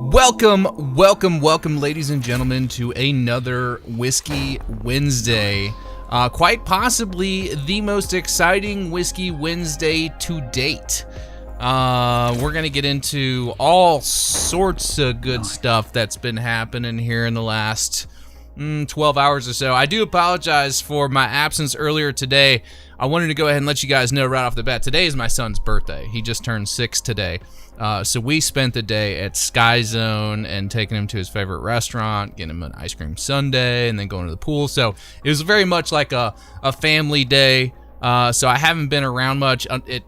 Welcome, ladies and gentlemen, to another Whiskey Wednesday. Quite possibly the most exciting Whiskey Wednesday to date. We're going to get into all sorts of good stuff that's been happening here in the last 12 hours or so. I do apologize for my absence earlier today. I wanted to go ahead and let you guys know right off the bat, today is my son's birthday. He just turned 6 today. So we spent the day at Sky Zone and taking him to his favorite restaurant, getting him an ice cream sundae, and then going to the pool. So it was very much like a family day. So I haven't been around much.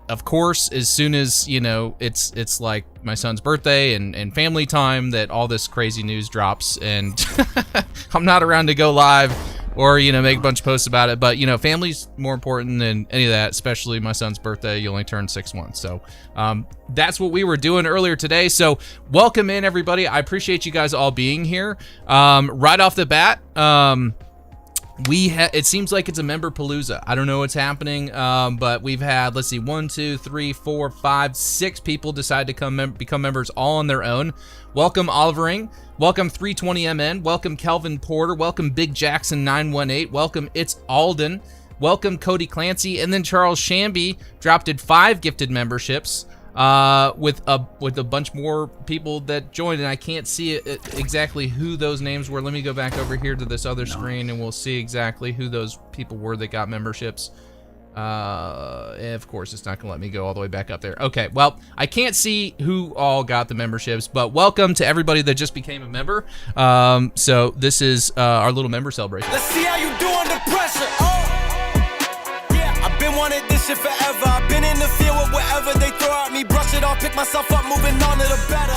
Of course, as soon as, you know, it's like my son's birthday and family time, that all this crazy news drops, and I'm not around to go live or, you know, make a bunch of posts about it. But, you know, family's more important than any of that, especially my son's birthday. You only turned 6 months. So that's what we were doing earlier today. So welcome in, everybody. I appreciate you guys all being here. Right off the bat, it seems like it's a member palooza. I don't know what's happening, but we've had, let's see, 1, 2, 3, 4, 5, 6 people decide to become members all on their own. Welcome Olivering, welcome 320MN, welcome Kelvin Porter, welcome Big Jackson 918, welcome It's Alden, welcome Cody Clancy, and then Charles Shamby dropped in 5 gifted memberships. With a bunch more people that joined, and I can't see exactly who those names were. Let me go back over here to this other screen, and we'll see exactly who those people were that got memberships. Of course, it's not gonna let me go all the way back up there. Okay, well, I can't see who all got the memberships, but welcome to everybody that just became a member. So this is our little member celebration. Let's see how you do under pressure. I've been wanting this shit forever. I've been in the field with whatever they throw at me. Brush it off, pick myself up, moving on to the better.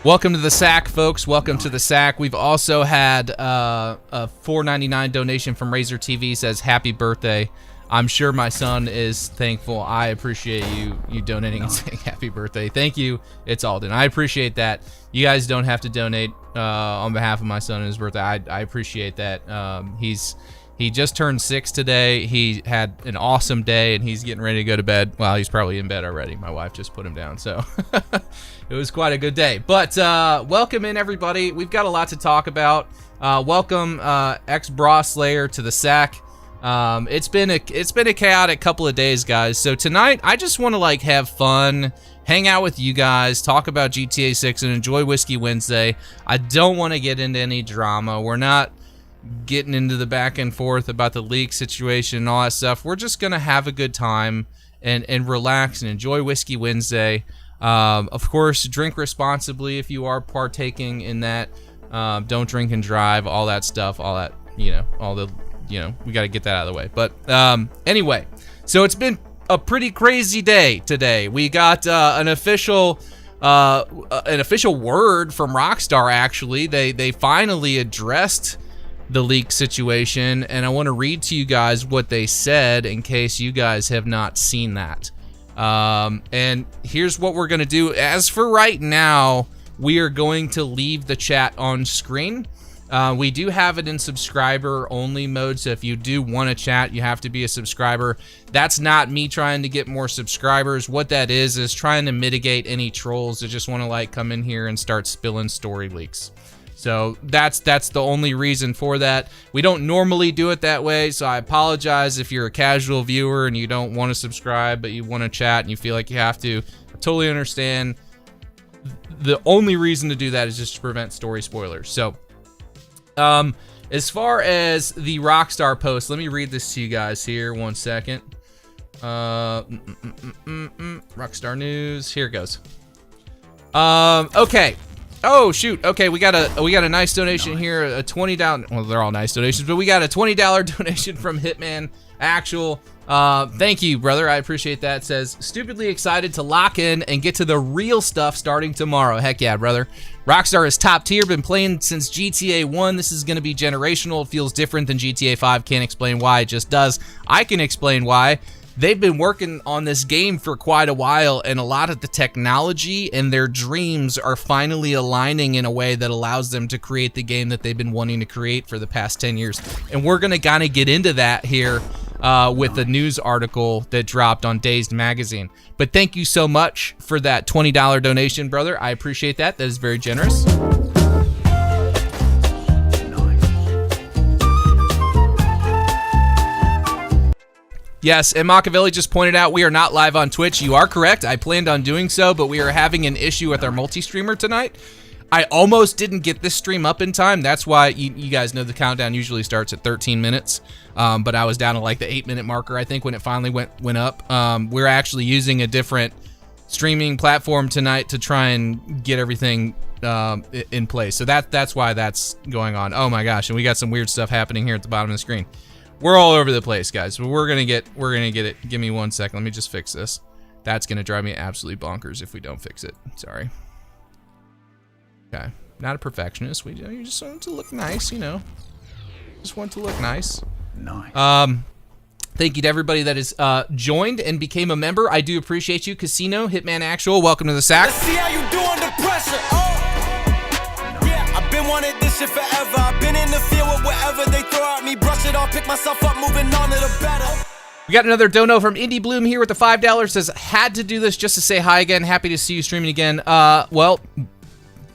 Welcome to the SAC, folks. Welcome to the SAC. We've also had a $4.99 donation from Razor TV. Says happy birthday. I'm sure my son is thankful. I appreciate you donating and saying happy birthday. Thank you. It's Alden. I appreciate that. You guys don't have to donate on behalf of my son and his birthday. I appreciate that. He just turned 6 today. He had an awesome day, and he's getting ready to go to bed. Well, he's probably in bed already. My wife just put him down, so it was quite a good day. But welcome in, everybody. We've got a lot to talk about. Welcome ex-Bra Slayer to the SAC. It's been a chaotic couple of days, guys. So tonight, I just want to have fun, hang out with you guys, talk about GTA 6, and enjoy Whiskey Wednesday. I don't want to get into any drama. We're not getting into the back and forth about the leak situation and all that stuff. We're just gonna have a good time and relax and enjoy Whiskey Wednesday. Of course, drink responsibly if you are partaking in that. Don't drink and drive, all that stuff, all that, we got to get that out of the way. But anyway, so it's been a pretty crazy day today. We got an official word from Rockstar. Actually, they finally addressed the leak situation, and I want to read to you guys what they said in case you guys have not seen that. And here's what we're going to do. As for right now, we are going to leave the chat on screen. We do have it in subscriber only mode, so if you do want to chat, you have to be a subscriber. That's not me trying to get more subscribers. What that is trying to mitigate any trolls that just want to come in here and start spilling story leaks. So that's the only reason for that. We don't normally do it that way, so I apologize if you're a casual viewer and you don't want to subscribe, but you want to chat and you feel like you have to. I totally understand. The only reason to do that is just to prevent story spoilers. So, as far as the Rockstar post, let me read this to you guys here. 1 second. Rockstar news. Here it goes. Okay. Oh shoot. Okay, we got a nice donation here. A $20. Well, they're all nice donations, but we got a $20 donation from Hitman Actual. Thank you, brother. I appreciate that. It says, stupidly excited to lock in and get to the real stuff starting tomorrow. Heck yeah, brother. Rockstar is top tier. Been playing since GTA 1. This is going to be generational. It feels different than GTA 5. Can't explain why. It just does. I can explain why. They've been working on this game for quite a while, and a lot of the technology and their dreams are finally aligning in a way that allows them to create the game that they've been wanting to create for the past 10 years. And we're going to kind of get into that here with the news article that dropped on Dazed Magazine. But thank you so much for that $20 donation, brother. I appreciate that. That is very generous. Yes, and Machiavelli just pointed out we are not live on Twitch. You are correct. I planned on doing so, but we are having an issue with our multi-streamer tonight. I almost didn't get this stream up in time. That's why you guys know the countdown usually starts at 13 minutes. But I was down to like the 8-minute marker, I think, when it finally went up. We're actually using a different streaming platform tonight to try and get everything in place. So that's why that's going on. Oh my gosh, and we got some weird stuff happening here at the bottom of the screen. We're all over the place, guys. But we're gonna get it. Give me 1 second. Let me just fix this. That's gonna drive me absolutely bonkers if we don't fix it. Sorry. Okay. Not a perfectionist. You just want to look nice, you know. Just want to look nice. Nice. Thank you to everybody that has joined and became a member. I do appreciate you. Casino, Hitman Actual, welcome to the sack. Let's see how you do under pressure. Yeah, I've been wanting this shit forever. I've been in the field with whatever they throw at me. Brush it off, pick myself up, moving on to the better. We got another dono from Indie Bloom here with the $5. Says, had to do this just to say hi again. Happy to see you streaming again. Well,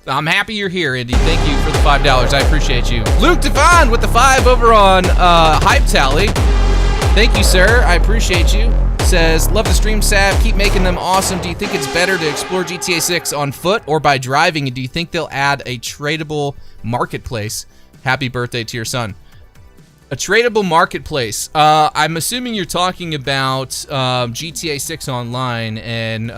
I'm happy you're here, Indy. Thank you for the $5. I appreciate you. Luke Devon with the 5 over on Hype Tally. Thank you, sir. I appreciate you. Says, love the stream, Sav. Keep making them awesome. Do you think it's better to explore GTA 6 on foot or by driving? And do you think they'll add a tradable marketplace? Happy birthday to your son. A tradable marketplace. I'm assuming you're talking about GTA 6 Online and,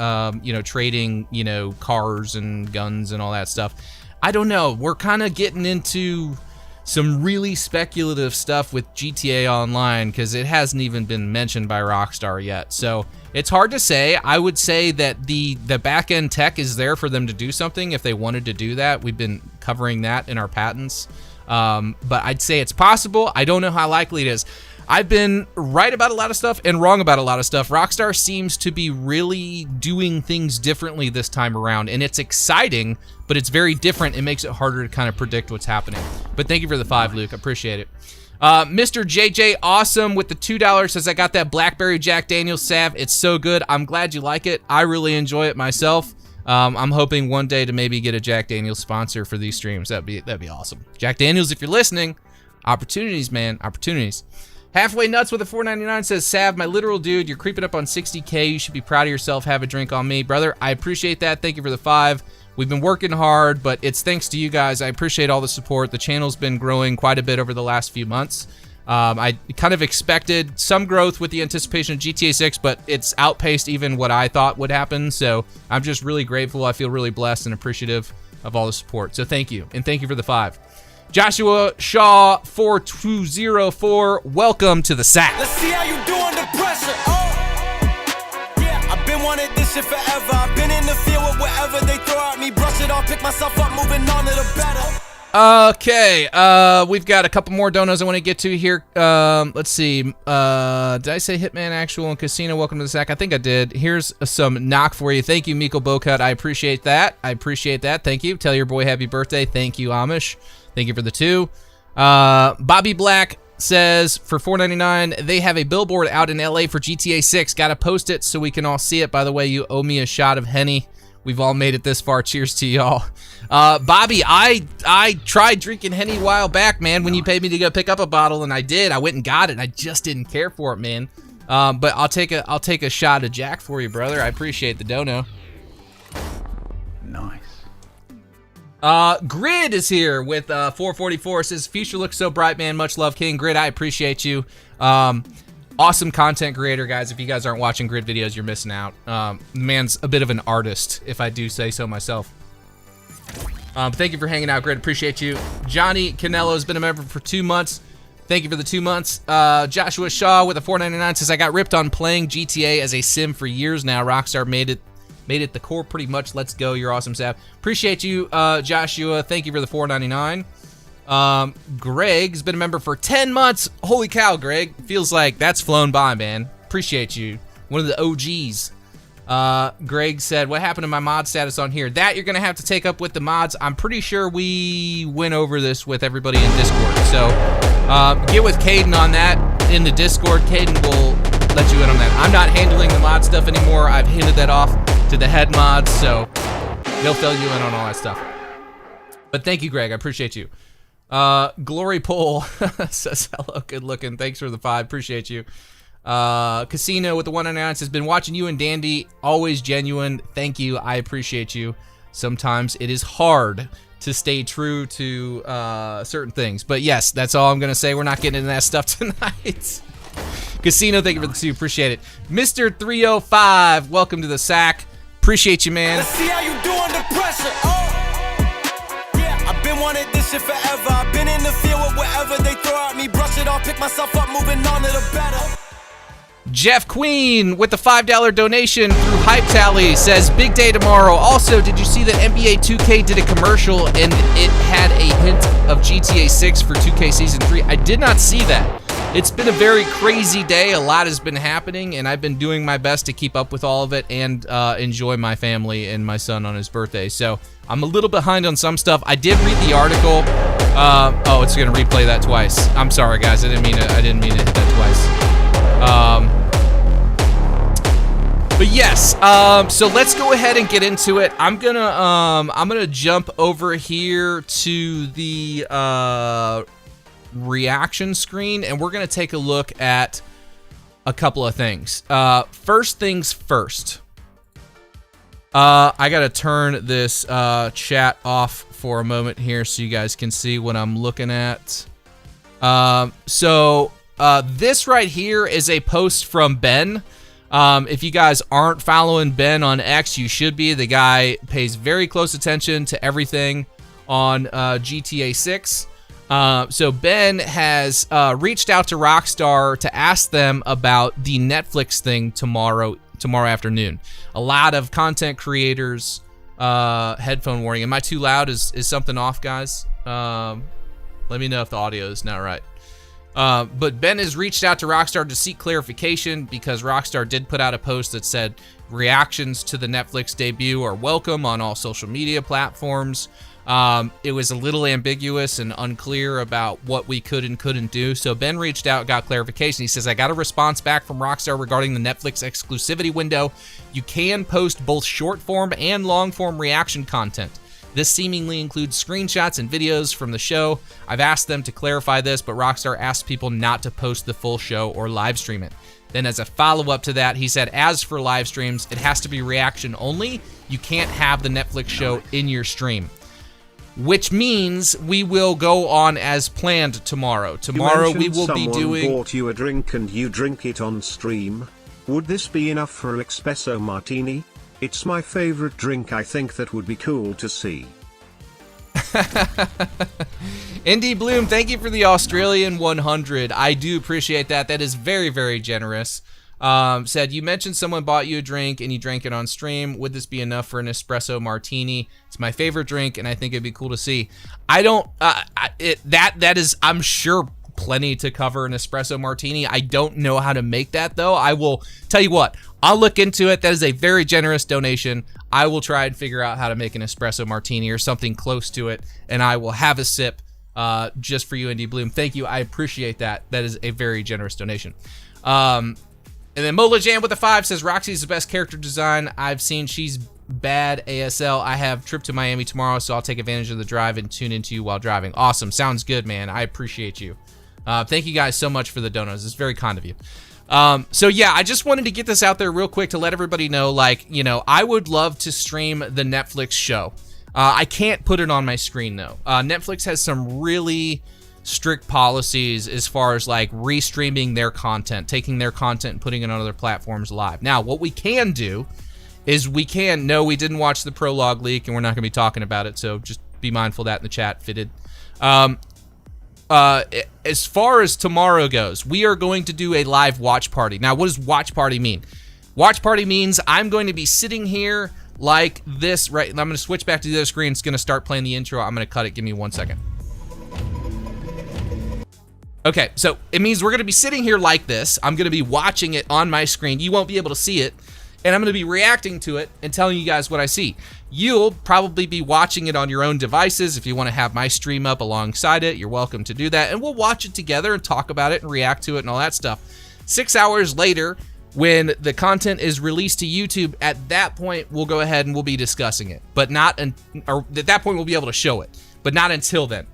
you know, trading, you know, cars and guns and all that stuff. I don't know. We're kind of getting into some really speculative stuff with GTA Online because it hasn't even been mentioned by Rockstar yet. So it's hard to say. I would say that the back-end tech is there for them to do something if they wanted to do that. We've been covering that in our patents. But I'd say it's possible. I don't know how likely it is. I've been right about a lot of stuff and wrong about a lot of stuff. Rockstar seems to be really doing things differently this time around, and it's exciting, but it's very different. It makes it harder to kind of predict what's happening. But thank you for the 5, Luke. I appreciate it. Mr. JJ Awesome with the $2 says, I got that Blackberry Jack Daniels Sav. It's so good. I'm glad you like it. I really enjoy it myself. I'm hoping one day to maybe get a Jack Daniels sponsor for these streams. That'd be awesome. Jack Daniels, if you're listening, opportunities, man, opportunities. Halfway Nuts with a $4.99 says, Sav, my literal dude, you're creeping up on 60K. You should be proud of yourself. Have a drink on me. Brother, I appreciate that. Thank you for the 5. We've been working hard, but it's thanks to you guys. I appreciate all the support. The channel's been growing quite a bit over the last few months. I kind of expected some growth with the anticipation of GTA 6, but it's outpaced even what I thought would happen. So I'm just really grateful. I feel really blessed and appreciative of all the support. So thank you, and thank you for the 5. Joshua Shaw 4204, welcome to the sack. Let's see how you do under pressure. Yeah, I've been wanting this shit forever. I've been in the field with whatever they throw at me. Brush it off, pick myself up, moving on to the better. Okay, we've got a couple more donos I want to get to here. Let's see. Did I say Hitman Actual and Casino? Welcome to the sack. I think I did. Here's some knock for you. Thank you, Miko Bocut. I appreciate that. Thank you. Tell your boy happy birthday. Thank you, Amish. Thank you for the 2. Bobby Black says, for $4.99, they have a billboard out in LA for GTA 6. Gotta post it so we can all see it. By the way, you owe me a shot of Henny. We've all made it this far. Cheers to y'all. Bobby, I tried drinking Henny a while back, man, when you paid me to go pick up a bottle, and I did. I went and got it, and I just didn't care for it, man. But I'll take a shot of Jack for you, brother. I appreciate the dono. Nice. Grid is here with 444. Says, future looks so bright, man. Much love, King. Grid, I appreciate you. Awesome content creator, guys. If you guys aren't watching Grid videos, you're missing out. The man's a bit of an artist, if I do say so myself. Thank you for hanging out, Grid. Appreciate you. Johnny Canello's been a member for 2 months. Thank you for the 2 months. Joshua Shaw with a $4.99 says, I got ripped on playing GTA as a sim for years now. Rockstar made it the core pretty much. Let's go. You're awesome, Sav. Appreciate you, Joshua. Thank you for the $4.99. Greg's been a member for 10 months. Holy cow, Greg. Feels like that's flown by, man. Appreciate you. One of the OGs. Greg said, what happened to my mod status on here? That you're going to have to take up with the mods. I'm pretty sure we went over this with everybody in Discord. So, get with Caden on that. in the Discord. Caden will let you in on that. I'm not handling the mod stuff anymore. I've handed that off to the head mods, so they'll fill you in on all that stuff. But thank you, Greg. I appreciate you. Glory Pole says hello, good looking. Thanks for the 5. Appreciate you. Casino with the 199 says, been watching you and Dandy. Always genuine. Thank you. I appreciate you. Sometimes it is hard to stay true to certain things. But yes, that's all I'm going to say. We're not getting into that stuff tonight. Casino, thank you for the suit. Appreciate it. Mr. 305, welcome to the sack. Appreciate you, man. Let's see how you do under pressure. Yeah, I've been wanting this shit forever. I've been in the field with whatever they throw at me. Brush it off, pick myself up, moving on to the better. Jeff Queen with the $5 donation through Hype Tally says, big day tomorrow. Also, did you see that NBA 2K did a commercial and it had a hint of GTA 6 for 2K Season 3? I did not see that. It's been a very crazy day. A lot has been happening, and I've been doing my best to keep up with all of it and enjoy my family and my son on his birthday. So I'm a little behind on some stuff. I did read the article. Oh, it's going to replay that twice. I'm sorry, guys. I didn't mean to hit that twice. But yes, so let's go ahead and get into it. I'm gonna jump over here to the reaction screen, and we're gonna take a look at a couple of things. First things first. I gotta turn this chat off for a moment here so you guys can see what I'm looking at. This right here is a post from Ben. If you guys aren't following Ben on X, you should be. The guy pays very close attention to everything on GTA 6. So Ben has reached out to Rockstar to ask them about the Netflix thing tomorrow afternoon. A lot of content creators, headphone warning. Am I too loud? Is something off, guys? Let me know if the audio is not right. But Ben has reached out to Rockstar to seek clarification because Rockstar did put out a post that said reactions to the Netflix debut are welcome on all social media platforms. It was a little ambiguous and unclear about what we could and couldn't do. So Ben reached out, got clarification. He says, I got a response back from Rockstar regarding the Netflix exclusivity window. You can post both short form and long form reaction content. This seemingly includes screenshots and videos from the show. I've asked them to clarify this, but Rockstar asked people not to post the full show or live stream it. Then as a follow-up to that, he said, as for live streams, it has to be reaction only. You can't have the Netflix show in your stream. Which means we will go on as planned tomorrow. Tomorrow we will be doing... Someone bought you a drink and you drink it on stream. Would this be enough for espresso martini? It's my favorite drink. I think that would be cool to see. Indy Bloom, thank you for the Australian 100. I do appreciate that. That is very, very generous. Said, you mentioned someone bought you a drink and you drank it on stream. Would this be enough for an espresso martini? It's my favorite drink and I think it'd be cool to see. I don't, that is, I'm sure, plenty to cover an espresso martini. I don't know how to make that though. I will tell you what, I'll look into it. That is a very generous donation. I will try and figure out how to make an espresso martini or something close to it, and I will have a sip just for you, Indy Bloom. Thank you. I appreciate that. That is a very generous donation. And then Mola Jam with a 5 says, Roxy's the best character design I've seen. She's bad ASL. I have a trip to Miami tomorrow, so I'll take advantage of the drive and tune into you while driving. Awesome. Sounds good, man. I appreciate you. Thank you guys so much for the donos. It's very kind of you. So yeah, I just wanted to get this out there real quick to let everybody know, like, you know, I would love to stream the Netflix show. I can't put it on my screen though. Netflix has some really strict policies as far as like restreaming their content, taking their content and putting it on other platforms live. Now, what we can do is we didn't watch the prologue leak and we're not gonna be talking about it. So just be mindful of that in the chat, fitted. As far as tomorrow goes, we are going to do a live watch party. Now, what does watch party mean? Watch party means I'm going to be sitting here like this, right? I'm going to switch back to the other screen. It's going to start playing the intro. I'm going to cut it. Give me 1 second. Okay, so it means we're going to be sitting here like this. I'm going to be watching it on my screen. You won't be able to see it. And I'm going to be reacting to it and telling you guys what I see. You'll probably be watching it on your own devices. If you want to have my stream up alongside it, you're welcome to do that. And we'll watch it together and talk about it and react to it and all that stuff. 6 hours later, when the content is released to YouTube, at that point, we'll go ahead and we'll be discussing it. But not, or at that point, we'll be able to show it. But not until then.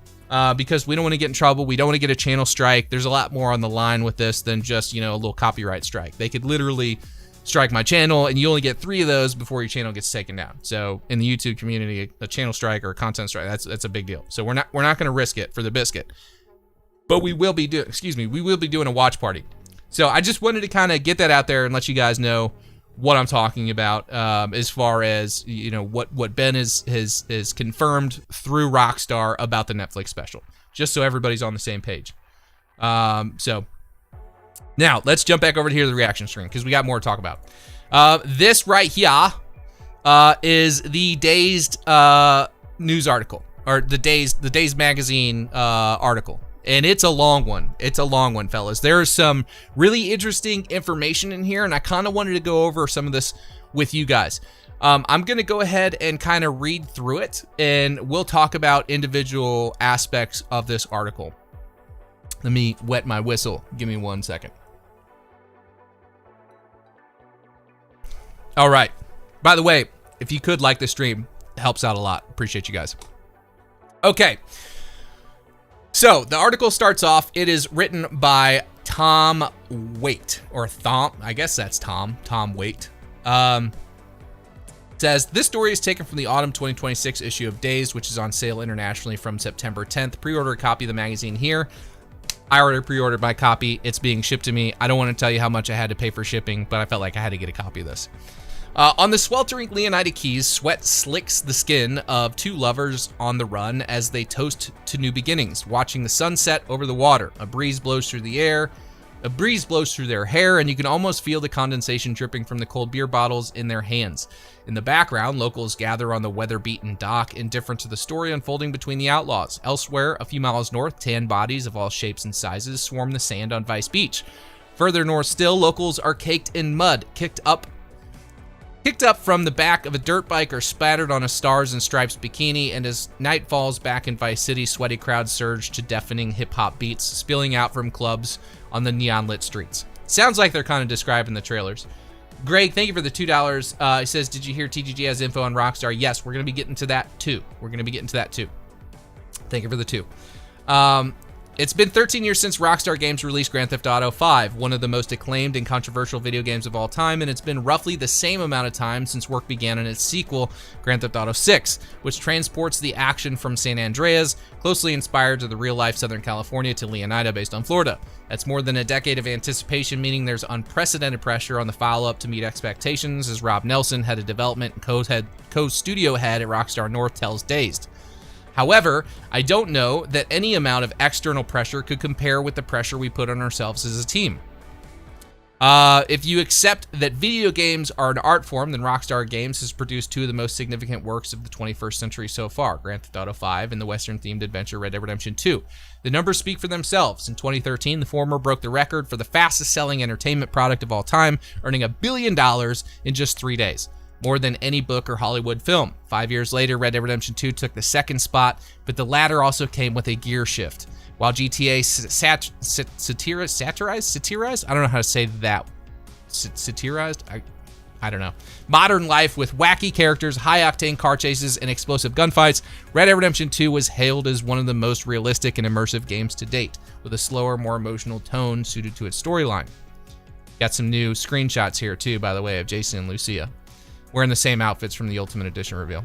Because we don't want to get in trouble. We don't want to get a channel strike. There's a lot more on the line with this than just, a little copyright strike. They could literally strike my channel, and you only get 3 of those before your channel gets taken down. So in the YouTube community, a channel strike or a content strike, that's a big deal. So we're not going to risk it for the biscuit. But we will be doing a watch party. So I just wanted to kind of get that out there and let you guys know what I'm talking about, as far as what Ben is confirmed through Rockstar about the Netflix special, just so everybody's on the same page. So now let's jump back over to here to the reaction stream, because we got more to talk about. This right here is the Dazed news article, or the Dazed magazine article. And it's a long one. It's a long one, fellas. There is some really interesting information in here, and I kind of wanted to go over some of this with you guys. I'm going to go ahead and kind of read through it, and we'll talk about individual aspects of this article. Let me wet my whistle. Give me 1 second. All right. By the way, if you could like the stream, it helps out a lot. Appreciate you guys. Okay. So the article starts off. It is written by Tom Waite, or Thom. I guess that's Tom Waite. Says this story is taken from the autumn 2026 issue of Dazed, which is on sale internationally from September 10th. Pre-order a copy of the magazine here. I already pre-ordered my copy. It's being shipped to me. I don't want to tell you how much I had to pay for shipping, but I felt like I had to get a copy of this. On the sweltering Leonida Keys, sweat slicks the skin of 2 lovers on the run as they toast to new beginnings, watching the sunset over the water. A breeze blows through their hair, and you can almost feel the condensation dripping from the cold beer bottles in their hands. In the background, locals gather on the weather-beaten dock, indifferent to the story unfolding between the outlaws. Elsewhere, a few miles north, tan bodies of all shapes and sizes swarm the sand on Vice Beach. Further north still, locals are caked in mud, kicked up from the back of a dirt bike or splattered on a Stars and Stripes bikini, and as night falls back in Vice City, sweaty crowds surge to deafening hip-hop beats, spilling out from clubs on the neon-lit streets. Sounds like they're kind of describing the trailers. Greg, thank you for the $2. He says, did you hear TGG has info on Rockstar? Yes, we're going to be getting to that too. Thank you for the 2. It's been 13 years since Rockstar Games released Grand Theft Auto 5, one of the most acclaimed and controversial video games of all time, and it's been roughly the same amount of time since work began on its sequel, Grand Theft Auto 6, which transports the action from San Andreas, closely inspired to the real-life Southern California, to Leonida, based on Florida. That's more than a decade of anticipation, meaning there's unprecedented pressure on the follow-up to meet expectations, as Rob Nelson, head of development and co-studio head at Rockstar North, tells Dazed. However, I don't know that any amount of external pressure could compare with the pressure we put on ourselves as a team. If you accept that video games are an art form, then Rockstar Games has produced 2 of the most significant works of the 21st century so far, Grand Theft Auto 5 and the Western-themed adventure Red Dead Redemption 2. The numbers speak for themselves. In 2013, the former broke the record for the fastest-selling entertainment product of all time, earning $1 billion in just 3 days. More than any book or Hollywood film. 5 years later, Red Dead Redemption 2 took the second spot, but the latter also came with a gear shift. While GTA satirized? I don't know how to say that. Satirized? I don't know. Modern life with wacky characters, high-octane car chases, and explosive gunfights, Red Dead Redemption 2 was hailed as one of the most realistic and immersive games to date, with a slower, more emotional tone suited to its storyline. Got some new screenshots here, too, by the way, of Jason and Lucia, wearing the same outfits from the Ultimate Edition reveal.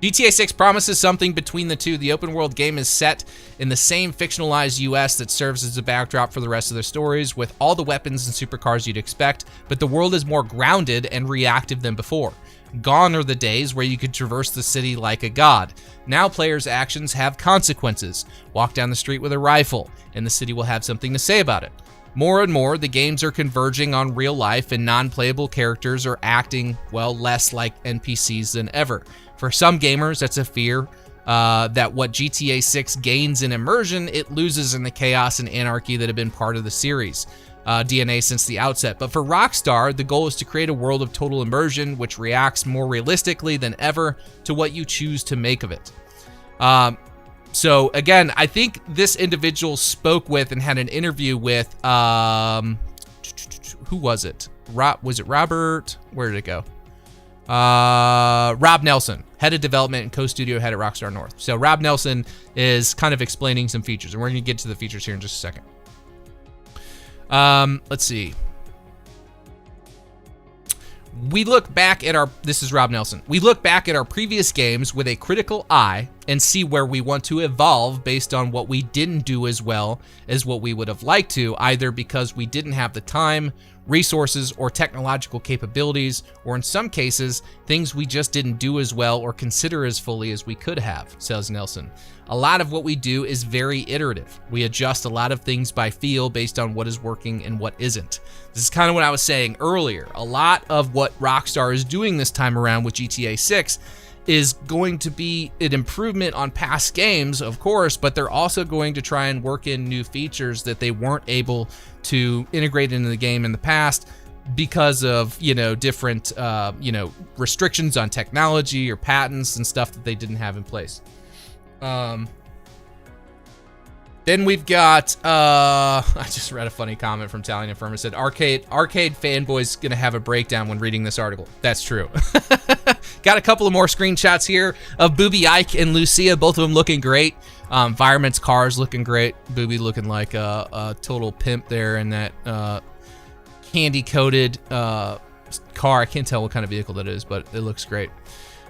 GTA 6 promises something between the two. The open world game is set in the same fictionalized US that serves as a backdrop for the rest of their stories, with all the weapons and supercars you'd expect, but the world is more grounded and reactive than before. Gone are the days where you could traverse the city like a god. Now players' actions have consequences. Walk down the street with a rifle, and the city will have something to say about it. More and more, the games are converging on real life, and non-playable characters are acting, well, less like NPCs than ever. For some gamers, that's a fear that what GTA 6 gains in immersion, it loses in the chaos and anarchy that have been part of the series. DNA since the outset. But for Rockstar, the goal is to create a world of total immersion which reacts more realistically than ever to what you choose to make of it. So again, I think this individual spoke with and had an interview with, who was it? Was it Robert? Where did it go? Rob Nelson, head of development and co-studio head at Rockstar North. So Rob Nelson is kind of explaining some features, and we're going to get to the features here in just a second. Let's see. We look back at this is Rob Nelson. We look back at our previous games with a critical eye and see where we want to evolve based on what we didn't do as well as what we would have liked to, either because we didn't have the time, resources, or technological capabilities, or in some cases, things we just didn't do as well or consider as fully as we could have, says Nelson. A lot of what we do is very iterative. We adjust a lot of things by feel based on what is working and what isn't. This is kind of what I was saying earlier. A lot of what Rockstar is doing this time around with GTA 6 is going to be an improvement on past games, of course, but they're also going to try and work in new features that they weren't able to integrate into the game in the past because of, different, restrictions on technology or patents and stuff that they didn't have in place. Then we've got, I just read a funny comment from Italian Infirma. It said, arcade fanboys gonna have a breakdown when reading this article. That's true. Got a couple of more screenshots here of Booby Ike and Lucia, both of them looking great. Environment's cars looking great. Booby looking like a total pimp there in that candy-coated car. I can't tell what kind of vehicle that is, but it looks great.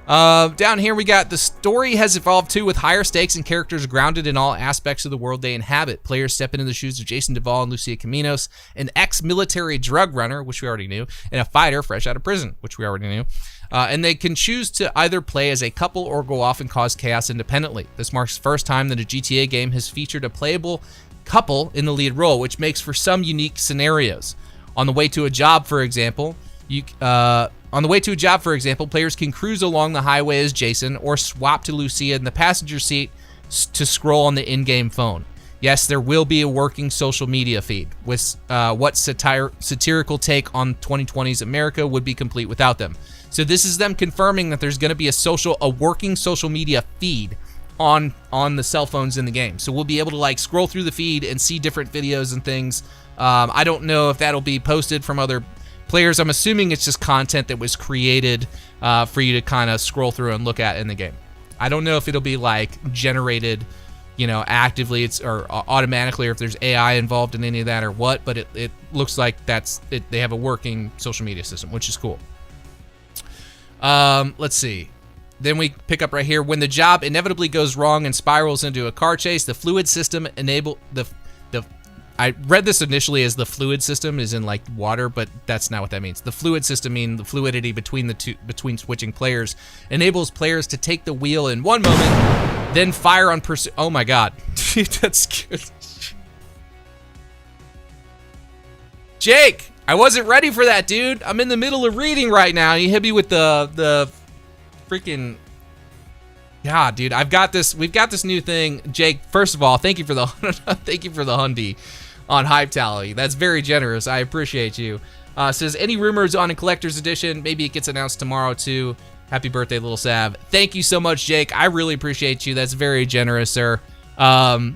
Down here we got the story has evolved too, with higher stakes and characters grounded in all aspects of the world they inhabit. Players step into the shoes of Jason Duvall and Lucia Caminos, an ex-military drug runner, which we already knew, and a fighter fresh out of prison, which we already knew. And they can choose to either play as a couple or go off and cause chaos independently. This marks the first time that a GTA game has featured a playable couple in the lead role, which makes for some unique scenarios. On the way to a job, for example, players can cruise along the highway as Jason or swap to Lucia in the passenger seat to scroll on the in-game phone. Yes, there will be a working social media feed, with what satirical take on 2020's America would be complete without them. So this is them confirming that there's going to be a working social media feed on the cell phones in the game. So we'll be able to scroll through the feed and see different videos and things. I don't know if that'll be posted from other players. I'm assuming it's just content that was created for you to kind of scroll through and look at in the game. I don't know if it'll be generated, actively or automatically, or if there's AI involved in any of that or what, but it looks like they have a working social media system, which is cool. Let's see. Then we pick up right here. When the job inevitably goes wrong and spirals into a car chase, the fluid system I read this initially as the fluid system is in water, but that's not what that means. The fluid system means the fluidity between switching players enables players to take the wheel in one moment, then fire on pursuit. Oh my god. That's good. Jake, I wasn't ready for that, dude. I'm in the middle of reading right now. You hit me with the freaking... God, dude, we've got this new thing. Jake, first of all, thank you for the Hyundai on Hype Tally. That's very generous. I appreciate you. Says, any rumors on a collector's edition? Maybe it gets announced tomorrow too. Happy birthday, little Sav. Thank you so much, Jake. I really appreciate you. That's very generous, sir. I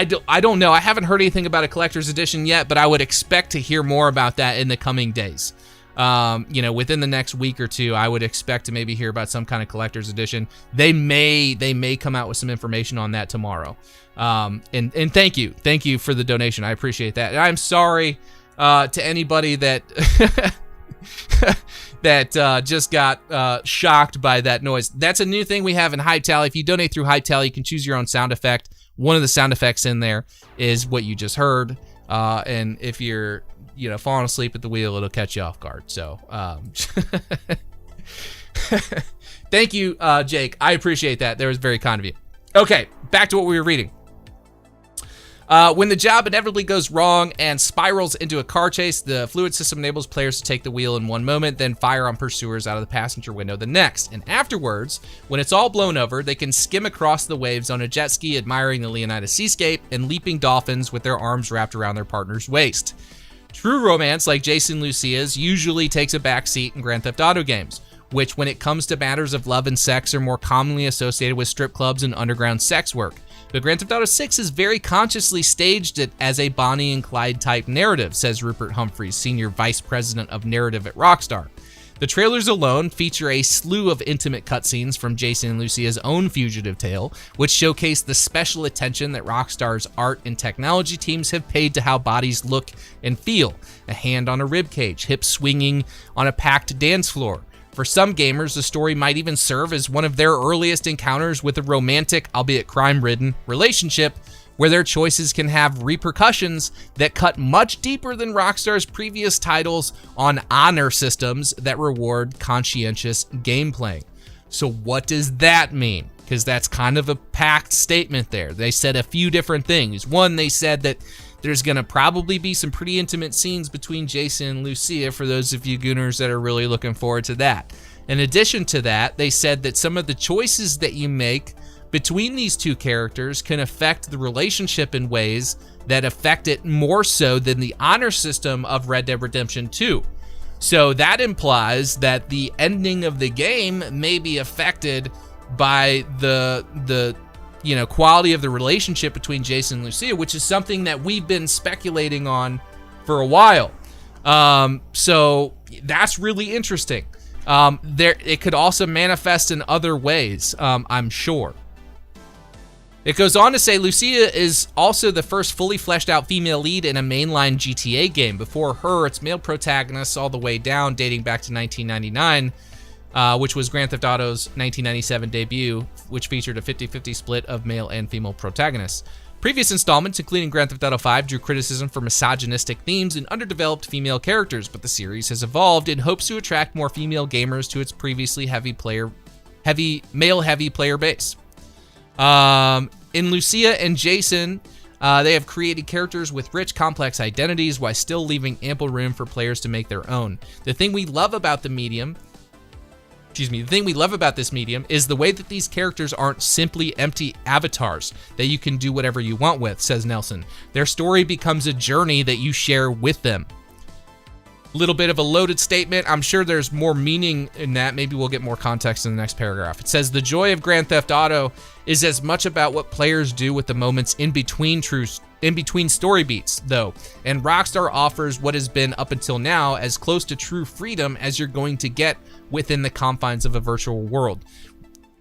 don't know. I haven't heard anything about a collector's edition yet, but I would expect to hear more about that in the coming days. Within the next week or two, I would expect to maybe hear about some kind of collector's edition. They may come out with some information on that tomorrow. And thank you for the donation. I appreciate that. And I'm sorry to anybody that that just got shocked by that noise. That's a new thing we have in Hype Tally. If you donate through Hype Tally, you can choose your own sound effect. One of the sound effects in there is what you just heard. And if you're falling asleep at the wheel, it'll catch you off guard. So, thank you, Jake. I appreciate that. That was very kind of you. Okay, back to what we were reading. When the job inevitably goes wrong and spirals into a car chase, the fluid system enables players to take the wheel in one moment, then fire on pursuers out of the passenger window the next. And afterwards, when it's all blown over, they can skim across the waves on a jet ski, admiring the Leonidas seascape and leaping dolphins with their arms wrapped around their partner's waist. True romance, like Jason Lucia's, usually takes a backseat in Grand Theft Auto games, which when it comes to matters of love and sex are more commonly associated with strip clubs and underground sex work. But Grand Theft Auto 6 has very consciously staged it as a Bonnie and Clyde type narrative, says Rupert Humphreys, Senior Vice President of Narrative at Rockstar. The trailers alone feature a slew of intimate cutscenes from Jason and Lucia's own fugitive tale, which showcase the special attention that Rockstar's art and technology teams have paid to how bodies look and feel. A hand on a ribcage, hips swinging on a packed dance floor. For some gamers, the story might even serve as one of their earliest encounters with a romantic, albeit crime-ridden, relationship where their choices can have repercussions that cut much deeper than Rockstar's previous titles on honor systems that reward conscientious gameplay. So what does that mean? Because that's kind of a packed statement there. They said a few different things. One, they said that there's going to probably be some pretty intimate scenes between Jason and Lucia for those of you gooners that are really looking forward to that. In addition to that, they said that some of the choices that you make between these two characters can affect the relationship in ways that affect it more so than the honor system of Red Dead Redemption 2. So that implies that the ending of the game may be affected by the quality of the relationship between Jason and Lucia, which is something that we've been speculating on for a while. So that's really interesting. It could also manifest in other ways, I'm sure. It goes on to say Lucia is also the first fully fleshed out female lead in a mainline GTA game. Before her, it's male protagonists all the way down, dating back to 1999, which was Grand Theft Auto's 1997 debut, which featured a 50-50 split of male and female protagonists. Previous installments, including Grand Theft Auto 5, drew criticism for misogynistic themes and underdeveloped female characters, but the series has evolved in hopes to attract more female gamers to its previously male-heavy player base. In Lucia and Jason, they have created characters with rich, complex identities while still leaving ample room for players to make their own. The thing we love about this medium is the way that these characters aren't simply empty avatars that you can do whatever you want with, says Nelson. Their story becomes a journey that you share with them. Little bit of a loaded statement. I'm sure there's more meaning in that. Maybe we'll get more context in the next paragraph. It says, the joy of Grand Theft Auto is as much about what players do with the moments in between story beats, though. And Rockstar offers what has been, up until now, as close to true freedom as you're going to get within the confines of a virtual world.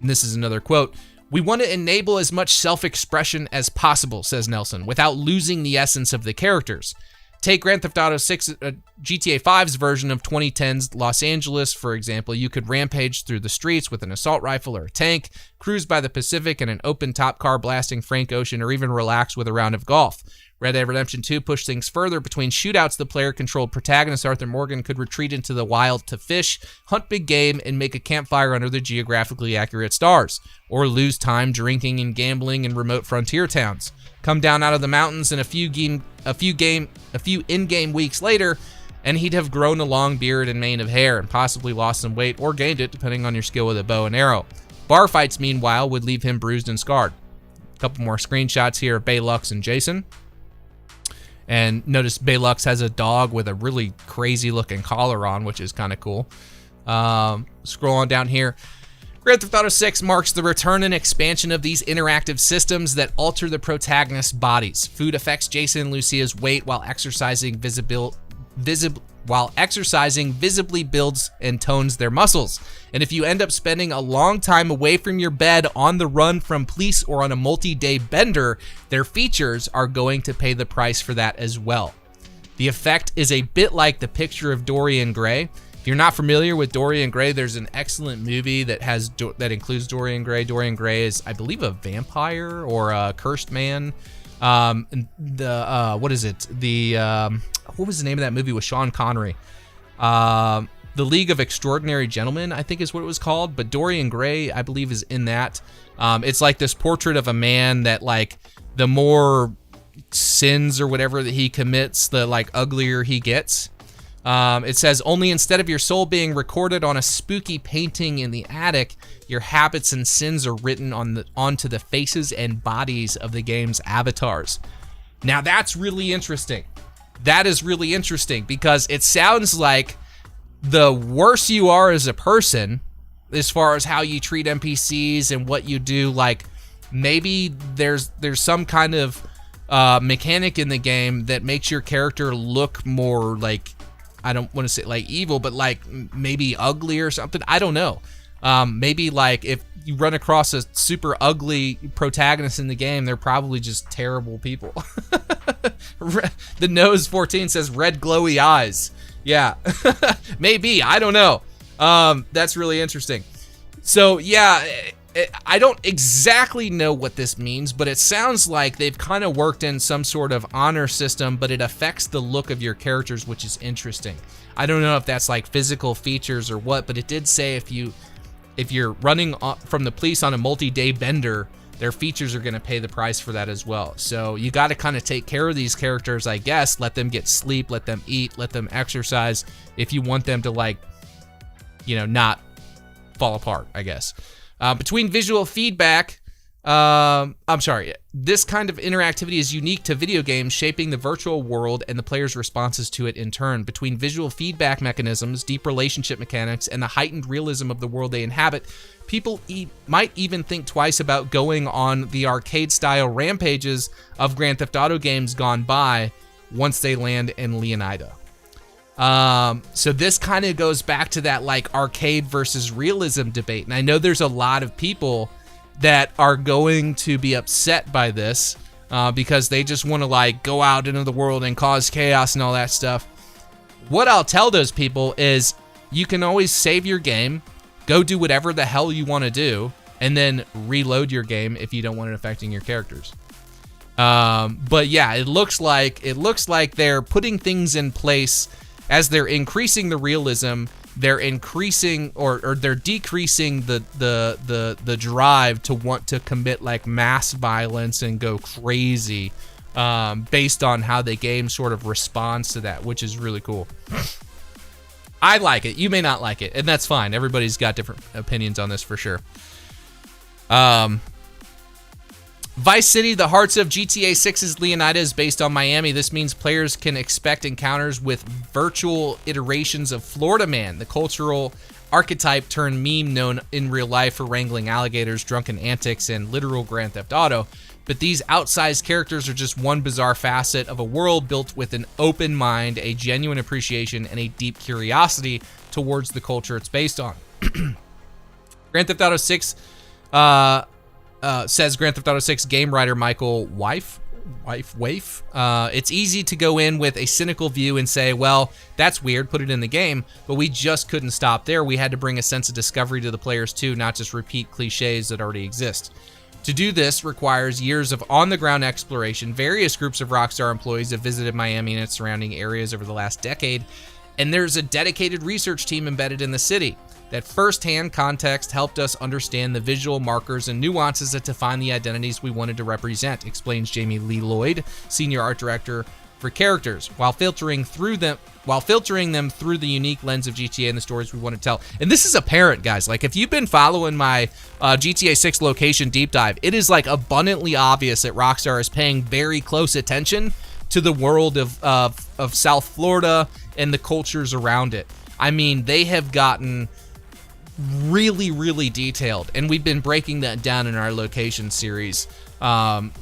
And this is another quote. We want to enable as much self-expression as possible, says Nelson, without losing the essence of the characters. Take Grand Theft Auto 6, GTA 5's version of 2010's Los Angeles, for example. You could rampage through the streets with an assault rifle or a tank, cruise by the Pacific in an open-top car blasting Frank Ocean, or even relax with a round of golf. Red Dead Redemption 2 pushed things further. Between shootouts, the player-controlled protagonist Arthur Morgan could retreat into the wild to fish, hunt big game, and make a campfire under the geographically accurate stars, or lose time drinking and gambling in remote frontier towns. Come down out of the mountains in a few in-game weeks later, and he'd have grown a long beard and mane of hair, and possibly lost some weight or gained it, depending on your skill with a bow and arrow. Bar fights, meanwhile, would leave him bruised and scarred. A couple more screenshots here of Baylux and Jason. And notice Baylux has a dog with a really crazy looking collar on, which is kind of cool. Scroll on down here. Grand Theft Auto 6 marks the return and expansion of these interactive systems that alter the protagonist's bodies. Food affects Jason and Lucia's weight while exercising visibly builds and tones their muscles. And if you end up spending a long time away from your bed on the run from police or on a multi-day bender, their features are going to pay the price for that as well. The effect is a bit like the picture of Dorian Gray. If you're not familiar with Dorian Gray, there's an excellent movie that includes Dorian Gray. Dorian Gray is, I believe, a vampire or a cursed man. What was the name of that movie with Sean Connery? The League of Extraordinary Gentlemen, I think is what it was called. But Dorian Gray, I believe, is in that. It's like this portrait of a man that, like, the more sins or whatever that he commits, the like uglier he gets. It says, only instead of your soul being recorded on a spooky painting in the attic, your habits and sins are written onto the faces and bodies of the game's avatars. Now that's really interesting. that is really interesting because it sounds like the worse you are as a person, as far as how you treat NPCs and what you do, like maybe there's some kind of mechanic in the game that makes your character look more like, I don't want to say like evil, but like maybe ugly or something. I don't know. Maybe like if you run across a super ugly protagonist in the game, they're probably just terrible people. The Nose 14 says red glowy eyes. Yeah, maybe. I don't know. That's really interesting. So yeah, I don't exactly know what this means, but it sounds like they've kind of worked in some sort of honor system, but it affects the look of your characters, which is interesting. I don't know if that's like physical features or what, but it did say if you're running from the police on a multi-day bender, their features are going to pay the price for that as well. So you got to kind of take care of these characters, I guess. Let them get sleep, let them eat, let them exercise if you want them to, like, you know, not fall apart, I guess. Between visual feedback, this kind of interactivity is unique to video games, shaping the virtual world and the player's responses to it in turn. Between visual feedback mechanisms, deep relationship mechanics, and the heightened realism of the world they inhabit, people might even think twice about going on the arcade-style rampages of Grand Theft Auto games gone by once they land in Leonida. So this kind of goes back to that like arcade versus realism debate. And I know there's a lot of people that are going to be upset by this because they just want to like go out into the world and cause chaos and all that stuff. What I'll tell those people is you can always save your game, go do whatever the hell you want to do, and then reload your game if you don't want it affecting your characters. But yeah, it looks like they're putting things in place as they're increasing the realism. They're increasing or they're decreasing the drive to want to commit like mass violence and go crazy based on how the game sort of responds to that, which is really cool. I like it. You may not like it, and that's fine. Everybody's got different opinions on this for sure. Vice City, the hearts of GTA 6's Leonida, is based on Miami. This means players can expect encounters with virtual iterations of Florida Man, the cultural archetype turned meme known in real life for wrangling alligators, drunken antics, and literal Grand Theft Auto. But these outsized characters are just one bizarre facet of a world built with an open mind, a genuine appreciation, and a deep curiosity towards the culture it's based on. Grand Theft Auto 6 says Grand Theft Auto 6 game writer Michael Waif. It's easy to go in with a cynical view and say, well, that's weird, put it in the game, but we just couldn't stop there. We had to bring a sense of discovery to the players too, not just repeat cliches that already exist. To do this requires years of on-the-ground exploration. Various groups of Rockstar employees have visited Miami and its surrounding areas over the last decade, and there's a dedicated research team embedded in the city. That first-hand context helped us understand the visual markers and nuances that define the identities we wanted to represent, explains Jamie Lee Lloyd, senior art director for characters, while filtering them through the unique lens of GTA and the stories we want to tell. And this is apparent, guys. Like, if you've been following my GTA 6 location deep dive, it is like abundantly obvious that Rockstar is paying very close attention to the world of South Florida and the cultures around it. I mean, they have gotten really, really detailed, and we've been breaking that down in our location series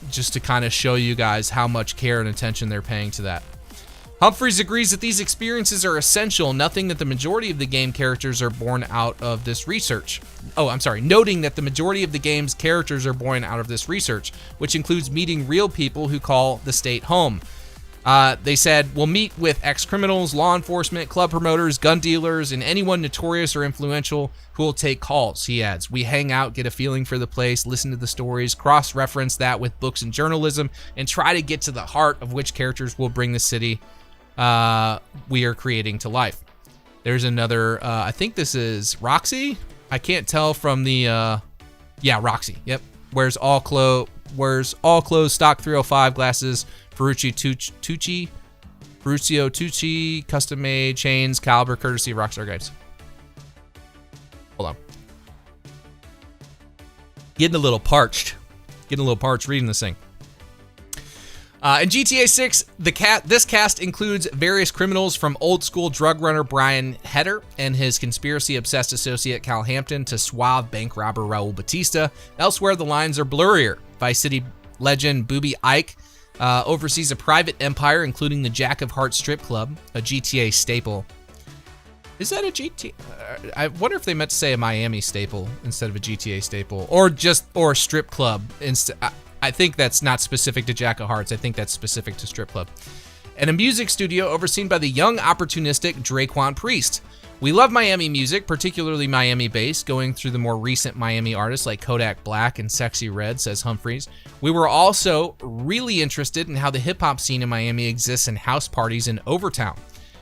just to kind of show you guys how much care and attention they're paying to that. Humphreys agrees that these experiences are essential, noting that the majority of the game characters are born out of this research. Noting that the majority of the game's characters are born out of this research, which includes meeting real people who call the state home. They said, we'll meet with ex-criminals, law enforcement, club promoters, gun dealers, and anyone notorious or influential who will take calls, he adds. We hang out, get a feeling for the place, listen to the stories, cross-reference that with books and journalism, and try to get to the heart of which characters will bring the city we are creating to life. There's another, I think this is Roxy? I can't tell from the, yeah, Roxy, yep. Wears all clothes, stock 305 glasses, Ferruccio Tucci, custom made chains, caliber, courtesy of Rockstar Guides. Hold on. Getting a little parched reading this thing. In GTA 6, this cast includes various criminals from old-school drug runner Brian Heder and his conspiracy-obsessed associate Cal Hampton to suave bank robber Raul Batista. Elsewhere, the lines are blurrier. Vice City legend Booby Ike oversees a private empire, including the Jack of Hearts strip club, a GTA staple. Is that a GTA? I wonder if they meant to say a Miami staple instead of a GTA staple, or strip club instead. I think that's not specific to Jack of Hearts. I think that's specific to strip club. And a music studio overseen by the young, opportunistic Draquan Priest. We love Miami music, particularly Miami bass, going through the more recent Miami artists like Kodak Black and Sexy Red, says Humphreys. We were also really interested in how the hip-hop scene in Miami exists in house parties in Overtown.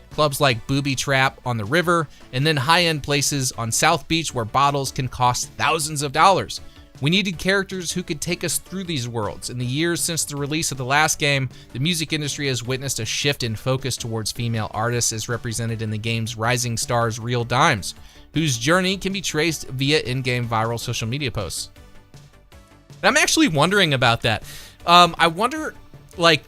Clubs like Booby Trap on the river, and then high-end places on South Beach where bottles can cost thousands of dollars. We needed characters who could take us through these worlds. In the years since the release of the last game, the music industry has witnessed a shift in focus towards female artists as represented in the game's rising stars Real Dimes, whose journey can be traced via in-game viral social media posts. And I'm actually wondering about that. I wonder, like,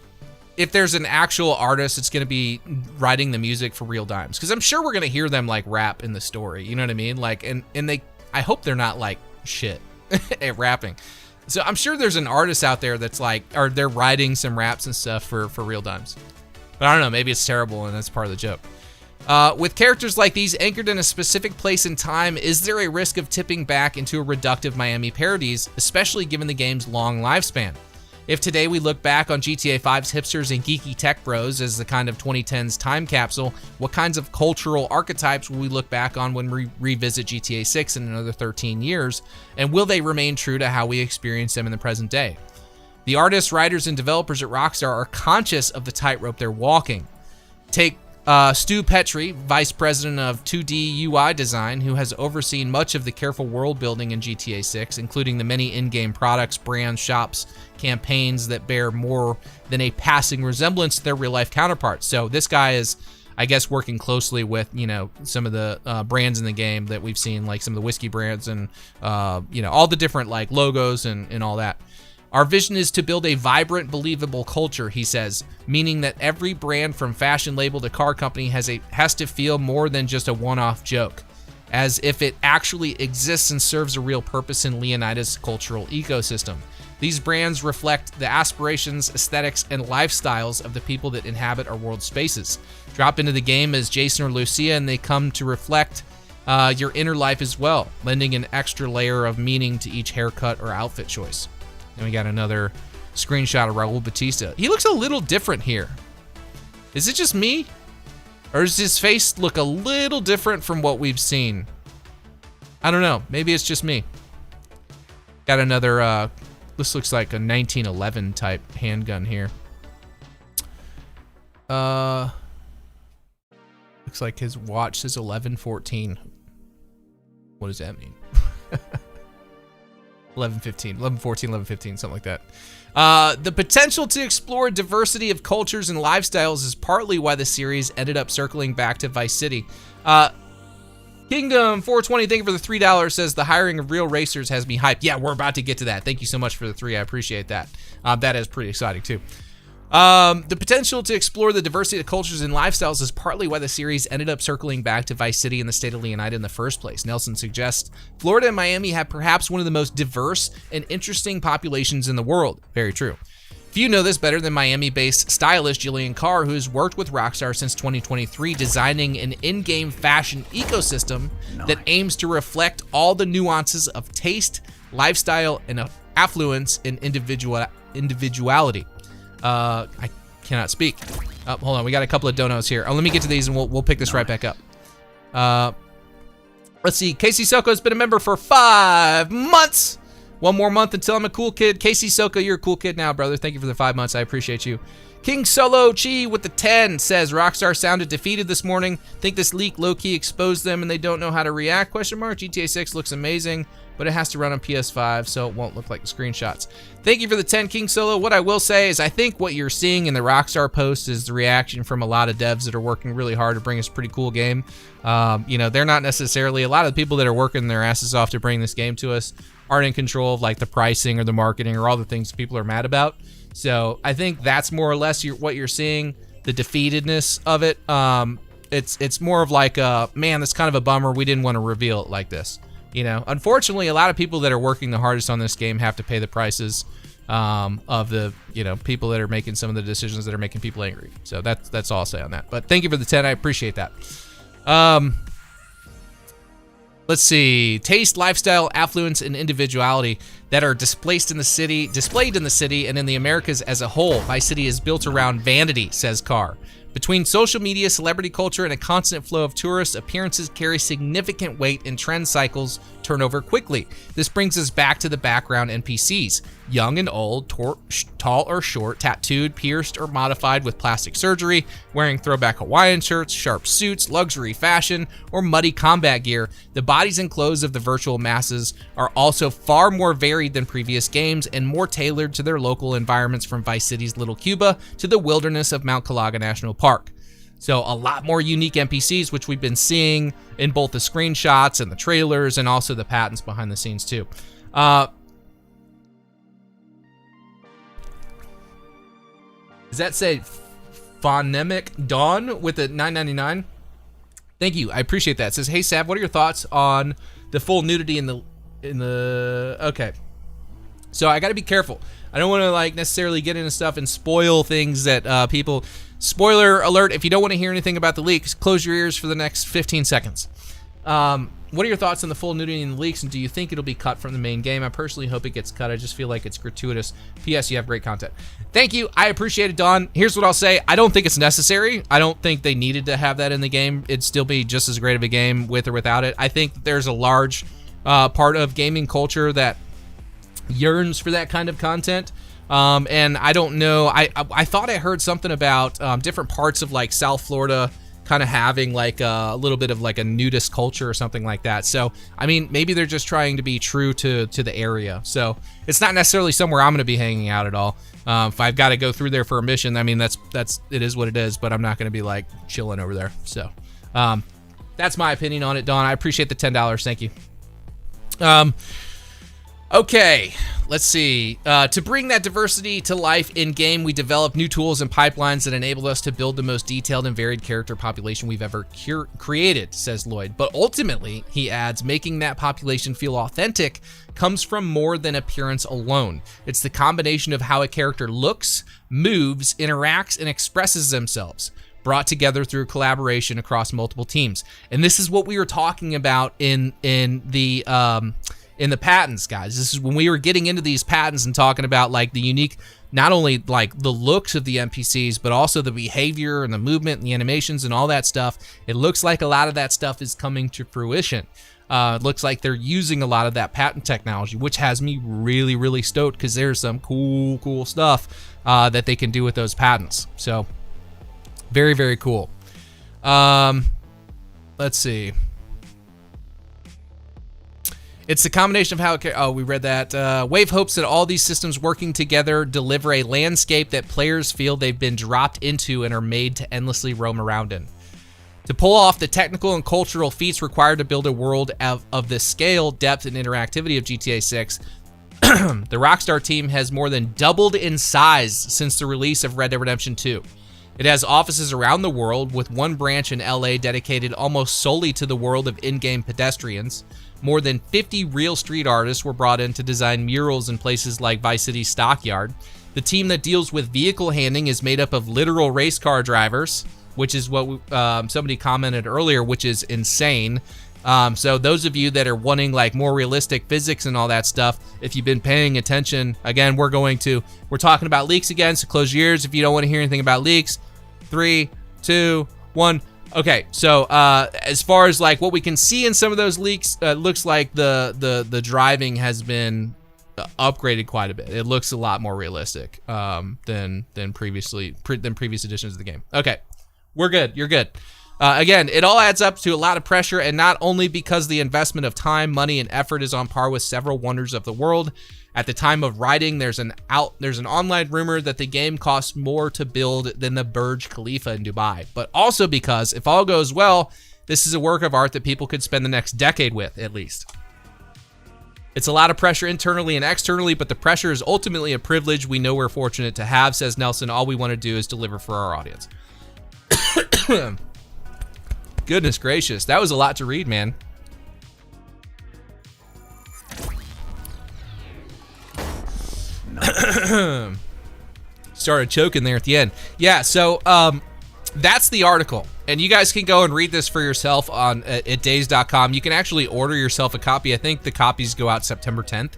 if there's an actual artist that's going to be writing the music for Real Dimes, because I'm sure we're going to hear them like rap in the story. You know what I mean? Like, and I hope they're not like shit at rapping. So I'm sure there's an artist out there that's like, or they're writing some raps and stuff for Real Dimes. But I don't know, maybe it's terrible and that's part of the joke. With characters like these anchored in a specific place and time, is there a risk of tipping back into a reductive Miami parodies, especially given the game's long lifespan? If today we look back on GTA 5's hipsters and geeky tech bros as the kind of 2010s time capsule, what kinds of cultural archetypes will we look back on when we revisit GTA 6 in another 13 years? And will they remain true to how we experience them in the present day? The artists, writers, and developers at Rockstar are conscious of the tightrope they're walking. Take Stu Petrie, vice president of 2D UI design, who has overseen much of the careful world building in GTA 6, including the many in-game products, brands, shops, campaigns that bear more than a passing resemblance to their real-life counterparts. So this guy is, I guess, working closely with, you know, some of the brands in the game that we've seen, like some of the whiskey brands and, you know, all the different like logos and all that. Our vision is to build a vibrant, believable culture, he says, meaning that every brand from fashion label to car company has to feel more than just a one-off joke, as if it actually exists and serves a real purpose in Leonida's cultural ecosystem. These brands reflect the aspirations, aesthetics, and lifestyles of the people that inhabit our world spaces. Drop into the game as Jason or Lucia, and they come to reflect your inner life as well, lending an extra layer of meaning to each haircut or outfit choice. And we got another screenshot of Raul Batista. He looks a little different here. Is it just me? Or does his face look a little different from what we've seen? I don't know. Maybe it's just me. Got another, this looks like a 1911 type handgun here. Looks like his watch says 1114. What does that mean? 11:15, 11:14, 11:15, something like that. The potential to explore a diversity of cultures and lifestyles is partly why the series ended up circling back to Vice City. Kingdom 420, thank you for the $3, says the hiring of real racers has me hyped. Yeah, we're about to get to that. Thank you so much for the 3. I appreciate that. That is pretty exciting too. The potential to explore the diversity of cultures and lifestyles is partly why the series ended up circling back to Vice City in the state of Leonida in the first place. Nelson suggests Florida and Miami have perhaps one of the most diverse and interesting populations in the world. Very true. Few know this better than Miami-based stylist Jillian Carr, who has worked with Rockstar since 2023, designing an in-game fashion ecosystem that aims to reflect all the nuances of taste, lifestyle, and affluence and individuality. I cannot speak. Oh, hold on, we got a couple of donos here. Let me get to these and we'll pick this right back up. Let's see, Casey Soko has been a member for 5 months. One more month until I'm a cool kid. Casey Soko, you're a cool kid now, brother. Thank you for the 5 months, I appreciate you. King Solo Chi with the 10 says, Rockstar sounded defeated this morning. Think this leak low-key exposed them and they don't know how to react, ? GTA 6 looks amazing, but it has to run on PS5, so it won't look like the screenshots. Thank you for the 10, King Solo. What I will say is I think what you're seeing in the Rockstar post is the reaction from a lot of devs that are working really hard to bring us a pretty cool game. You know, they're not necessarily, a lot of the people that are working their asses off to bring this game to us aren't in control of like the pricing or the marketing or all the things people are mad about. So I think that's more or less what you're seeing, the defeatedness of it. It's more of like, man, that's kind of a bummer. We didn't want to reveal it like this. Unfortunately, a lot of people that are working the hardest on this game have to pay the prices of the people that are making some of the decisions that are making people angry. So that's all I'll say on that. But thank you for the 10. I appreciate that. Let's see. Taste, lifestyle, affluence, and individuality that are displayed in the city, and in the Americas as a whole. Vice City is built around vanity, says Carr. Between social media, celebrity culture, and a constant flow of tourists, appearances carry significant weight and trend cycles turn over quickly. This brings us back to the background NPCs. Young and old, tall or short, tattooed, pierced, or modified with plastic surgery, wearing throwback Hawaiian shirts, sharp suits, luxury fashion, or muddy combat gear, the bodies and clothes of the virtual masses are also far more varied than previous games and more tailored to their local environments, from Vice City's Little Cuba to the wilderness of Mount Calaga National Park. So a lot more unique NPCs, which we've been seeing in both the screenshots and the trailers and also the patents behind the scenes too. Does that say Phonemic Dawn with a $9.99? Thank you. I appreciate that. It says, hey, Sav, what are your thoughts on the full nudity in the... Okay. So I got to be careful. I don't want to like necessarily get into stuff and spoil things that people... Spoiler alert, if you don't want to hear anything about the leaks, close your ears for the next 15 seconds. What are your thoughts on the full nudity in the leaks, and do you think it'll be cut from the main game? I personally hope it gets cut. I just feel like it's gratuitous. P.S. You have great content. Thank you. I appreciate it, Don. Here's what I'll say. I don't think it's necessary. I don't think they needed to have that in the game. It'd still be just as great of a game with or without it. I think there's a large part of gaming culture that yearns for that kind of content. And I don't know, I thought I heard something about different parts of like South Florida kind of having like a little bit of like a nudist culture or something like that. So, I mean, maybe they're just trying to be true to the area. So it's not necessarily somewhere I'm going to be hanging out at all. If I've got to go through there for a mission, I mean, it is what it is, but I'm not going to be like chilling over there. So, that's my opinion on it, Dawn. I appreciate the $10. Thank you. Okay, let's see. To bring that diversity to life in-game, we developed new tools and pipelines that enabled us to build the most detailed and varied character population we've ever created, says Lloyd. But ultimately, he adds, making that population feel authentic comes from more than appearance alone. It's the combination of how a character looks, moves, interacts, and expresses themselves, brought together through collaboration across multiple teams. And this is what we were talking about in the patents, guys. This is when we were getting into these patents and talking about like the unique, not only like the looks of the NPCs, but also the behavior and the movement and the animations and all that stuff. It looks like a lot of that stuff is coming to fruition. It looks like they're using a lot of that patent technology, which has me really, really stoked because there's some cool stuff that they can do with those patents. So very, very cool. Let's see. It's the combination of how we read that. Wave hopes that all these systems working together deliver a landscape that players feel they've been dropped into and are made to endlessly roam around in. To pull off the technical and cultural feats required to build a world of the scale, depth, and interactivity of GTA 6, the Rockstar team has more than doubled in size since the release of Red Dead Redemption 2. It has offices around the world, with one branch in LA dedicated almost solely to the world of in-game pedestrians. More than 50 real street artists were brought in to design murals in places like Vice City's Stockyard. The team that deals with vehicle handling is made up of literal race car drivers, which is what somebody commented earlier, which is insane. So those of you that are wanting like more realistic physics and all that stuff, if you've been paying attention, again, we're talking about leaks again, so close your ears if you don't want to hear anything about leaks. 3, 2, 1. Okay, so as far as like what we can see in some of those leaks, looks like the driving has been upgraded quite a bit. It looks a lot more realistic than previous editions of the game. Okay, we're good. You're good. Again, it all adds up to a lot of pressure, and not only because the investment of time, money, and effort is on par with several wonders of the world. At the time of writing, there's an online rumor that the game costs more to build than the Burj Khalifa in Dubai, but also because, if all goes well, this is a work of art that people could spend the next decade with, at least. It's a lot of pressure internally and externally, but the pressure is ultimately a privilege we know we're fortunate to have, says Nelson. All we want to do is deliver for our audience. Goodness gracious. That was a lot to read, man. Started choking there at the end. Yeah, so that's the article. And you guys can go and read this for yourself on at days.com. You can actually order yourself a copy. I think the copies go out September 10th.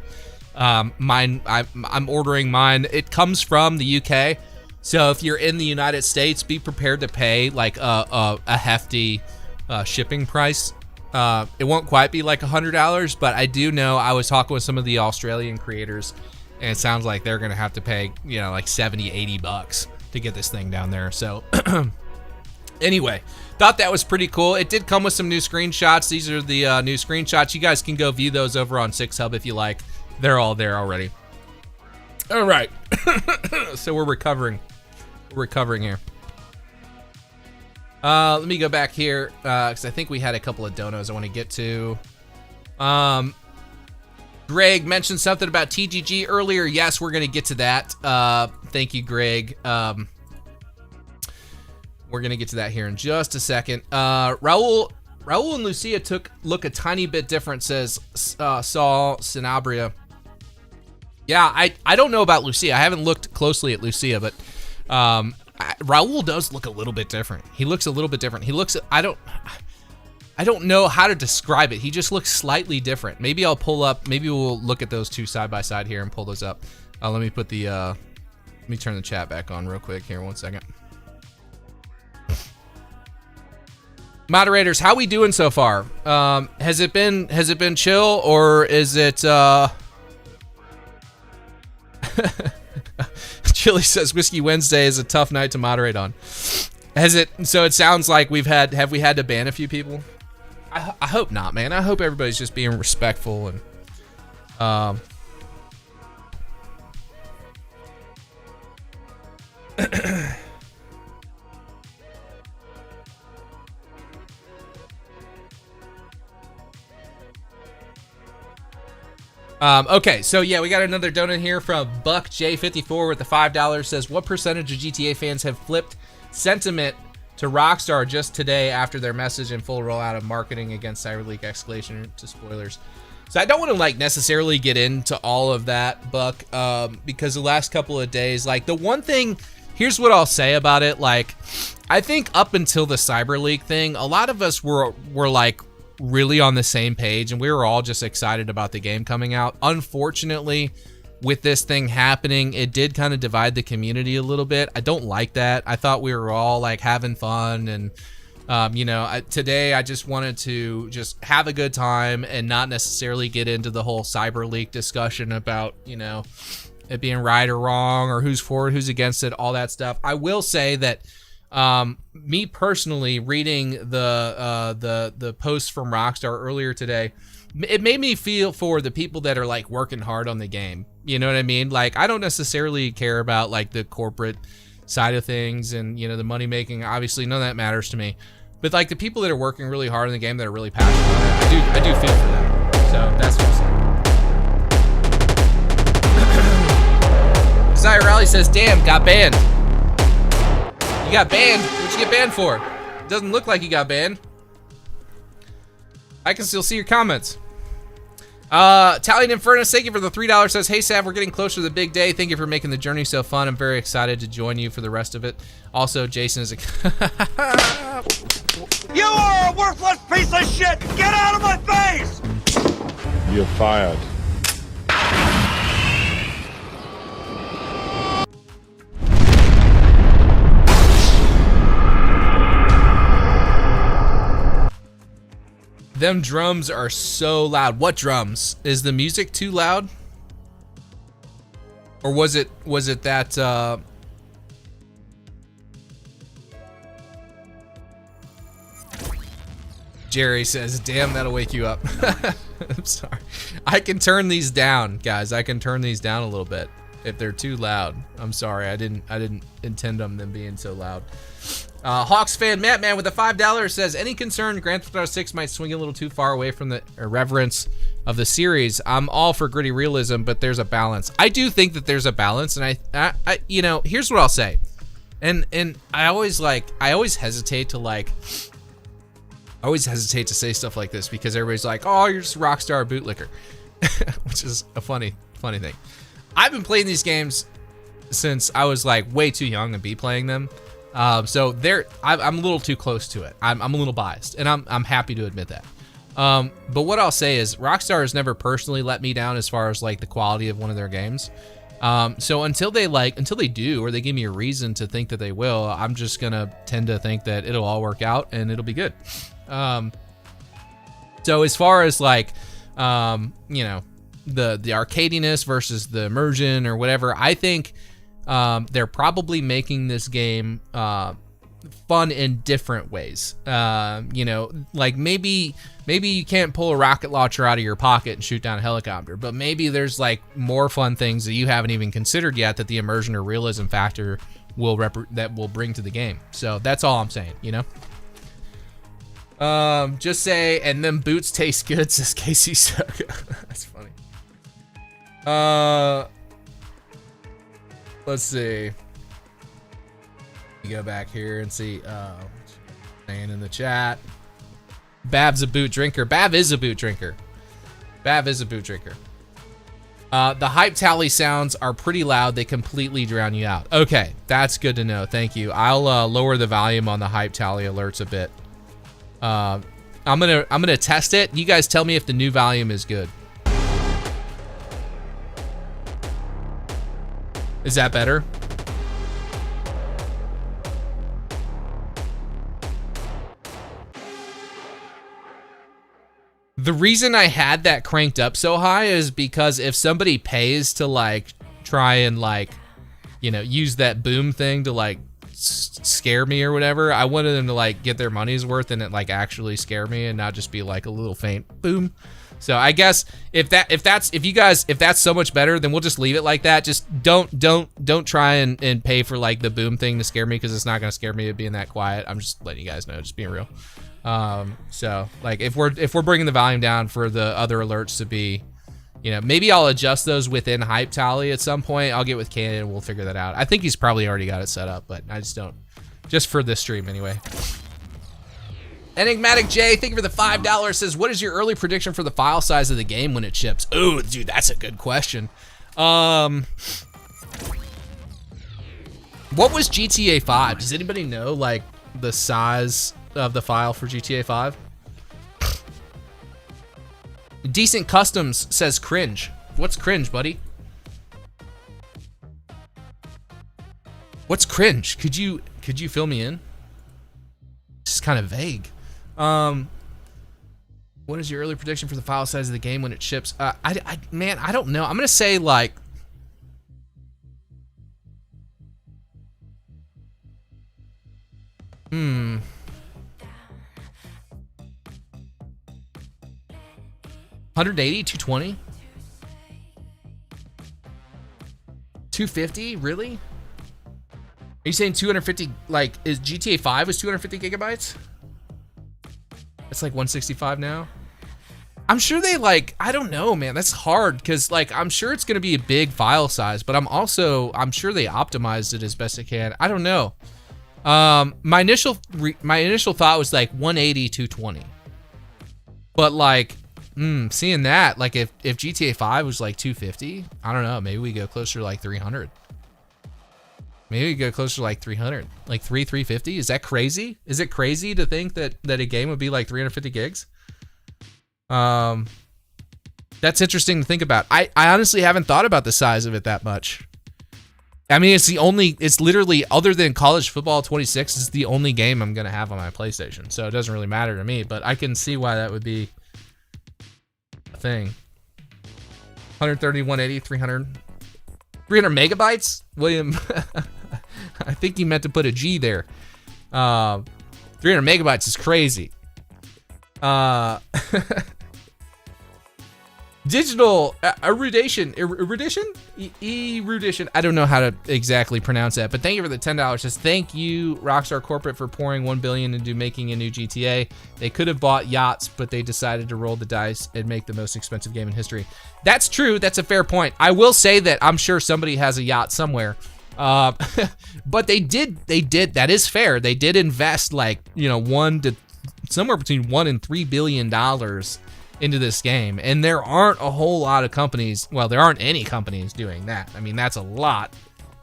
I'm ordering mine. It comes from the UK. So if you're in the United States, be prepared to pay like a hefty shipping price. It won't quite be like $100, but I do know I was talking with some of the Australian creators, and it sounds like they're going to have to pay, you know, like 70, 80 bucks to get this thing down there. So anyway, thought that was pretty cool. It did come with some new screenshots. These are the new screenshots. You guys can go view those over on 6Hub if you like. They're all there already. All right. So we're recovering. We're recovering here. Let me go back here because I think we had a couple of donos I want to get to. Greg mentioned something about TGG earlier. Yes, we're going to get to that. Thank you, Greg. We're going to get to that here in just a second. Raul and Lucia look a tiny bit different, says Saul Sanabria. Yeah, I don't know about Lucia. I haven't looked closely at Lucia, but Raul does look a little bit different. He looks a little bit different. He looks, I don't know how to describe it. He just looks slightly different. Maybe I'll pull up, maybe we'll look at those two side by side here and pull those up. Let me put the, let me turn the chat back on real quick here, 1 second. Moderators, how we doing so far? Has it been chill, or is it Chili says Whiskey Wednesday is a tough night to moderate on. So it sounds like have we had to ban a few people? I hope not, man. I hope everybody's just being respectful and okay, so yeah, we got another donut here from Buck J54 with the $5. Says, what percentage of GTA fans have flipped sentiment to Rockstar just today after their message and full rollout of marketing against CyberLeak escalation to spoilers? So I don't want to like necessarily get into all of that, Buck, because the last couple of days, like the one thing, here's what I'll say about it. Like, I think up until the CyberLeak thing, a lot of us were like really on the same page, and we were all just excited about the game coming out. Unfortunately, with this thing happening, it did kind of divide the community a little bit. I don't like that. I thought we were all like having fun, and you know, today I just wanted to just have a good time and not necessarily get into the whole CyberLeak discussion about, you know, it being right or wrong or who's for it, who's against it, all that stuff. I will say that me personally, reading the post from Rockstar earlier today, it made me feel for the people that are like working hard on the game. You know what I mean? Like, I don't necessarily care about like the corporate side of things and, you know, the money making. Obviously, none of that matters to me. But like the people that are working really hard in the game that are really passionate about it, I do feel for them. So that's what I'm saying. Desire Rally says, "Damn, got banned." You got banned? What'd you get banned for? It doesn't look like you got banned. I can still see your comments. Italian Infernus, thank you for the $3. Says, hey, Sav, we're getting closer to the big day. Thank you for making the journey so fun. I'm very excited to join you for the rest of it. Also, Jason is a... You are a worthless piece of shit! Get out of my face! You're fired. Them drums are so loud. What drums? Is the music too loud? Or was it that Jerry says, damn, that'll wake you up. I'm sorry. I can turn these down, guys. I can turn these down a little bit if they're too loud. I'm sorry. I didn't intend on them being so loud. Hawks fan Matt Man with a $5 says, any concern Grand Theft Auto 6 might swing a little too far away from the irreverence of the series. I'm all for gritty realism, but there's a balance. I do think that there's a balance, and I you know, here's what I'll say. And I always hesitate to say stuff like this because everybody's like, "Oh, you're just a Rockstar bootlicker," which is a funny thing. I've been playing these games since I was like way too young to be playing them, so I'm a little too close to it. I'm a little biased, and I'm happy to admit that. But what I'll say is Rockstar has never personally let me down as far as like the quality of one of their games. So until they do, or they give me a reason to think that they will, I'm just gonna tend to think that it'll all work out and it'll be good. So as far as like, you know, the arcadiness versus the immersion or whatever, I think they're probably making this game fun in different ways. You know, like maybe you can't pull a rocket launcher out of your pocket and shoot down a helicopter, but maybe there's like more fun things that you haven't even considered yet that the immersion or realism factor will bring to the game. So that's all I'm saying, you know. Just say, and then boots taste good, says Casey Soka. That's funny. Let's see. Go back here and see saying in the chat. Bav's a boot drinker. Bav is a boot drinker. Bav is a boot drinker. The hype tally sounds are pretty loud. They completely drown you out. Okay, that's good to know. Thank you. I'll lower the volume on the hype tally alerts a bit. I'm gonna test it. You guys tell me if the new volume is good. Is that better? The reason I had that cranked up so high is because if somebody pays to like try and like, you know, use that boom thing to like scare me or whatever, I wanted them to like get their money's worth and it like actually scare me and not just be like a little faint boom. So I guess if that's so much better, then we'll just leave it like that. Just don't try and pay for like the boom thing to scare me, because it's not gonna scare me being that quiet. I'm just letting you guys know, just being real. So like if we're bringing the volume down for the other alerts to be, you know, maybe I'll adjust those within hype tally at some point. I'll get with Cannon and we'll figure that out. I think he's probably already got it set up, but I just don't, just for this stream anyway. Enigmatic J, thank you for the $5, says, what is your early prediction for the file size of the game when it ships? Ooh, dude, that's a good question. What was GTA 5? Does anybody know like the size of the file for GTA 5? Decent Customs says cringe. What's cringe, buddy? What's cringe? Could you fill me in? It's kind of vague. What is your early prediction for the file size of the game when it ships? Man, I don't know. I'm gonna say like 180, 220, 250, really? Are you saying 250, like, is GTA 5 was 250 gigabytes? It's like 165 now? I'm sure they like, I don't know, man, that's hard, because like, I'm sure it's gonna be a big file size, but I'm sure they optimized it as best they can. I don't know. My initial thought was like 180, 220. But like, seeing that, like if GTA 5 was like 250, I don't know, maybe we go closer to like 300. Maybe we go closer to like 300, like 350. Is that crazy? Is it crazy to think that a game would be like 350 gigs? That's interesting to think about. I honestly haven't thought about the size of it that much. I mean, it's literally, other than College Football 26, it's the only game I'm gonna have on my PlayStation, so it doesn't really matter to me, but I can see why that would be a thing. 130, 180, 300 megabytes? William, I think you meant to put a G there. 300 megabytes is crazy. Digital erudition. I don't know how to exactly pronounce that, but thank you for the $10. Says thank you, Rockstar Corporate, for pouring $1 billion into making a new GTA. They could have bought yachts, but they decided to roll the dice and make the most expensive game in history. That's true. That's a fair point. I will say that I'm sure somebody has a yacht somewhere. But they did. That is fair. They did invest like, you know, somewhere between $1 and $3 billion into this game, and there aren't a whole lot of companies. Well, there aren't any companies doing that. I mean, that's a lot.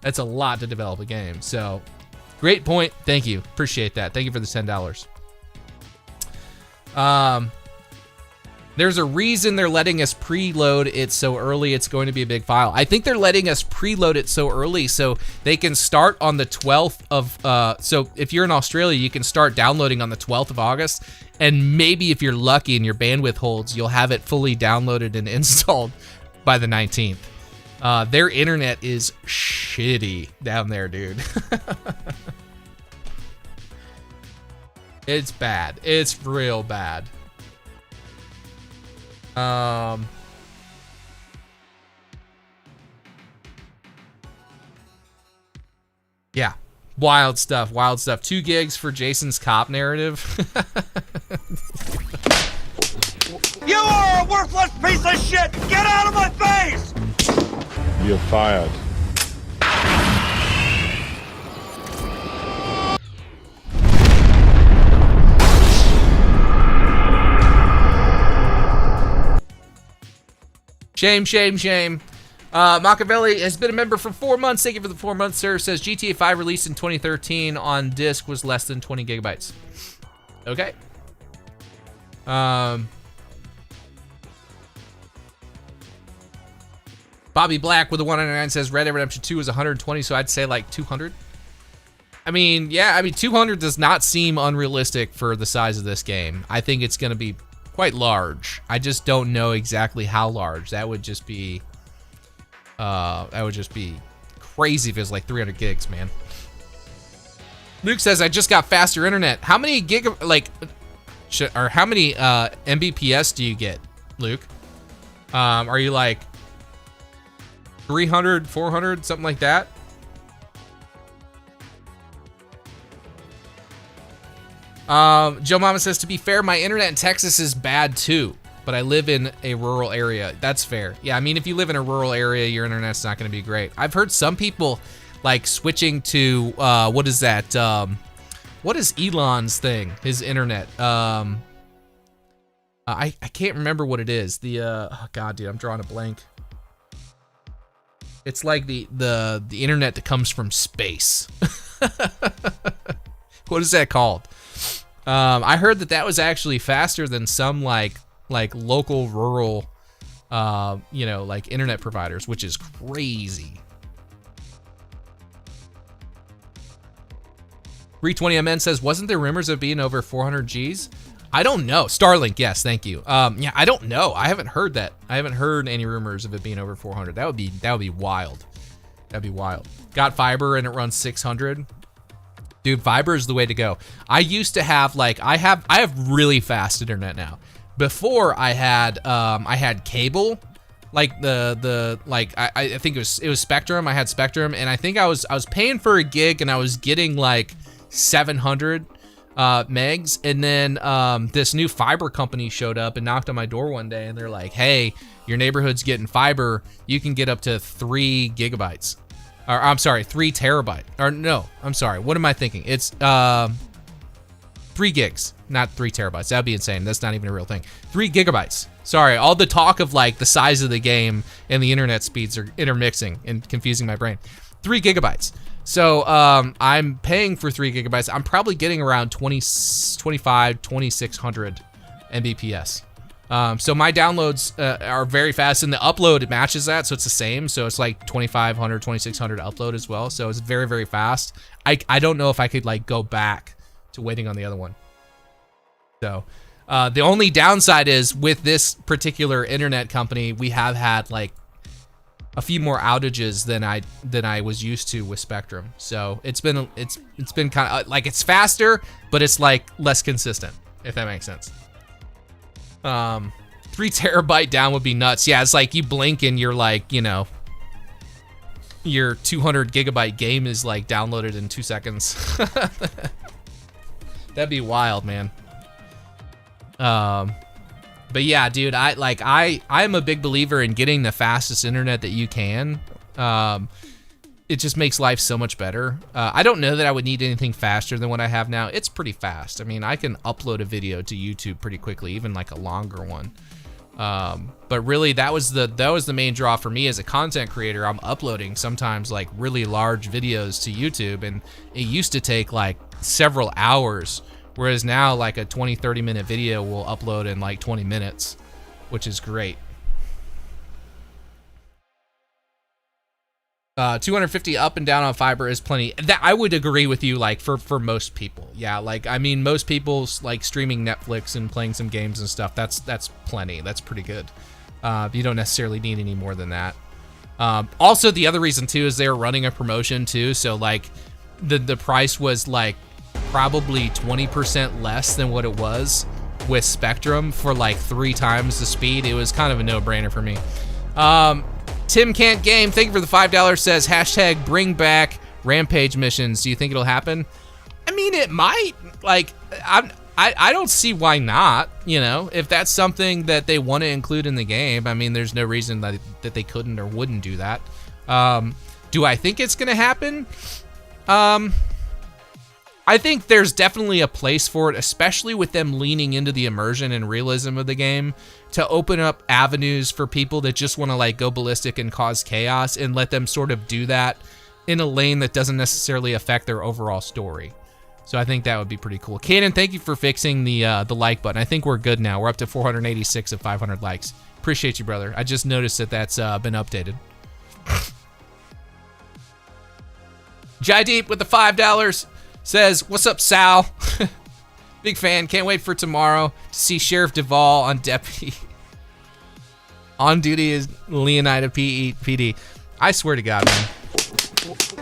That's a lot to develop a game. So, great point. Thank you. Appreciate that. Thank you for the $10. There's a reason they're letting us preload it so early. It's going to be a big file. I think they're letting us preload it so early so they can start on the 12th of, so if you're in Australia, you can start downloading on the 12th of August, and maybe if you're lucky and your bandwidth holds, you'll have it fully downloaded and installed by the 19th. Their internet is shitty down there, dude. It's bad. It's real bad. Yeah, wild stuff, wild stuff. 2 gigs for Jason's cop narrative. You are a worthless piece of shit! Get out of my face! You're fired. Shame, shame, shame. Machiavelli has been a member for 4 months. Thank you for the 4 months, sir. Says GTA 5 released in 2013 on disc was less than 20 gigabytes. Okay. Bobby Black with the 199 says Red Dead Redemption 2 is 120, so I'd say like 200. I mean, yeah, 200 does not seem unrealistic for the size of this game. I think it's going to be quite large. I just don't know exactly how large. That would just be crazy if it was like 300 gigs, man. Luke says I just got faster internet. How many how many Mbps do you get, Luke? Are you like 300, 400, something like that? Joe Mama says, to be fair, my internet in Texas is bad too, but I live in a rural area. That's fair. Yeah, I mean, if you live in a rural area, your internet's not going to be great. I've heard some people like switching to, what is that? What is Elon's thing? His internet. I can't remember what it is. Oh God, dude, I'm drawing a blank. It's like the internet that comes from space. What is that called? I heard that was actually faster than some like local rural, like internet providers, which is crazy. 320MN says, wasn't there rumors of being over 400 Gs? I don't know. Starlink, yes, thank you. Yeah, I don't know. I haven't heard that. I haven't heard any rumors of it being over 400. That would be wild. That'd be wild. Got fiber and it runs 600. Dude, fiber is the way to go. I used to have I have really fast internet now. Before I had cable, like I think it was Spectrum. I had Spectrum, and I think I was paying for a gig, and I was getting like 700 megs, and then this new fiber company showed up and knocked on my door one day, and they're like, "Hey, your neighborhood's getting fiber. You can get up to 3 gigabytes." Or I'm sorry, 3 terabyte. Or no, I'm sorry. What am I thinking? It's 3 gigs, not 3 terabytes. That'd be insane. That's not even a real thing. 3 gigabytes. Sorry, all the talk of like the size of the game and the internet speeds are intermixing and confusing my brain. 3 gigabytes. So I'm paying for 3 gigabytes. I'm probably getting around 2600 Mbps. So my downloads are very fast, and the upload, it matches that, so it's the same. So it's like 2500, 2600 upload as well. So it's very, very fast. I don't know if I could like go back to waiting on the other one. So the only downside is with this particular internet company, we have had like a few more outages than I was used to with Spectrum. So it's been kind of like, it's faster, but it's like less consistent, if that makes sense. 3 terabyte down would be nuts. Yeah, it's like you blink and you're like, you know, your 200 gigabyte game is like downloaded in 2 seconds. That'd be wild, man. But yeah, dude, I'm a big believer in getting the fastest internet that you can. It just makes life so much better. I don't know that I would need anything faster than what I have now. It's pretty fast. I mean, I can upload a video to YouTube pretty quickly, even like a longer one. But really, that was the main draw for me as a content creator. I'm uploading sometimes like really large videos to YouTube, and it used to take like several hours, whereas now like a 20-30 minute video will upload in like 20 minutes, which is great. 250 up and down on fiber is plenty. That I would agree with you, like for most people. Yeah, like I mean most people's like streaming Netflix and playing some games and stuff, that's plenty. That's pretty good. You don't necessarily need any more than that. Also, the other reason too is they're running a promotion too, so like the price was like probably 20% less than what it was with Spectrum for like 3 times the speed. It was kind of a no-brainer for me. Tim Can't Game, thank you for the $5, says hashtag bring back Rampage missions. Do you think it'll happen? I mean, it might. Like, I don't see why not, you know? If that's something that they want to include in the game, I mean, there's no reason that they couldn't or wouldn't do that. Do I think it's going to happen? I think there's definitely a place for it, especially with them leaning into the immersion and realism of the game, to open up avenues for people that just want to like go ballistic and cause chaos, and let them sort of do that in a lane that doesn't necessarily affect their overall story. So I think that would be pretty cool. Kanan, thank you for fixing the like button. I think we're good now. We're up to 486 of 500 likes. Appreciate you, brother. I just noticed that that's been updated. Jai Deep with the $5 says, what's up, Sal? Big fan. Can't wait for tomorrow to see Sheriff Duvall on deputy. On duty as Leonida PD. I swear to God, man.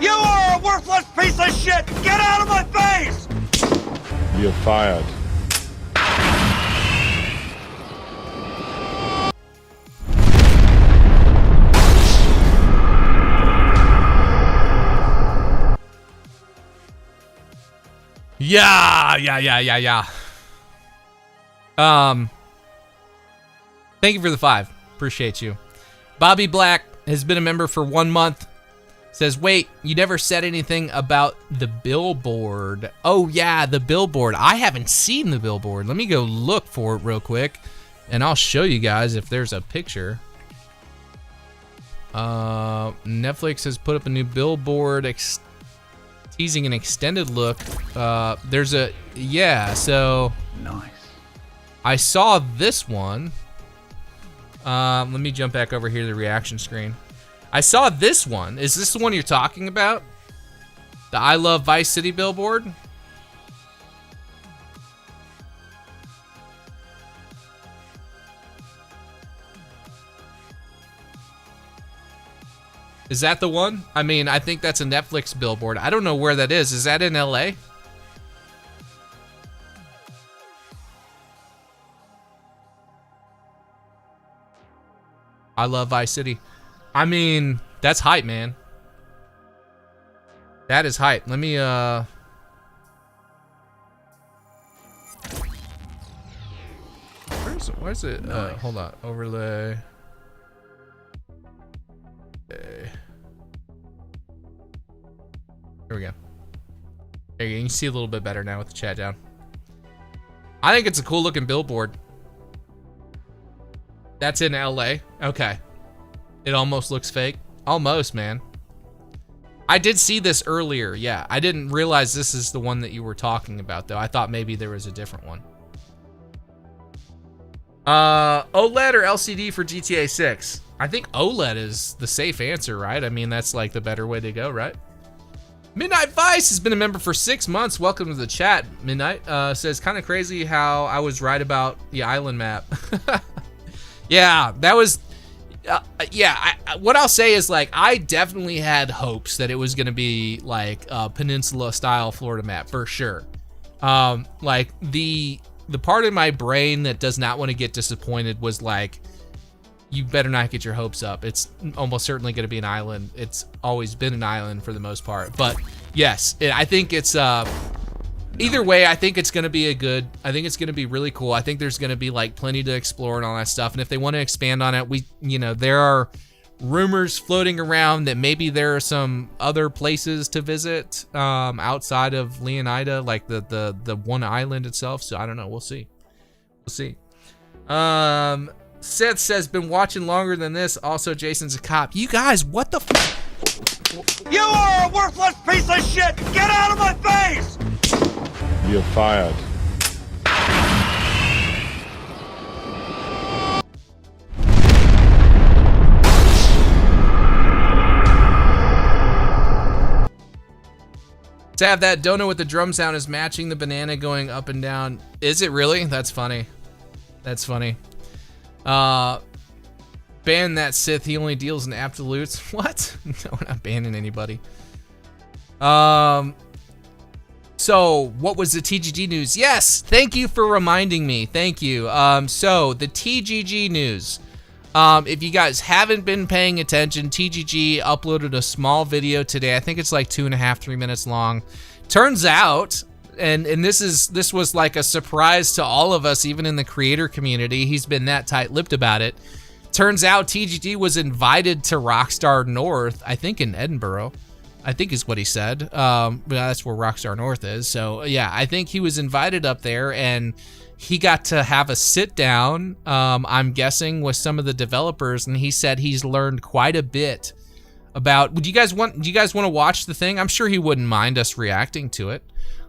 You are a worthless piece of shit! Get out of my face! You're fired. Yeah. Thank you for the 5. Appreciate you. Bobby Black has been a member for 1 month. Says, wait, you never said anything about the billboard. Oh, yeah, the billboard. I haven't seen the billboard. Let me go look for it real quick, and I'll show you guys if there's a picture. Netflix has put up a new billboard teasing an extended look. There's a, yeah, so. Nice. I saw this one. Let me jump back over here to the reaction screen. I saw this one. Is this the one you're talking about? The I Love Vice City billboard? Is that the one? I mean, I think that's a Netflix billboard. I don't know where that is. Is that in LA? I Love Vice City. I mean, that's hype, man. That is hype. Let me, Where's it? Nice. Hold on. Overlay. Okay. Here we go. There you can see a little bit better now with the chat down. I think it's a cool looking billboard. That's in LA. Okay. It almost looks fake. Almost, man. I did see this earlier. Yeah, I didn't realize this is the one that you were talking about, though. I thought maybe there was a different one. OLED or LCD for GTA 6? I think OLED is the safe answer, right? I mean, that's like the better way to go, right? Midnight Vice has been a member for 6 months. Welcome to the chat, Midnight. Says, kind of crazy how I was right about the island map. Yeah, that was... what I'll say is, like, I definitely had hopes that it was going to be, like, a peninsula-style Florida map, for sure. Like, the the part of my brain that does not want to get disappointed was like, you better not get your hopes up. It's almost certainly going to be an island. It's always been an island for the most part. But yes, I think it's either way, I think it's going to be I think it's going to be really cool. I think there's going to be like plenty to explore and all that stuff. And if they want to expand on it, there are rumors floating around that maybe there are some other places to visit outside of Leonida, like the one island itself. So I don't know. We'll see. Seth says, been watching longer than this. Also, Jason's a cop. You guys, what the You are a worthless piece of shit! Get out of my face! You're fired. To have that donut with the drum sound is matching the banana going up and down. Is it really? That's funny. Ban that Sith. He only deals in absolutes. What? No, we're not banning anybody. So what was the TGG news? Yes, thank you for reminding me. Thank you. So the TGG news. If you guys haven't been paying attention, TGG uploaded a small video today. I think it's like 2.5, 3 minutes long. Turns out, and this was like a surprise to all of us, even in the creator community. He's been that tight-lipped about it. Turns out TGG was invited to Rockstar North, I think in Edinburgh, I think is what he said. That's where Rockstar North is. So yeah, I think he was invited up there and he got to have a sit down, I'm guessing, with some of the developers, and he said he's learned quite a bit about. Do you guys want to watch the thing? I'm sure he wouldn't mind us reacting to it.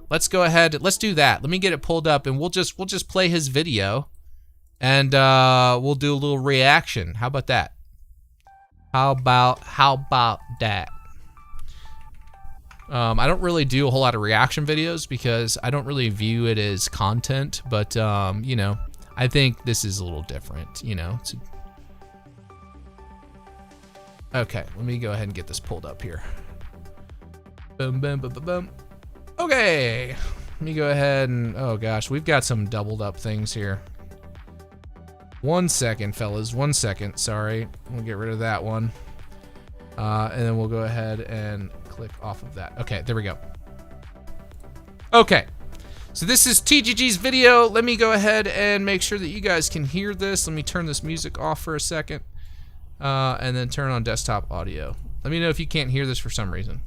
Let's go ahead. Let's do that. Let me get it pulled up, and we'll just play his video, and we'll do a little reaction. How about that? How about that? I don't really do a whole lot of reaction videos because I don't really view it as content, but you know, I think this is a little different, you know. Okay, let me go ahead and get this pulled up here. Boom, boom, boom, boom, boom. Okay, let me go ahead and, oh gosh, we've got some doubled up things here. 1 second, fellas, 1 second, sorry. We'll get rid of that one. And then we'll go ahead and click off of that. Okay, there we go. Okay, so this is TGG's video. Let me go ahead and make sure that you guys can hear this. Let me turn this music off for a second, and then turn on desktop audio. Let me know if you can't hear this for some reason.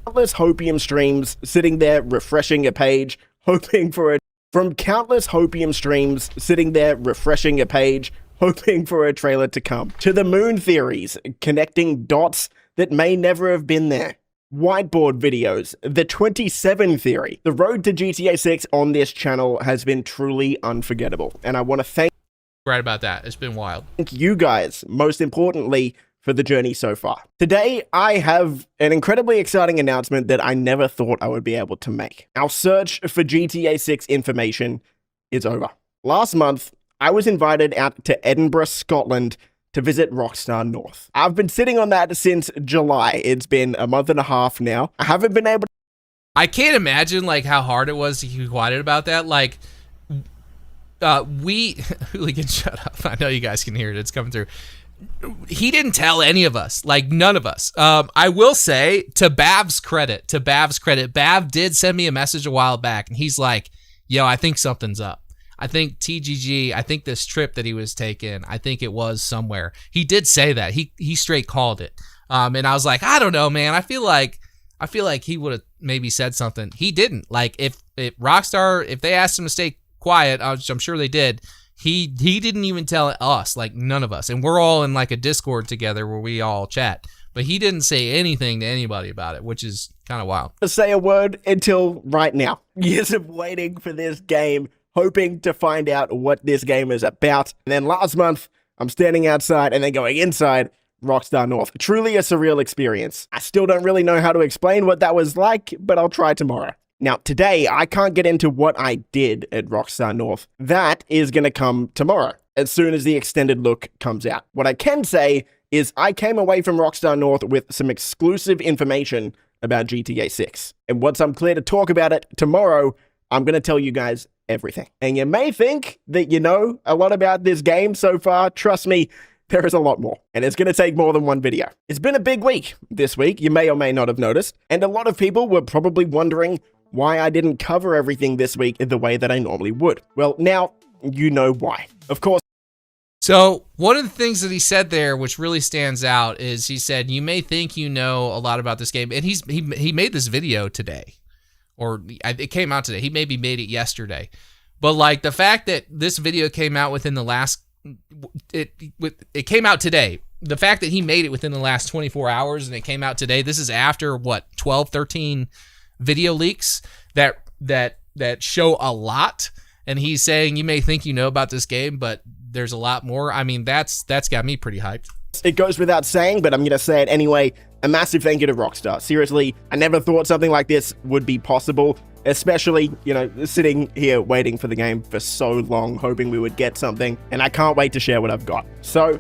Countless Hopium streams sitting there refreshing a page, hoping for a... From countless Hopium streams sitting there refreshing a page, hoping for a trailer to come, to the moon theories, connecting dots that may never have been there. Whiteboard videos, the 27 theory. The road to GTA 6 on this channel has been truly unforgettable, and I want to thank About that. It's been wild. you guys, most importantly, for the journey so far. Today, I have an incredibly exciting announcement that I never thought I would be able to make. Our search for GTA 6 information is over. Last month, I was invited out to Edinburgh, Scotland, to visit Rockstar North. I've been sitting on that since July. It's been a month and a half now. I haven't been able to... I can't imagine like how hard it was to keep quiet about that. Like, Hooligan, shut up. I know you guys can hear it. It's coming through. He didn't tell any of us, like none of us. I will say, to Bav's credit, Bav did send me a message a while back, and he's like, yo, I think something's up. I think TGG, I think this trip that he was taking, I think it was somewhere. He did say that. He straight called it. And I was like, I don't know, man. I feel like he would have maybe said something. He didn't. Like, if Rockstar, if they asked him to stay quiet, I'm sure they did. He didn't even tell us, like none of us. And we're all in like a Discord together where we all chat. But he didn't say anything to anybody about it, which is kind of wild. say a word until right now. Years of waiting for this game, hoping to find out what this game is about. And then last month, I'm standing outside and then going inside Rockstar North. Truly a surreal experience. I still don't really know how to explain what that was like, but I'll try tomorrow. Now, today, I can't get into what I did at Rockstar North. That is going to come tomorrow, as soon as the extended look comes out. What I can say is I came away from Rockstar North with some exclusive information about GTA 6. And once I'm clear to talk about it tomorrow, I'm going to tell you guys everything. And you may think that you know a lot about this game so far. Trust me, there is a lot more. And it's going to take more than one video. It's been a big week this week, you may or may not have noticed. And a lot of people were probably wondering why I didn't cover everything this week in the way that I normally would. Well, now you know why. Of course. So one of the things that he said there, which really stands out, is he said, you may think you know a lot about this game. And he made this video today. Or it came out today. He maybe made it yesterday. But like the fact that this video came out within the last, it came out today. The fact that he made it within the last 24 hours and it came out today, this is after what, 12, 13 video leaks that show a lot. And he's saying, you may think you know about this game, but there's a lot more. I mean, that's got me pretty hyped. It goes without saying, but I'm going to say it anyway. A massive thank you to Rockstar. Seriously, I never thought something like this would be possible, especially, you know, sitting here waiting for the game for so long, hoping we would get something, and I can't wait to share what I've got. So,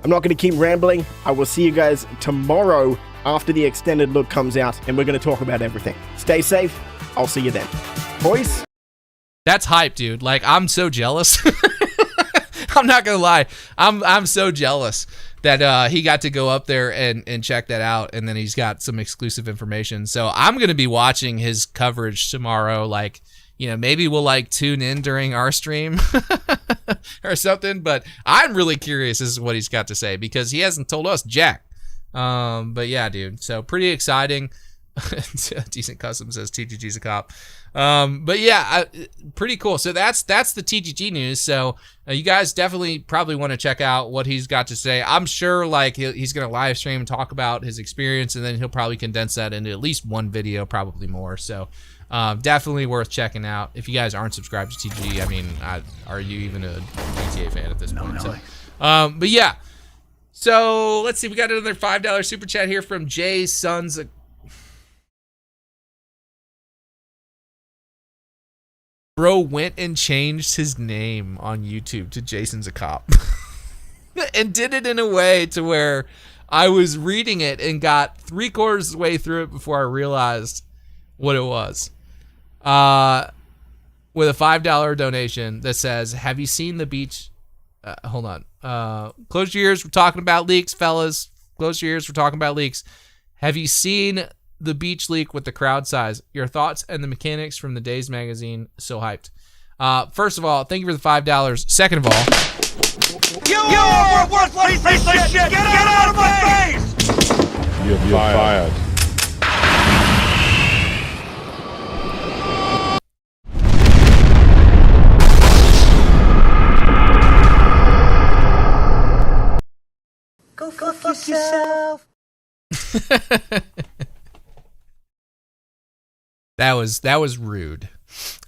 I'm not going to keep rambling. I will see you guys tomorrow after the extended look comes out, and we're going to talk about everything. Stay safe. I'll see you then. Boys? That's hype, dude. Like, I'm so jealous. I'm not gonna lie. I'm so jealous that he got to go up there and check that out, and then he's got some exclusive information. So I'm gonna be watching his coverage tomorrow. Like, you know, maybe we'll like tune in during our stream or something. But I'm really curious as to what he's got to say because he hasn't told us jack. But yeah, dude. So pretty exciting. Decent custom says TGG's a cop. But yeah, pretty cool. So that's the TGG news. So you guys definitely probably want to check out what he's got to say. I'm sure like he's going to live stream and talk about his experience, and then he'll probably condense that into at least one video, probably more. So definitely worth checking out. If you guys aren't subscribed to TGG, I mean, are you even a GTA fan at this point? Really. So, but yeah. So let's see. We got another $5 super chat here from Jay Sons. Bro went and changed his name on YouTube to Jason's a Cop. And did it in a way to where I was reading it and got 3/4 of the way through it before I realized what it was. With a $5 donation that says, have you seen the beach? Hold on. Close your ears. We're talking about leaks, fellas. Close your ears. We're talking about leaks. Have you seen the beach leak with the crowd size? Your thoughts and the mechanics from the Days magazine. So hyped. First of all, thank you for the $5. Second of all, You are a worthless piece of shit! Get out of my face! You're fired. Go fuck yourself. That was rude.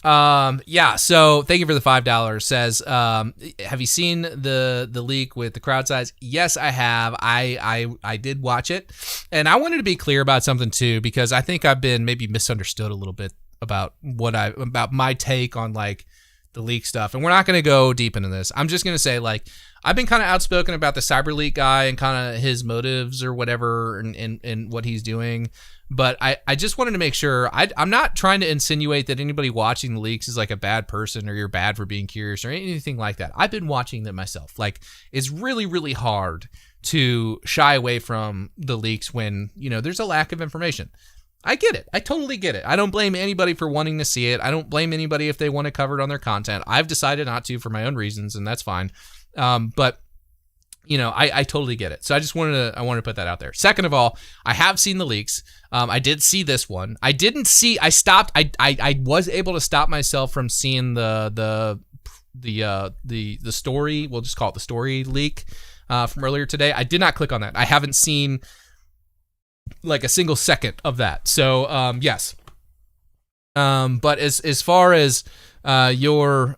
Yeah, so thank you for the $5. Says, have you seen the leak with the crowd size? Yes, I have. I did watch it, and I wanted to be clear about something too, because I think I've been maybe misunderstood a little bit about about my take on like the leak stuff, and we're not going to go deep into this. I'm just going to say, like, I've been kind of outspoken about the cyber leak guy and kind of his motives or whatever and what he's doing. But I just wanted to make sure, I'm not trying to insinuate that anybody watching the leaks is like a bad person or you're bad for being curious or anything like that. I've been watching them myself. Like, it's really, really hard to shy away from the leaks when, you know, there's a lack of information. I get it. I totally get it. I don't blame anybody for wanting to see it. I don't blame anybody if they want to cover it on their content. I've decided not to for my own reasons, and that's fine. But you know, I totally get it. So I wanted to put that out there. Second of all, I have seen the leaks. I did see this one. I was able to stop myself from seeing the story. We'll just call it the story leak from earlier today. I did not click on that. I haven't seen like a single second of that. So yes. But as far as your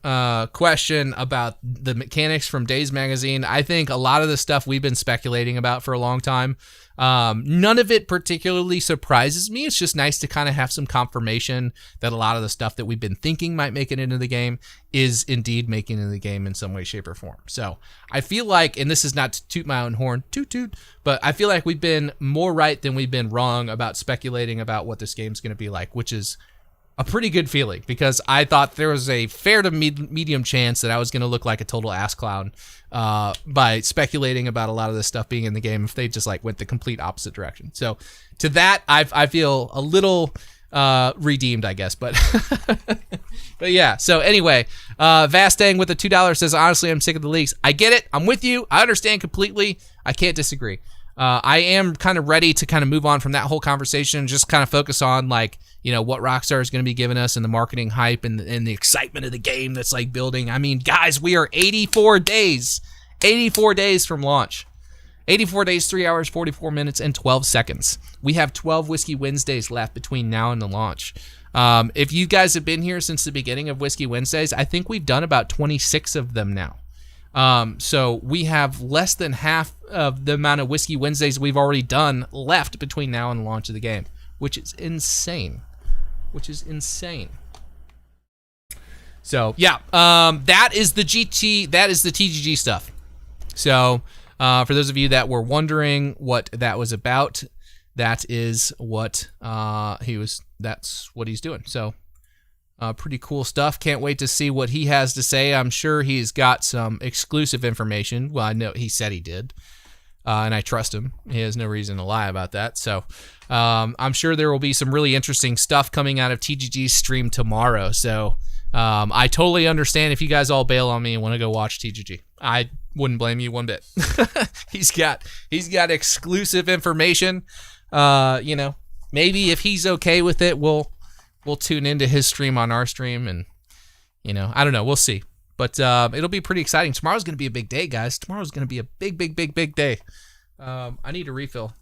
question about the mechanics from Days magazine, I think a lot of the stuff we've been speculating about for a long time, none of it particularly surprises me. It's just nice to kind of have some confirmation that a lot of the stuff that we've been thinking might make it into the game is indeed making it into the game in some way, shape, or form. So I feel like, and this is not to toot my own horn, toot toot, but I feel like we've been more right than we've been wrong about speculating about what this game's going to be like, which is a pretty good feeling because I thought there was a fair to medium chance that I was going to look like a total ass clown by speculating about a lot of this stuff being in the game if they just like went the complete opposite direction. So to that, I feel a little redeemed, I guess, but but yeah. So anyway, Vastang with the $2 says, honestly, I'm sick of the leaks. I get it. I'm with you. I understand completely. I can't disagree. I am kind of ready to kind of move on from that whole conversation and just kind of focus on like, you know, what Rockstar is going to be giving us and the marketing hype and the excitement of the game that's like building. I mean, guys, we are 84 days from launch. 84 days, 3 hours, 44 minutes, and 12 seconds. We have 12 Whiskey Wednesdays left between now and the launch. If you guys have been here since the beginning of Whiskey Wednesdays, I think we've done about 26 of them now. So we have less than half of the amount of Whiskey Wednesdays we've already done left between now and the launch of the game, which is insane. So yeah, that is the TGG stuff. So for those of you that were wondering what that was about, that is what that's what he's doing. So pretty cool stuff. Can't wait to see what he has to say. I'm sure he's got some exclusive information. Well, I know he said he did. And I trust him. He has no reason to lie about that. So I'm sure there will be some really interesting stuff coming out of TGG's stream tomorrow. So I totally understand if you guys all bail on me and want to go watch TGG. I wouldn't blame you one bit. He's got exclusive information. You know, maybe if he's okay with it, we'll tune into his stream on our stream, and you know, I don't know. We'll see. But it'll be pretty exciting. Tomorrow's going to be a big day, guys. Tomorrow's going to be a big day. I need a refill.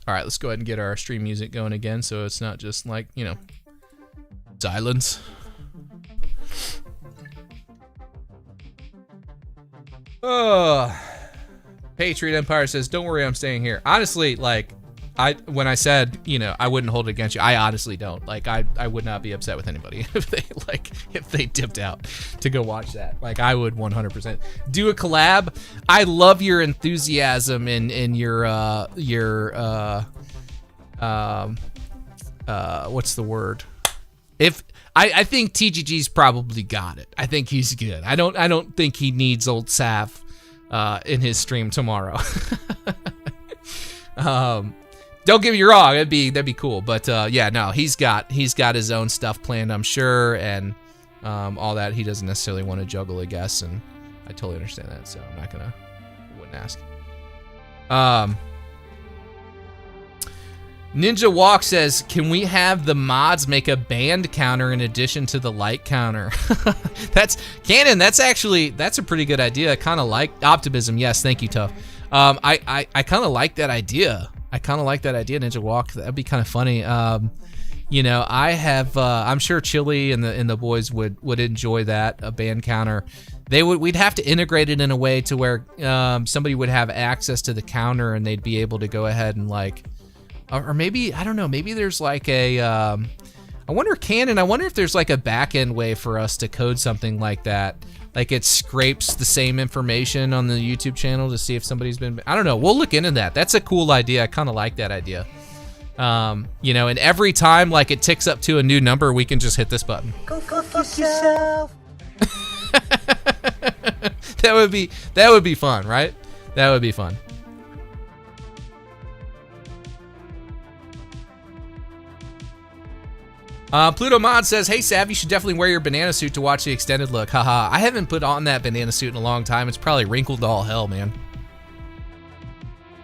All right, let's go ahead and get our stream music going again so it's not just like, you know, silence. Oh. Patriot Empire says, don't worry, I'm staying here. Honestly, like, when I said, you know, I wouldn't hold it against you, I honestly don't. Like, I would not be upset with anybody if they dipped out to go watch that. Like, I would 100% do a collab. I love your enthusiasm and your what's the word? I think TGG's probably got it. I think he's good. I don't think he needs old Sav in his stream tomorrow. Don't get me wrong, that'd be cool. But yeah, no, he's got his own stuff planned, I'm sure, and all that. He doesn't necessarily want to juggle a guess, and I totally understand that. So I'm not wouldn't ask. Ninja Walk says, can we have the mods make a band counter in addition to the light counter? That's Canon. That's a pretty good idea. I kind of like Optimism. Yes, thank you, Tough. I kind of like that idea. Ninja Walk. That'd be kind of funny. You know, I have. I'm sure Chili and the boys would enjoy that, a band counter. We'd have to integrate it in a way to where somebody would have access to the counter and they'd be able to go ahead and like. Or maybe, I don't know, maybe there's like a, I wonder if there's like a back-end way for us to code something like that. Like it scrapes the same information on the YouTube channel to see if somebody's been, I don't know, we'll look into that. That's a cool idea. I kind of like that idea. You know, and every time like it ticks up to a new number, we can just hit this button. Go fuck yourself. That would be fun, right? That would be fun. Pluto Mod says, hey Sav, you should definitely wear your banana suit to watch the extended look. Haha, I haven't put on that banana suit in a long time. It's probably wrinkled to all hell, man.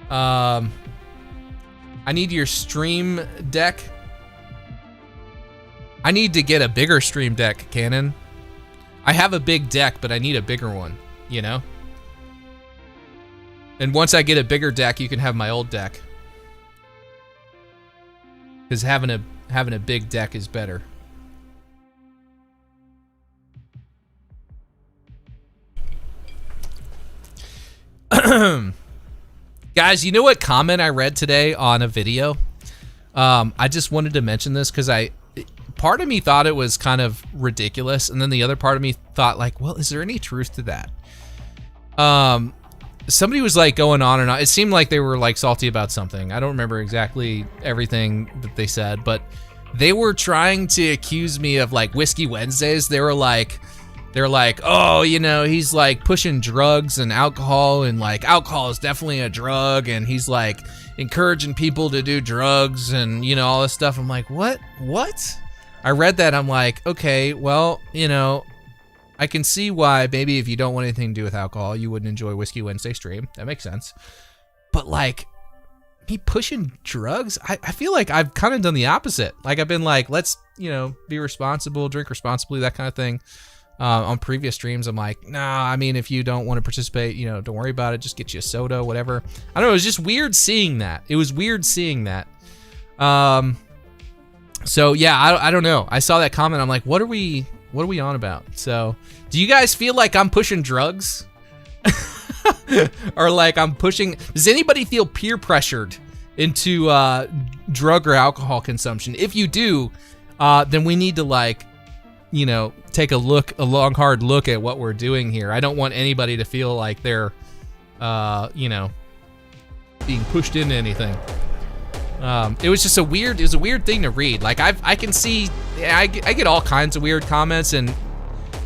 I need your stream deck. I need to get a bigger stream deck, Canon. I have a big deck, but I need a bigger one, you know? And once I get a bigger deck, you can have my old deck. Because having a big deck is better. Guys, you know what comment I read today on a video? I just wanted to mention this because part of me thought it was kind of ridiculous, and then the other part of me thought like, well, is there any truth to that? somebody was like going on and on. It seemed like they were like salty about something. I don't remember exactly everything that they said, but they were trying to accuse me of like Whiskey Wednesdays. They're like, oh, you know, he's like pushing drugs and alcohol, and like alcohol is definitely a drug, and he's like encouraging people to do drugs and, you know, all this stuff. I'm like, what? I read that. I'm like, okay, well, you know, I can see why maybe if you don't want anything to do with alcohol, you wouldn't enjoy Whiskey Wednesday stream. That makes sense. But like, me pushing drugs, I feel like I've kind of done the opposite. Like I've been like, let's, you know, be responsible, drink responsibly, that kind of thing. On previous streams, I'm like, nah, I mean, if you don't want to participate, you know, don't worry about it. Just get you a soda, whatever. I don't know. It was just weird seeing that. So yeah, I don't know. I saw that comment. I'm like, what are we on about? So do you guys feel like I'm pushing drugs? Or like I'm pushing, does anybody feel peer pressured into drug or alcohol consumption? If you do, then we need to like, you know, take a long hard look at what we're doing here. I don't want anybody to feel like they're, you know, being pushed into anything. It was just a weird thing to read. Like I can see, I get all kinds of weird comments, and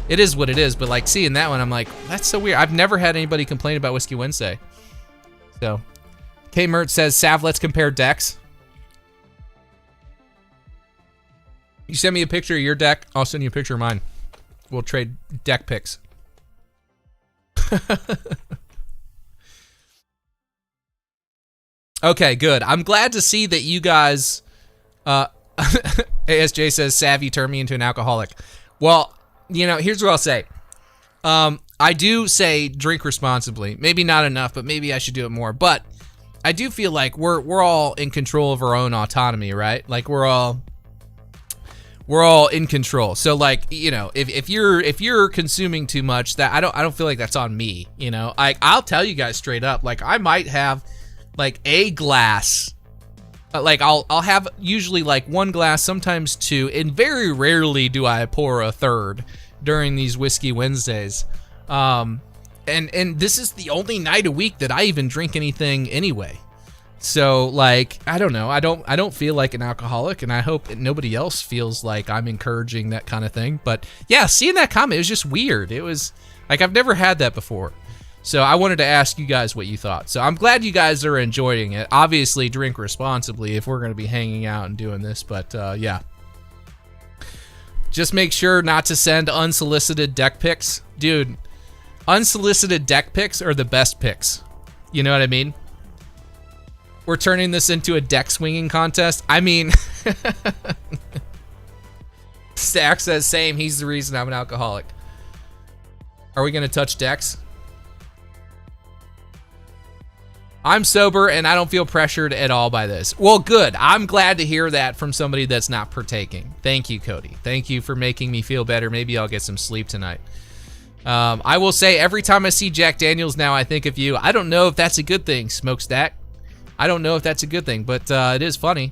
it is what it is. But like seeing that one, I'm like, that's so weird. I've never had anybody complain about Whiskey Wednesday. So, K Mert says, Sav, let's compare decks. You send me a picture of your deck, I'll send you a picture of mine. We'll trade deck pics. Okay, good. I'm glad to see that you guys, ASJ says, Sav, you turned me into an alcoholic. Well, you know, here's what I'll say. I do say drink responsibly. Maybe not enough, but maybe I should do it more. But I do feel like we're all in control of our own autonomy, right? Like we're all in control. So like, you know, if you're consuming too much, that I don't feel like that's on me, you know. I'll tell you guys straight up, like I might have like a glass, like I'll have usually like one glass, sometimes two, and very rarely do I pour a third during these Whiskey Wednesdays. And this is the only night a week that I even drink anything anyway. So like, I don't know. I don't feel like an alcoholic, and I hope that nobody else feels like I'm encouraging that kind of thing. But yeah, seeing that comment, it was just weird. It was like, I've never had that before. So I wanted to ask you guys what you thought. So I'm glad you guys are enjoying it. Obviously drink responsibly if we're going to be hanging out and doing this, but yeah. Just make sure not to send unsolicited deck pics. Dude, unsolicited deck pics are the best pics. You know what I mean? We're turning this into a deck swinging contest. I mean, Stack says same. He's the reason I'm an alcoholic. Are we going to touch decks? I'm sober and I don't feel pressured at all by this. Well, good. I'm glad to hear that from somebody that's not partaking. Thank you, Cody. Thank you for making me feel better. Maybe I'll get some sleep tonight. I will say every time I see Jack Daniels now, I think of you. I don't know if that's a good thing, Smokestack. I don't know if that's a good thing, but it is funny.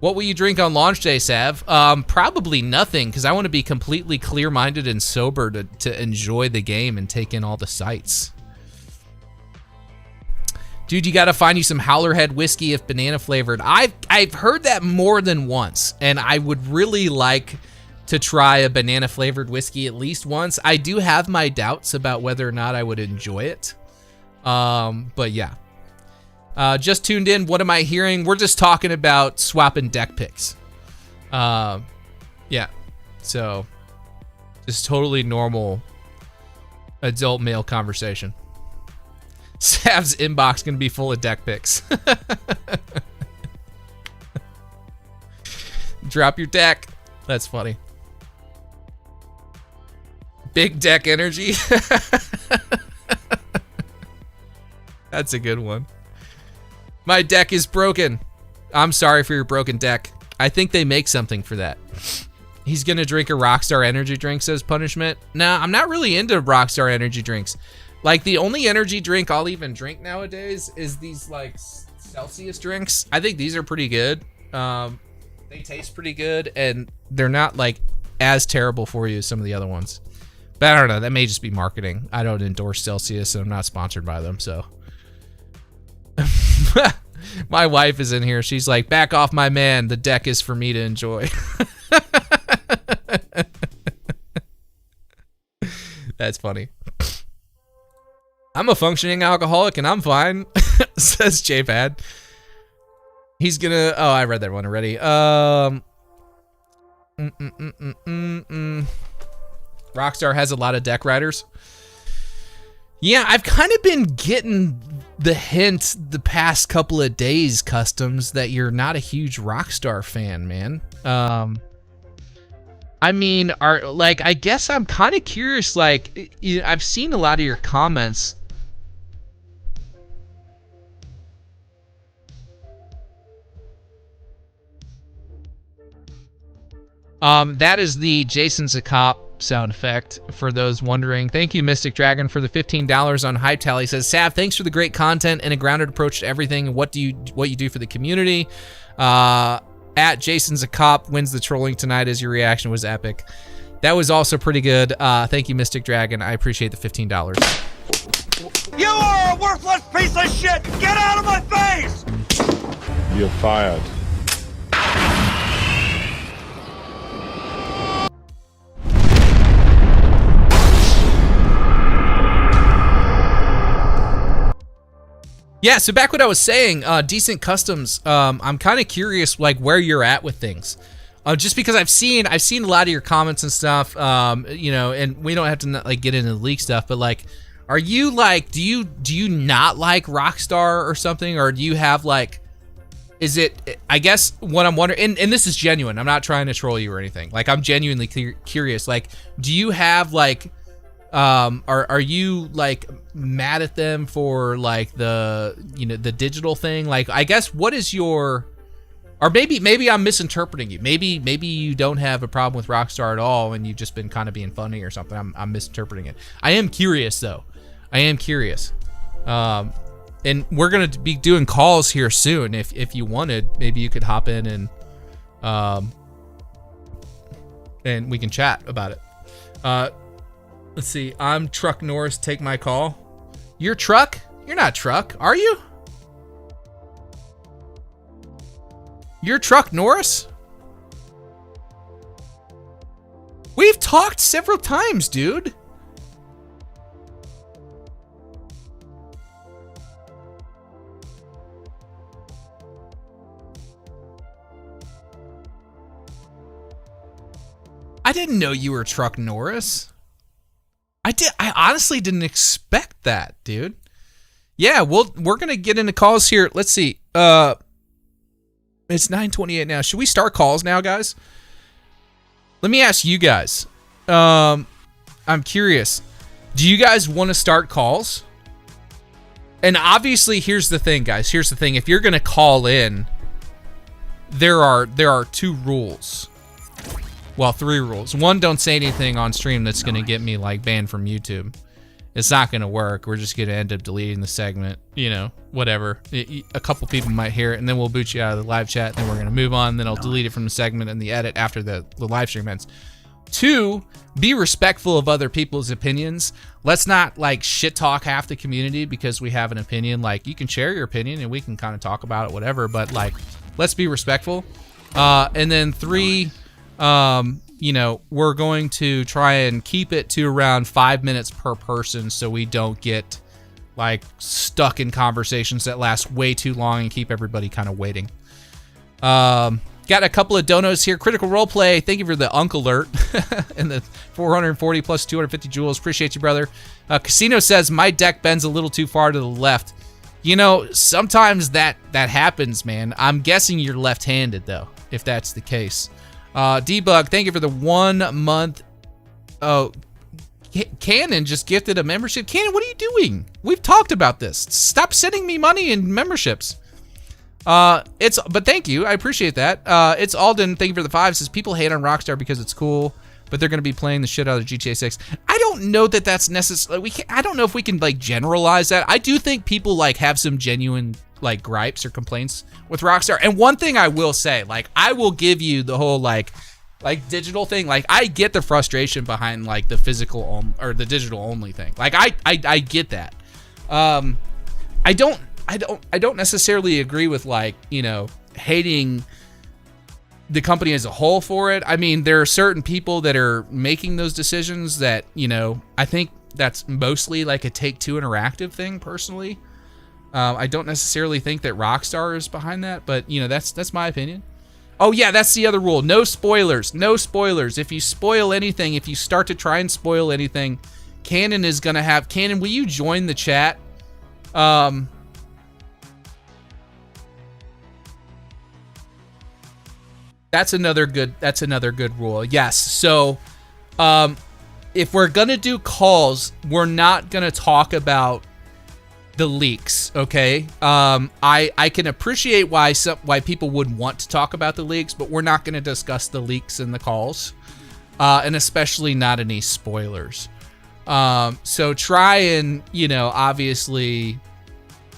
What will you drink on launch day, Sav? Probably nothing, because I want to be completely clear-minded and sober to enjoy the game and take in all the sights. Dude, you gotta find you some Howlerhead whiskey if banana flavored. I've heard that more than once, and I would really like to try a banana flavored whiskey at least once. I do have my doubts about whether or not I would enjoy it. But yeah. Just tuned in, what am I hearing? We're just talking about swapping deck picks. Yeah. So, just totally normal adult male conversation. Sav's inbox gonna be full of deck picks. Drop your deck. That's funny. Big deck energy. That's a good one. My deck is broken. I'm sorry for your broken deck. I think they make something for that. He's gonna drink a Rockstar energy drink, says Punishment. Nah, I'm not really into Rockstar energy drinks. Like, the only energy drink I'll even drink nowadays is these, like, Celsius drinks. I think these are pretty good. They taste pretty good, and they're not, like, as terrible for you as some of the other ones. But I don't know. That may just be marketing. I don't endorse Celsius, and I'm not sponsored by them, so. My wife is in here. She's like, back off my man. The deck is for me to enjoy. That's funny. I'm a functioning alcoholic, and I'm fine, says J-Pad. He's gonna... Oh, I read that one already. Rockstar has a lot of deck riders. Yeah, I've kind of been getting the hint the past couple of days, Customs, that you're not a huge Rockstar fan, man. I mean, I guess I'm kind of curious, like, I've seen a lot of your comments. That is the Jason's a Cop sound effect, for those wondering. Thank you, Mystic Dragon, for the $15 on Hype Tally. He says, Sav, thanks for the great content and a grounded approach to everything and what you do for the community. At Jason's a Cop wins the trolling tonight, as your reaction was epic. That was also pretty good. Thank you, Mystic Dragon. I appreciate the $15. You are a worthless piece of shit! Get out of my face! You're fired. Yeah, so back what I was saying, Decent Customs, I'm kind of curious, like, where you're at with things. Just because I've seen a lot of your comments and stuff, you know, and we don't have to, like, get into the leak stuff, but, like, are you, like, do you not like Rockstar or something, or do you have, like, is it, I guess what I'm wondering, and this is genuine, I'm not trying to troll you or anything, like, I'm genuinely curious, like, do you have, like, are you like mad at them for like the, you know, the digital thing? Like, I guess what is your, or maybe I'm misinterpreting you. Maybe you don't have a problem with Rockstar at all and you've just been kind of being funny or something. I'm misinterpreting it. I am curious though. I am curious. And we're gonna be doing calls here soon. If you wanted, maybe you could hop in and we can chat about it. Let's see. I'm Truck Norris. Take my call. You're Truck? You're not Truck, are you? You're Truck Norris? We've talked several times, dude. I didn't know you were Truck Norris. I honestly didn't expect that, dude. Yeah, we're gonna get into calls here. Let's see. It's 9:28 now. Should we start calls now, guys? Let me ask you guys. I'm curious. Do you guys want to start calls? And obviously, here's the thing, guys. Here's the thing. If you're gonna call in, there are 2 rules. Well, 3 rules. 1, don't say anything on stream that's gonna get me like banned from YouTube. It's not gonna work. We're just gonna end up deleting the segment. You know, whatever. A couple people might hear it, and then we'll boot you out of the live chat. Then we're gonna move on. Then I'll delete it from the segment and the edit after the live stream ends. 2, be respectful of other people's opinions. Let's not like shit talk half the community because we have an opinion. Like, you can share your opinion and we can kind of talk about it, whatever. But like, let's be respectful. And then 3. You know, we're going to try and keep it to around 5 minutes per person so we don't get like stuck in conversations that last way too long and keep everybody kind of waiting. Got a couple of donos here. Critical Roleplay, thank you for the Unk Alert and the 440 plus 250 jewels. Appreciate you, brother. Casino says, my deck bends a little too far to the left. You know, sometimes that happens, man. I'm guessing you're left-handed, though, if that's the case. Debug, thank you for the 1 month. Oh, Cannon just gifted a membership. Cannon, what are you doing? We've talked about this. Stop sending me money in memberships. But thank you. I appreciate that. It's Alden, thank you for the 5. Says people hate on Rockstar because it's cool, but they're going to be playing the shit out of GTA 6. I don't know that that's necessary. I don't know if we can like generalize that. I do think people like have some genuine like gripes or complaints with Rockstar. And one thing I will say, like, I will give you the whole like like digital thing. Like I get the frustration behind like the physical or the digital only thing. Like I get that. I don't necessarily agree with like, you know, hating the company as a whole for it. I mean, there are certain people that are making those decisions that, you know, I think that's mostly like a Take-Two Interactive thing personally. I don't necessarily think that Rockstar is behind that, but you know, that's my opinion. Oh yeah, that's the other rule. No spoilers. No spoilers. If you spoil anything, if you start to try and spoil anything, Cannon is gonna have Cannon, will you join the chat? That's another good rule. Yes. So, if we're gonna do calls, we're not gonna talk about the leaks. Okay. I can appreciate why people would want to talk about the leaks, but we're not gonna discuss the leaks in the calls, and especially not any spoilers. So try and, you know, obviously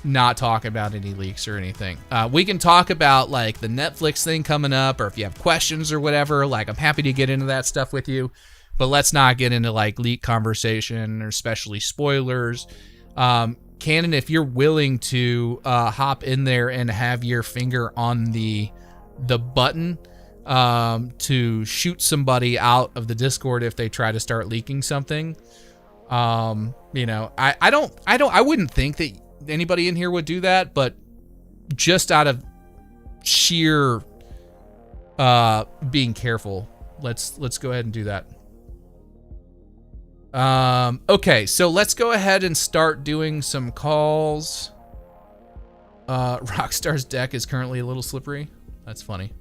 not talk about any leaks or anything. We can talk about like the Netflix thing coming up, or if you have questions or whatever, like I'm happy to get into that stuff with you, but let's not get into like leak conversation or especially spoilers. Cannon, if you're willing to hop in there and have your finger on the button to shoot somebody out of the Discord if they try to start leaking something, you know, I wouldn't think that anybody in here would do that, but just out of sheer being careful, let's go ahead and do that. Okay, so let's go ahead and start doing some calls. Rockstar's deck is currently a little slippery. That's funny.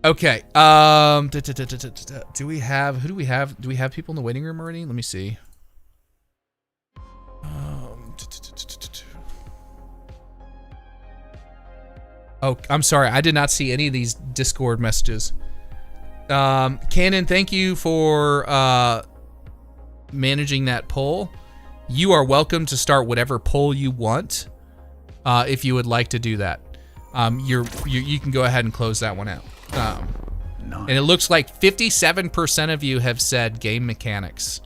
Okay. Do we have people in the waiting room already? Let me see. Oh, I'm sorry. I did not see any of these Discord messages. Cannon, thank you for managing that poll. You are welcome to start whatever poll you want, if you would like to do that. You can go ahead and close that one out. And it looks like 57% of you have said game mechanics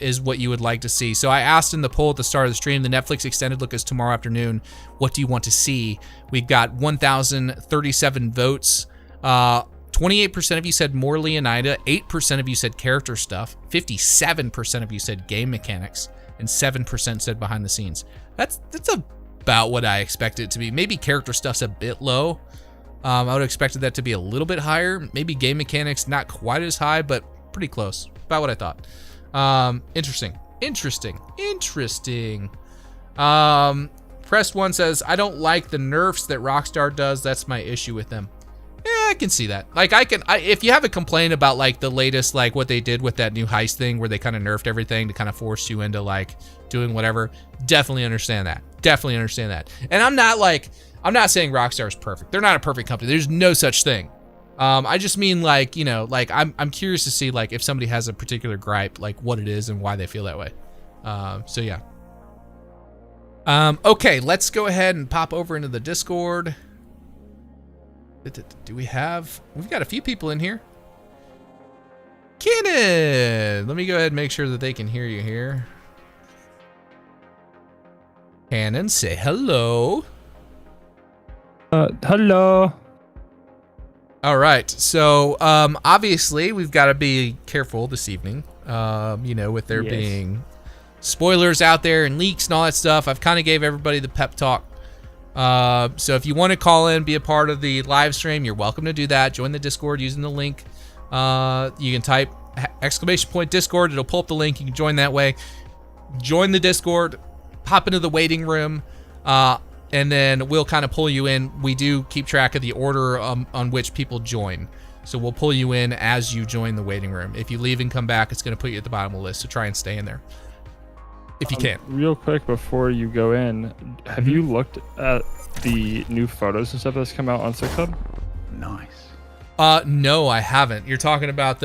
is what you would like to see. So I asked in the poll at the start of the stream, the Netflix extended look is tomorrow afternoon. What do you want to see? We've got 1,037 votes. 28% of you said more Leonida, 8% of you said character stuff, 57% of you said game mechanics, and 7% said behind the scenes. That's about what I expected it to be. Maybe character stuff's a bit low. I would have expected that to be a little bit higher. Maybe game mechanics not quite as high, but pretty close. About what I thought. Interesting. Press One says, I don't like the nerfs that Rockstar does. That's my issue with them. Yeah, I can see that. Like, if you have a complaint about like the latest, like what they did with that new heist thing where they kind of nerfed everything to kind of force you into like doing whatever, definitely understand that. And I'm not saying Rockstar is perfect. They're not a perfect company. There's no such thing. I just mean like, you know, like I'm curious to see like if somebody has a particular gripe, like what it is and why they feel that way. So yeah. Okay, let's go ahead and pop over into the Discord. We've got a few people in here. Cannon! Let me go ahead and make sure that they can hear you here. Cannon, say hello. Hello. All right, so obviously we've got to be careful this evening, you know, with there being spoilers out there and leaks and all that stuff. I've kind of gave everybody the pep talk. So if you want to call in, be a part of the live stream, you're welcome to do that. Join the Discord using the link. You can type !Discord. It'll pull up the link. You can join that way. Join the Discord, pop into the waiting room, and then we'll kind of pull you in. We do keep track of the order on which people join. So we'll pull you in as you join the waiting room. If you leave and come back, it's going to put you at the bottom of the list. So try and stay in there if you can. Real quick before you go in, have you looked at the new photos and stuff that's come out on Six Hub? Nice. No, I haven't. You're talking about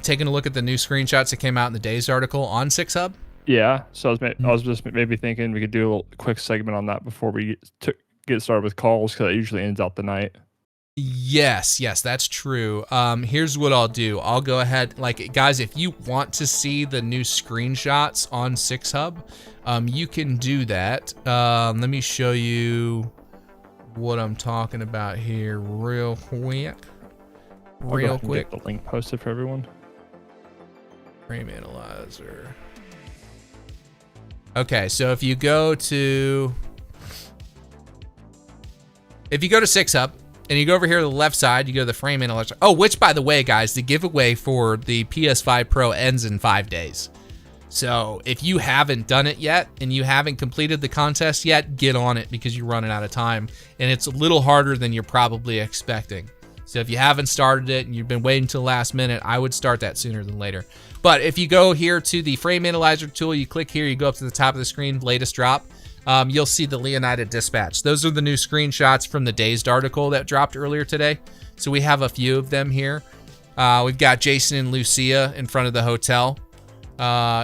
taking a look at the new screenshots that came out in the Days article on Six Hub? Yeah. So I was just maybe thinking we could do a little quick segment on that before we get started with calls, because it usually ends out the night. Yes, that's true. Here's what I'll do. I'll go ahead, like, guys, if you want to see the new screenshots on 6Hub, you can do that. Let me show you what I'm talking about here real quick. Get the link posted for everyone. Frame analyzer. Okay, so if you go to 6Hub, and you go over here to the left side, you go to the frame analyzer. Oh, which, by the way, guys, the giveaway for the PS5 Pro ends in 5 days. So if you haven't done it yet and you haven't completed the contest yet, get on it because you're running out of time. And it's a little harder than you're probably expecting. So if you haven't started it and you've been waiting till the last minute, I would start that sooner than later. But if you go here to the frame analyzer tool, you click here, you go up to the top of the screen, latest drop. You'll see the Leonida Dispatch. Those are the new screenshots from the Dazed article that dropped earlier today. So we have a few of them here. We've got Jason and Lucia in front of the hotel.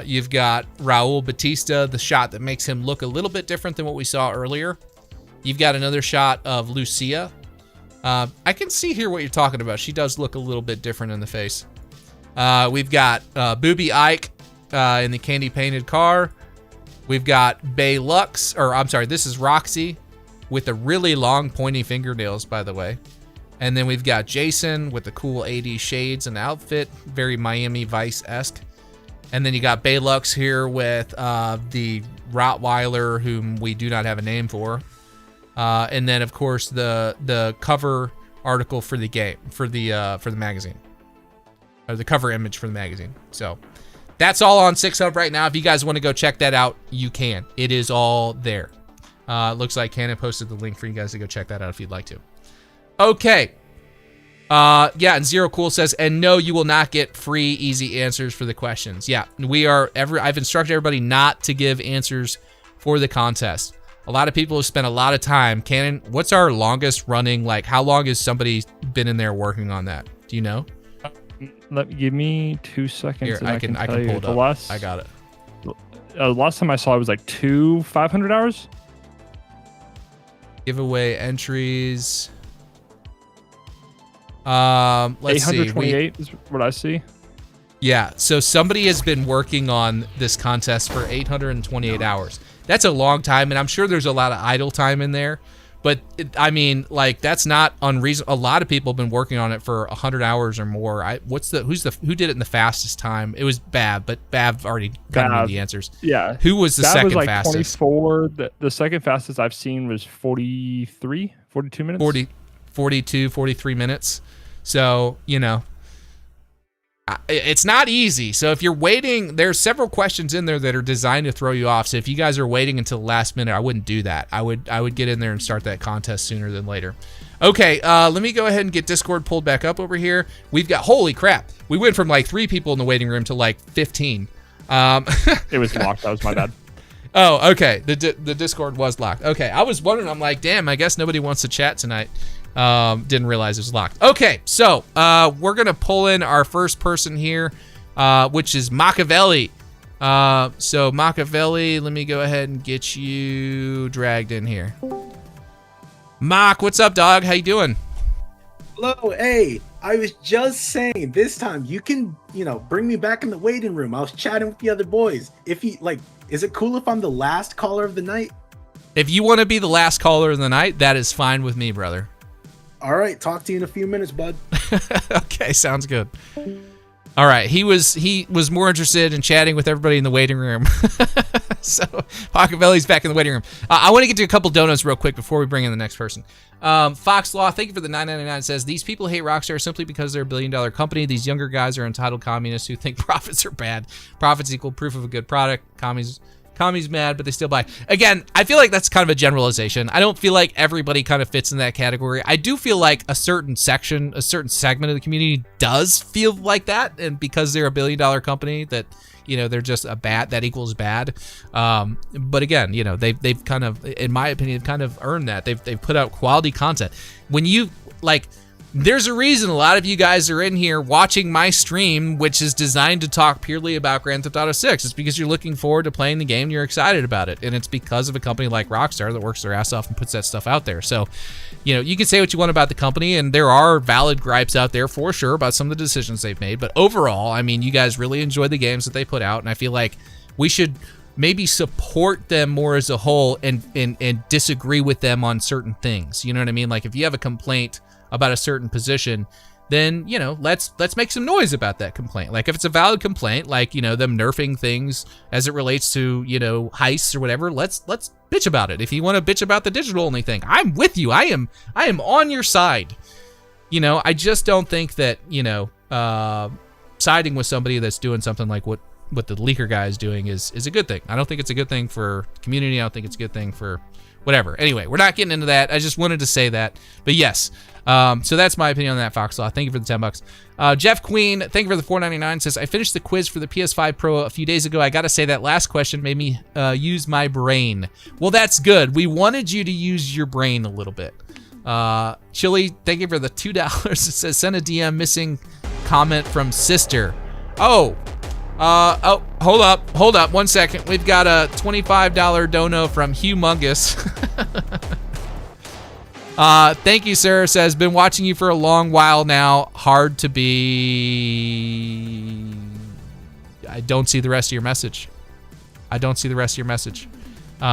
You've got Raul Batista, the shot that makes him look a little bit different than what we saw earlier. You've got another shot of Lucia. I can see here what you're talking about. She does look a little bit different in the face. We've got Booby Ike in the candy painted car. We've got Bay Lux, or I'm sorry, this is Roxy with the really long pointy fingernails, by the way. And then we've got Jason with the cool 80s shades and outfit, very Miami Vice-esque. And then you got Bay Lux here with the Rottweiler, whom we do not have a name for. And then, of course, the cover article for the game, for the magazine, or the cover image for the magazine. So that's all on 6Hub right now. If you guys want to go check that out, you can. It is all there. Looks like Canon posted the link for you guys to go check that out if you'd like to. Okay. Yeah, and Zero Cool says, and no, you will not get free easy answers for the questions. Yeah, I've instructed everybody not to give answers for the contest. A lot of people have spent a lot of time. Canon, what's our longest running, like, how long has somebody been in there working on that? Do you know? Give me 2 seconds. Here, I can pull it up. I got it. Last time I saw it was like 500 hours. Giveaway entries. Let's see. 828 is what I see. Yeah, so somebody has been working on this contest for 828 hours. That's a long time, and I'm sure there's a lot of idle time in there. But I mean, like, that's not unreasonable. A lot of people have been working on it for 100 hours or more. Who did it in the fastest time? It was Bab, but Bab already got me the answers. Yeah. Who was the Bab second was like fastest? 24. The second fastest I've seen was 42 minutes. 43 minutes. So, you know, it's not easy. So if you're waiting, there's several questions in there that are designed to throw you off. So if you guys are waiting until the last minute, I wouldn't do that. I would get in there and start that contest sooner than later. Okay, let me go ahead and get Discord pulled back up over here. We've got, holy crap, we went from like 3 people in the waiting room to like 15. It was locked. That was my bad. Oh, okay. The Discord was locked. Okay, I was wondering. I'm like, damn, I guess nobody wants to chat tonight. Didn't realize it was locked. Okay, so we're gonna pull in our first person here, which is Machiavelli. So Machiavelli, let me go ahead and get you dragged in here. Mach, what's up, dog? How you doing? Hello, hey. I was just saying, this time you can, bring me back in the waiting room. I was chatting with the other boys. Is it cool if I'm the last caller of the night? If you want to be the last caller of the night, that is fine with me, brother. All right, talk to you in a few minutes, bud. Okay, sounds good. All right, he was more interested in chatting with everybody in the waiting room. So Machiavelli's back in the waiting room. I want to get to a couple donuts real quick before we bring in the next person. Fox Law, thank you for the $9.99. Says these people hate Rockstar simply because they're a billion-dollar company. These younger guys are entitled communists who think profits are bad. Profits equal proof of a good product. Commies mad, but they still buy. Again, I feel like that's kind of a generalization. I don't feel like everybody kind of fits in that category. I do feel like a certain segment of the community does feel like that, and because they're a billion-dollar company, that they're just that equals bad. But again, they've kind of, in my opinion, kind of earned that. They've put out quality content. When you There's a reason a lot of you guys are in here watching my stream, which is designed to talk purely about Grand Theft Auto 6. It's because you're looking forward to playing the game and you're excited about it. And it's because of a company like Rockstar that works their ass off and puts that stuff out there. So, you can say what you want about the company, and there are valid gripes out there for sure about some of the decisions they've made. But overall, I mean, you guys really enjoy the games that they put out, and I feel like we should maybe support them more as a whole and disagree with them on certain things. You know what I mean? Like, if you have a complaint about a certain position, then let's make some noise about that complaint. Like, if it's a valid complaint, like them nerfing things as it relates to heists or whatever, let's bitch about it. If you want to bitch about the digital only thing, I'm with you. I am on your side. I just don't think that siding with somebody that's doing something like what the leaker guy is doing is a good thing. I don't think it's a good thing for the community. I don't think it's a good thing for whatever. Anyway, we're not getting into that. I just wanted to say that. But yes, so that's my opinion on that, Foxlaw. Thank you for the $10. Jeff Queen, thank you for the $4.99, says, I finished the quiz for the PS5 Pro a few days ago. I got to say that last question made me use my brain. Well, that's good. We wanted you to use your brain a little bit. Chili, thank you for the $2. It says, send a DM missing comment from sister. Oh, hold up 1 second. We've got a $25 dono from Humongous. Thank you, sir. Says, been watching you for a long while now. Hard to be. I don't see the rest of your message. I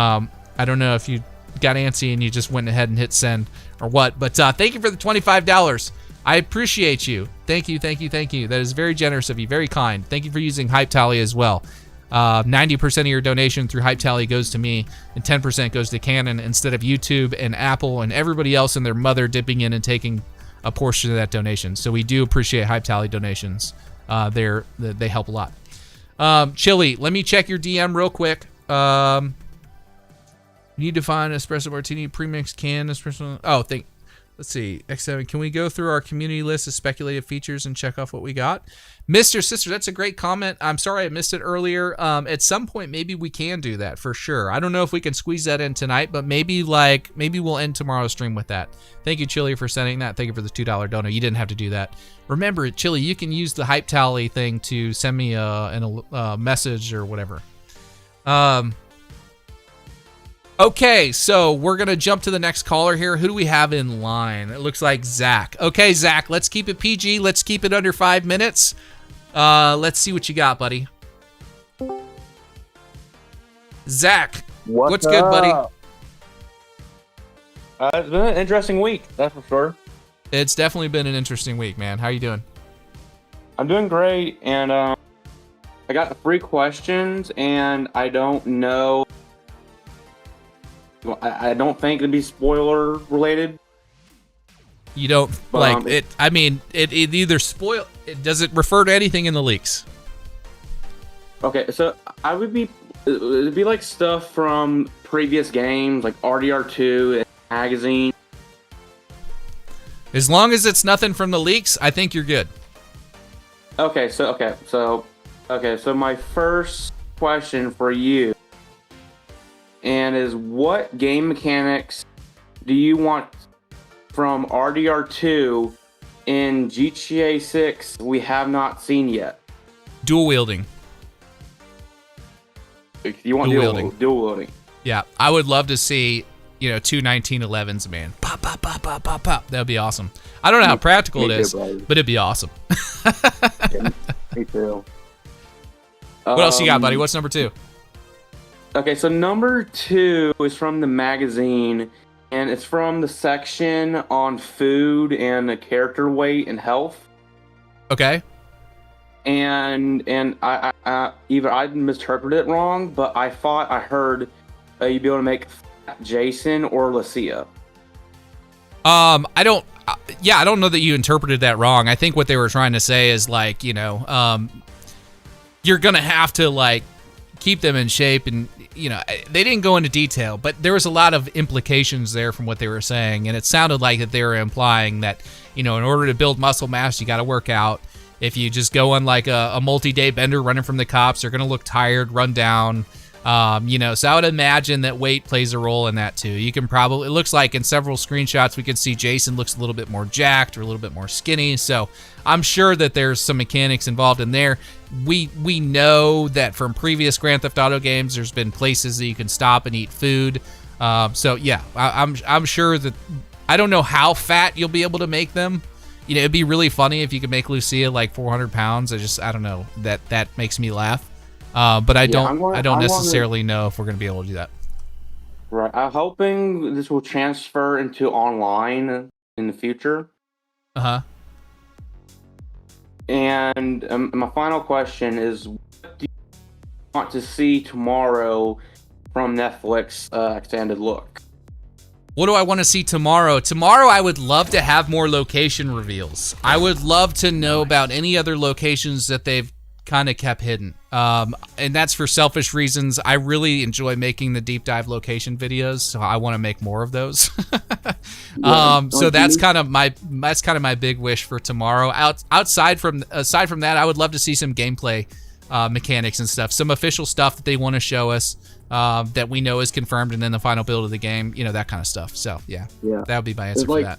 don't know if you got antsy and you just went ahead and hit send or what, but thank you for the $25. I appreciate you. Thank you. That is very generous of you, very kind. Thank you for using Hype Tally as well. 90% of your donation through Hype Tally goes to me, and 10% goes to Canon instead of YouTube and Apple and everybody else and their mother dipping in and taking a portion of that donation. So we do appreciate Hype Tally donations. They help a lot. Chili, let me check your DM real quick. You need to find espresso martini premix can espresso. Oh, let's see, X7, can we go through our community list of speculative features and check off what we got? Mr. Sister, that's a great comment. I'm sorry I missed it earlier. At some point, maybe we can do that for sure. I don't know if we can squeeze that in tonight, but maybe we'll end tomorrow's stream with that. Thank you, Chili, for sending that. Thank you for the $2 dono. You didn't have to do that. Remember, Chili, you can use the Hype Tally thing to send me a message or whatever. Okay, so we're going to jump to the next caller here. Who do we have in line? It looks like Zach. Okay, Zach, let's keep it PG. Let's keep it under 5 minutes. Let's see what you got, buddy. Zach, what's good, buddy? It's been an interesting week, that's for sure. It's definitely been an interesting week, man. How you doing? I'm doing great, and I got 3 questions, and I don't know. I don't think it'd be spoiler related. You don't like it. I mean, it either does it refer to anything in the leaks? Okay, so it'd be like stuff from previous games, like RDR2 and magazine. As long as it's nothing from the leaks, I think you're good. Okay, so my first question for you is what game mechanics do you want from RDR2 in GTA 6 we have not seen yet? Dual wielding. You want dual wielding? Yeah, I would love to see, 2 1911s, man. Pop, pop, pop, pop, pop, pop. That would be awesome. I don't know how practical it is, but it'd be awesome. Yeah, me too. What else you got, buddy? What's number 2? Okay, so number 2 is from the magazine, and it's from the section on food and the character weight and health. Okay. And I either I misinterpreted it wrong, but I thought I heard you'd be able to make Jason or Lucia. I don't know that you interpreted that wrong. I think what they were trying to say is like, you're gonna have to like keep them in shape, and they didn't go into detail, but there was a lot of implications there from what they were saying, and it sounded like that they were implying that in order to build muscle mass, you got to work out. If you just go on like a multi-day bender running from the cops, you're gonna look tired, run down. You know, so I would imagine that weight plays a role in that too. You can probably, it looks like in several screenshots we could see Jason looks a little bit more jacked or a little bit more skinny. So I'm sure that there's some mechanics involved in there. We know that from previous Grand Theft Auto games, there's been places that you can stop and eat food. So yeah, I'm sure that, I don't know how fat you'll be able to make them. You know, it'd be really funny if you could make Lucia like 400 pounds. I don't know, that makes me laugh. But I don't necessarily know if we're going to be able to do that. Right. I'm hoping this will transfer into online in the future. Uh-huh. And my final question is, what do you want to see tomorrow from Netflix extended look? What do I want to see tomorrow? Tomorrow, I would love to have more location reveals. I would love to know about any other locations that they've kind of kept hidden. And that's for selfish reasons. I really enjoy making the deep dive location videos, so I want to make more of those. So that's kind of my big wish for tomorrow. Aside from that, I would love to see some gameplay mechanics and stuff, some official stuff that they want to show us that we know is confirmed, and then the final build of the game, you know, that kind of stuff. So yeah, that would be my answer for that.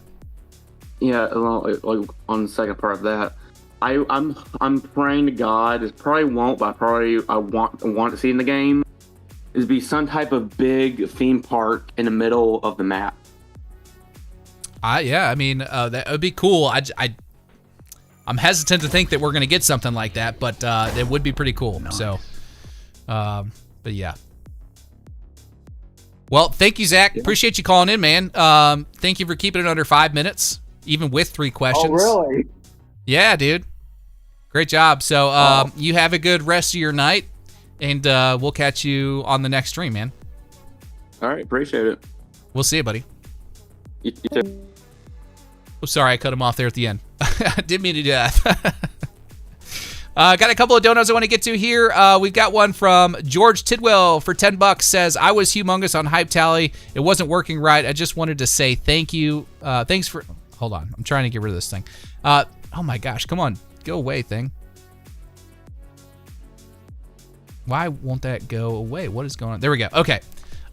Yeah, like on the second part of that, I'm praying to God. It probably won't, but I want to see in the game is be some type of big theme park in the middle of the map. Yeah, I mean that would be cool. I'm hesitant to think that we're gonna get something like that, but it would be pretty cool. Nice. So, but yeah. Well, thank you, Zach. Yeah. Appreciate you calling in, man. Thank you for keeping it under 5 minutes, even with 3 questions. Oh, really? Yeah, dude. Great job. So you have a good rest of your night, and we'll catch you on the next stream, man. All right, appreciate it. We'll see you, buddy. You too. Oh, sorry, I cut him off there at the end. Didn't mean to do that. Got a couple of donuts I want to get to here. We've got one from George Tidwell for $10. Says, I was humongous on Hype Tally. It wasn't working right. I just wanted to say thank you. Thanks for... Hold on. I'm trying to get rid of this thing. Oh my gosh. Come on. Go away, thing. Why won't that go away? What is going on? There we go. Okay.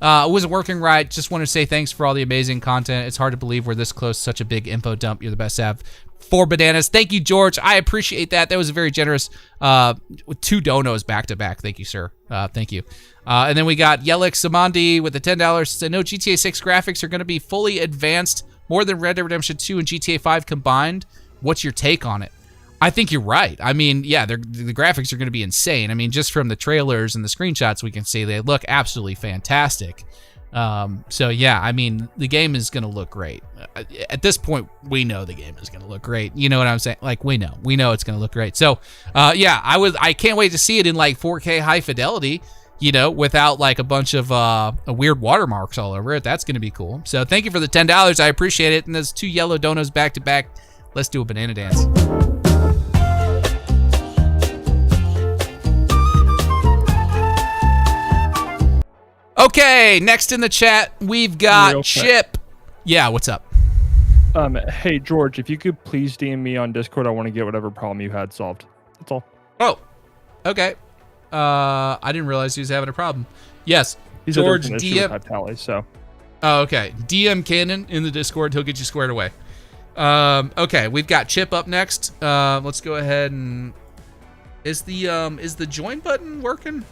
It wasn't working right. Just want to say thanks for all the amazing content. It's hard to believe we're this close. Such a big info dump. You're the best app. 4 bananas. Thank you, George. I appreciate that. That was a very generous 2 donos back to back. Thank you, sir. Thank you. And then we got Yelik Samandi with the $10. Said, no, GTA 6 graphics are going to be fully advanced, more than Red Dead Redemption 2 and GTA 5 combined. What's your take on it? I think you're right. I mean, yeah, the graphics are going to be insane. I mean, just from the trailers and the screenshots, we can see they look absolutely fantastic. So yeah, I mean, the game is going to look great. At this point, we know the game is going to look great. You know what I'm saying? Like, we know it's going to look great. So, yeah, I can't wait to see it in like 4K high fidelity, you know, without like a bunch of weird watermarks all over it. That's going to be cool. So thank you for the $10. I appreciate it. And there's 2 yellow donuts back to back. Let's do a banana dance. Okay, next in the chat, we've got Chip. Yeah, what's up? Hey, George, if you could please DM me on Discord, I want to get whatever problem you had solved. That's all. Oh, okay. I didn't realize he was having a problem. Yes, George, DM. Tally, so. Oh, okay. DM Cannon in the Discord. He'll get you squared away. Okay, we've got Chip up next. Let's go ahead and... Is the join button working?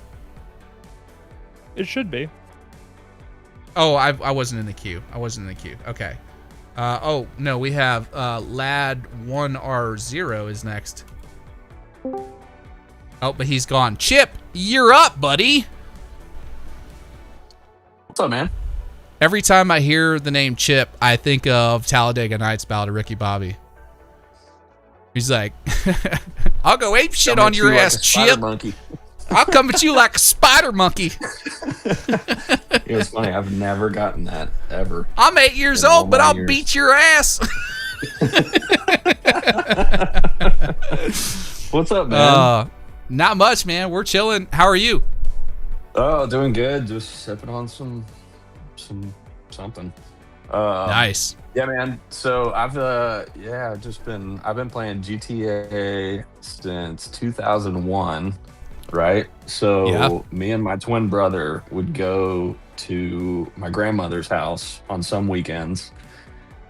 It should be. Oh, I wasn't in the queue. Okay. Oh, no, we have Lad1R0 is next. Oh, but he's gone. Chip, you're up, buddy. What's up, man? Every time I hear the name Chip, I think of Talladega Nights Ballad of Ricky Bobby. He's like, I'll go ape shit on your ass, Chip. Monkey. I'll come at you like a spider monkey. It was funny. I've never gotten that, ever. I'm 8 years old, but I'll beat your ass. What's up, man? Not much, man. We're chilling. How are you? Oh, doing good. Just sipping on something. Nice. Yeah, man. So I've been playing GTA since 2001. right? So Yeah. me and my twin brother would go to my grandmother's house on some weekends,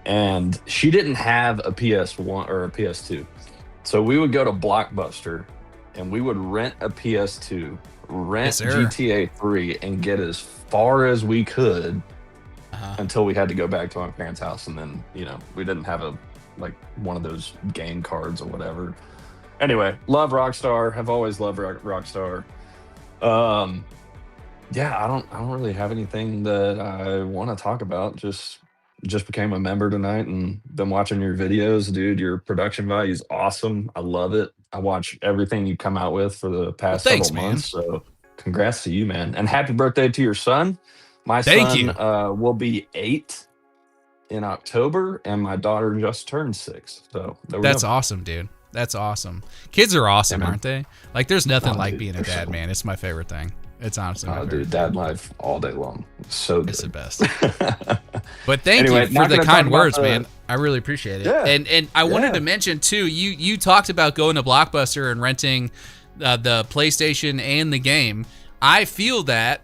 and she didn't have a PS1 or a PS2. So we would go to Blockbuster and we would rent a PS2, rent Yes, sir. GTA 3, and get as far as we could Uh-huh. until we had to go back to my parents' house. And then, we didn't have one of those game cards or whatever. Anyway, love Rockstar. Have always loved Rockstar. Yeah, I don't really have anything that I want to talk about. Just became a member tonight and been watching your videos, dude. Your production value is awesome. I love it. I watch everything you come out with for the past Well, thanks, several man. months. So congrats to you, man. And happy birthday to your son. My Thank son you. Will be 8 in October, and my daughter just turned 6. So there we That's go. awesome, dude. That's awesome. Kids are awesome, Yeah, man. aren't they? Like, there's nothing Oh, like dude, being a they're dad, so- man. It's my favorite thing. It's honestly my Oh, favorite. dude, dad life all day long. So It's the good. best. But thank Anyway, you for not the gonna talk kind about words, the- man. I really appreciate it. Yeah. And I wanted Yeah. to mention too. You talked about going to Blockbuster and renting the PlayStation and the game. I feel that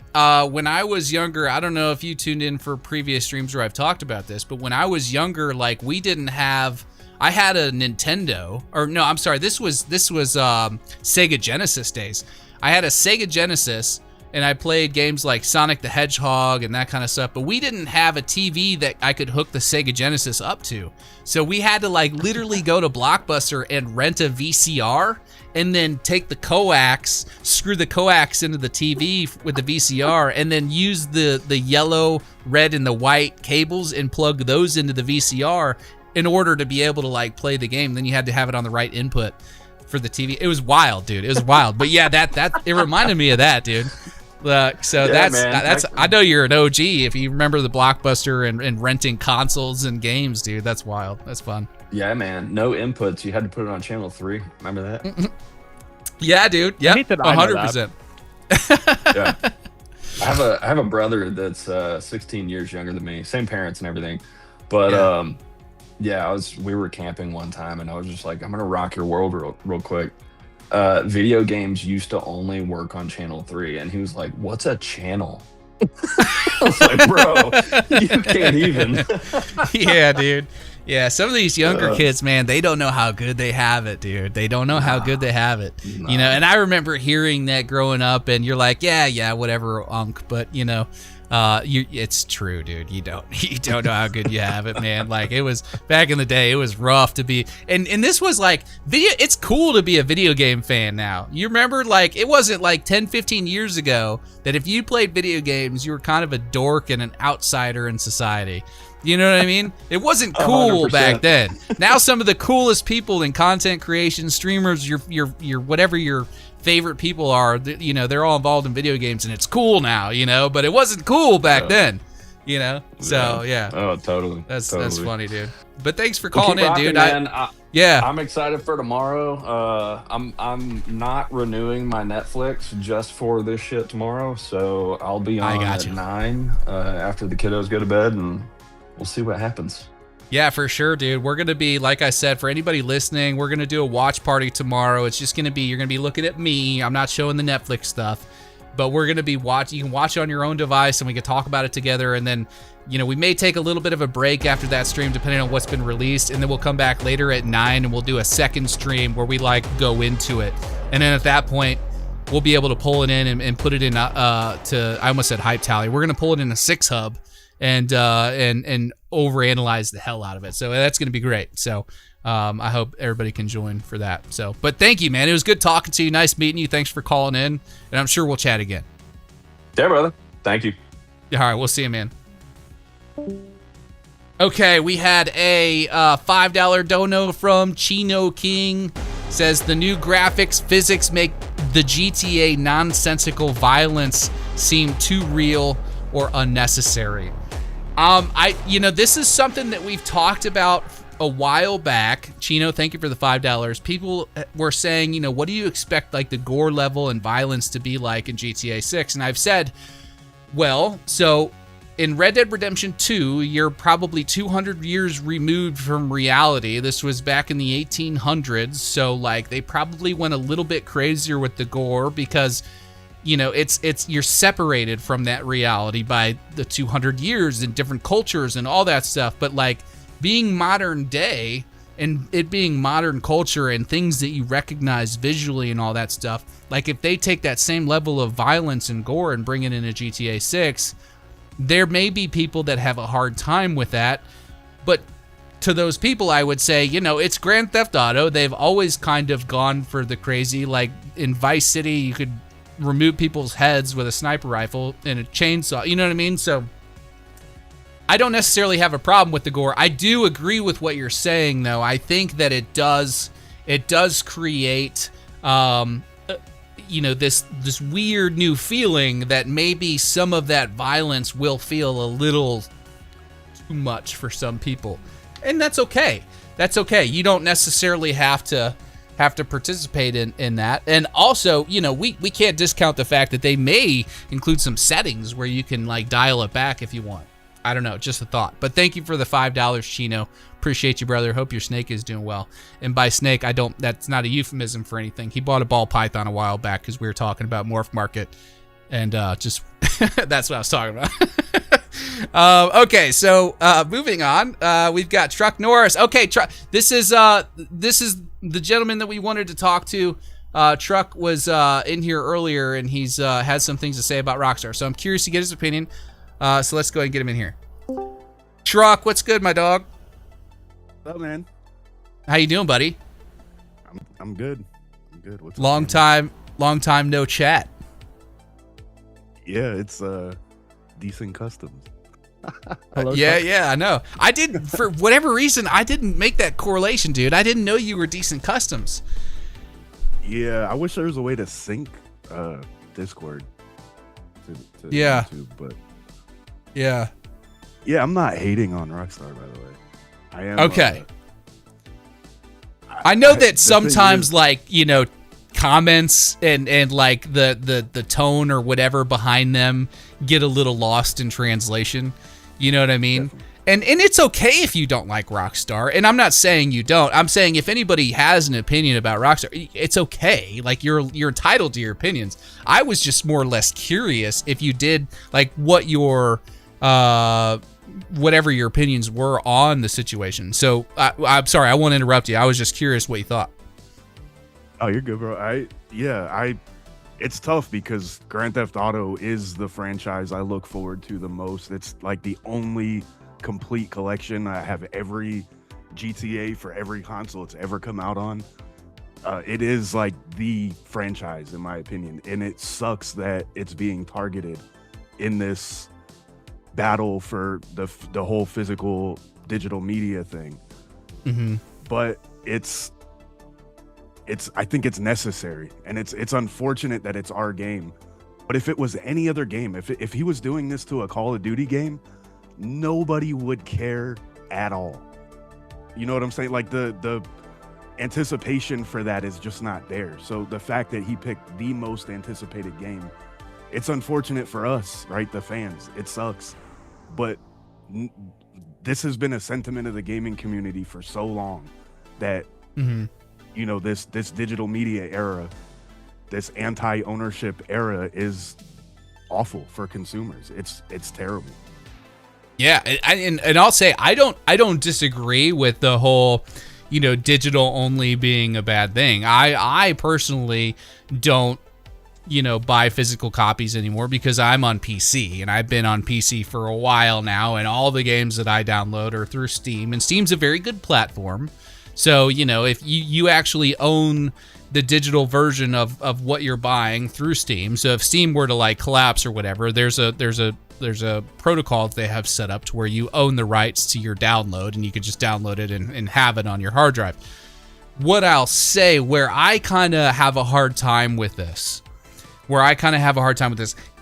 when I was younger, I don't know if you tuned in for previous streams where I've talked about this, but when I was younger, like we didn't have. I had a Nintendo, or no, I'm sorry. This was Sega Genesis days. I had a Sega Genesis, and I played games like Sonic the Hedgehog and that kind of stuff. But we didn't have a TV that I could hook the Sega Genesis up to, so we had to like literally go to Blockbuster and rent a VCR, and then take the coax, screw the coax into the TV with the VCR, and then use the yellow, red, and the white cables and plug those into the VCR in order to be able to like play the game. Then you had to have it on the right input for the TV. It was wild, dude. It was wild. But yeah, that it reminded me of that, dude. So Yeah, that's man. I know you're an OG if you remember the Blockbuster and renting consoles and games, dude. That's wild. That's fun. Yeah, man. No inputs. You had to put it on channel 3. Remember that? Yeah, dude. Yeah, hate that I know 100%. Yeah. I have a brother that's 16 years younger than me. Same parents and everything. But Yeah. we were camping one time, and I was just like, I'm gonna rock your world real quick. Video games used to only work on channel 3, and he was like, "What's a channel?" I was like, "Bro, you can't even." Yeah, dude. Yeah, some of these younger kids, man, they don't know how good they have it, dude. They don't know how good they have it. You know, and I remember hearing that growing up, and you're like, yeah, whatever, but it's true, dude. You don't know how good you have it, man. Like, it was back in the day, it was rough to be, and this was like it's cool to be a video game fan now. You remember, like, it wasn't like 10, 15 years ago that if you played video games, you were kind of a dork and an outsider in society. You know what I mean? It wasn't cool 100%. back then. Now some of the coolest people in content creation, streamers, your whatever your favorite people are, they're all involved in video games, and it's cool now, but it wasn't cool back then, So yeah. Oh, totally. That's Totally. funny, dude. But thanks for Well, calling keep in, rocking, dude. man. Yeah. I'm excited for tomorrow. I'm not renewing my Netflix just for this shit tomorrow, so I'll be on got at you. 9 after the kiddos go to bed, and we'll see what happens. Yeah, for sure, dude. We're going to be, like I said, for anybody listening, we're going to do a watch party tomorrow. It's just going to be, you're going to be looking at me. I'm not showing the Netflix stuff, but we're going to be watching. You can watch it on your own device, and we can talk about it together. And then, we may take a little bit of a break after that stream, depending on what's been released. And then we'll come back later at 9, and we'll do a second stream where we go into it. And then at that point, we'll be able to pull it in and put it in I almost said Hype Tally. We're going to pull it in a 6 hub and overanalyze the hell out of it. So that's going to be great. So I hope everybody can join for that. So, but thank you, man. It was good talking to you. Nice meeting you. Thanks for calling in, and I'm sure we'll chat again. Yeah, brother. Thank you. All right, we'll see you, man. Okay, we had a $5 dono from Chino King. Says the new graphics physics make the GTA nonsensical violence seem too real or unnecessary. This is something that we've talked about a while back. Chino, thank you for the $5. People were saying, what do you expect like the gore level and violence to be like in GTA 6? And I've said, well, so in Red Dead Redemption 2, you're probably 200 years removed from reality. This was back in the 1800s, so like they probably went a little bit crazier with the gore because, you know, it's you're separated from that reality by the 200 years and different cultures and all that stuff. But like being modern day and it being modern culture and things that you recognize visually and all that stuff, like if they take that same level of violence and gore and bring it into GTA 6, there may be people that have a hard time with that. But to those people, I would say, you know, it's Grand Theft Auto. They've always kind of gone for the crazy. Like in Vice City, you could remove people's heads with a sniper rifle and a chainsaw. You know what I mean? So I don't necessarily have a problem with the gore. I do agree with what you're saying, though. I think that it does create, you know, this weird new feeling that maybe some of that violence will feel a little too much for some people, and that's okay. That's okay. You don't necessarily have to participate in that. And also, you know, we can't discount the fact that they may include some settings where you can like dial it back if you want. I don't know, just a thought. But thank you for the $5, Chino. Appreciate you, brother. Hope your snake is doing well. And by snake, that's not a euphemism for anything. He bought a ball python a while back because we were talking about Morph Market. And just, that's what I was talking about. Okay, so moving on. We've got Truck Norris. Okay, this is the gentleman that we wanted to talk to. Truck was in here earlier, and he's has some things to say about Rockstar. So I'm curious to get his opinion. So let's go ahead and get him in here. Truck, what's good, my dog? What's up, man? How you doing, buddy? I'm good. I'm good. What's long time no chat. Yeah, it's decent customs. Hello, yeah, Truck. yeah, I know. I didn't, for whatever reason, I didn't make that correlation, dude. I didn't know you were decent customs. Yeah, I wish there was a way to sync Discord to Yeah. YouTube, but Yeah. yeah, I'm not hating on Rockstar, by the way. I am. Okay. I know the that thing sometimes, is- like, you know, comments and like the tone or whatever behind them get a little lost in translation. You know what I mean? And it's okay if you don't like Rockstar. And I'm not saying you don't. I'm saying if anybody has an opinion about Rockstar, it's okay. Like you're entitled to your opinions. I was just more or less curious if you did like what your whatever your opinions were on the situation. So I'm sorry, I won't interrupt you. I was just curious what you thought. Oh, you're good, bro. It's tough because Grand Theft Auto is the franchise I look forward to the most. It's like the only complete collection. I have every GTA for every console it's ever come out on. It is like the franchise in my opinion, and it sucks that it's being targeted in this battle for the whole physical digital media thing. Mm-hmm. But I think it's necessary, and it's unfortunate that it's our game. But if it was any other game, if he was doing this to a Call of Duty game, nobody would care at all. You know what I'm saying? Like the anticipation for that is just not there. So the fact that he picked the most anticipated game, it's unfortunate for us, right? The fans, it sucks. But this has been a sentiment of the gaming community for so long that, you know, this digital media era, this anti-ownership era is awful for consumers. It's terrible. Yeah, and I'll say I don't disagree with the whole, you know, digital only being a bad thing. I personally don't, you know, buy physical copies anymore because I'm on PC, and I've been on PC for a while now, and all the games that I download are through Steam, and Steam's a very good platform. So, you know, if you actually own the digital version of what you're buying through Steam, so if Steam were to like collapse or whatever, there's a protocol that they have set up to where you own the rights to your download, and you could just download it and have it on your hard drive. What I'll say, where I kind of have a hard time with this,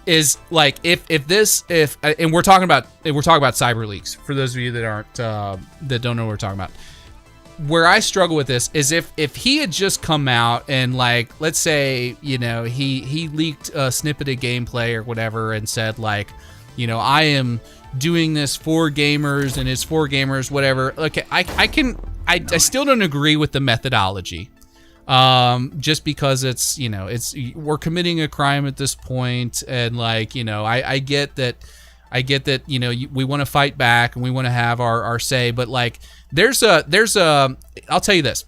is like if and we're talking about cyber leaks for those of you that aren't that don't know what we're talking about. Where I struggle with this is if he had just come out and, like, let's say, you know, he leaked a snippet of gameplay or whatever and said, like, I am doing this for gamers and it's for gamers, whatever. Okay, I still don't agree with the methodology. Just because it's we're committing a crime at this point, and I get that we want to fight back and we want to have our say, but like there's a I'll tell you this,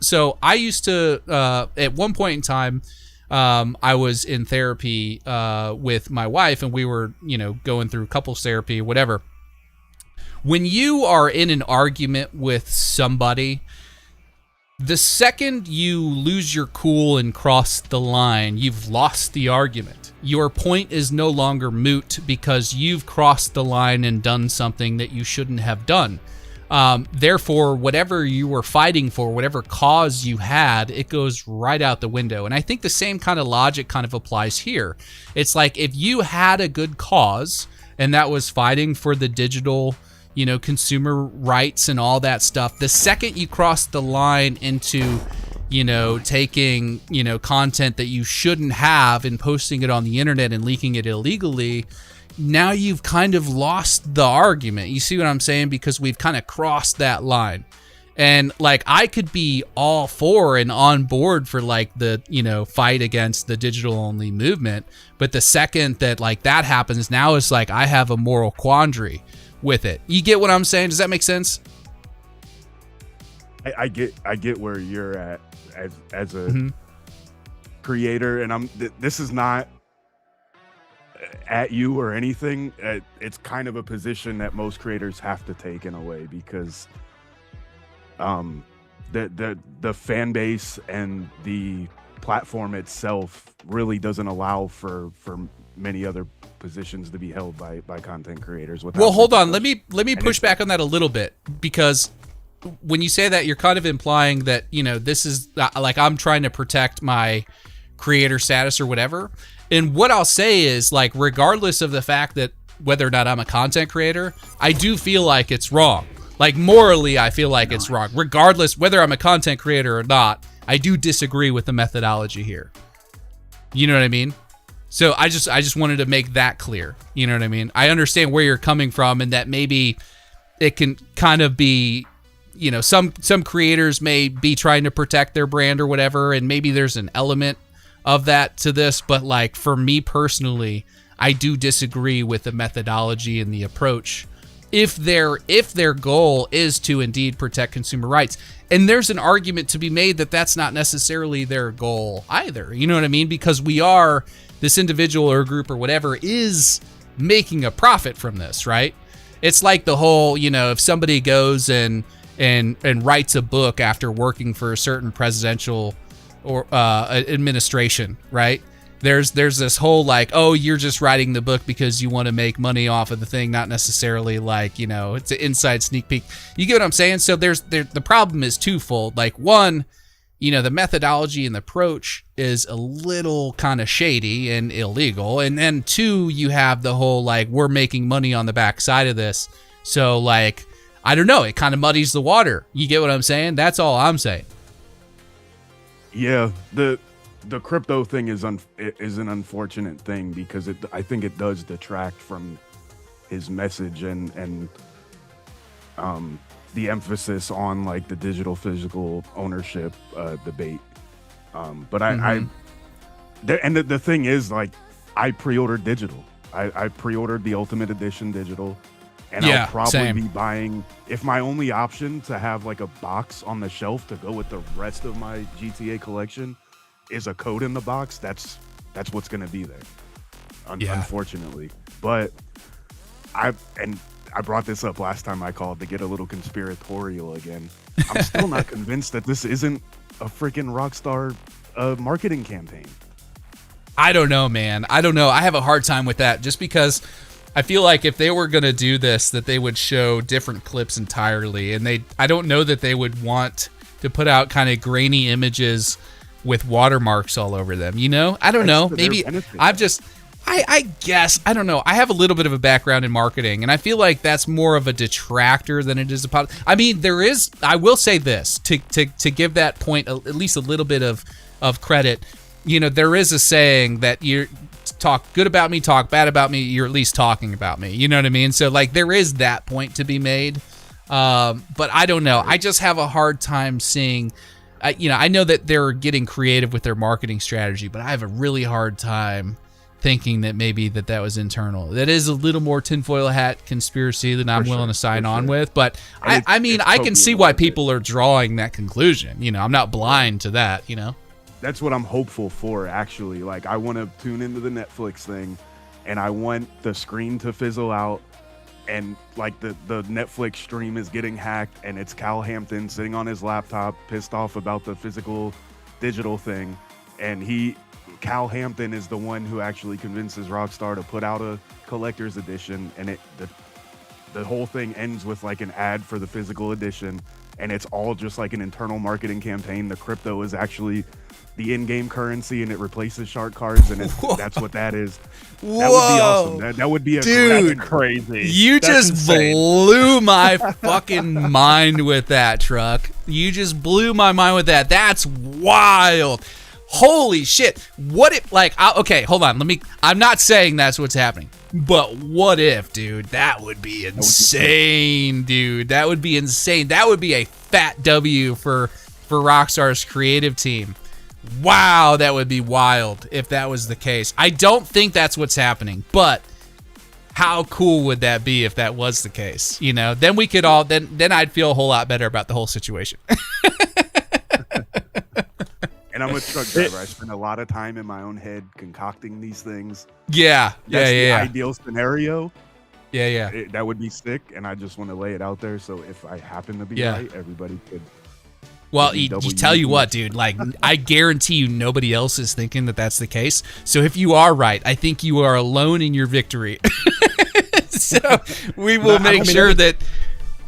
so I used to at one point in time I was in therapy with my wife, and we were going through couples therapy or whatever. When you are in an argument with somebody, the second you lose your cool and cross the line, you've lost the argument. Your point is no longer moot because you've crossed the line and done something that you shouldn't have done. Therefore, whatever you were fighting for, whatever cause you had, it goes right out the window. And I think the same kind of logic kind of applies here. It's like if you had a good cause, and that was fighting for the digital consumer rights and all that stuff, the second you cross the line into taking content that you shouldn't have and posting it on the internet and leaking it illegally, now you've kind of lost the argument. You see what I'm saying? Because we've kind of crossed that line. And I could be all for and on board for the fight against the digital only movement, but the second that that happens, now it's I have a moral quandary with it. You get what I'm saying? Does that make sense? I get where you're at as a creator, and this is not at you or anything. It's kind of a position that most creators have to take in a way, because the fan base and the platform itself really doesn't allow for many other positions to be held by content creators. Well, hold on. Let me push back on that a little bit, because when you say that, you're kind of implying that this is I'm trying to protect my creator status or whatever. And what I'll say is, regardless of the fact that whether or not I'm a content creator, I do feel like it's wrong. Morally, I feel like it's wrong. Regardless whether I'm a content creator or not, I do disagree with the methodology here. You know what I mean? So I just wanted to make that clear. You know what I mean? I understand where you're coming from, and that maybe it can kind of be, some creators may be trying to protect their brand or whatever, and maybe there's an element of that to this, but for me personally, I do disagree with the methodology and the approach if their goal is to indeed protect consumer rights. And there's an argument to be made that that's not necessarily their goal either. You know what I mean? Because this individual or group or whatever is making a profit from this, right? It's like the whole, if somebody goes and writes a book after working for a certain presidential or administration, right? There's this whole you're just writing the book because you want to make money off of the thing, not necessarily it's an inside sneak peek. You get what I'm saying? So the problem is twofold. One, the methodology and the approach is a little kind of shady and illegal. And then two, you have the whole, we're making money on the backside of this. So I don't know, it kind of muddies the water. You get what I'm saying? That's all I'm saying. Yeah, the crypto thing is an unfortunate thing, because I think it does detract from his message and the emphasis on the digital physical ownership debate. But the thing is, I pre-ordered digital. I pre-ordered the Ultimate Edition digital, and I'll probably be buying, if my only option to have a box on the shelf to go with the rest of my GTA collection is a code in the box, that's what's going to be there, unfortunately. But I brought this up last time I called to get a little conspiratorial again. I'm still not convinced that this isn't a freaking Rockstar marketing campaign. I don't know, man. I don't know. I have a hard time with that, just because I feel like if they were going to do this, that they would show different clips entirely. And I don't know that they would want to put out kind of grainy images with watermarks all over them. I don't know. Maybe I guess, I don't know. I have a little bit of a background in marketing, and I feel like that's more of a detractor than it is a positive. I mean, I will say this, to give that point at least a little bit of credit. There is a saying that talk good about me, talk bad about me, you're at least talking about me. You know what I mean? So like there is that point to be made. But I don't know. I just have a hard time seeing, I know that they're getting creative with their marketing strategy, but I have a really hard time thinking that maybe that was internal. That is a little more tinfoil hat conspiracy than I'm willing to sign on with. But I mean, I can see why people are drawing that conclusion. I'm not blind to that, That's what I'm hopeful for, actually. Like, I want to tune into the Netflix thing, and I want the screen to fizzle out, and like the Netflix stream is getting hacked, and it's Cal Hampton sitting on his laptop, pissed off about the physical digital thing, and Cal Hampton is the one who actually convinces Rockstar to put out a collector's edition, and the whole thing ends with like an ad for the physical edition, and it's all just like an internal marketing campaign. The crypto is actually the in-game currency, and it replaces shark cards, and that's what that is. That would be awesome. That would be dude, crazy. You just blew my fucking mind with that, Truck. You just blew my mind with that. That's wild. Holy shit. What if, okay, hold on. I'm not saying that's what's happening, but what if, dude? That would be insane, dude. That would be insane. That would be a fat W for Rockstar's creative team. Wow, that would be wild if that was the case. I don't think that's what's happening, but how cool would that be if that was the case? Then we could all, then I'd feel a whole lot better about the whole situation. And I'm a truck driver. I spend a lot of time in my own head concocting these things. Yeah. That's the ideal scenario. Yeah. That would be sick, and I just want to lay it out there. So if I happen to be right, everybody could. Well, you tell you what, dude, like, I guarantee you nobody else is thinking that that's the case. So if you are right, I think you are alone in your victory. So we will make sure that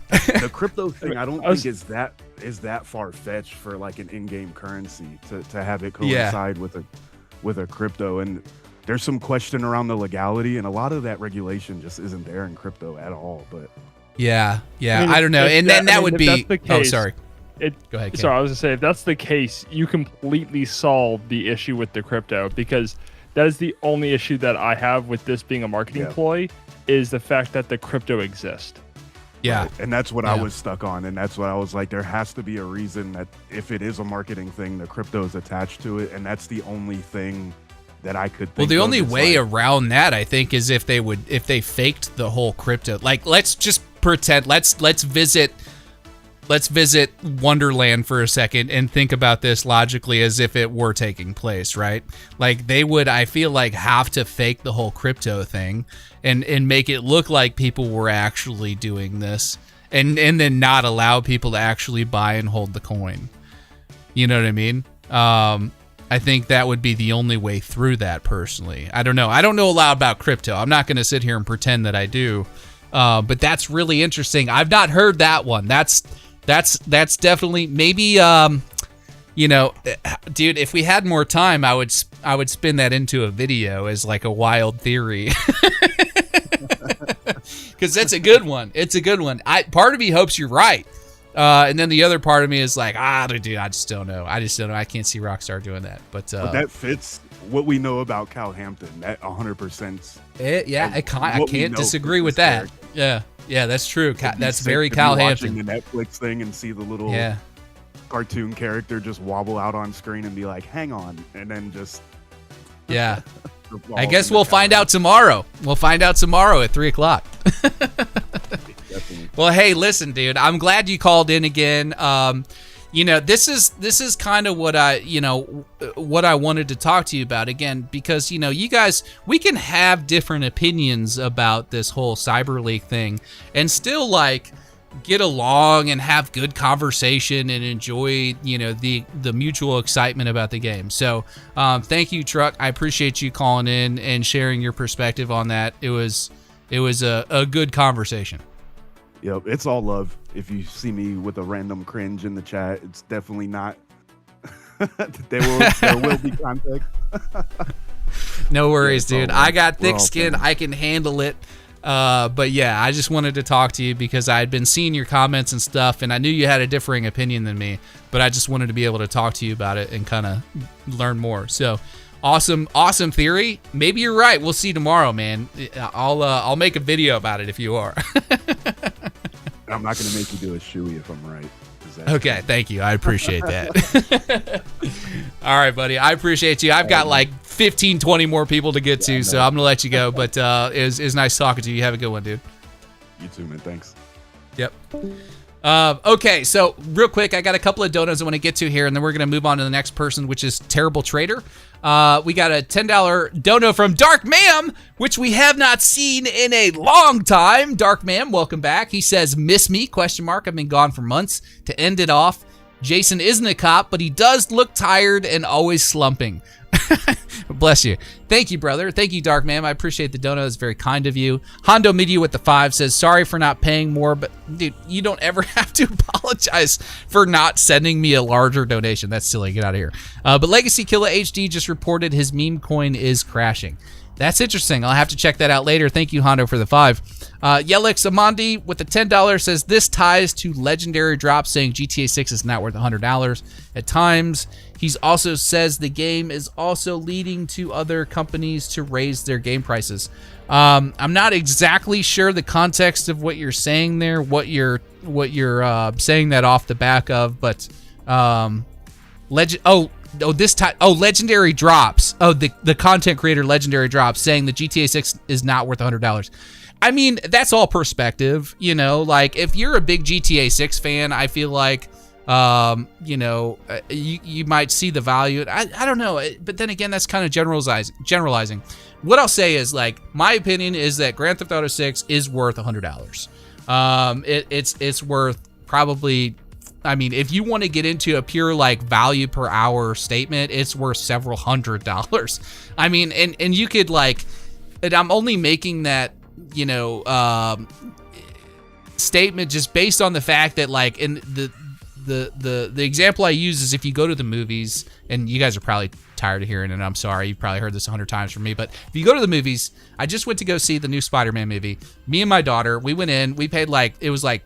the crypto thing, I don't think is that far-fetched for like an in-game currency to have it coincide with a crypto. And there's some question around the legality, and a lot of that regulation just isn't there in crypto at all. But yeah, I don't know. And then that would be, oh, sorry. Go ahead, Ken. So I was gonna say, if that's the case, you completely solve the issue with the crypto, because that is the only issue that I have with this being a marketing ploy, is the fact that the crypto exists. Yeah. Right. And that's what I was stuck on, and that's what I was like, there has to be a reason that if it is a marketing thing, the crypto is attached to it, and that's the only thing that I could think Well, the only way like, around that, I think, is if they faked the whole crypto. Like, let's just pretend, let's visit Wonderland for a second and think about this logically as if it were taking place, right? Like, they would, I feel like, have to fake the whole crypto thing and make it look like people were actually doing this, and then not allow people to actually buy and hold the coin. You know what I mean? I think that would be the only way through that, personally. I don't know. I don't know a lot about crypto. I'm not going to sit here and pretend that I do. But that's really interesting. I've not heard that one. That's definitely, maybe, dude, if we had more time, I would spin that into a video as like a wild theory. Because that's a good one. It's a good one. Part of me hopes you're right. And then the other part of me is like, dude, I just don't know. I can't see Rockstar doing that. But that fits what we know about Cal Hampton. That 100%. I can't disagree with that. Character. Yeah, that's true. That's very Cal Hampton. Watching the Netflix thing and see the little cartoon character just wobble out on screen and be like, hang on, and then just I guess we'll find out tomorrow. We'll find out tomorrow at 3:00. Well, hey, listen, dude, I'm glad you called in again. This is kind of what I wanted to talk to you about again, because, you guys, we can have different opinions about this whole Cyber League thing and still like get along and have good conversation and enjoy, the mutual excitement about the game. So, thank you, Truck. I appreciate you calling in and sharing your perspective on that. It was a good conversation. Yep, it's all love. If you see me with a random cringe in the chat, it's definitely not. there will be context. No worries, dude. I got thick skin. I can handle it. But yeah, I just wanted to talk to you because I had been seeing your comments and stuff, and I knew you had a differing opinion than me, but I just wanted to be able to talk to you about it and kind of learn more. So Awesome theory. Maybe you're right. We'll see tomorrow, man. I'll make a video about it if you are. I'm not going to make you do a shoey if I'm right. Okay, thank you. I appreciate that. All right, buddy. I appreciate you. I've got like 15, 20 more people to get to, so I'm going to let you go. But it was nice talking to you. Have a good one, dude. You too, man. Thanks. Yep. Okay, so real quick, I got a couple of donuts I want to get to here, and then we're going to move on to the next person, which is Terrible Trader. We got a $10 dono from Dark Ma'am, which we have not seen in a long time. Dark Ma'am, welcome back. He says, miss me, ? I've been gone for months. To end it off, Jason isn't a cop, but he does look tired and always slumping. Bless you. Thank you, brother. Thank you, Dark Ma'am. I appreciate the dono. It's very kind of you. Hondo Media with the 5 says, sorry for not paying more, but dude, you don't ever have to apologize for not sending me a larger donation. That's silly. Get out of here. But Legacy Killer HD just reported his meme coin is crashing. That's interesting. I'll have to check that out later. Thank you, Hondo, for the 5. Yelix Amandi with the $10 says, this ties to legendary drops, saying GTA 6 is not worth $100 at times. He also says the game is also leading to other companies to raise their game prices. I'm not exactly sure the context of what you're saying there, what you're saying that off the back of, but legendary drops. Oh, the content creator Legendary Drops saying the GTA 6 is not worth $100. I mean, that's all perspective, you know, like if you're a big GTA 6 fan, I feel like you know, you might see the value. I don't know, but then again, that's kind of generalizing. What I'll say is, like, my opinion is that Grand Theft Auto 6 is worth $100. It's worth probably, I mean, if you want to get into a pure like value per hour statement, it's worth several $100s. I mean, and you could like, and I'm only making that, you know, statement just based on the fact that, like, in the example I use is if you go to the movies, and you guys are probably tired of hearing it, and I'm sorry, you probably heard this 100 times from me, but if you go to the movies, I just went to go see the new Spider-Man movie. Me and my daughter, we went in, we paid like, it was like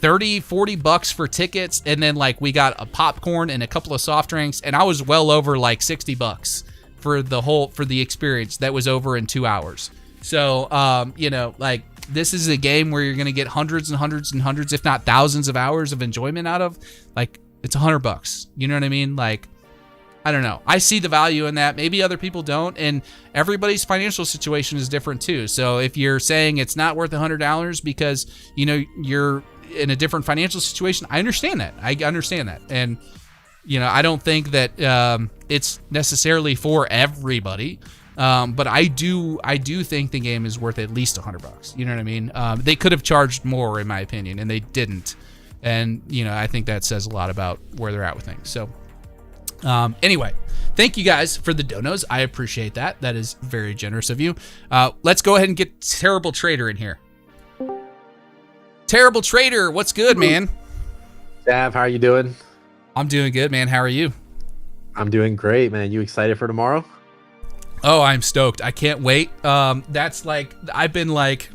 $30-40 for tickets, and then like we got a popcorn and a couple of soft drinks, and I was well over like $60 for the experience. That was over in 2 hours. So you know, like, this is a game where you're going to get hundreds and hundreds and hundreds, if not thousands of hours of enjoyment out of. Like, it's $100. You know what I mean? Like, I don't know. I see the value in that. Maybe other people don't, and everybody's financial situation is different too. So if you're saying it's not worth $100 because, you know, you're in a different financial situation, I understand that. And, you know, I don't think that it's necessarily for everybody. But I do think the game is worth at least $100. You know what I mean? They could have charged more, in my opinion, and they didn't. And, you know, I think that says a lot about where they're at with things. So, anyway, thank you guys for the donos. I appreciate that. That is very generous of you. Let's go ahead and get Terrible Trader in here. Terrible Trader, what's good, man? Sav, how are you doing? I'm doing good, man. How are you? I'm doing great, man. You excited for tomorrow? Oh, I'm stoked. I can't wait. That's like, I've been like,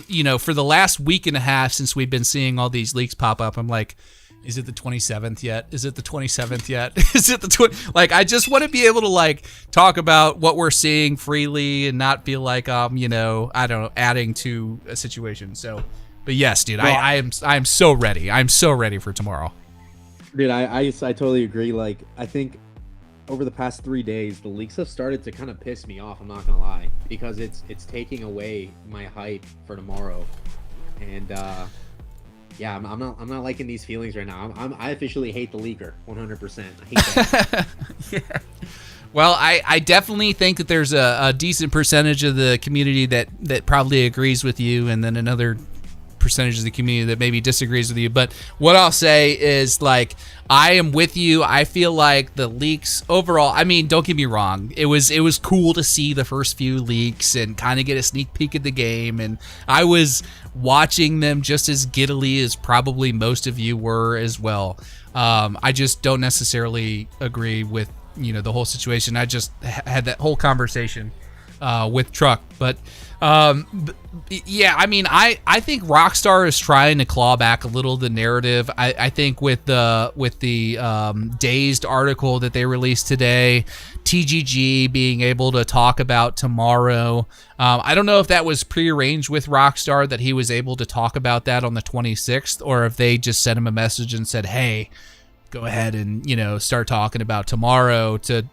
you know, for the last week and a half since we've been seeing all these leaks pop up, I'm like, is it the 27th yet? Is it the 27th yet? Is it the like, I just want to be able to like talk about what we're seeing freely and not feel like you know, I don't know, adding to a situation. So, but yes, dude, well, I'm so ready. I'm so ready for tomorrow. Dude, I totally agree. Like, I think over the past 3 days, the leaks have started to kind of piss me off. I'm not gonna lie, because it's taking away my hype for tomorrow, and yeah, I'm not liking these feelings right now. I officially hate the leaker 100%. I hate that. Yeah. Well, I definitely think that there's a decent percentage of the community that probably agrees with you, and then another percentage of the community that maybe disagrees with you. But what I'll say is, like, I am with you. I feel like the leaks overall, I mean, don't get me wrong, it was cool to see the first few leaks and kind of get a sneak peek at the game, and I was watching them just as giddily as probably most of you were as well. I just don't necessarily agree with, you know, the whole situation. I just had that whole conversation with truck. But yeah, I mean, I think Rockstar is trying to claw back a little the narrative. I think with the Dazed article that they released today, TGG being able to talk about tomorrow. I don't know if that was prearranged with Rockstar, that he was able to talk about that on the 26th, or if they just sent him a message and said, hey, go ahead and, start talking about tomorrow to,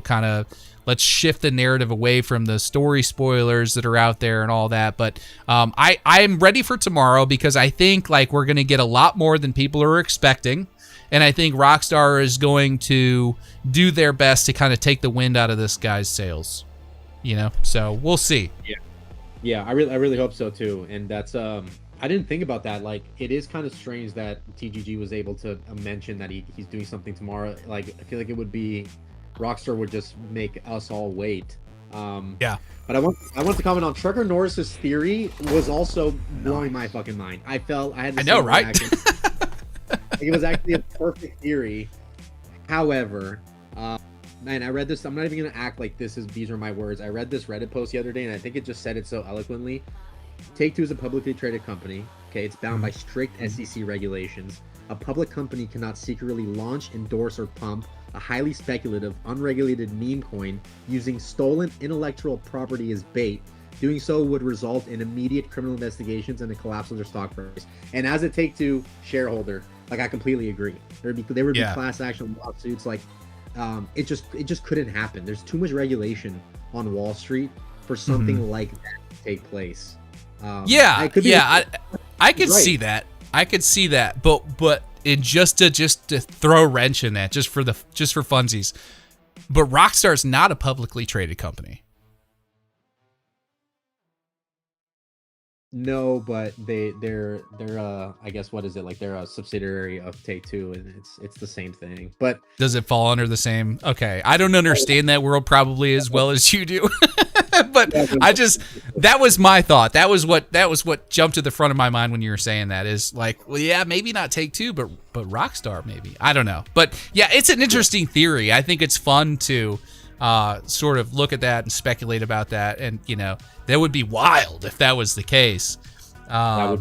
kind of let's shift the narrative away from the story spoilers that are out there and all that. But I'm ready for tomorrow, because I think like we're going to get a lot more than people are expecting. And I think Rockstar is going to do their best to kind of take the wind out of this guy's sails, so we'll see. Yeah, I really hope so too. And that's I didn't think about that. Like, it is kind of strange that TGG was able to mention that he's doing something tomorrow. Like, I feel like it would be Rockstar would just make us all wait. Yeah. But I want to comment on Trevor Norris's theory was also blowing my fucking mind. I had the same right? reaction. It was actually a perfect theory. However, man, I read this. I'm not even gonna act like these are my words. I read this Reddit post the other day, and I think it just said it so eloquently. Take-Two is a publicly traded company. Okay, it's bound by strict SEC regulations. A public company cannot secretly launch, endorse, or pump a highly speculative, unregulated meme coin using stolen intellectual property as bait. Doing so would result in immediate criminal investigations and the collapse of their stock price. And as a Take-Two shareholder, like, I completely agree. There would be class action lawsuits. Like, it just couldn't happen. There's too much regulation on Wall Street for something like that to take place. I could see that. I could see that, but it just to throw a wrench in that, just for funsies. But Rockstar's not a publicly traded company. No, but they're I guess, what is it, like, they're a subsidiary of Take-Two, and it's the same thing. But does it fall under the same? Okay, I don't understand that world probably as well as you do. But that was my thought. That was what jumped to the front of my mind when you were saying that, is like, well, yeah, maybe not Take-Two, but Rockstar maybe. I don't know. But yeah, it's an interesting theory. I think it's fun to sort of look at that and speculate about that, and that would be wild if that was the case. I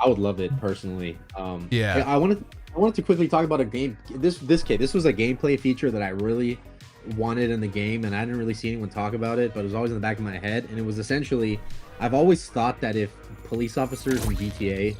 would love it personally. I wanted to quickly talk about a game. This was a gameplay feature that I really wanted in the game, and I didn't really see anyone talk about it, but it was always in the back of my head. And it was essentially, I've always thought that if police officers in GTA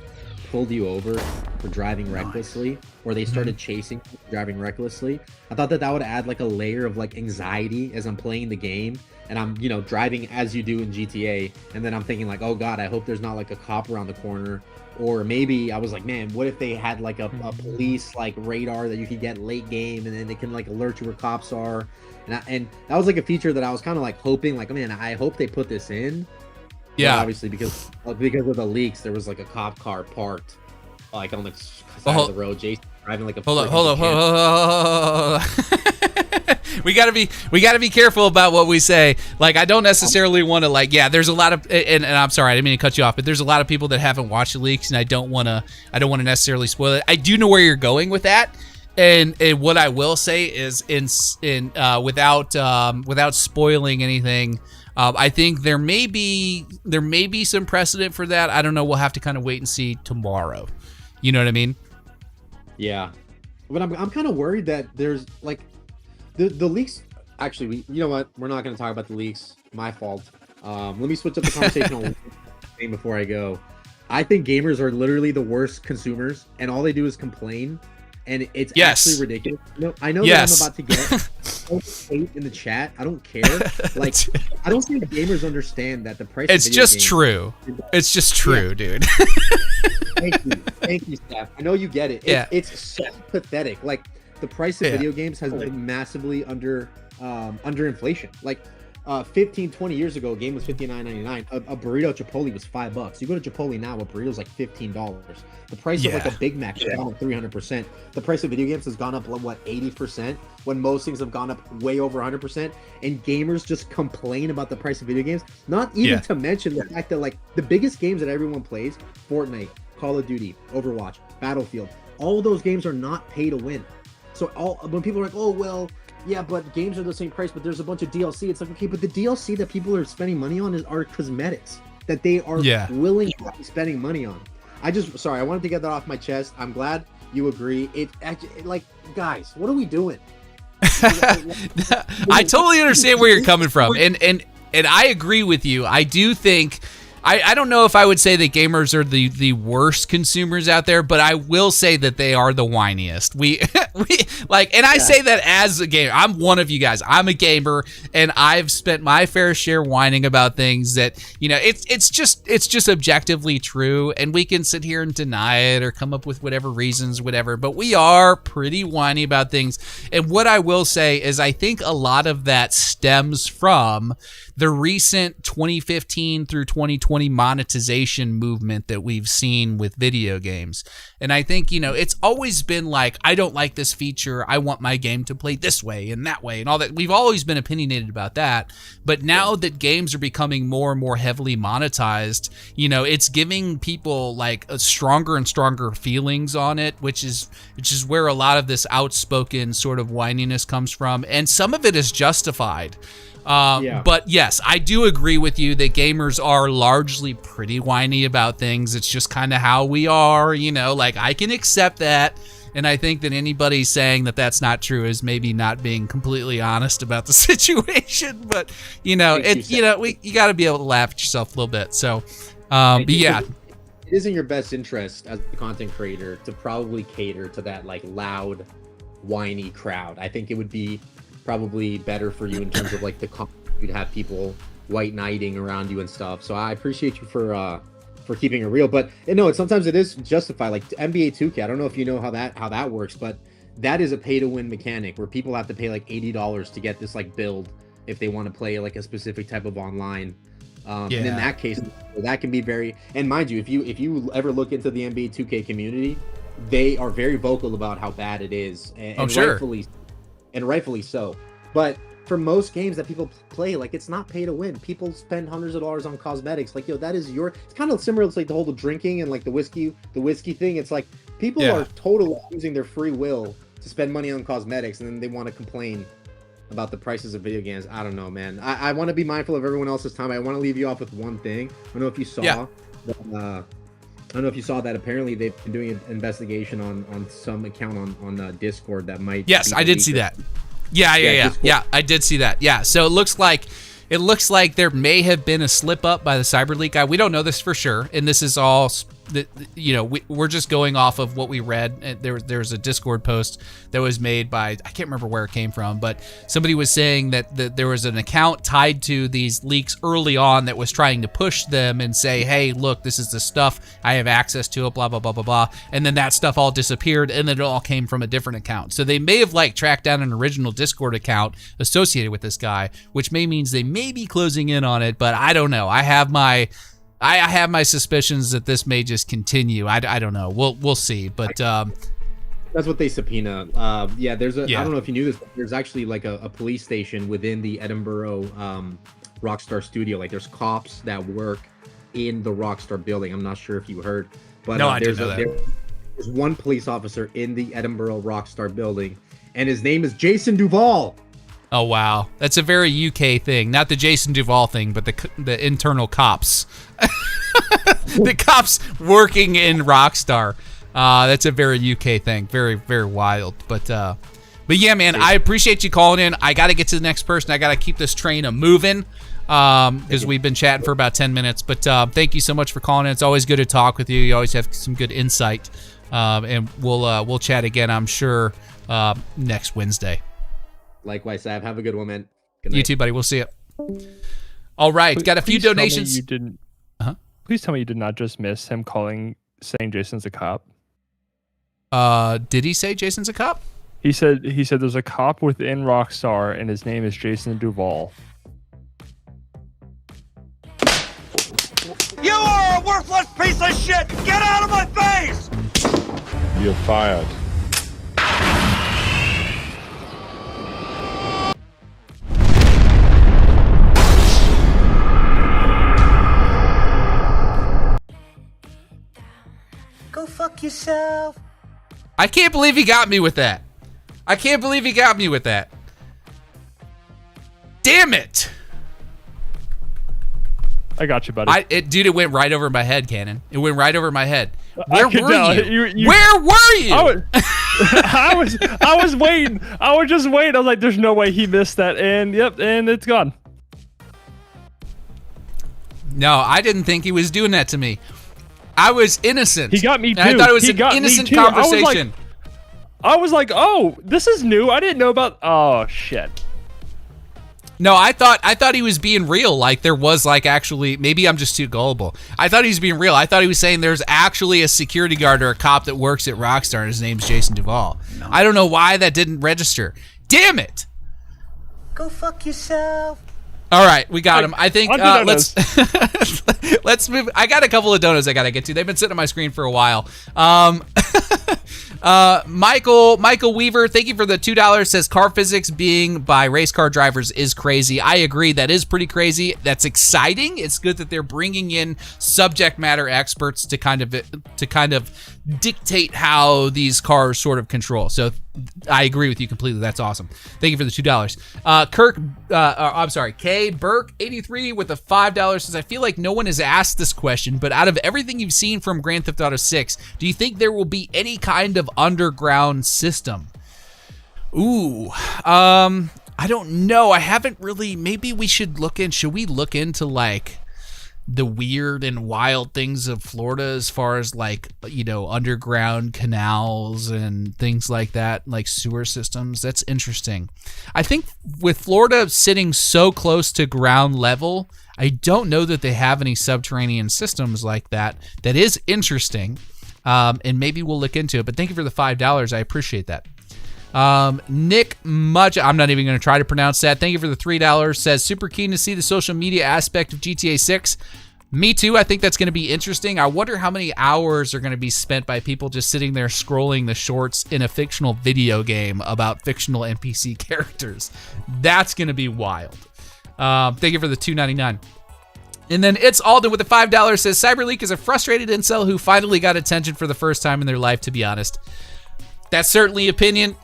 pulled you over for driving recklessly, or they started chasing you for driving recklessly, I thought that would add like a layer of like anxiety as I'm playing the game and I'm driving as you do in GTA, and then I'm thinking like, oh god, I hope there's not like a cop around the corner. Or maybe I was like, man, what if they had like a police like radar that you could get late game, and then they can like alert you where cops are, and that was like a feature that I was kind of like hoping, like, man, I hope they put this in. Yeah, but obviously because of the leaks, there was like a cop car parked like on the side of the road. Jason driving like a hold on. We gotta be careful about what we say. Like, I don't necessarily want to, like, yeah, there's a lot of, and I'm sorry, I didn't mean to cut you off, but there's a lot of people that haven't watched the leaks, and I don't want to necessarily spoil it. I do know where you're going with that, and what I will say is, without spoiling anything, I think there may be some precedent for that. I don't know. We'll have to kind of wait and see tomorrow. You know what I mean? Yeah, but I'm kind of worried that there's like the leaks. Actually, you know what? We're not going to talk about the leaks. My fault. Let me switch up the conversation on one thing before I go. I think gamers are literally the worst consumers, and all they do is complain, and it's actually ridiculous. I know that I'm about to get hate in the chat. I don't care. Like, I don't think gamers understand that the price. It's just true. It's just true, dude. Thank you, Steph. I know you get it. It's so pathetic. Like, the price of video games has been massively under inflation. Like, 15, 20 years ago, a game was $59.99. A burrito at Chipotle was $5. You go to Chipotle now, a burrito's like $15. The price of like a Big Mac has gone up 300%. The price of video games has gone up, what, 80%? When most things have gone up way over 100%. And gamers just complain about the price of video games. Not even to mention the fact that, like, the biggest games that everyone plays, Fortnite, Call of Duty, Overwatch, Battlefield, all of those games are not pay to win. So when people are like, oh, well, yeah, but games are the same price, but there's a bunch of DLC. It's like, okay, but the DLC that people are spending money on are cosmetics that they are willing to be spending money on. Sorry, I wanted to get that off my chest. I'm glad you agree. Like, guys, what are we doing? I totally understand where you're coming from, and I agree with you. I do think I don't know if I would say that gamers are the worst consumers out there, but I will say that they are the whiniest. We like, and I say that as a gamer. I'm one of you guys. I'm a gamer, and I've spent my fair share whining about things that, you know, it's just objectively true, and we can sit here and deny it or come up with whatever reasons, whatever, but we are pretty whiny about things. And what I will say is I think a lot of that stems from the recent 2015 through 2020 monetization movement that we've seen with video games. And I think, you know, it's always been like, I don't like this feature. I want my game to play this way and that way and all that. We've always been opinionated about that. But now that games are becoming more and more heavily monetized, you know, it's giving people like a stronger and stronger feelings on it, which is where a lot of this outspoken sort of whininess comes from. And some of it is justified. But yes, I do agree with you that gamers are largely pretty whiny about things. It's just kind of how we are, you know, like I can accept that. And I think that anybody saying that that's not true is maybe not being completely honest about the situation. But, you know, you got to be able to laugh at yourself a little bit. So, but yeah. It is in your best interest as a content creator to probably cater to that like loud, whiny crowd. I think it would be probably better for you in terms of like you'd have people white knighting around you and stuff. So I appreciate you for keeping it real. But no, sometimes it is justified. Like NBA 2K, I don't know if you know how that works, but that is a pay to win mechanic where people have to pay like $80 to get this like build if they want to play like a specific type of online. And in that case, that can be very, and mind you, if you ever look into the NBA 2K community, they are very vocal about how bad it is, and rightfully so. But for most games that people play, like it's not pay to win. People spend hundreds of dollars on cosmetics. Like, yo, that is it's kind of similar to like the whole drinking and like the whiskey thing. It's like people are totally using their free will to spend money on cosmetics, and then they want to complain about the prices of video games. I don't know, man. I want to be mindful of everyone else's time. I want to leave you off with one thing. I don't know if you saw that apparently they've been doing an investigation on some account on Discord that might. Yes, I did see that. Yeah, I did see that. Yeah, so it looks like there may have been a slip up by the CyberLeak guy. We don't know this for sure, and this is all, you know, we're just going off of what we read. And there was a Discord post that was made by, I can't remember where it came from, but somebody was saying that there was an account tied to these leaks early on that was trying to push them and say, hey, look, this is the stuff, I have access to it, blah, blah, blah, blah, blah. And then that stuff all disappeared, and then it all came from a different account. So they may have like tracked down an original Discord account associated with this guy, which means they may be closing in on it, but I don't know. I have my suspicions that this may just continue. I don't know. We'll see. But that's what they subpoena. I don't know if you knew this, but there's actually like a police station within the Edinburgh Rockstar studio. Like there's cops that work in the Rockstar building. I'm not sure if you heard, but no, I didn't know that. There's one police officer in the Edinburgh Rockstar building, and his name is Jason Duval. Oh wow, that's a very UK thing. Not the Jason Duval thing, but the internal cops. The cops working in Rockstar. That's a very UK thing. Very, very wild. But yeah, man, I appreciate you calling in. I got to get to the next person. I got to keep this train moving because we've been chatting for about 10 minutes. But thank you so much for calling in. It's always good to talk with you. You always have some good insight. And we'll chat again, I'm sure, next Wednesday. Likewise, Sav. Have a good one, man. You too, buddy. We'll see you. All right, got a few donations. You didn't. Please tell me you did not just miss him saying Jason's a cop. Did he say Jason's a cop? He said there's a cop within Rockstar and his name is Jason Duval. You are a worthless piece of shit! Get out of my face! You're fired. Go fuck yourself. I can't believe he got me with that. Damn it! I got you, buddy. Dude, it went right over my head, Cannon. It went right over my head. Where could were tell. you? Where were you? I was waiting. I was just waiting. I was like, "There's no way he missed that." And yep, and it's gone. No, I didn't think he was doing that to me. I was innocent. He got me too. I thought it was an innocent conversation. I was like, "Oh, this is new. I didn't know about." Oh shit. No, I thought he was being real. Like there was like actually, maybe I'm just too gullible. I thought he was being real. I thought he was saying there's actually a security guard or a cop that works at Rockstar and his name's Jason Duvall. No. I don't know why that didn't register. Damn it. Go fuck yourself. All right, we got him. I think let's move. I got a couple of donuts I got to get to. They've been sitting on my screen for a while. Michael Weaver, thank you for the $2. Says car physics being by race car drivers is crazy. I agree. That is pretty crazy. That's exciting. It's good that they're bringing in subject matter experts to kind of dictate how these cars sort of control. So I agree with you completely. That's awesome. Thank you for the $2. I'm sorry. K Burke 83 with the $5 says I feel like no one has asked this question, but out of everything you've seen from Grand Theft Auto 6, do you think there will be any kind of underground system? Ooh, I don't know. I haven't really. Maybe we should look in. Should we look into like the weird and wild things of Florida as far as like, you know, underground canals and things like that, like sewer systems? That's interesting. I think with Florida sitting so close to ground level, I don't know that they have any subterranean systems like that. That is interesting. And maybe we'll look into it, but thank you for the $5. I appreciate that. Nick Mudge, I'm not even going to try to pronounce that. Thank you for the $3. Says super keen to see the social media aspect of GTA 6. Me too. I think that's going to be interesting. I wonder how many hours are going to be spent by people just sitting there scrolling the shorts in a fictional video game about fictional NPC characters. That's going to be wild. Thank you for the $2.99. And then It's Alden with the $5 says CyberLeak is a frustrated incel who finally got attention for the first time in their life, to be honest. That's certainly an opinion.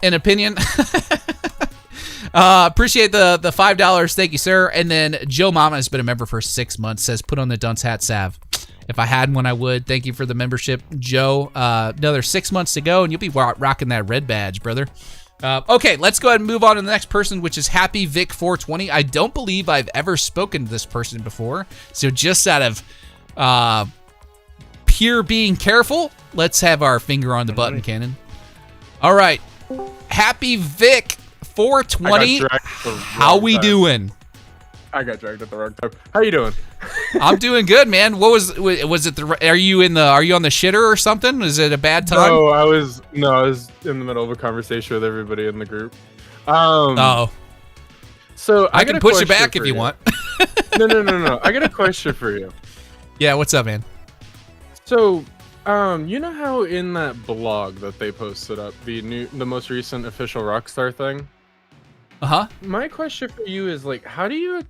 Appreciate the $5. Thank you, sir. And then Joe Mama has been a member for 6 months. Says, put on the dunce hat, Sav. If I had one, I would. Thank you for the membership, Joe. Another 6 months to go, and you'll be rocking that red badge, brother. Okay, let's go ahead and move on to the next person, which is Happy Vic 420. I don't believe I've ever spoken to this person before. So just out of pure being careful, let's have our finger on the button, Cannon. All right, Happy Vic 420. How we doing? I got dragged at the wrong time. How you doing? I'm doing good, man. What was it? Are you on the shitter or something? Is it a bad time? No, I was in the middle of a conversation with everybody in the group. So I can push it back if you want. No. I got a question for you. Yeah, what's up, man? So, you know how in that blog that they posted up, the most recent official Rockstar thing? Uh-huh. My question for you is like, how do you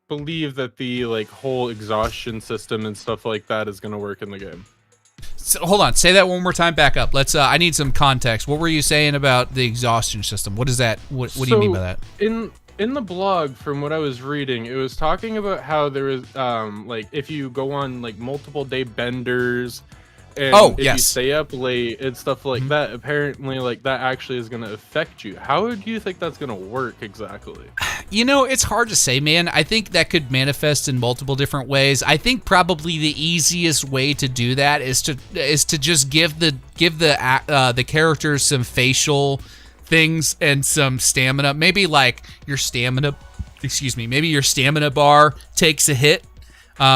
believe that the like whole exhaustion system and stuff like that is going to work in the game? So, hold on, say that one more time. Back up. Let's. I need some context. What were you saying about the exhaustion system? What is that? What do you mean by that? In the blog, from what I was reading, it was talking about how there is like if you go on like multiple day benders and if you stay up late and stuff like that, apparently like that actually is going to affect you. How do you think that's going to work exactly? You know, it's hard to say, man. I think that could manifest in multiple different ways. I think probably the easiest way to do that is to just give the characters some facial things and some stamina. Maybe like your stamina bar takes a hit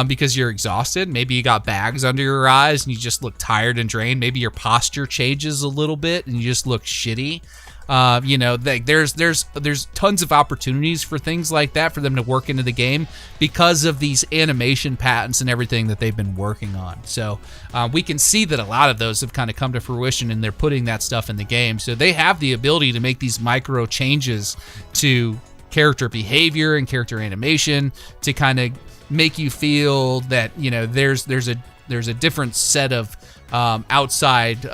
because you're exhausted. Maybe you got bags under your eyes and you just look tired and drained. Maybe your posture changes a little bit and you just look shitty. You know, there's tons of opportunities for things like that for them to work into the game because of these animation patents and everything that they've been working on. So we can see that a lot of those have kind of come to fruition and they're putting that stuff in the game. So they have the ability to make these micro changes to character behavior and character animation to kind of make you feel that, you know, there's there's a different set of outside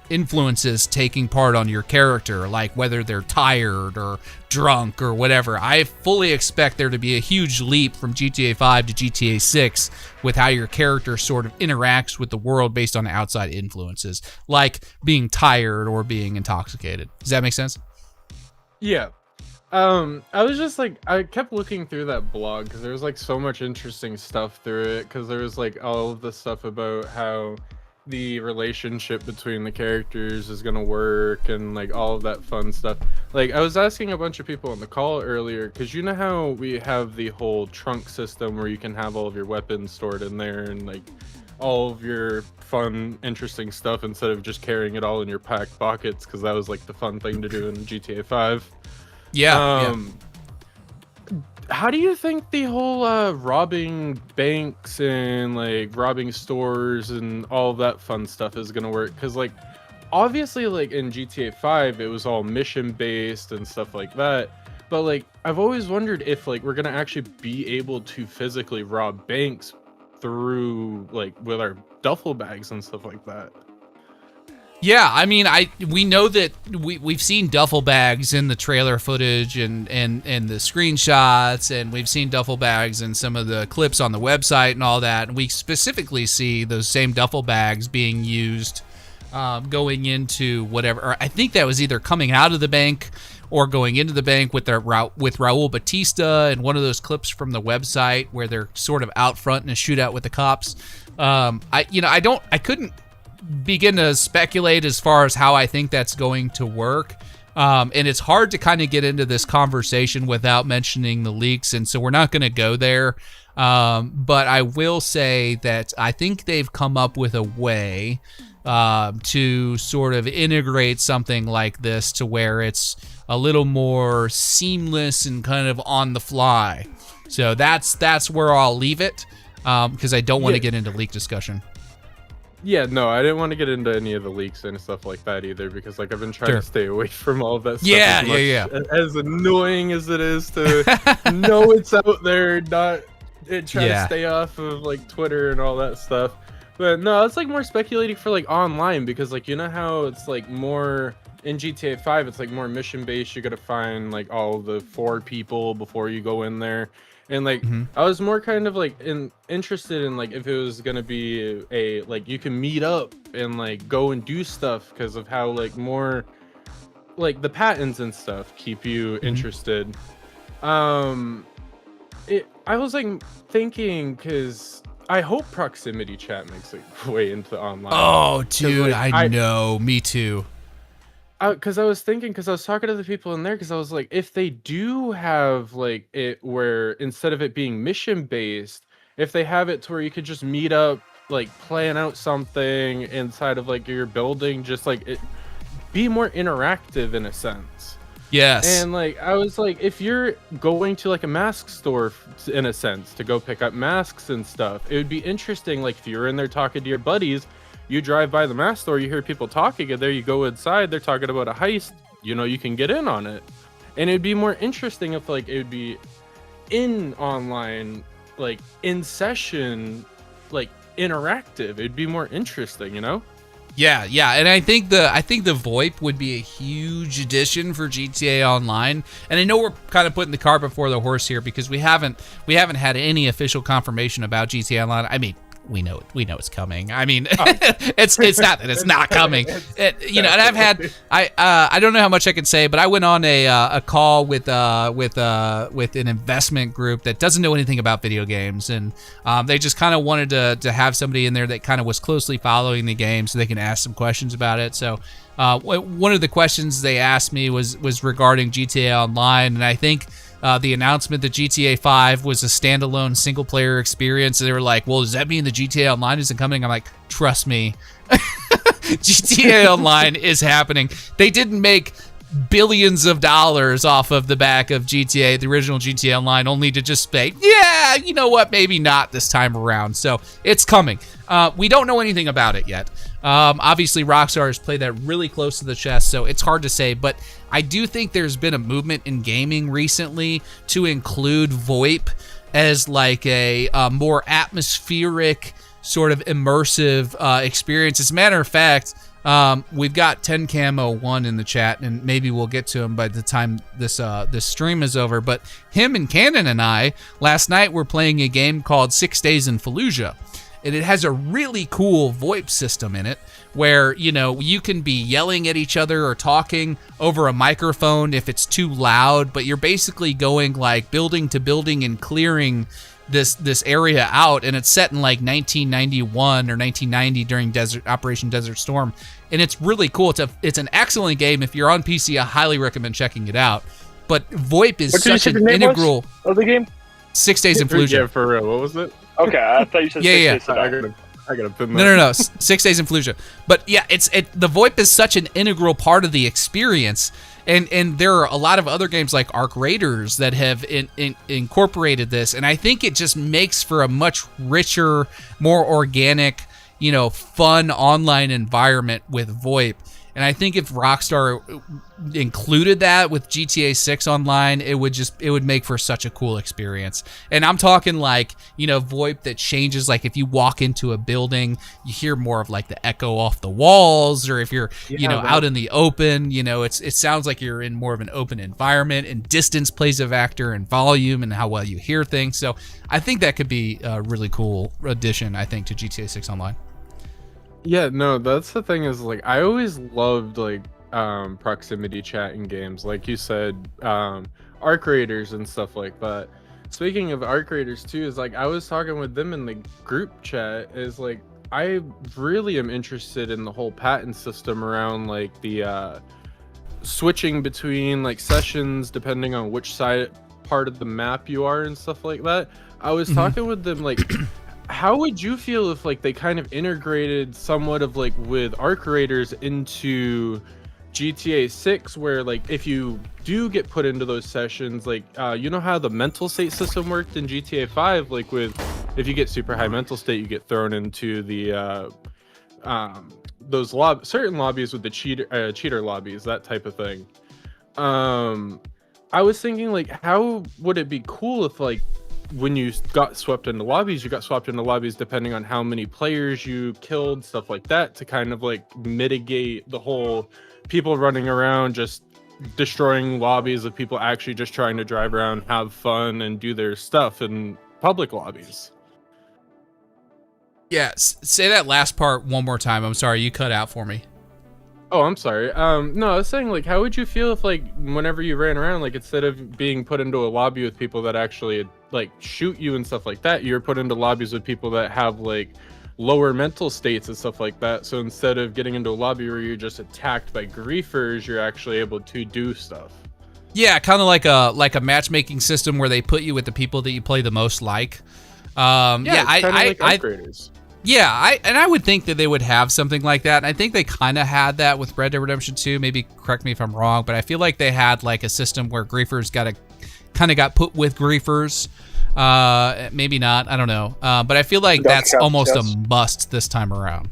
influences taking part on your character, like whether they're tired or drunk or whatever. I fully expect there to be a huge leap from GTA 5 to GTA 6 with how your character sort of interacts with the world based on outside influences, like being tired or being intoxicated. Does that make sense? Yeah. I was just like, I kept looking through that blog because there was like so much interesting stuff through it, because there was like all of the stuff about how the relationship between the characters is gonna work and like all of that fun stuff. Like, I was asking a bunch of people on the call earlier, because you know how we have the whole trunk system where you can have all of your weapons stored in there and like all of your fun, interesting stuff instead of just carrying it all in your packed pockets, because that was like the fun thing to do in GTA 5. Yeah. How do you think the whole robbing banks and like robbing stores and all of that fun stuff is gonna work? Because like obviously like in GTA 5 it was all mission based and stuff like that, but like I've always wondered if like we're gonna actually be able to physically rob banks through like with our duffel bags and stuff like that. Yeah, I mean, we know that we've seen duffel bags in the trailer footage and the screenshots, and we've seen duffel bags in some of the clips on the website and all that. And we specifically see those same duffel bags being used going into whatever. Or I think that was either coming out of the bank or going into the bank with Raul Batista and one of those clips from the website where they're sort of out front in a shootout with the cops. I couldn't begin to speculate as far as how I think that's going to work. And it's hard to kind of get into this conversation without mentioning the leaks, and so we're not going to go there. But I will say that I think they've come up with a way to sort of integrate something like this to where it's a little more seamless and kind of on the fly. So that's where I'll leave it, because I don't want to get into leak discussion. Yeah, no, I didn't want to get into any of the leaks and stuff like that either, because like I've been trying to stay away from all of that stuff. Yeah. As annoying as it is to know it's out there, try to stay off of like Twitter and all that stuff. But no, it's like more speculating for like online, because like you know how it's like more in GTA 5, it's like more mission based. You gotta find like all the 4 people before you go in there. And like I was more kind of like interested in like if it was gonna be a like you can meet up and like go and do stuff, because of how like more like the patents and stuff keep you interested. I was like thinking, because I hope proximity chat makes its way into online. Oh dude, like, I know, me too. Because I was thinking, because I was talking to the people in there, because I was like, if they do have like it where instead of it being mission based, if they have it to where you could just meet up, like plan out something inside of like your building, just like it be more interactive in a sense. Yes. And like I was like, if you're going to like a mask store in a sense to go pick up masks and stuff, it would be interesting. Like if you're in there talking to your buddies, you drive by the mask store, you hear people talking, and there you go inside, they're talking about a heist, you know, you can get in on it. And it'd be more interesting if like it would be in online, like in session, like interactive. It'd be more interesting, you know? Yeah, and I think the VoIP would be a huge addition for GTA Online. And I know we're kind of putting the cart before the horse here, because we haven't had any official confirmation about GTA Online. I mean, we know it's coming. I mean, it's not that it's not coming. And I've had I don't know how much I can say, but I went on a call with an investment group that doesn't know anything about video games, and they just kind of wanted to have somebody in there that kind of was closely following the game so they can ask some questions about it. So one of the questions they asked me was regarding GTA Online, and I think the announcement that GTA 5 was a standalone single-player experience, and they were like, well, does that mean the GTA Online isn't coming? I'm like, trust me, GTA Online is happening. They didn't make billions of dollars off of the back of GTA, the original GTA Online, only to just say, yeah, you know what, maybe not this time around. So it's coming. We don't know anything about it yet. Obviously, Rockstar has played that really close to the chest, so it's hard to say, but I do think there's been a movement in gaming recently to include VoIP as like a more atmospheric sort of immersive experience. As a matter of fact, we've got 10 Camo 1 in the chat, and maybe we'll get to him by the time this stream is over. But him and Cannon and I last night were playing a game called 6 Days in Fallujah, and it has a really cool VoIP system in it where, you know, you can be yelling at each other or talking over a microphone if it's too loud, but you're basically going like building to building and clearing this area out, and it's set in like 1991 or 1990 during Operation Desert Storm, and it's really cool. It's an excellent game. If you're on PC, I highly recommend checking it out. But VoIP is such an integral of the game. 6 Days in Fallujah. Yeah, for real. What was it? Okay, I thought you said Yeah, 6 days. I gotta put No. 6 Days in Fallujah. But yeah, the VoIP is such an integral part of the experience. And there are a lot of other games like Arc Raiders that have incorporated this, and I think it just makes for a much richer, more organic, you know, fun online environment with VoIP. And I think if Rockstar included that with GTA 6 online, it would make for such a cool experience. And I'm talking like, you know, VoIP that changes, like if you walk into a building, you hear more of like the echo off the walls, or if you're, out in the open, you know, it sounds like you're in more of an open environment, and distance plays a factor, and volume and how well you hear things. So I think that could be a really cool addition, I think, to GTA 6 online. Yeah, no, that's the thing is, like, I always loved, like, proximity chat in games. Like you said, Arc Raiders and stuff like that. Speaking of Arc Raiders, too, is, like, I was talking with them in the group chat, is, like, I really am interested in the whole patent system around, like, the, switching between, like, sessions depending on which part of the map you are and stuff like that. I was talking with them, like... How would you feel if, like, they kind of integrated somewhat of, like, with Arc Raiders into GTA 6, where, like, if you do get put into those sessions, like, you know how the mental state system worked in GTA 5, like, with if you get super high mental state, you get thrown into the those certain lobbies with the cheater lobbies, that type of thing. I was thinking, like, how would it be cool if, like, when you got swept into lobbies, you got swept into lobbies depending on how many players you killed, stuff like that, to kind of like mitigate the whole people running around just destroying lobbies of people actually just trying to drive around, have fun, and do their stuff in public lobbies. Yeah, say that last part one more time. I'm sorry, you cut out for me. Oh, I'm sorry. No, I was saying, like, how would you feel if, like, whenever you ran around, like, instead of being put into a lobby with people that actually, like, shoot you and stuff like that, you're put into lobbies with people that have, like, lower mental states and stuff like that. So instead of getting into a lobby where you're just attacked by griefers, you're actually able to do stuff. Yeah, kind of like a matchmaking system where they put you with the people that you play the most like. Yeah, I would think that they would have something like that. And I think they kind of had that with Red Dead Redemption 2. Maybe correct me if I'm wrong, but I feel like they had like a system where griefers got put with griefers. Maybe not. I don't know. But I feel like that's almost a must this time around.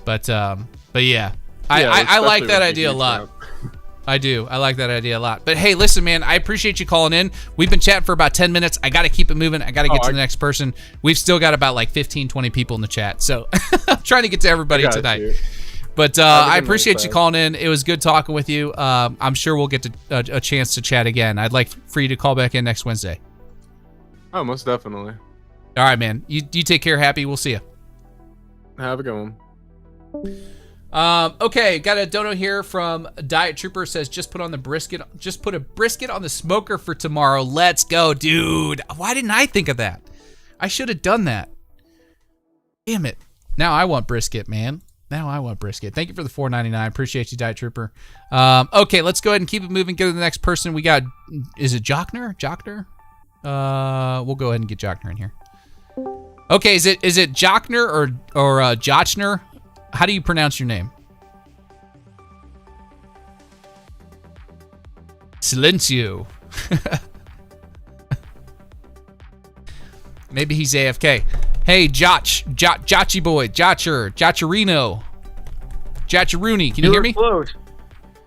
But yeah, I like that idea a lot. I do. I like that idea a lot. But hey, listen, man, I appreciate you calling in. We've been chatting for about 10 minutes. I got to keep it moving. I got to get to the next person. We've still got about like 15, 20 people in the chat. So I'm trying to get to everybody tonight. But I appreciate you calling in. It was good talking with you. I'm sure we'll get a chance to chat again. I'd like for you to call back in next Wednesday. Oh, most definitely. All right, man. You take care. Happy. We'll see you. Have a good one. Okay, got a dono here from Diet Trooper, says just put a brisket on the smoker for tomorrow. Let's go, dude. Why didn't I think of that? I should have done that. Damn it. Now I want brisket, man. Now I want brisket. Thank you for the $4.99. Appreciate you, Diet Trooper. Okay, let's go ahead and keep it moving. Get to the next person. We got, is it Jockner? We'll go ahead and get Jockner in here. Okay, is it Jockner or Jochner? How do you pronounce your name? Silencio. Maybe he's AFK. Hey, Jotchy boy, Jotcherino, Jotcherooney. Can you hear me? Close.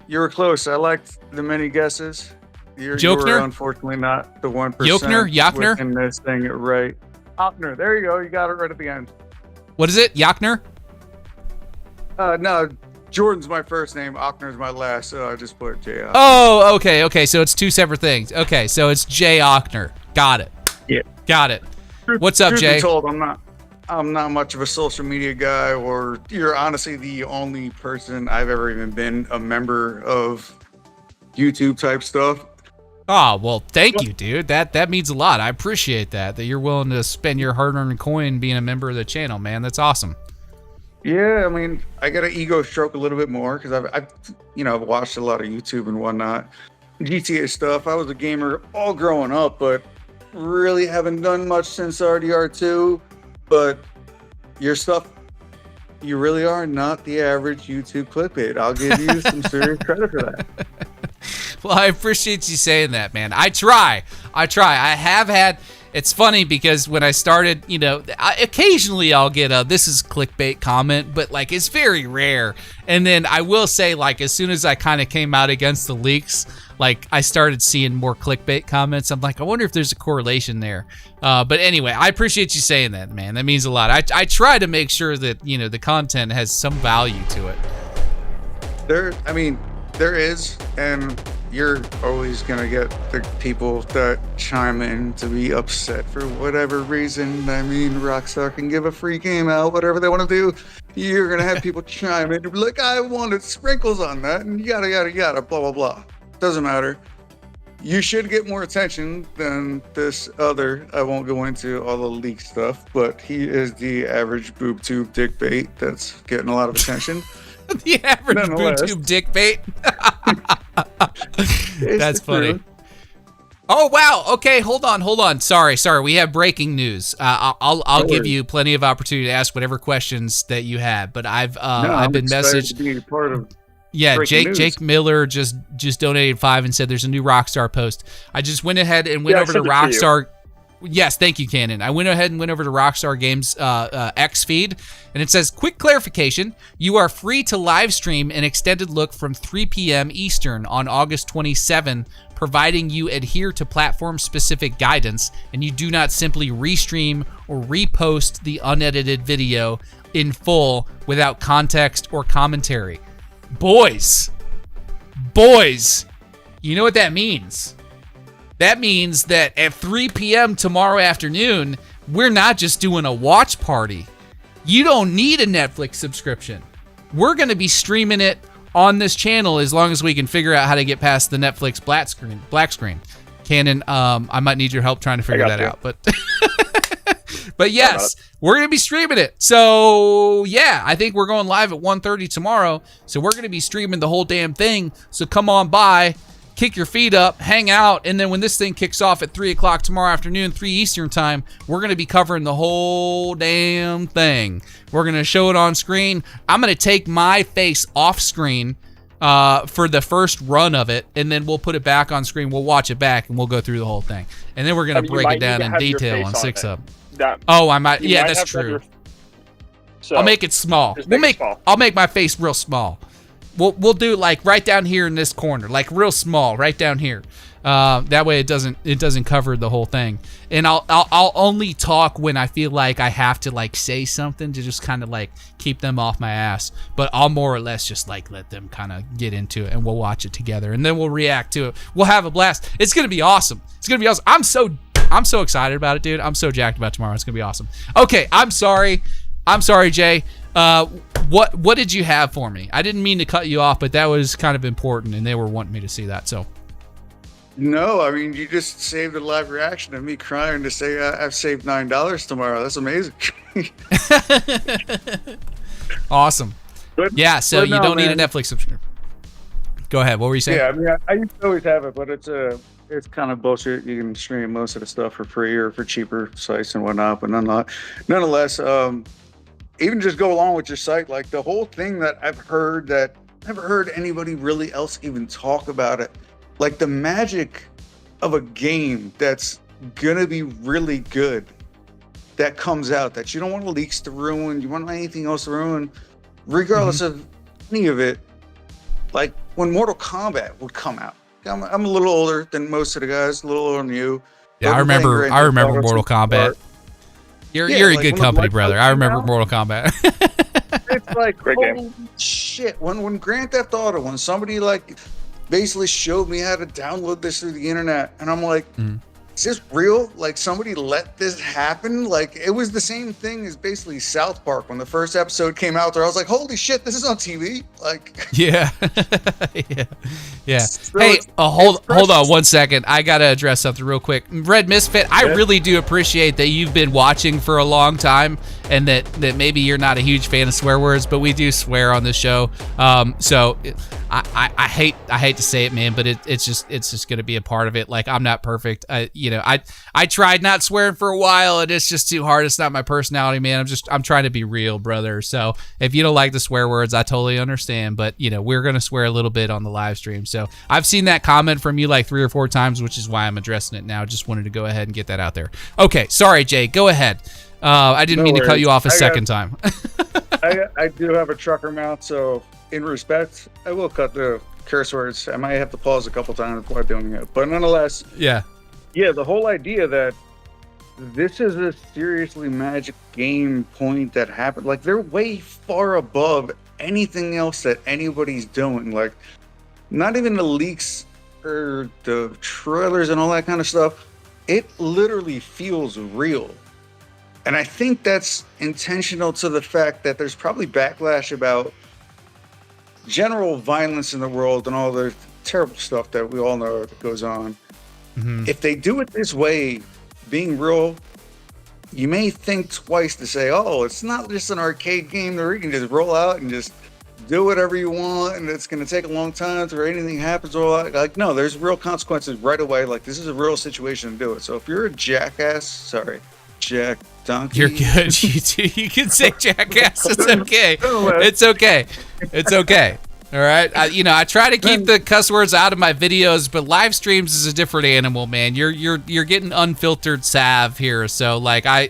You were close. I liked the many guesses. You were unfortunately not the 1%. Yachner? And this thing right. Jochner. There you go. You got it right at the end. What is it? Yachner? No, Jordan's my first name. Ochner's my last, so I just put J. Oh, okay. So it's two separate things. Okay, so it's Jay Ochner. Got it. Yeah. Got it. What's up, Truth Jay? be told, I'm not much of a social media guy, or you're honestly the only person I've ever even been a member of YouTube type stuff. Oh, well, thank you, dude. That means a lot. I appreciate that you're willing to spend your hard-earned coin being a member of the channel, man. That's awesome. Yeah, I mean, I got an ego stroke a little bit more because I've watched a lot of YouTube and whatnot. GTA stuff. I was a gamer all growing up, but really haven't done much since RDR2. But your stuff, you really are not the average YouTube clickbait. I'll give you some serious credit for that. Well, I appreciate you saying that, man. I try. I have had. It's funny because when I started, occasionally I'll get a "this is clickbait" comment, but like it's very rare. And then I will say, like, as soon as I kind of came out against the leaks, like I started seeing more clickbait comments. I'm like, I wonder if there's a correlation there. But anyway, I appreciate you saying that, man. That means a lot. I try to make sure that the content has some value to it. There is, and you're always gonna get the people that chime in to be upset for whatever reason. I mean, Rockstar can give a free game out, whatever they want to do. You're gonna have people chime in and be like, I wanted sprinkles on that, and yada yada yada, blah blah blah. Doesn't matter. You should get more attention than this other. I won't go into all the leak stuff, but he is the average boob tube dick bait that's getting a lot of attention. The average boob dick bait. That's funny. Oh wow. Okay, hold on. Sorry. We have breaking news. I'll give you plenty of opportunity to ask whatever questions that you have. But I've been messaged. To be part of yeah, Jake Miller just donated $5 and said there's a new Rockstar post. I just went ahead and went over to Rockstar. Yes, thank you, Cannon. I went ahead and went over to Rockstar Games X feed, and it says, quick clarification, you are free to live stream an extended look from 3 p.m. Eastern on August 27, providing you adhere to platform-specific guidance, and you do not simply restream or repost the unedited video in full without context or commentary. Boys, you know what that means? That means that at 3 p.m. tomorrow afternoon, we're not just doing a watch party. You don't need a Netflix subscription. We're going to be streaming it on this channel as long as we can figure out how to get past the Netflix black screen. Cannon, I might need your help trying to figure that out. But yes, we're going to be streaming it. So yeah, I think we're going live at 1:30 tomorrow. So we're going to be streaming the whole damn thing. So come on by. Kick your feet up, hang out, and then when this thing kicks off at 3 o'clock tomorrow afternoon, 3 Eastern time, we're going to be covering the whole damn thing. We're going to show it on screen. I'm going to take my face off screen for the first run of it, and then we'll put it back on screen. We'll watch it back, and we'll go through the whole thing. And then we're going to break it down in detail on 6-Up. Oh, I might. Yeah, that's true. I'll make it small. I'll make my face real small. We'll do like right down here in this corner, like real small, right down here. That way it doesn't cover the whole thing. And I'll only talk when I feel like I have to like say something to just kind of like keep them off my ass. But I'll more or less just like let them kind of get into it, and we'll watch it together, and then we'll react to it. We'll have a blast. It's gonna be awesome. I'm so excited about it, dude. I'm so jacked about tomorrow. It's gonna be awesome. Okay, I'm sorry, Jay. What did you have for me? I didn't mean to cut you off, but that was kind of important, and they were wanting me to see that. So, no, I mean, you just saved a live reaction of me crying to say I've saved $9 tomorrow. That's amazing. Awesome. Yeah, so you don't need a Netflix subscription. Go ahead. What were you saying? Yeah, I mean, I used to always have it, but it's kind of bullshit. You can stream most of the stuff for free or for cheaper sites and whatnot, but nonetheless, even just go along with your site, like the whole thing that I've heard that never heard anybody really else even talk about it, like the magic of a game that's gonna be really good that comes out that you don't want leaks to ruin, you want anything else to ruin, regardless of any of it. Like when Mortal Kombat would come out, I'm a little older than most of the guys, a little older than you. Yeah, I remember Mortal Kombat. You're Yeah, in like, good when the company, Blood brother. Code I came remember out, Mortal Kombat. it's like, Great game. holy shit. When Grand Theft Auto, when somebody like basically showed me how to download this through the internet, and I'm like, is this real? Like, somebody let this happen? Like, it was the same thing as basically South Park when the first episode came out there. I was like, holy shit, this is on TV. Like, yeah. Yeah. So Hey, it's hold on precious. 1 second. I gotta address something real quick. Red Misfit, I really do appreciate that you've been watching for a long time, and that maybe you're not a huge fan of swear words, but we do swear on this show. So I hate to say it, man, but it's just gonna be a part of it. Like, I'm not perfect. I tried not swearing for a while, and it's just too hard. It's not my personality, man. I'm trying to be real, brother. So if you don't like the swear words, I totally understand. But we're gonna swear a little bit on the live stream. So I've seen that comment from you like 3 or 4 times, which is why I'm addressing it now. Just wanted to go ahead and get that out there. Okay, sorry, Jay. Go ahead. I didn't mean to cut you off a second time. I do have a trucker mouth, so in respect, I will cut the curse words. I might have to pause a couple times before doing it, but nonetheless, yeah, the whole idea that this is a seriously magic game point that happened, like, they're way far above anything else that anybody's doing. Like, not even the leaks or the trailers and all that kind of stuff. It literally feels real. And I think that's intentional to the fact that there's probably backlash about general violence in the world and all the terrible stuff that we all know that goes on. If they do it this way, being real, you may think twice to say, oh, it's not just an arcade game where you can just roll out and just do whatever you want, and it's going to take a long time to anything happens. Or like, no, there's real consequences right away. Like, this is a real situation to do it. So if you're a jackass, sorry, Jack Donkey. You're good. You can say jackass. It's okay. It's okay. It's okay. All right. I try to keep the cuss words out of my videos, but live streams is a different animal, man. You're getting unfiltered salve here. So let's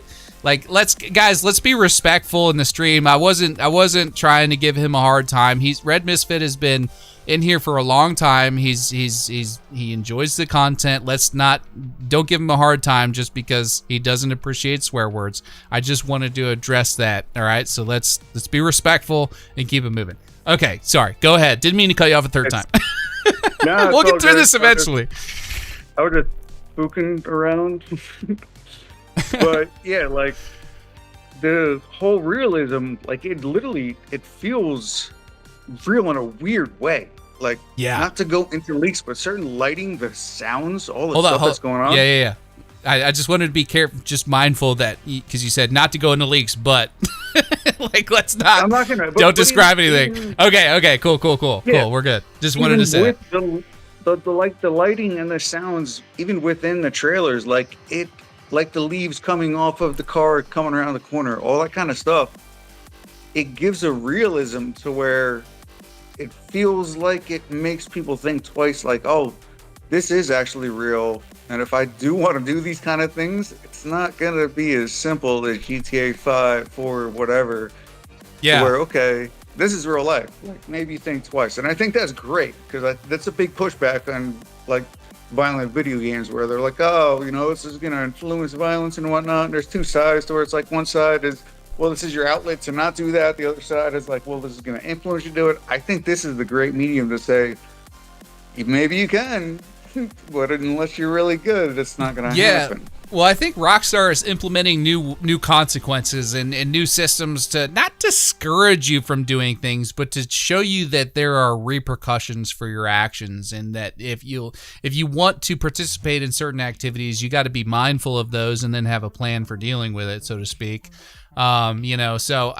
be respectful in the stream. I wasn't trying to give him a hard time. Red Misfit has been in here for a long time. He enjoys the content. Don't give him a hard time just because he doesn't appreciate swear words. I just wanted to address that. All right, so let's be respectful and keep it moving. Okay, sorry. Go ahead. Didn't mean to cut you off a third time. No, we'll get through this eventually. I was just spooking around. But yeah, like, the whole realism, like, it feels real in a weird way. Like, not to go into leaks, but certain lighting, the sounds, all the stuff that's going on. Yeah. I just wanted to be careful, just mindful that, because you said not to go into leaks, but like, let's not. I'm not gonna. Don't describe anything. Okay. Cool. Yeah. Cool. We're good. Just wanted to say with the lighting and the sounds, even within the trailers, like the leaves coming off of the car, coming around the corner, all that kind of stuff. It gives a realism to where it feels like it makes people think twice, like, oh, this is actually real. And if I do want to do these kind of things, it's not going to be as simple as GTA 5, 4, whatever. Yeah. Where, okay, this is real life. Like, maybe think twice. And I think that's great, because that's a big pushback on, like, violent video games, where they're like, oh, this is going to influence violence and whatnot. And there's two sides to where it's like, one side is, well, this is your outlet to not do that. The other side is like, well, this is going to influence you to do it. I think this is the great medium to say, maybe you can, but unless you're really good, it's not going to happen. Well, I think Rockstar is implementing new consequences and new systems to not discourage you from doing things, but to show you that there are repercussions for your actions, and that if you want to participate in certain activities, you got to be mindful of those and then have a plan for dealing with it, so to speak. So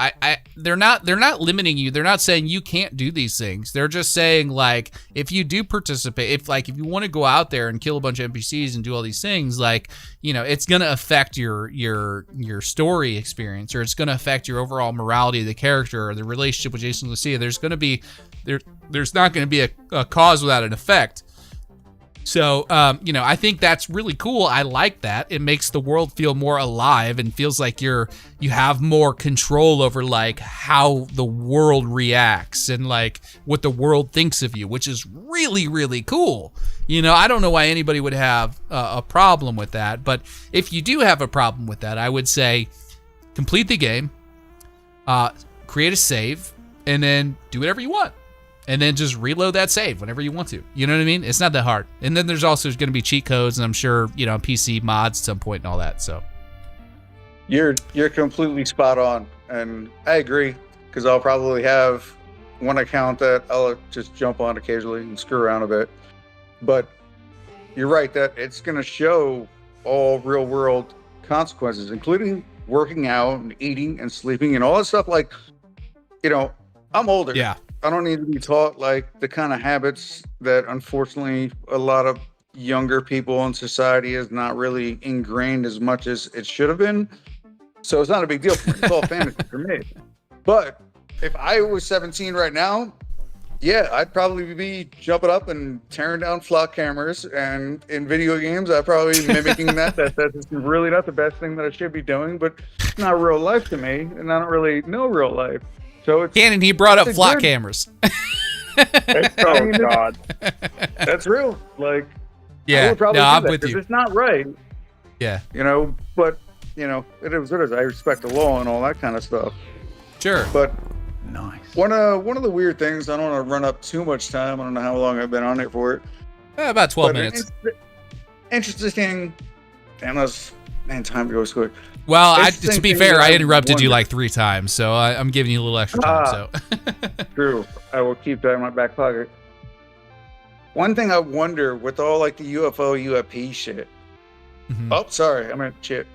they're not limiting you. They're not saying you can't do these things. They're just saying, like, if you do participate, if you want to go out there and kill a bunch of NPCs and do all these things, like, it's going to affect your story experience, or it's going to affect your overall morality of the character or the relationship with Jason Lucia. There's not going to be a cause without an effect. So, I think that's really cool. I like that. It makes the world feel more alive and feels like you have more control over, like, how the world reacts and, like, what the world thinks of you, which is really, really cool. I don't know why anybody would have a problem with that, but if you do have a problem with that, I would say complete the game, create a save, and then do whatever you want. And then just reload that save whenever you want to. You know what I mean? It's not that hard. And then there's also going to be cheat codes, and I'm sure, PC mods at some point and all that. So You're completely spot on, and I agree, because I'll probably have one account that I'll just jump on occasionally and screw around a bit. But you're right that it's going to show all real world consequences, including working out and eating and sleeping and all that stuff. Like, I'm older. Yeah. I don't need to be taught like the kind of habits that unfortunately a lot of younger people in society is not really ingrained as much as it should have been. So it's not a big deal for me. It's all fantasy for me. But if I was 17 right now, yeah, I'd probably be jumping up and tearing down flock cameras. And in video games, I'd probably be mimicking that. That's really not the best thing that I should be doing, but it's not real life to me, and I don't really know real life. So it's Cannon, he brought up flock cameras. Oh God, that's real. Like, yeah, I would probably do I'm that, with 'cause you. it's not right. Yeah, but it is what it is. I respect the law and all that kind of stuff. Sure. But nice. One of the weird things, I don't want to run up too much time. I don't know how long I've been on it for it. About 12 minutes. Interesting. Damn, time goes quick. Well, to be fair, I interrupted you like 3 times, so I'm giving you a little extra time. So true. I will keep that in my back pocket. One thing I wonder with all like the UFO, UAP shit. Mm-hmm. Oh, sorry, I meant shit.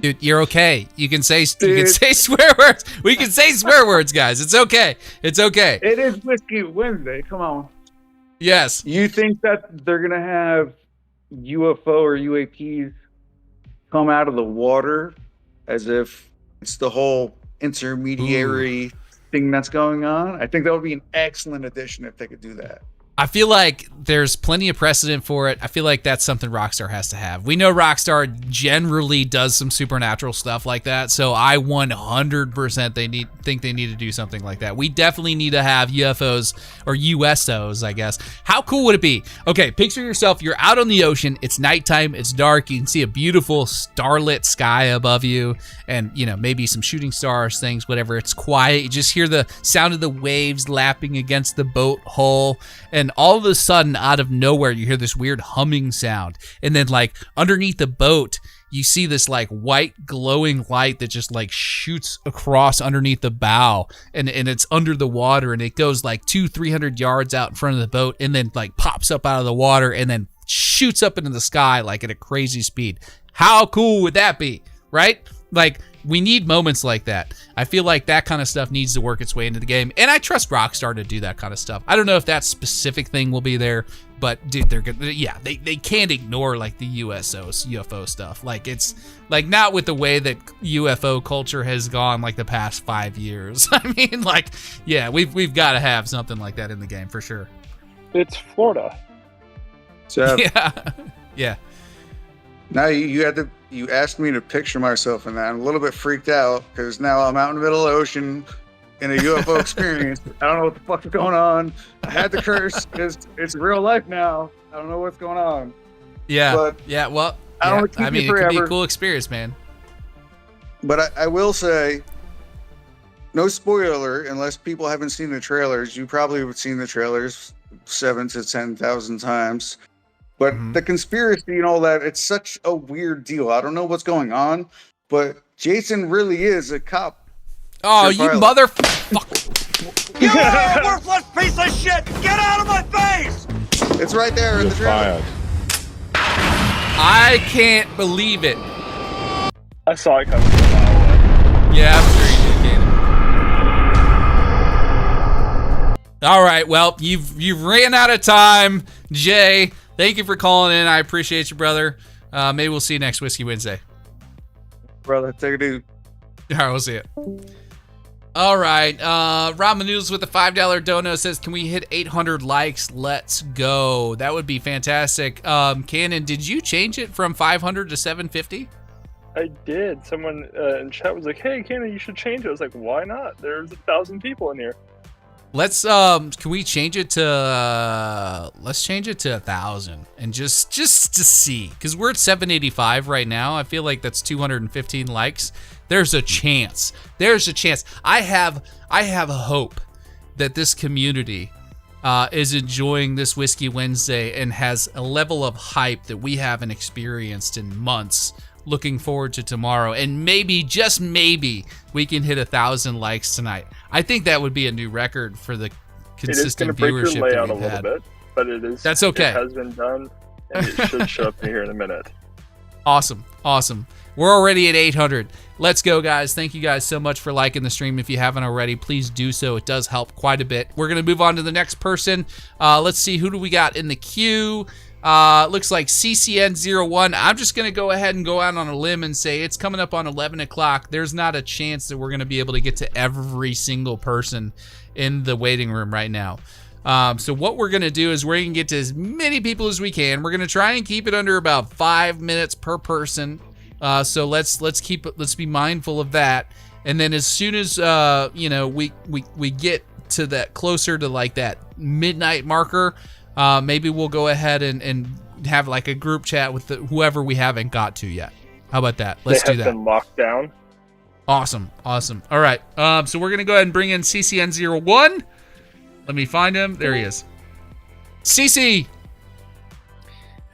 Dude, you're okay. You can say swear words. We can say swear words, guys. It's okay. It's okay. It is Whiskey Wednesday. Come on. Yes. You think that they're gonna have UFO or UAPs come out of the water as if it's the whole intermediary thing that's going on? I think that would be an excellent addition if they could do that. I feel like there's plenty of precedent for it. I feel like that's something Rockstar has to have. We know Rockstar generally does some supernatural stuff like that, so I 100% think they need to do something like that. We definitely need to have UFOs or USOs, I guess. How cool would it be? Okay, picture yourself, you're out on the ocean, it's nighttime, it's dark, you can see a beautiful starlit sky above you, and maybe some shooting stars, things, whatever. It's quiet, you just hear the sound of the waves lapping against the boat hull, and all of a sudden, out of nowhere, you hear this weird humming sound. And then, like, underneath the boat, you see this, like, white glowing light that just, like, shoots across underneath the bow. And it's under the water, and it goes, like, 200-300 yards out in front of the boat, and then, like, pops up out of the water, and then shoots up into the sky, like, at a crazy speed. How cool would that be, right? Like, we need moments like that. I feel like that kind of stuff needs to work its way into the game, and I trust Rockstar to do that kind of stuff. I don't know if that specific thing will be there, but dude, they're good. Yeah, they can't ignore like the UFO stuff. Like, it's like not with the way that UFO culture has gone like the past 5 years. I mean, like, yeah, we've got to have something like that in the game for sure. It's Florida. So yeah. Now you asked me to picture myself in that. I'm a little bit freaked out because now I'm out in the middle of the ocean in a UFO experience. I don't know what the fuck is going on. I had to curse because it's real life now. I don't know what's going on. Yeah. But yeah. Well, I mean, it could be a cool experience, man. But I will say, no spoiler, unless people haven't seen the trailers. You probably have seen the trailers 7,000 to 10,000 times. But the conspiracy and all that, it's such a weird deal. I don't know what's going on, but Jason really is a cop. Oh, you motherfucker. You are a worthless piece of shit! Get out of my face! It's right there in the trailer. I can't believe it. I saw it coming from a mile away. Yeah, I'm sure you did, Cannon. All right, well, you've ran out of time, Jay. Thank you for calling in. I appreciate you, brother. Maybe we'll see you next Whiskey Wednesday. Brother, take a dude. All right, we'll see it. All right. Ramen Noodles with a $5 dono says, can we hit 800 likes? Let's go. That would be fantastic. Cannon, did you change it from 500 to 750? I did. Someone in chat was like, hey, Cannon, you should change it. I was like, why not? There's 1,000 people in here. Let's can we change it to let's change it to 1,000 and just to see, because we're at 785 right now. I feel like that's 215 likes. There's a chance. There's a chance. I have hope that this community is enjoying this Whiskey Wednesday and has a level of hype that we haven't experienced in months. Looking forward to tomorrow, and maybe, just maybe, we can hit 1,000 likes tonight. I think that would be a new record for the consistent viewership. It is going to break your layout that a we've little had. bit, but it is. That's okay. It has been done, and it should show up here in a minute. Awesome. We're already at 800. Let's go, guys. Thank you guys so much for liking the stream. If you haven't already, please do so. It does help quite a bit. We're going to move on to the next person. Let's see, who do we got in the queue? Looks like CCN01. I'm just going to go ahead and go out on a limb and say it's coming up on 11 o'clock. There's not a chance that we're going to be able to get to every single person in the waiting room right now. So what we're going to do is we're going to get to as many people as we can. We're going to try and keep it under about 5 minutes per person. So let's be mindful of that. And then as soon as, we get to that, closer to like that midnight marker, maybe we'll go ahead and have like a group chat with whoever we haven't got to yet. How about that? Let's do that. They have been locked down. Awesome. All right. So we're going to go ahead and bring in CCN01. Let me find him. There he is. CC.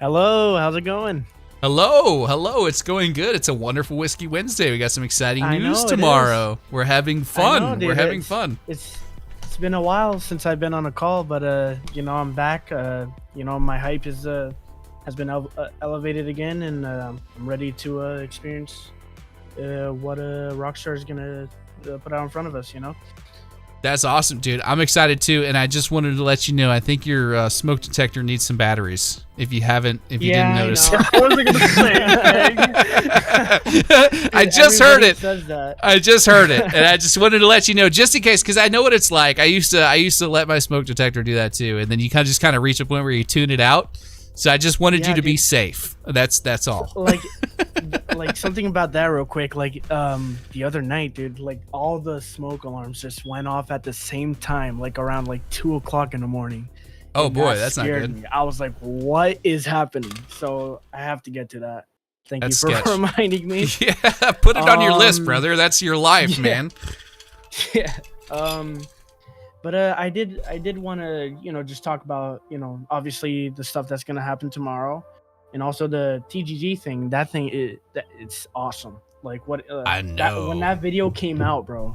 Hello. How's it going? Hello. It's going good. It's a wonderful Whiskey Wednesday. We got some exciting news tomorrow. We're having fun. We're having fun. It's been a while since I've been on a call, but I'm back. My hype has been elevated again, and I'm ready to experience what Rockstar is gonna put out in front of us. That's awesome, dude. I'm excited too, and I just wanted to let you know I think your smoke detector needs some batteries. If you didn't notice. I wasn't gonna say it. I just heard it. Says that. I just heard it, and I just wanted to let you know, just in case, because I know what it's like. I used to let my smoke detector do that too, and then you kind of reach a point where you tune it out. So I just wanted you to be safe. That's all. Like something about that real quick. Like the other night, dude, like all the smoke alarms just went off at the same time, like around like 2 o'clock in the morning. Oh And boy, that that's not scared good. me. I was like, what is happening? So I have to get to that. Thank That's you for sketch. reminding me. Yeah, put it on your list, brother. That's your life, yeah. man. Yeah. But I did want to, just talk about, obviously the stuff that's going to happen tomorrow, and also the TGG thing. That thing it's awesome. Like what I know. When that video came out, bro,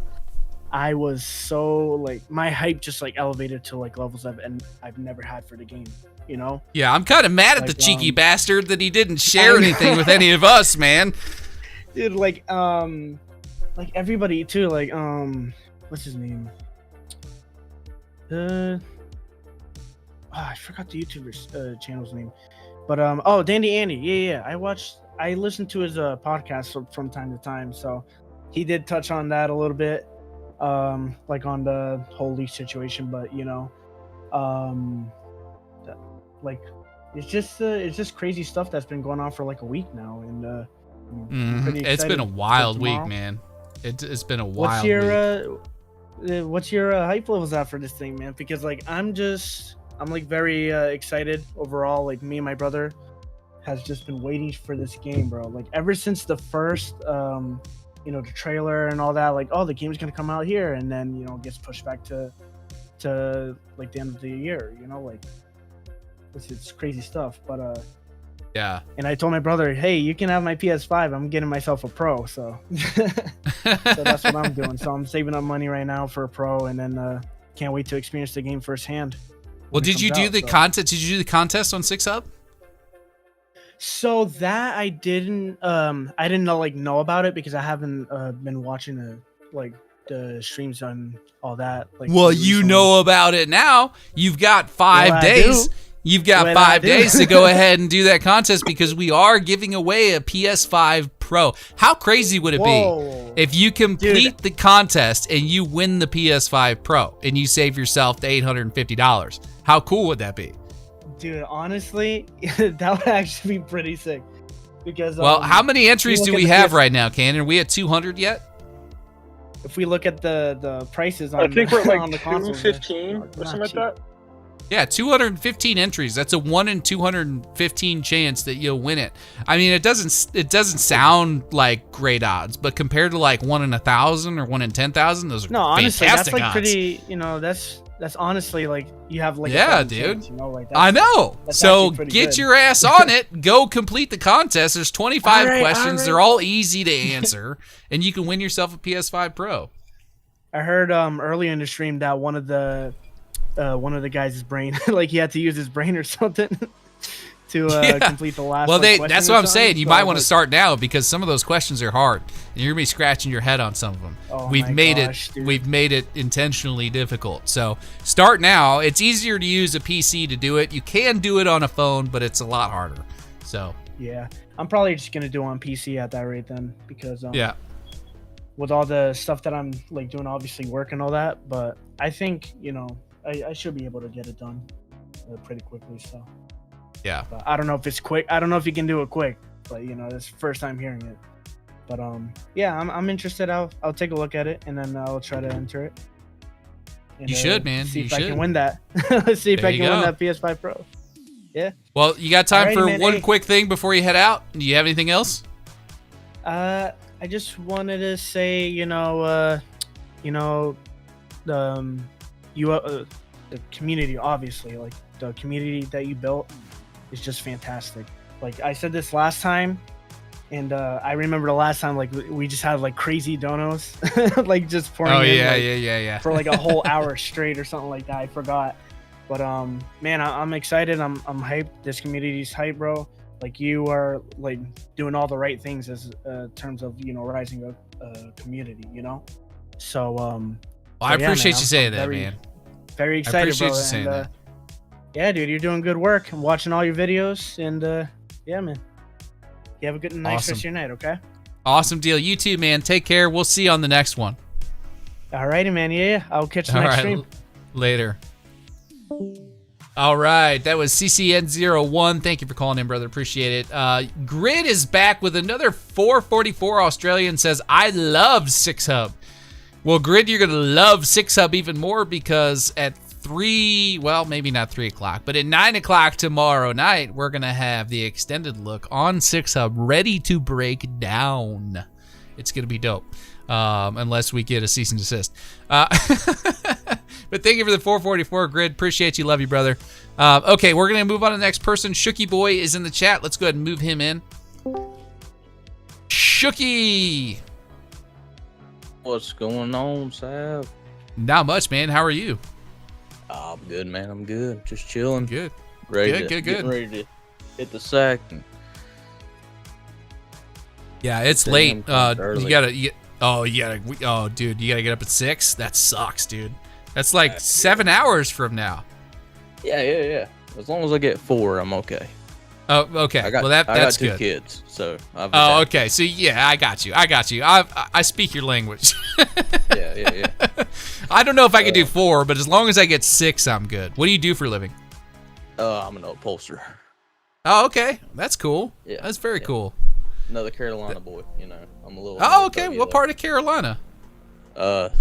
I was so like my hype just like elevated to like levels I've never had for the game. Yeah, I'm kind of mad at the cheeky bastard that he didn't share anything with any of us, man. Dude, like everybody too, like what's his name? I forgot the YouTuber's channel's name, but Dandy Andy, yeah. I listened to his podcast from time to time, so he did touch on that a little bit, like on the whole leak situation, but like it's just crazy stuff that's been going on for like a week now, and I'm pretty It's been a excited wild for week, tomorrow. man. It's been a wild week. What's your hype levels at for this thing, man? Because like I'm like very excited overall. Like me and my brother has just been waiting for this game, bro. Like ever since the first the trailer and all that, like, oh, the game's gonna come out here, and then gets pushed back to like the end of the year, like it's crazy stuff. But yeah. And I told my brother, hey, you can have my PS5. I'm getting myself a Pro, so so that's what I'm doing. So I'm saving up money right now for a Pro, and then can't wait to experience the game firsthand. Well, did you do the contest? Did you do the contest on 6up? So that I didn't know about it because I haven't been watching the streams on all that. Like, well, you know about it now. You've got 5 days. You've got 5 days to go ahead and do that contest because we are giving away a PS5 Pro. How crazy would it be if you complete the contest and you win the PS5 Pro and you save yourself the $850? How cool would that be? Dude, honestly, that would actually be pretty sick. Because how many entries do we have right now, Ken? Are we at 200 yet? if we look at the prices on I think we're on the like consoles, 215 they're or not something like cheap. that. Yeah, 215 entries. That's a 1 in 215 chance that you'll win it. I mean, it doesn't sound like great odds, but compared to like 1 in 1,000 or 1 in 10,000, those are No, honestly, fantastic that's like odds. pretty. You know, that's honestly like you have like a Yeah, fighting dude. chance, you know, like I know. that's So actually pretty get good. your ass on it. Go complete the contest. There's 25 All right, questions. all right. They're all easy to answer, and you can win yourself a PS5 Pro. I heard earlier in the stream that one of the guys' brain, like he had to use his brain or something to complete the last. Well, question that's or what I'm something. saying. You So, might want to like, start now because some of those questions are hard, and you're gonna be scratching your head on some of them. Oh we've my made gosh, it. dude. We've made it intentionally difficult. So start now. It's easier to use a PC to do it. You can do it on a phone, but it's a lot harder. So Yeah, I'm probably just gonna do it on PC at that rate then, because yeah. with all the stuff that I'm like doing, obviously work and all that. But I think I should be able to get it done pretty quickly. So Yeah. but I don't know if it's quick. I don't know if you can do it quick, but this is the first time hearing it. But yeah, I'm interested. I'll take a look at it and then I'll try to enter it. And, You should, man. See You if I should. can win that. See if There I you can win go. that PS5 Pro. Yeah. Well, you got time Alrighty, for man. one Hey. quick thing before you head out? Do you have anything else? I just wanted to say, the community, obviously, like the community that you built is just fantastic. Like I said this last time, and I remember the last time, like we just had like crazy donos, like just pouring Oh, in, yeah, like, yeah. for like a whole hour straight or something like that. I forgot, but man, I'm excited. I'm hyped. This community's hyped, bro. Like you are like doing all the right things as terms of rising a community, So Well, I appreciate you saying that, man. Very I excited, appreciate bro. you saying and, that. Yeah, dude, you're doing good work. I'm watching all your videos, and yeah, man. You have a good, nice Awesome. rest of your night, okay? Awesome deal. You too, man. Take care. We'll see you on the next one. Alrighty, man. Yeah, I'll catch you All next right, stream. later. All right, that was CCN01. Thank you for calling in, brother. Appreciate it. Grid is back with another 444 Australian says, I love 6-Hub. Well, Grid, you're going to love 6-Hub even more because at 3, well, maybe not 3 o'clock, but at 9 o'clock tomorrow night, we're going to have the extended look on 6-Hub ready to break down. It's going to be dope, unless we get a cease and desist. But thank you for the 444 Grid. Appreciate you. Love you, brother. Okay, we're going to move on to the next person. Shooky Boy is in the chat. Let's go ahead and move him in. Shooky. What's going on, Sav? Not much, man. How are you? Oh, I'm good, man. I'm good. Just chilling. Good. Ready Good. Getting ready to hit the sack. Yeah, it's Damn, late. early. You gotta. Oh, dude, you gotta get up at 6. That sucks, dude. That's like 7 hours from now. Yeah. As long as I get 4, I'm okay. Oh, okay. I got, well, that's I got 2 good. kids, so I've Oh, adapted. okay. So yeah, I got you. I speak your language. Yeah. I don't know if I could do 4, but as long as I get 6, I'm good. What do you do for a living? I'm an upholsterer. Oh, okay. That's cool. Yeah, That's very cool. Another Carolina boy, I'm a little. Oh, okay. What part of Carolina? I'm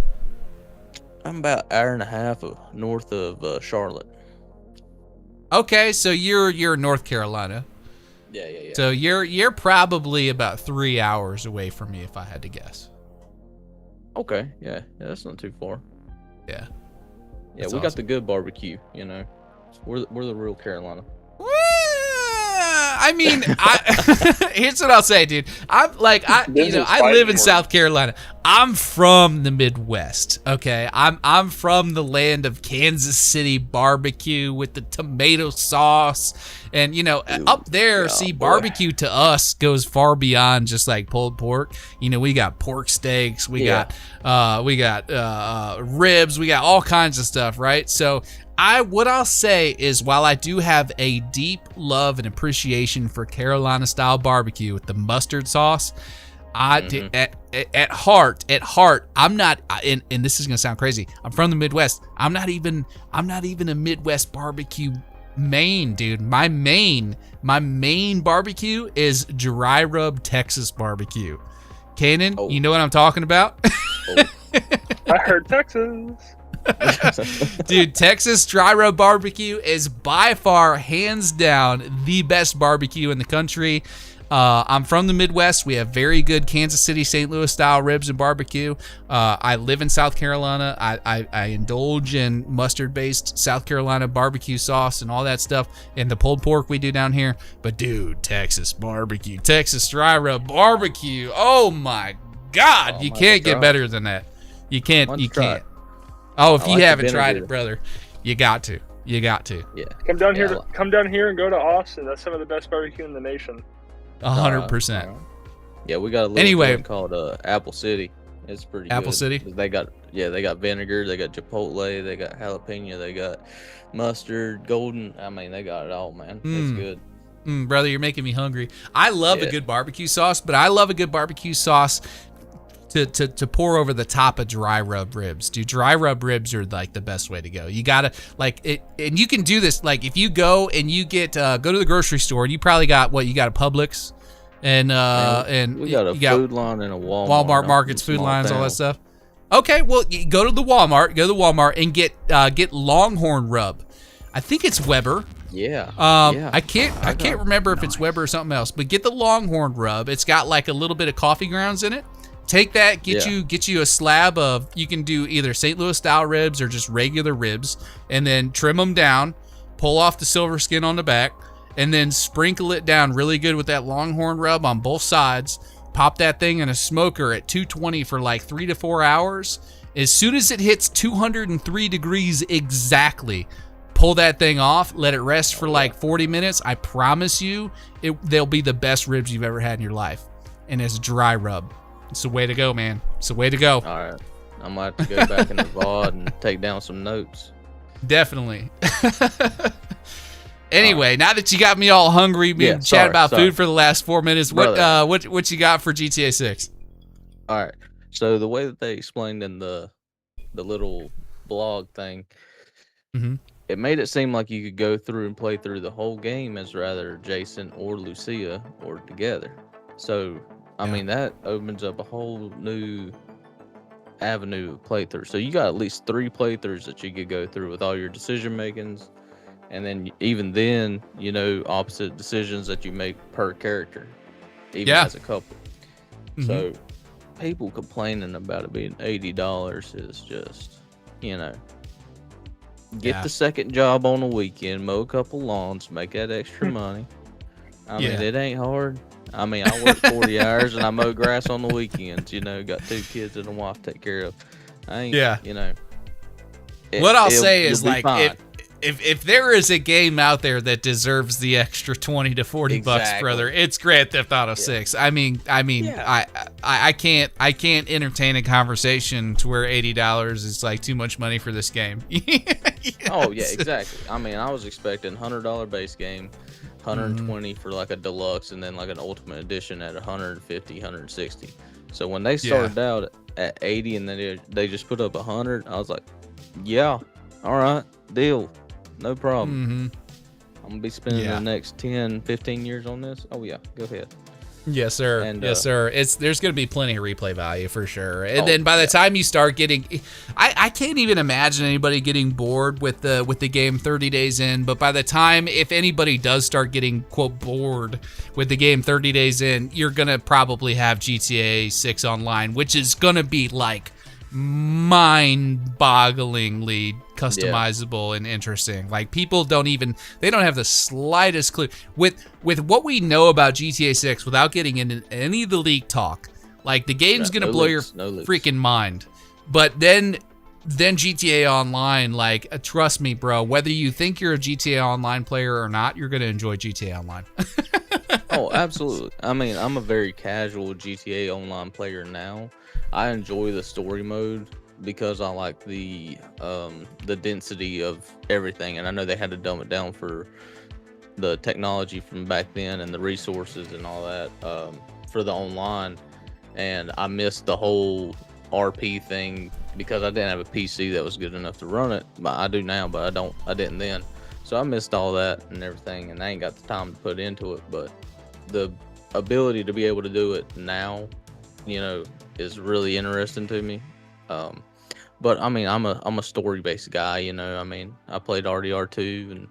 about an hour and a half north of Charlotte. Okay, so you're North Carolina. Yeah. So you're probably about 3 hours away from me, if I had to guess. Okay, yeah, that's not too far. Yeah. Yeah, That's we got awesome. the good barbecue, We're the real Carolina. I mean, here's what I'll say, dude. I live in South Carolina. I'm from the Midwest. Okay, I'm from the land of Kansas City barbecue with the tomato sauce, and up there, barbecue to us goes far beyond just like pulled pork. We got pork steaks, we got ribs, we got all kinds of stuff, right? So. What I'll say is, while I do have a deep love and appreciation for Carolina style barbecue with the mustard sauce, at heart, I'm not, and this is gonna sound crazy. I'm from the Midwest. I'm not even a Midwest barbecue main, dude. My main barbecue is dry rub Texas barbecue. Kanan, you know what I'm talking about? I heard Texas. Dude, Texas dry rub barbecue is by far, hands down, the best barbecue in the country. I'm from the Midwest. We have very good Kansas City, St. Louis style ribs and barbecue. I live in South Carolina. I indulge in mustard-based South Carolina barbecue sauce and all that stuff, and the pulled pork we do down here. But dude, Texas barbecue, Texas dry rub barbecue. Oh my God, you can't get better than that. You can't. You can't. Oh, if you haven't tried it, brother, you got to. You got to. Yeah. Come down here. Come down here and go to Austin. That's some of the best barbecue in the nation. 100%. Yeah, we got a little joint called Apple City. It's pretty Apple good. City? They got vinegar, they got chipotle, they got jalapeno, they got mustard, golden. I mean, they got it all, man. It's good. Brother, you're making me hungry. I love a good barbecue sauce, but I love a good barbecue sauce to pour over the top of dry rub ribs. Dude, dry rub ribs are like the best way to go. You gotta like it, and you can do this like if you go and you get go to the grocery store and you probably got you got a Publix and we got a food line and a Walmart markets, food lines, all that stuff. Okay, well, you go to the Walmart and get Longhorn rub. I think it's Weber. Yeah. I can't remember if it's Weber or something else, but get the Longhorn rub. It's got like a little bit of coffee grounds in it. Take that, get you a slab of, you can do either St. Louis style ribs or just regular ribs, and then trim them down, pull off the silver skin on the back, and then sprinkle it down really good with that Longhorn rub on both sides. Pop that thing in a smoker at 220 for like 3 to 4 hours. As soon as it hits 203 degrees exactly, pull that thing off, let it rest for like 40 minutes. I promise you, they'll be the best ribs you've ever had in your life. And it's dry rub. It's the way to go, man. It's the way to go. All right. I'm going to have to go back in the VOD and take down some notes. Definitely. Anyway, now that you got me all hungry, chat about food for the last 4 minutes, what you got for GTA 6? All right. So the way that they explained in the little blog thing, it made it seem like you could go through and play through the whole game as rather Jason or Lucia or together. So I mean, that opens up a whole new avenue of playthrough. So you got at least 3 playthroughs that you could go through with all your decision makings. And then even then, opposite decisions that you make per character, even as a couple. So people complaining about it being $80 is just, get the second job on the weekend, mow a couple lawns, make that extra money. I mean, it ain't hard. I mean, I work 40 hours and I mow grass on the weekends, got 2 kids and a wife to take care of. I ain't, what I'll say is like, if there is a game out there that deserves the extra 20 to 40 bucks, brother, it's Grand Theft Auto 6. I mean, I can't entertain a conversation to where $80 is like too much money for this game. Oh yeah, exactly. I mean, I was expecting $100 base game, 120 for like a deluxe, and then like an ultimate edition at 150, 160. So when they started out at 80 and then they just put up 100, I was like, yeah, all right, deal, no problem. I'm gonna be spending the next 10, 15 years on this. Oh yeah, go ahead. Yes, sir. Yes, sir. There's going to be plenty of replay value for sure. And then by the time you start getting, I can't even imagine anybody getting bored with the game 30 days in. But by the time, if anybody does start getting quote bored with the game 30 days in, you're going to probably have GTA 6 online, which is going to be like mind-bogglingly customizable and interesting. Like people don't have the slightest clue with what we know about GTA 6 without getting into any of the leak talk. Like the game's gonna blow your freaking mind. But then GTA Online, like trust me, bro, whether you think you're a GTA Online player or not, you're gonna enjoy GTA Online. Oh, absolutely. I mean, I'm a very casual GTA Online player now. I enjoy the story mode because I like the density of everything, and I know they had to dumb it down for the technology from back then and the resources and all that for the online. And I missed the whole RP thing because I didn't have a PC that was good enough to run it. But I do now, but I didn't then. So I missed all that and everything, and I ain't got the time to put into it. But the ability to be able to do it now, is really interesting to me. But I mean, I'm a story based guy. You know, I mean, I played RDR2 and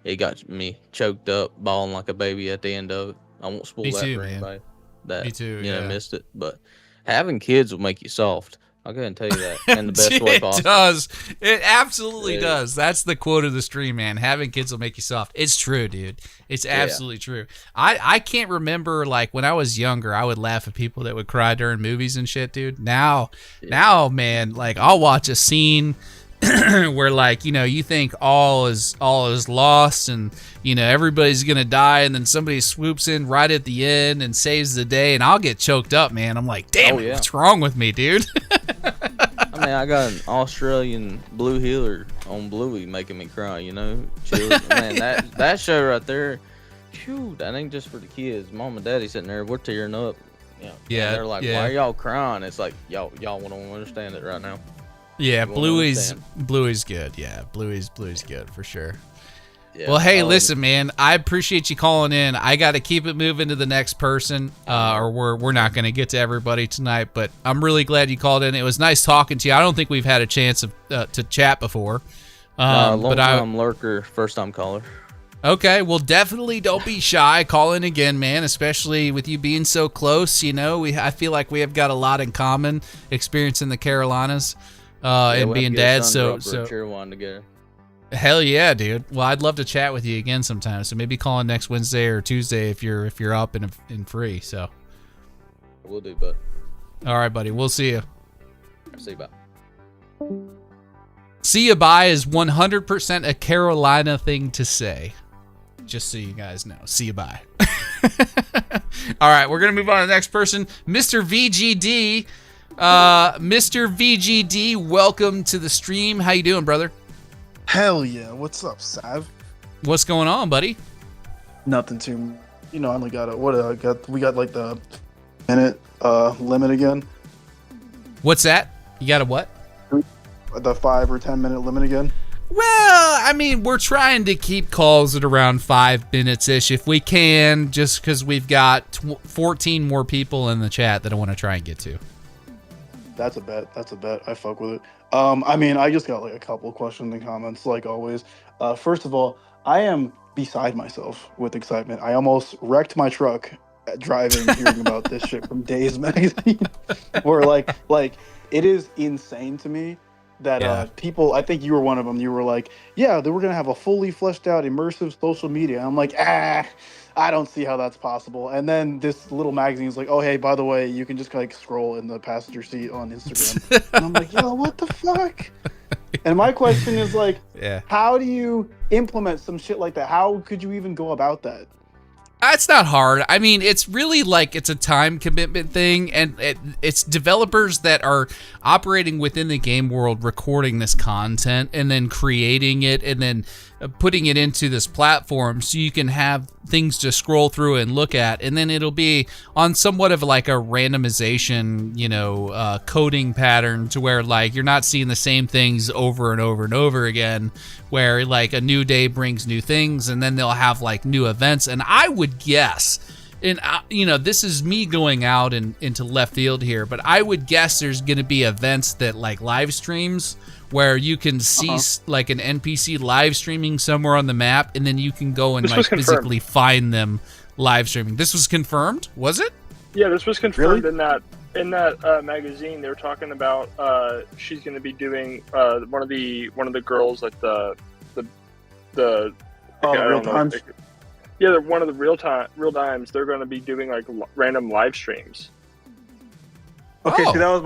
it got me choked up, bawling like a baby at the end of it. I won't spoil Me that too, for man. anybody that Me too, you know yeah. missed it. But having kids will make you soft. I'll go ahead and tell you that in the best way It possible. does. It absolutely Yeah. does. That's the quote of the stream, man. Having kids will make you soft. It's true, dude. It's absolutely true. I can't remember, like, when I was younger, I would laugh at people that would cry during movies and shit, dude. Now, man, like, I'll watch a scene where, like, you know, you think all is lost and, you know, everybody's gonna die, and then somebody swoops in right at the end and saves the day, and I'll get choked up, man. I'm like, damn, what's wrong with me, dude? I mean, I got an Australian blue healer on Bluey making me cry. You know, man, that show right there. Phew, that ain't just for the kids. Mom and Daddy sitting there, we're tearing up. You know, Yeah, and they're like, yeah. why are y'all crying? It's like y'all don't understand it right now. Yeah, You won't Bluey's understand. good. Yeah, Bluey's good for sure. Yeah, Well, hey, listen, man. I appreciate you calling in. I got to keep it moving to the next person, or we're not going to get to everybody tonight. But I'm really glad you called in. It was nice talking to you. I don't think we've had a chance to chat before. Long time lurker, first time caller. Okay, well, definitely don't be shy. Call in again, man. Especially with you being so close. You know, I feel like we have got a lot in common. Experience in the Carolinas, and being dads. So cheer one together. Hell yeah, dude. Well, I'd love to chat with you again sometime. So maybe call in next Wednesday or Tuesday if you're up and free. So We'll do, bud. all right, buddy. We'll see you. See you, bye. See you bye is 100% a Carolina thing to say. Just so you guys know. See you bye. All right, we're gonna move on to the next person, Mr. VGD. Mr. VGD, welcome to the stream. How you doing, brother? Hell yeah. What's up, Sav? What's going on, buddy? Nothing too. You know, I only got we got like the minute limit again. What's that? You got a what? The 5 or 10 minute limit again. Well, I mean, we're trying to keep calls at around 5 minutes-ish if we can, just because we've got 14 more people in the chat that I want to try and get to. That's a bet. I fuck with it. I mean, I just got like a couple questions and comments, like always. First of all, I am beside myself with excitement. I almost wrecked my truck driving, hearing about this shit from Days Magazine. Where like it is insane to me that people. I think you were one of them. You were like, yeah, they were gonna have a fully fleshed out, immersive social media. I'm like, I don't see how that's possible. And then this little magazine is like, oh, hey, by the way, you can just like scroll in the passenger seat on Instagram. And I'm like, yo, what the fuck? And my question is like, how do you implement some shit like that? How could you even go about that? It's not hard. I mean, it's really like it's a time commitment thing, and it's developers that are operating within the game world, recording this content, and then creating it, and then putting it into this platform so you can have things to scroll through and look at, and then it'll be on somewhat of like a randomization, coding pattern to where like you're not seeing the same things over and over and over again, where like a new day brings new things, and then they'll have like new events. And I would guess, and this is me going out into left field here, but I would guess there's going to be events that like live streams where you can see like an NPC live streaming somewhere on the map, and then you can go and like physically find them live streaming. This was confirmed, was it? Yeah, this was confirmed in that magazine. They were talking about she's going to be doing one of the girls, like the real times. Yeah, they're one of the real dimes. They're going to be doing like random live streams. Okay, see, that was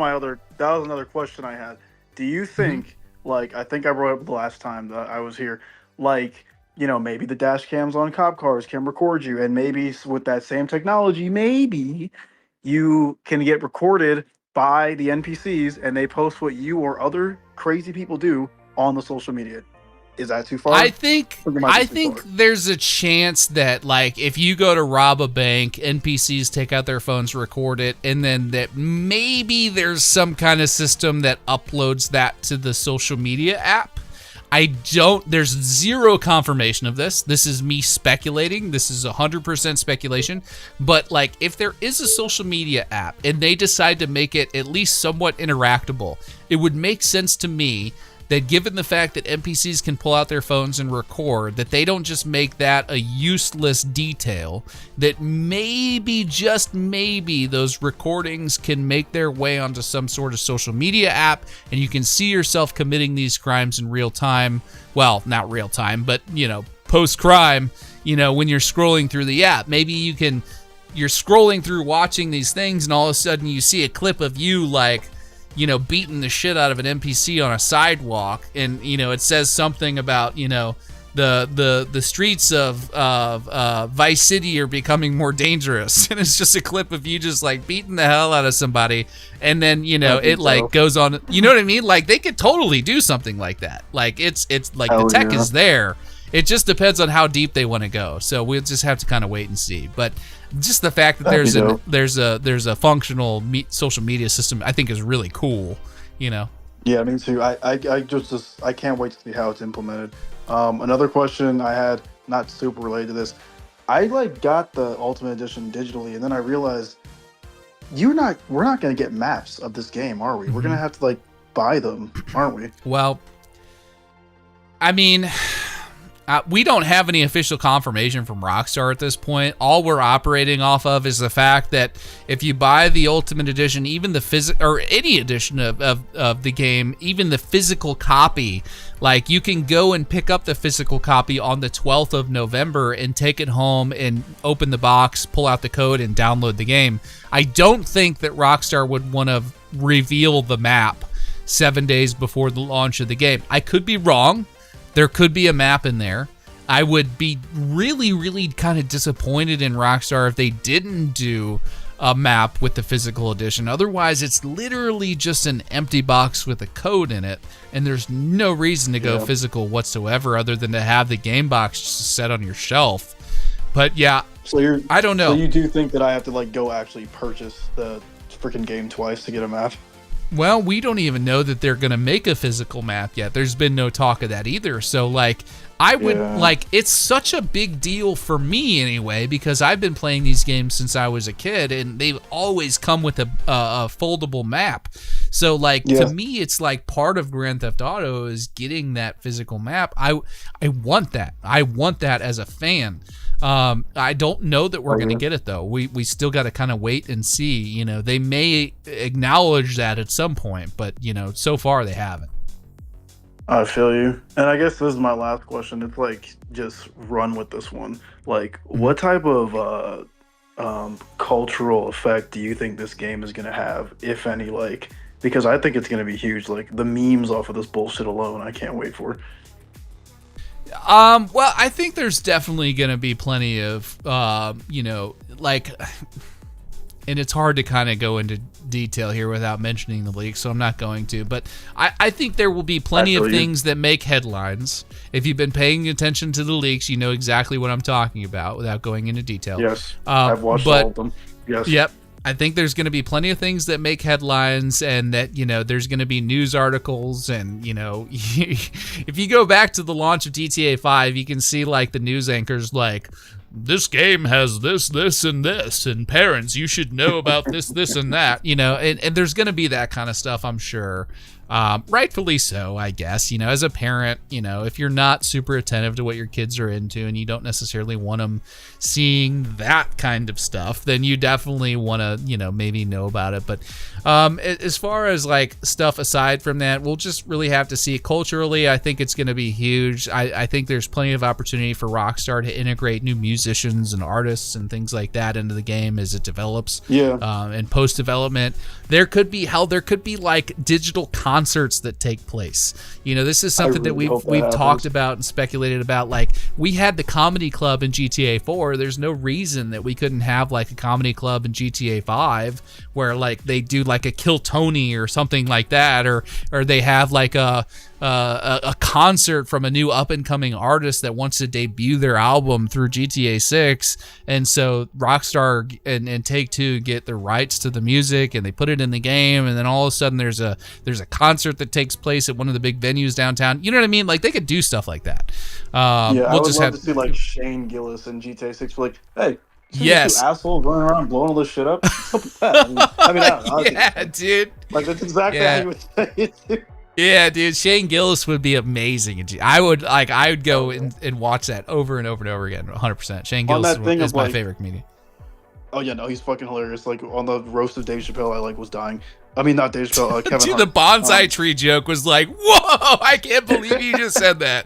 another question I had. Do you think, like, I think I brought up the last time that I was here, like, maybe the dash cams on cop cars can record you, and maybe with that same technology, maybe you can get recorded by the NPCs and they post what you or other crazy people do on the social media. Is that too far? I think there's a chance that like if you go to rob a bank, NPCs take out their phones, record it, and then that maybe there's some kind of system that uploads that to the social media app. There's zero confirmation of this. This is me speculating. This is 100% speculation. But like, if there is a social media app and they decide to make it at least somewhat interactable, it would make sense to me that given the fact that NPCs can pull out their phones and record, that they don't just make that a useless detail, that maybe, just maybe, those recordings can make their way onto some sort of social media app, and you can see yourself committing these crimes in real time. Well, not real time, but, post-crime, when you're scrolling through the app. Maybe you're scrolling through watching these things, and all of a sudden you see a clip of you, like, beating the shit out of an NPC on a sidewalk, and it says something about the streets of Vice City are becoming more dangerous, and it's just a clip of you just like beating the hell out of somebody, and then it like goes on. You know what I mean? Like, they could totally do something like that. Like, it's like the tech is there. It just depends on how deep they want to go. So we'll just have to kind of wait and see. But just the fact that there's a functional social media system, I think, is really cool. Yeah, me too. I can't wait to see how it's implemented. Another question I had, not super related to this. I got the Ultimate Edition digitally, and then I realized we're not going to get maps of this game, are we? We're going to have to buy them, aren't we? Well, I mean, we don't have any official confirmation from Rockstar at this point. All we're operating off of is the fact that if you buy the Ultimate Edition, even the or any edition of the game, even the physical copy, like, you can go and pick up the physical copy on the 12th of November and take it home and open the box, pull out the code, and download the game. I don't think that Rockstar would want to reveal the map 7 days before the launch of the game. I could be wrong. There could be a map in there. I would be really, really kind of disappointed in Rockstar if they didn't do a map with the physical edition. Otherwise, it's literally just an empty box with a code in it, and there's no reason to go physical whatsoever other than to have the game box just set on your shelf. But yeah, I don't know. So you do think that I have to go actually purchase the freaking game twice to get a map? Well, we don't even know that they're going to make a physical map yet. There's been no talk of that either. So, I would, it's such a big deal for me anyway, because I've been playing these games since I was a kid, and they've always come with a foldable map. So, to me, it's part of Grand Theft Auto is getting that physical map. I want that. I want that as a fan. I don't know that we're going to get it, though. We still got to kind of wait and see. They may acknowledge that at some point, but, so far they haven't. I feel you. And I guess this is my last question. It's just run with this one. What type of cultural effect do you think this game is going to have, if any? Because I think it's going to be huge. The memes off of this bullshit alone, I can't wait for. Well, I think there's definitely going to be plenty of, and it's hard to kind of go into detail here without mentioning the leaks, so I'm not going to, but I think there will be plenty of things that make headlines. If you've been paying attention to the leaks, you know exactly what I'm talking about without going into detail. Yes, I've watched all of them. Yes. Yep. I think there's going to be plenty of things that make headlines, and that, there's going to be news articles, and, if you go back to the launch of GTA 5, you can see, the news anchors, this game has this, and this, and parents, you should know about this, and that, and there's going to be that kind of stuff, I'm sure. Rightfully so, I guess. As a parent, if you're not super attentive to what your kids are into and you don't necessarily want them seeing that kind of stuff, then you definitely want to, maybe know about it. But as far as stuff aside from that, we'll just really have to see. Culturally, I think it's going to be huge. I think there's plenty of opportunity for Rockstar to integrate new musicians and artists and things like that into the game as it develops. Yeah. And post-development. There could be digital concerts that take place. This is something that we've talked about and speculated about. We had the comedy club in GTA 4. There's no reason that we couldn't have a comedy club in GTA 5 where they do a Kill Tony or something like that, or they have a concert from a new up-and-coming artist that wants to debut their album through GTA 6, and so Rockstar and Take-Two get the rights to the music, and they put it in the game, and then all of a sudden there's a concert that takes place at one of the big venues downtown. You know what I mean? Like they could do stuff like that. I would love to see like Shane Gillis in GTA 6. Like, hey, yes, two assholes running around blowing all this shit up. I mean, honestly, yeah, dude. Like that's exactly how you would say it. Yeah, dude, Shane Gillis would be amazing. I would go and watch that over and over and over again. 100%. Shane Gillis is my favorite comedian. Oh yeah, no, he's fucking hilarious. Like on the roast of Dave Chappelle, I was dying. I mean, not Dave Chappelle, Kevin Dude, Hart. the bonsai tree joke was like, whoa! I can't believe you just said that.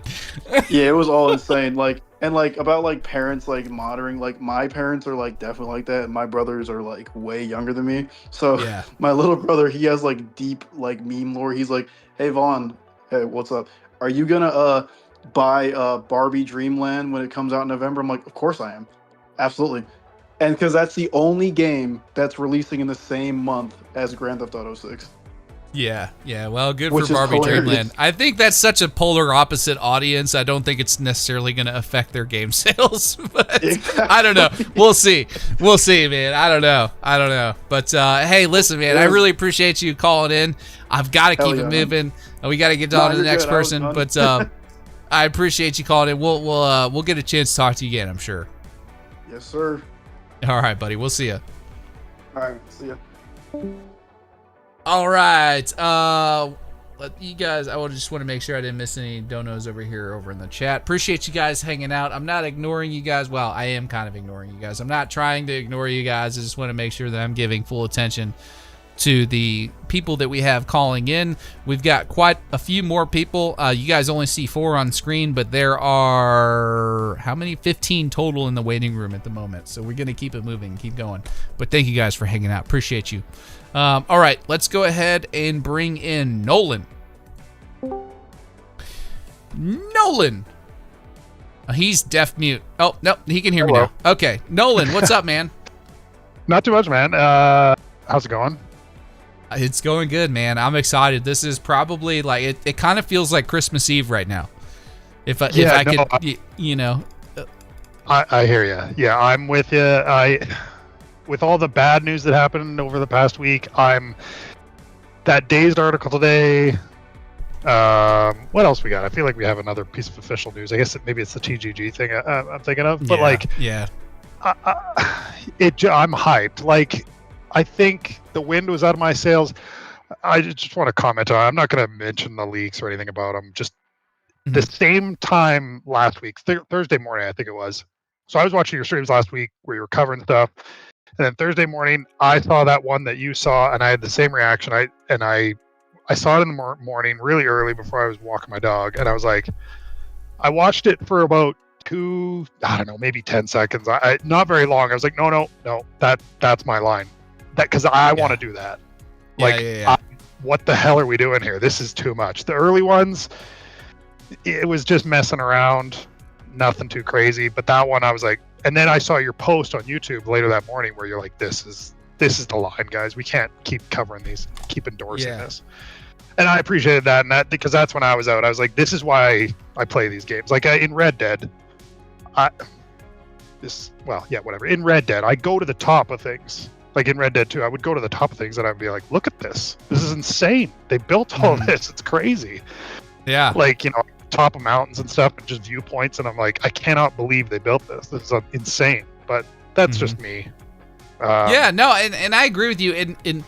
Yeah, it was all insane. About parents monitoring. Like my parents are definitely like that, and my brothers are way younger than me. So yeah. My little brother, he has deep meme lore. He's like, hey Vaughn, hey, what's up? Are you gonna buy Barbie Dreamland when it comes out in November? I'm like, of course I am, absolutely. And because that's the only game that's releasing in the same month as Grand Theft Auto 6. Yeah. Well, good for Barbie Dreamland. I think that's such a polar opposite audience. I don't think it's necessarily going to affect their game sales. But I don't know. We'll see, man. I don't know. But hey, listen, man. I really appreciate you calling in. I've got to keep it moving. We got to get on to the next person. But I appreciate you calling in. We'll get a chance to talk to you again, I'm sure. Yes, sir. All right, buddy. We'll see you. All right. See ya. All right. You guys, I just want to make sure I didn't miss any donos over in the chat. Appreciate you guys hanging out. I'm not ignoring you guys. Well, I am kind of ignoring you guys. I'm not trying to ignore you guys. I just want to make sure that I'm giving full attention to the people that we have calling in. We've got quite a few more people. You guys only see 4 on screen, but there are how many? 15 total in the waiting room at the moment. So we're going to keep it moving, keep going. But thank you guys for hanging out. Appreciate you. All right, let's go ahead and bring in Nolan. He's deaf mute. Oh, no, he can hear me now. Okay, Nolan, what's up, man? Not too much, man. How's it going? It's going good, man. I'm excited. This is probably it kind of feels like Christmas Eve right now. If I could, you know. I hear you. Yeah, I'm with you. With all the bad news that happened over the past week, that Dazed article today. What else we got? I feel like we have another piece of official news. I guess maybe it's the TGG thing I'm thinking of. But I'm hyped. I think the wind was out of my sails. I just want to comment on it. I'm not going to mention the leaks or anything about them. Just the same time last week, Thursday morning, I think it was. So I was watching your streams last week where you were covering stuff. And then Thursday morning, I saw that one that you saw, and I had the same reaction. I saw it in the morning really early before I was walking my dog. And I was like, I watched it for about maybe 10 seconds. Not very long. I was like, no, that's my line. Because I want to do that. What the hell are we doing here? This is too much. The early ones, it was just messing around, nothing too crazy. But that one, I was like, and then I saw your post on YouTube later that morning where you're like, this is the line, guys. We can't keep covering these, keep endorsing this. And I appreciated that, because that's when I was out. I was like, this is why I play these games. In Red Dead, in Red Dead, I go to the top of things. Like in Red Dead 2, I would go to the top of things and I'd be like, look at this. This is insane. They built all this. It's crazy. Yeah. Top of mountains and stuff and just viewpoints. And I'm like, I cannot believe they built this. This is insane. But that's just me. And I agree with you. And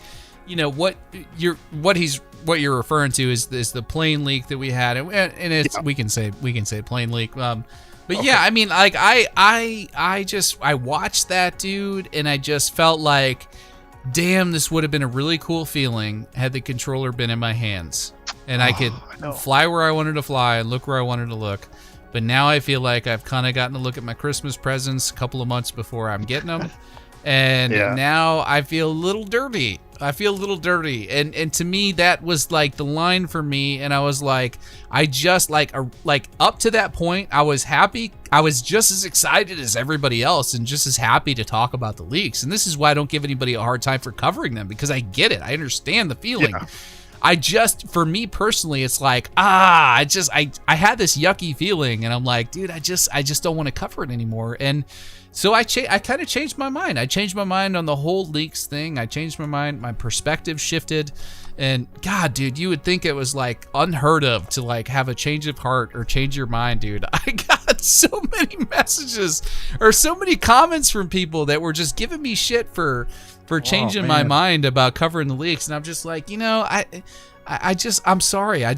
what you're referring to is the plane leak that we had. And it's, we can say plane leak. But yeah, I mean, I watched that, dude, and I just felt like, damn, this would have been a really cool feeling had the controller been in my hands, and I could fly where I wanted to fly and look where I wanted to look. But now I feel like I've kind of gotten to look at my Christmas presents a couple of months before I'm getting them, and now I feel a little dirty. And to me, that was the line for me. And I was like, I just up to that point, I was happy. I was just as excited as everybody else and just as happy to talk about the leaks. And this is why I don't give anybody a hard time for covering them, because I get it. I understand the feeling. For me personally, it's like, I had this yucky feeling, and I'm like, dude, I just don't want to cover it anymore. And So I kind of changed my mind. I changed my mind on the whole leaks thing. I changed my mind. My perspective shifted. And God, dude, you would think it was like unheard of to like have a change of heart or change your mind, dude. I got so many messages or so many comments from people that were just giving me shit for changing my mind about covering the leaks. And I'm just like, I'm sorry. I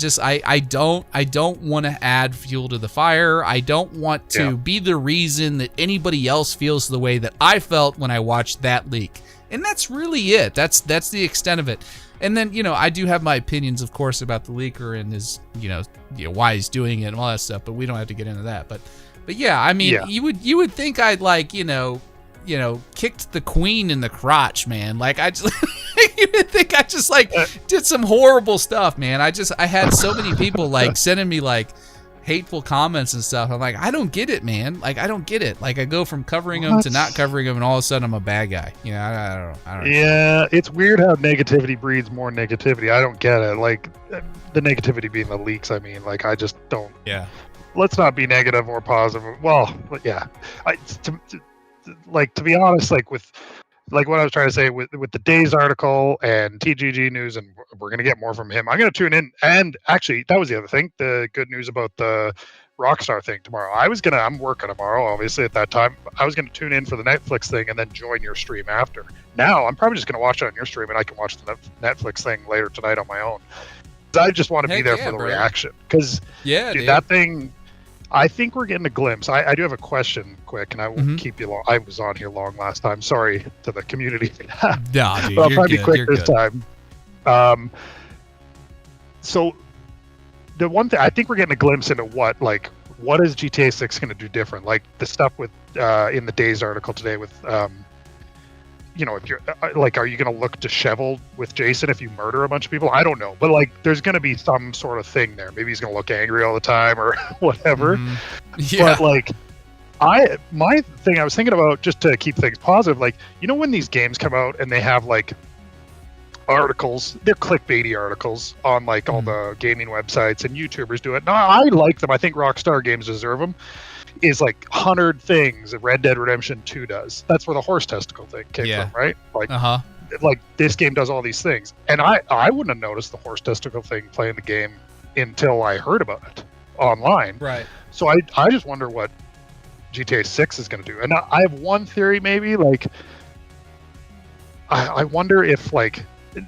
don't want to add fuel to the fire. I don't want to be the reason that anybody else feels the way that I felt when I watched that leak. And that's really it. That's the extent of it. And then, I do have my opinions, of course, about the leaker and his, why he's doing it and all that stuff, but we don't have to get into that. But yeah, I mean, you would think I'd like, kicked the queen in the crotch, man. Like I just you would think I just like did some horrible stuff, man. I had so many people like sending me like hateful comments and stuff. I'm like, I don't get it, man. Like I don't get it. Like I go from covering them to not covering them, and all of a sudden I'm a bad guy. I don't know. Yeah, it's weird how negativity breeds more negativity. I don't get it. Like the negativity being the leaks. I mean, like I just don't. Yeah. Let's not be negative or positive. Well, yeah. To be honest, like what I was trying to say with the Days article and TGG news, and we're gonna get more from him. I'm gonna tune in, and actually, that was the other thing. The good news about the Rockstar thing tomorrow. I'm working tomorrow, obviously at that time. I was gonna tune in for the Netflix thing and then join your stream after. Now I'm probably just gonna watch it on your stream, and I can watch the Netflix thing later tonight on my own. I just want to be there for the reaction because dude, that thing. I think we're getting a glimpse. I do have a question quick, and I won't keep you long. I was on here long last time. Sorry to the community. Nah, dude, but I'll try to be quick this time. So the one thing, I think we're getting a glimpse into what is GTA 6 going to do different? Like the stuff with in the Days article today with if you're are you going to look disheveled with Jason if you murder a bunch of people? I don't know, but there's going to be some sort of thing there. Maybe he's going to look angry all the time or whatever. Yeah. But my thing I was thinking about, just to keep things positive, when these games come out and they have articles, they're clickbaity articles on all the gaming websites, and YouTubers do it. No, I like them. I think Rockstar games deserve them. Is 100 things that Red Dead Redemption 2 does. That's where the horse testicle thing came from, right? This game does all these things. And I wouldn't have noticed the horse testicle thing playing the game until I heard about it online. Right. So I just wonder what GTA 6 is going to do. And I have one theory, maybe, I wonder if,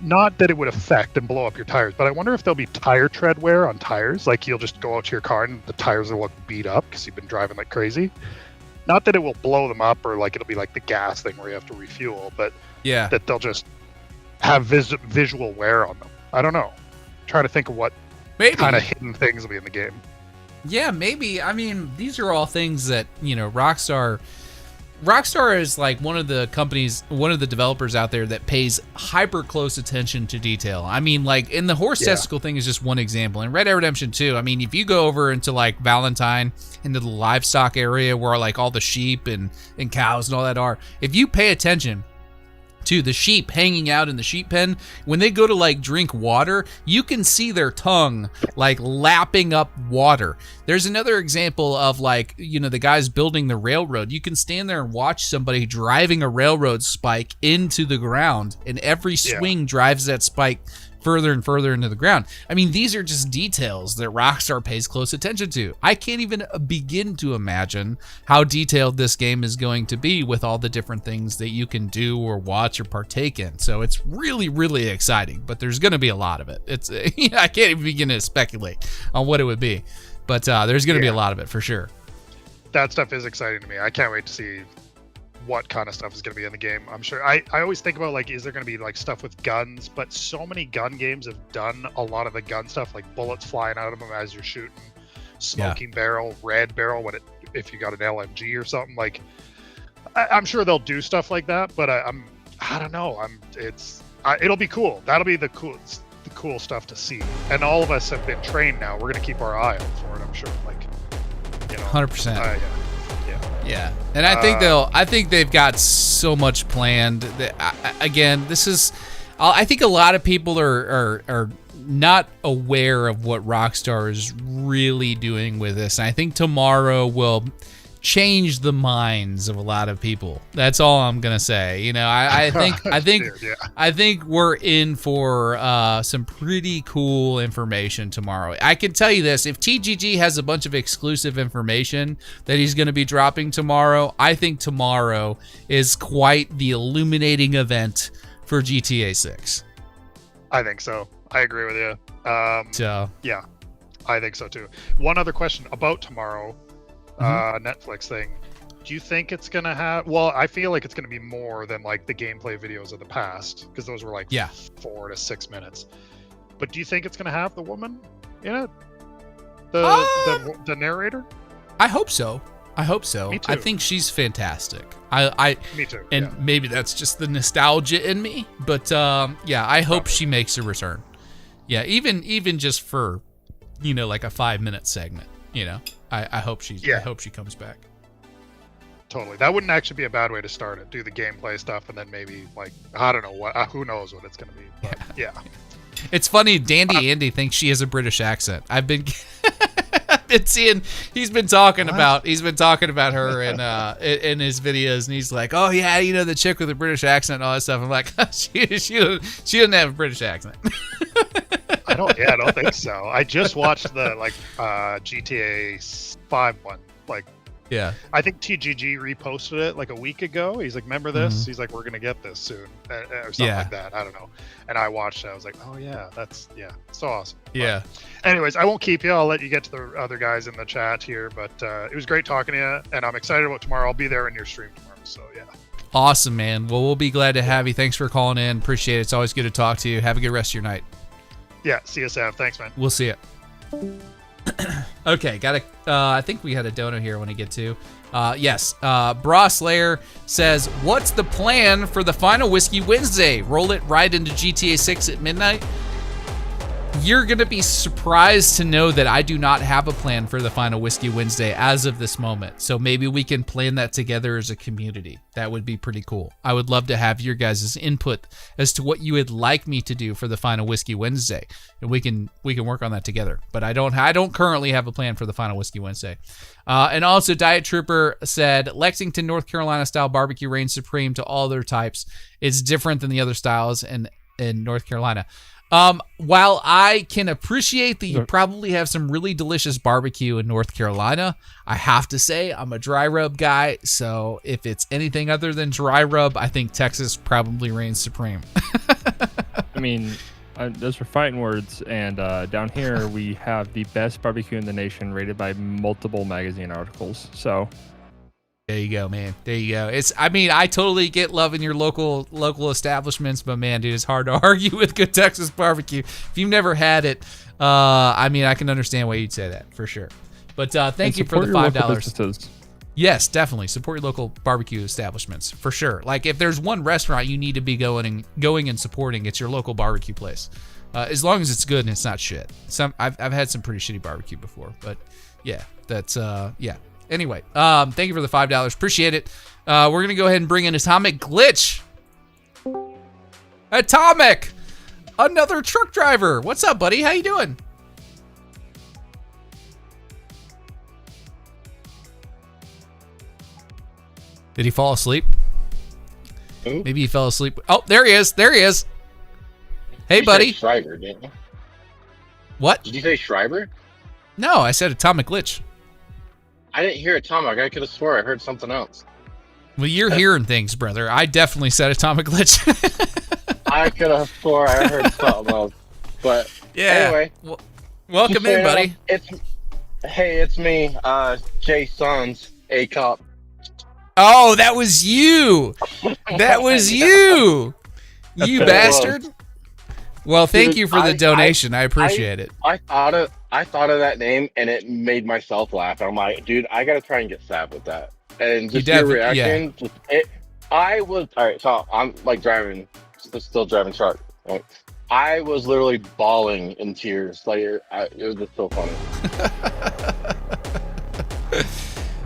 not that it would affect and blow up your tires, but I wonder if there'll be tire tread wear on tires. You'll just go out to your car and the tires will look beat up because you've been driving like crazy. Not that it will blow them up or it'll be like the gas thing where you have to refuel, but that they'll just have visual wear on them. I don't know. I'm trying to think of what kind of hidden things will be in the game. Yeah, maybe. I mean, these are all things that, Rockstar is one of the companies, one of the developers out there that pays hyper close attention to detail. I mean, in the horse testicle thing is just one example. In Red Dead Redemption 2, I mean, if you go over into Valentine, into the livestock area where all the sheep and cows and all that are, if you pay attention to the sheep hanging out in the sheep pen, when they go to drink water, you can see their tongue lapping up water. There's another example of the guys building the railroad. You can stand there and watch somebody driving a railroad spike into the ground, and every swing drives that spike further and further into the ground. I mean, these are just details that Rockstar pays close attention to. I can't even begin to imagine how detailed this game is going to be with all the different things that you can do or watch or partake in. So it's really, really exciting, but there's going to be a lot of it. It's I can't even begin to speculate on what it would be, but there's going to be a lot of it for sure. That stuff is exciting to me. I can't wait to see what kind of stuff is going to be in the game. I'm sure I always think about is there going to be stuff with guns, but so many gun games have done a lot of the gun stuff, bullets flying out of them as you're shooting, smoking barrel, red barrel if you got an LMG or something. I'm sure they'll do stuff like that, but I don't know. It'll be cool. That'll be the cool stuff to see. And all of us have been trained now. We're going to keep our eye out for it, I'm sure. 100%. Yeah, and I think they've got so much planned. Again, this is, I think a lot of people are not aware of what Rockstar is really doing with this. And I think tomorrow will change the minds of a lot of people. That's all I'm gonna say. You know, I think we're in for some pretty cool information tomorrow. I can tell you this: if TGG has a bunch of exclusive information that he's going to be dropping tomorrow, I think tomorrow is quite the illuminating event for GTA 6. I think so. I agree with you. Yeah, I think so too. One other question about tomorrow. Netflix thing. Do you think it's gonna have? Well, I feel like it's gonna be more than like the gameplay videos of the past, because those were like 4 to 6 minutes. But do you think it's gonna have the woman in it? The narrator? I hope so. Me too. I think she's fantastic. Me too. And maybe that's just the nostalgia in me, but yeah, I hope she makes a return. Yeah, even just for, you know, like a 5-minute segment. You know, I hope she comes back. Totally. That wouldn't actually be a bad way to start it. Do the gameplay stuff and then maybe like I don't know what who knows what it's gonna be. But yeah. It's funny, Dandy Andy thinks she has a British accent. I've been seeing he's been talking about her in his videos, and he's like, oh yeah, you know, the chick with the British accent and all that stuff. I'm like, she doesn't have a British accent. I don't think so. I just watched the GTA 5 one. Like, yeah, I think TGG reposted it like a week ago. He's like, remember this? He's like, we're gonna get this soon, or something like that. I don't know. And I watched it. I was like, oh yeah, that's so awesome. Yeah. But anyways, I won't keep you. I'll let you get to the other guys in the chat here. But it was great talking to you, and I'm excited about tomorrow. I'll be there in your stream tomorrow. So yeah. Awesome, man. Well, we'll be glad to have you. Thanks for calling in. Appreciate it. It's always good to talk to you. Have a good rest of your night. Yeah, see you, Sav. Thanks, man. We'll see you. Okay, I think we had a dono here I want to get to. Yes, Bra Slayer says, what's the plan for the final Whiskey Wednesday? Roll it right into GTA 6 at midnight? You're going to be surprised to know that I do not have a plan for the final Whiskey Wednesday as of this moment. So maybe we can plan that together as a community. That would be pretty cool. I would love to have your guys' input as to what you would like me to do for the final Whiskey Wednesday. And we can work on that together. But I don't currently have a plan for the final Whiskey Wednesday. And also Diet Trooper said, Lexington, North Carolina style barbecue reigns supreme to all their types. It's different than the other styles in North Carolina. While I can appreciate that you probably have some really delicious barbecue in North Carolina, I have to say I'm a dry rub guy. So if it's anything other than dry rub, I think Texas probably reigns supreme. I mean, those are fighting words. And down here, we have the best barbecue in the nation rated by multiple magazine articles. So there you go, man. There you go. I totally get loving your local establishments, but man, dude, it's hard to argue with good Texas barbecue. If you've never had it, I can understand why you'd say that for sure. But thank you for the $5. Yes, definitely support your local barbecue establishments for sure. Like if there's one restaurant you need to be going and supporting, it's your local barbecue place. As long as it's good and it's not shit. I've had some pretty shitty barbecue before, but yeah, that's yeah. Anyway, thank you for the $5. Appreciate it. We're going to go ahead and bring in Atomic Glitch. Atomic! Another truck driver. What's up, buddy? How you doing? Did he fall asleep? Who? Maybe he fell asleep. Oh, there he is. There he is. Hey, You buddy. said Schreiber, didn't you? What? Did you say Schreiber? No, I said Atomic Glitch. I didn't hear Atomic. I could have swore I heard something else. Well, you're hearing things, brother. I definitely said Atomic Glitch. I could have swore I heard something else. But yeah. Anyway, welcome in, buddy. It's me, Jay Sons, A Cop. Oh, that was you. That was you. You bastard. Well, thank you for the donation. I appreciate it. I thought of that name and it made myself laugh. I'm like, dude, I gotta try and get Sav with that. And just your reaction. Yeah. All right. So I'm like still driving truck. Right? I was literally bawling in tears. Like it was just so funny.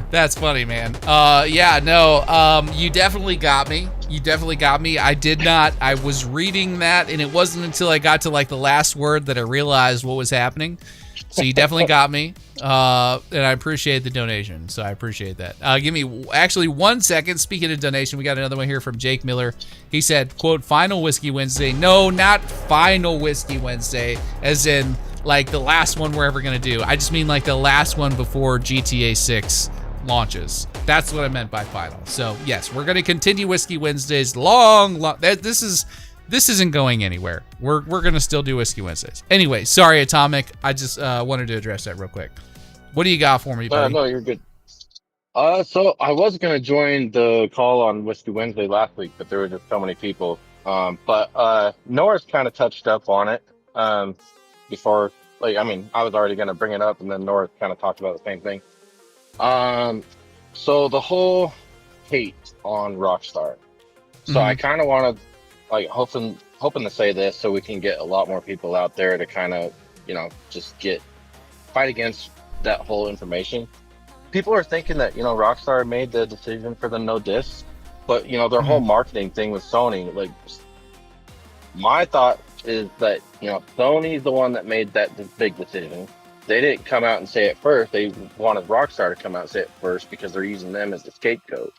That's funny, man. Yeah, no, you definitely got me. I was reading that, and it wasn't until I got to like the last word that I realized what was happening. So you definitely got me, and I appreciate the donation. So I appreciate that. Give me actually 1 second. Speaking of donation, we got another one here from Jake Miller. He said, quote, Final Whiskey Wednesday. No, not Final Whiskey Wednesday, as in like the last one we're ever going to do. I just mean like the last one before GTA 6 launches. That's what I meant by final. So yes, we're going to continue Whiskey Wednesdays long. This isn't going anywhere. We're gonna still do Whiskey Wednesdays. Anyway, sorry, Atomic. I just wanted to address that real quick. What do you got for me, buddy? No, you're good. So I was gonna join the call on Whiskey Wednesday last week, but there were just so many people. But Norris kind of touched up on it before. Like, I mean, I was already gonna bring it up, and then Norris kind of talked about the same thing. So the whole hate on Rockstar. So I kind of want to. Like hoping to say this so we can get a lot more people out there to kind of, just fight against that whole information. People are thinking that, Rockstar made the decision for the no disc, but their whole marketing thing with Sony, like my thought is that, Sony's the one that made that big decision. They didn't come out and say it first. They wanted Rockstar to come out and say it first because they're using them as the scapegoat.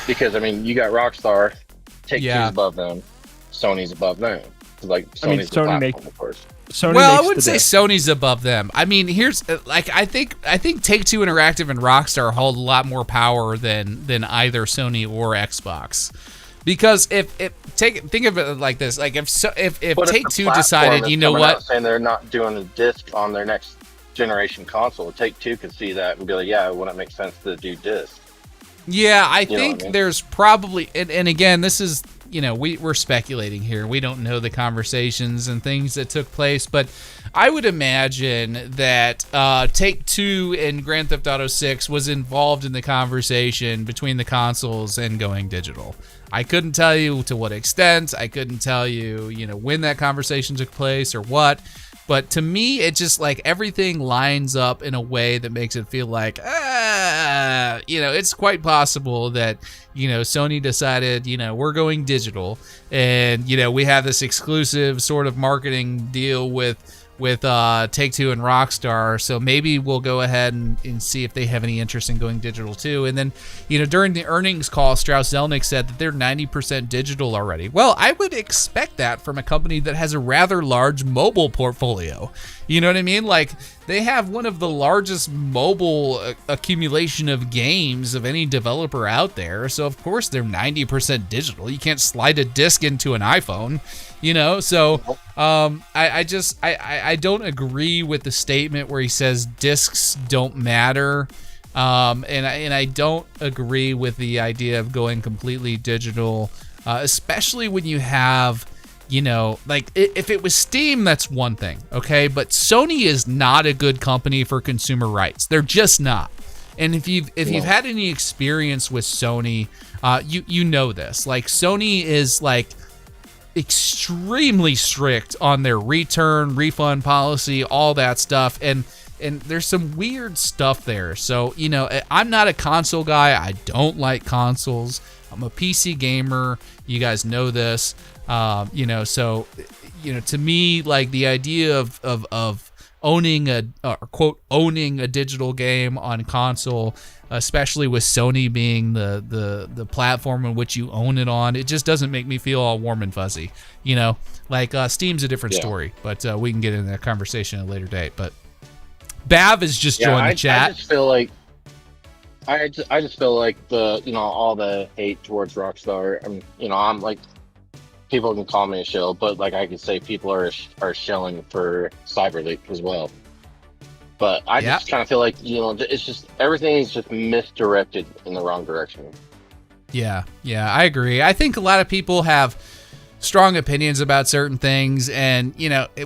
Because, I mean, you got Rockstar, Take-Two's above them, Sony's above them. Like, Sony's the platform, of course. Well, I wouldn't say Sony's above them. I mean, here's I think Take-Two Interactive and Rockstar hold a lot more power than either Sony or Xbox. Because think of it like this, like if Take-Two decided, you know what, saying they're not doing a disc on their next generation console, Take-Two could see that and be like, yeah, it wouldn't make sense to do disc. Yeah, I think there's probably, and again, this is, we're speculating here. We don't know the conversations and things that took place, but I would imagine that Take-Two and Grand Theft Auto 6 was involved in the conversation between the consoles and going digital. I couldn't tell you to what extent. I couldn't tell you, when that conversation took place or what. But to me, it just like everything lines up in a way that makes it feel like, it's quite possible that, Sony decided, we're going digital and, we have this exclusive sort of marketing deal with Take-Two and Rockstar. So maybe we'll go ahead and see if they have any interest in going digital too. And then, during the earnings call, Strauss-Zelnick said that they're 90% digital already. Well, I would expect that from a company that has a rather large mobile portfolio. You know what I mean? Like, they have one of the largest mobile accumulation of games of any developer out there. So, of course, they're 90% digital. You can't slide a disc into an iPhone, So, I don't agree with the statement where he says discs don't matter. And I don't agree with the idea of going completely digital, especially when you have, like if it was Steam, that's one thing, okay? But Sony is not a good company for consumer rights. They're just not. And if you've had any experience with Sony, you know this. Like Sony is like extremely strict on their refund policy, all that stuff, and there's some weird stuff there. So, I'm not a console guy. I don't like consoles. I'm a PC gamer. You guys know this. So, to me, like the idea of owning owning a digital game on console, especially with Sony being the platform in which you own it on, it just doesn't make me feel all warm and fuzzy. Like Steam's a different story, but we can get into that conversation at a later date. But Bav has just joined the chat. I just feel like the all the hate towards Rockstar. I'm like, people can call me a shill, but like I could say people are shilling for CyberLeak as well. But I just kind of feel like it's just everything is just misdirected in the wrong direction. Yeah, I agree. I think a lot of people have strong opinions about certain things, and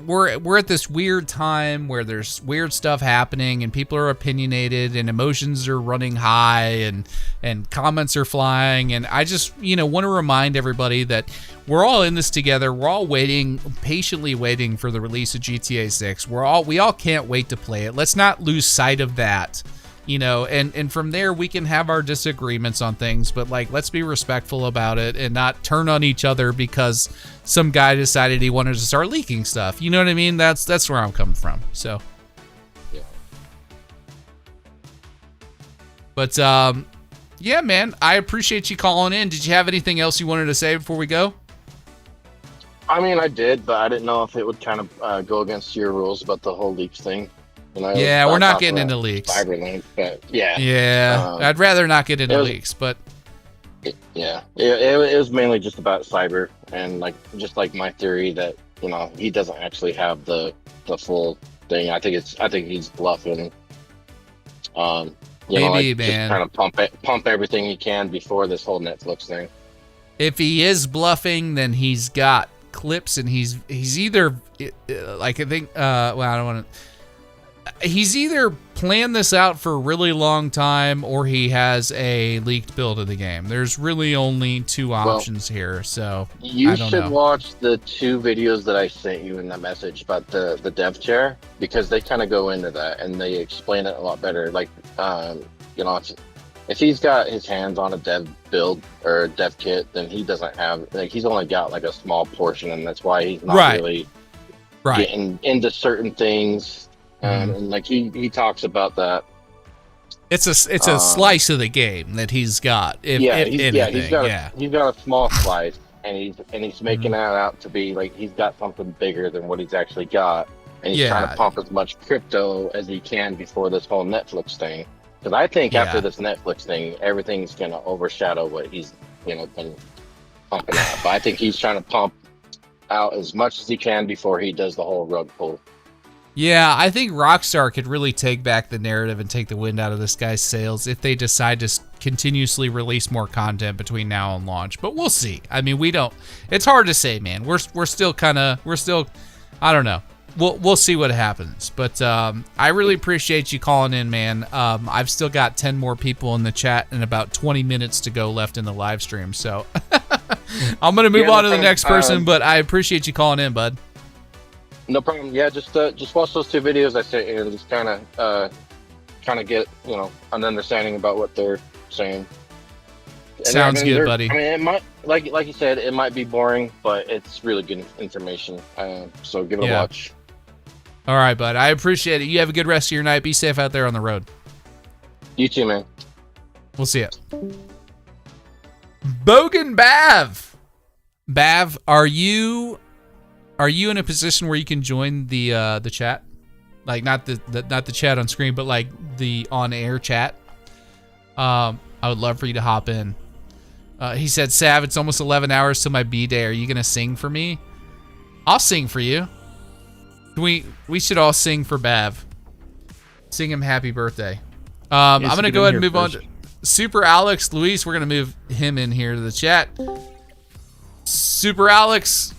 we're at this weird time where there's weird stuff happening and people are opinionated and emotions are running high and comments are flying, and I just want to remind everybody that we're all in this together. We're all patiently waiting for the release of GTA 6. We all can't wait to play it. Let's not lose sight of that you know, and from there we can have our disagreements on things, but like, let's be respectful about it and not turn on each other because some guy decided he wanted to start leaking stuff. You know what I mean? That's where I'm coming from. So, yeah. But yeah, man, I appreciate you calling in. Did you have anything else you wanted to say before we go? I mean, I did, but I didn't know if it would kind of go against your rules about the whole leaks thing. You know, Yeah, we're not getting into leaks. Cyberlink, but yeah. Yeah, I'd rather not get into leaks, but yeah, it was mainly just about cyber and like just like my theory that, you know, he doesn't actually have the full thing. I think he's bluffing. You know, like, man. Just kind of pump everything he can before this whole Netflix thing. If he is bluffing, then he's got clips, and he's either like, I think well, I don't want to. He's either planned this out for a really long time, or he has a leaked build of the game. There's really only two options here, so You I don't should know. watch the 2 videos that I sent you in that message about the dev chair, because they kind of go into that and they explain it a lot better. Like, you know, if he's got his hands on a dev build or a dev kit, then he doesn't have, like, he's only got like a small portion, and that's why he's not really getting into certain things. And like he talks about that. It's a slice of the game that he's got. If he's got a small slice, and he's making that out to be like he's got something bigger than what he's actually got, and he's trying to pump as much crypto as he can before this whole Netflix thing. Because I think after this Netflix thing, everything's gonna overshadow what he's, you know, been pumping out. But I think he's trying to pump out as much as he can before he does the whole rug pull. Yeah, I think Rockstar could really take back the narrative and take the wind out of this guy's sails if they decide to continuously release more content between now and launch. But we'll see. I mean, it's hard to say, man. We're still I don't know. We'll see what happens. But I really appreciate you calling in, man. I've still got 10 more people in the chat and about 20 minutes to go left in the live stream. So I'm going to move on to the next person, but I appreciate you calling in, bud. No problem. Yeah, just watch those 2 videos I sent you and just kind of get, you know, an understanding about what they're saying. And Sounds good, buddy. I mean, it might, like you said, it might be boring, but it's really good information. So give it a watch. All right, bud. I appreciate it. You have a good rest of your night. Be safe out there on the road. You too, man. We'll see ya. Bogan Bav. Bav, are you in a position where you can join the chat? Like not the chat on screen, but like the on-air chat. I would love for you to hop in. He said, Sav, it's almost 11 hours till my B-day. Are you gonna sing for me? I'll sing for you. We should all sing for Bav. Sing him happy birthday. I'm gonna go ahead and move on to Super Alex Luis. We're gonna move him in here to the chat. Super Alex.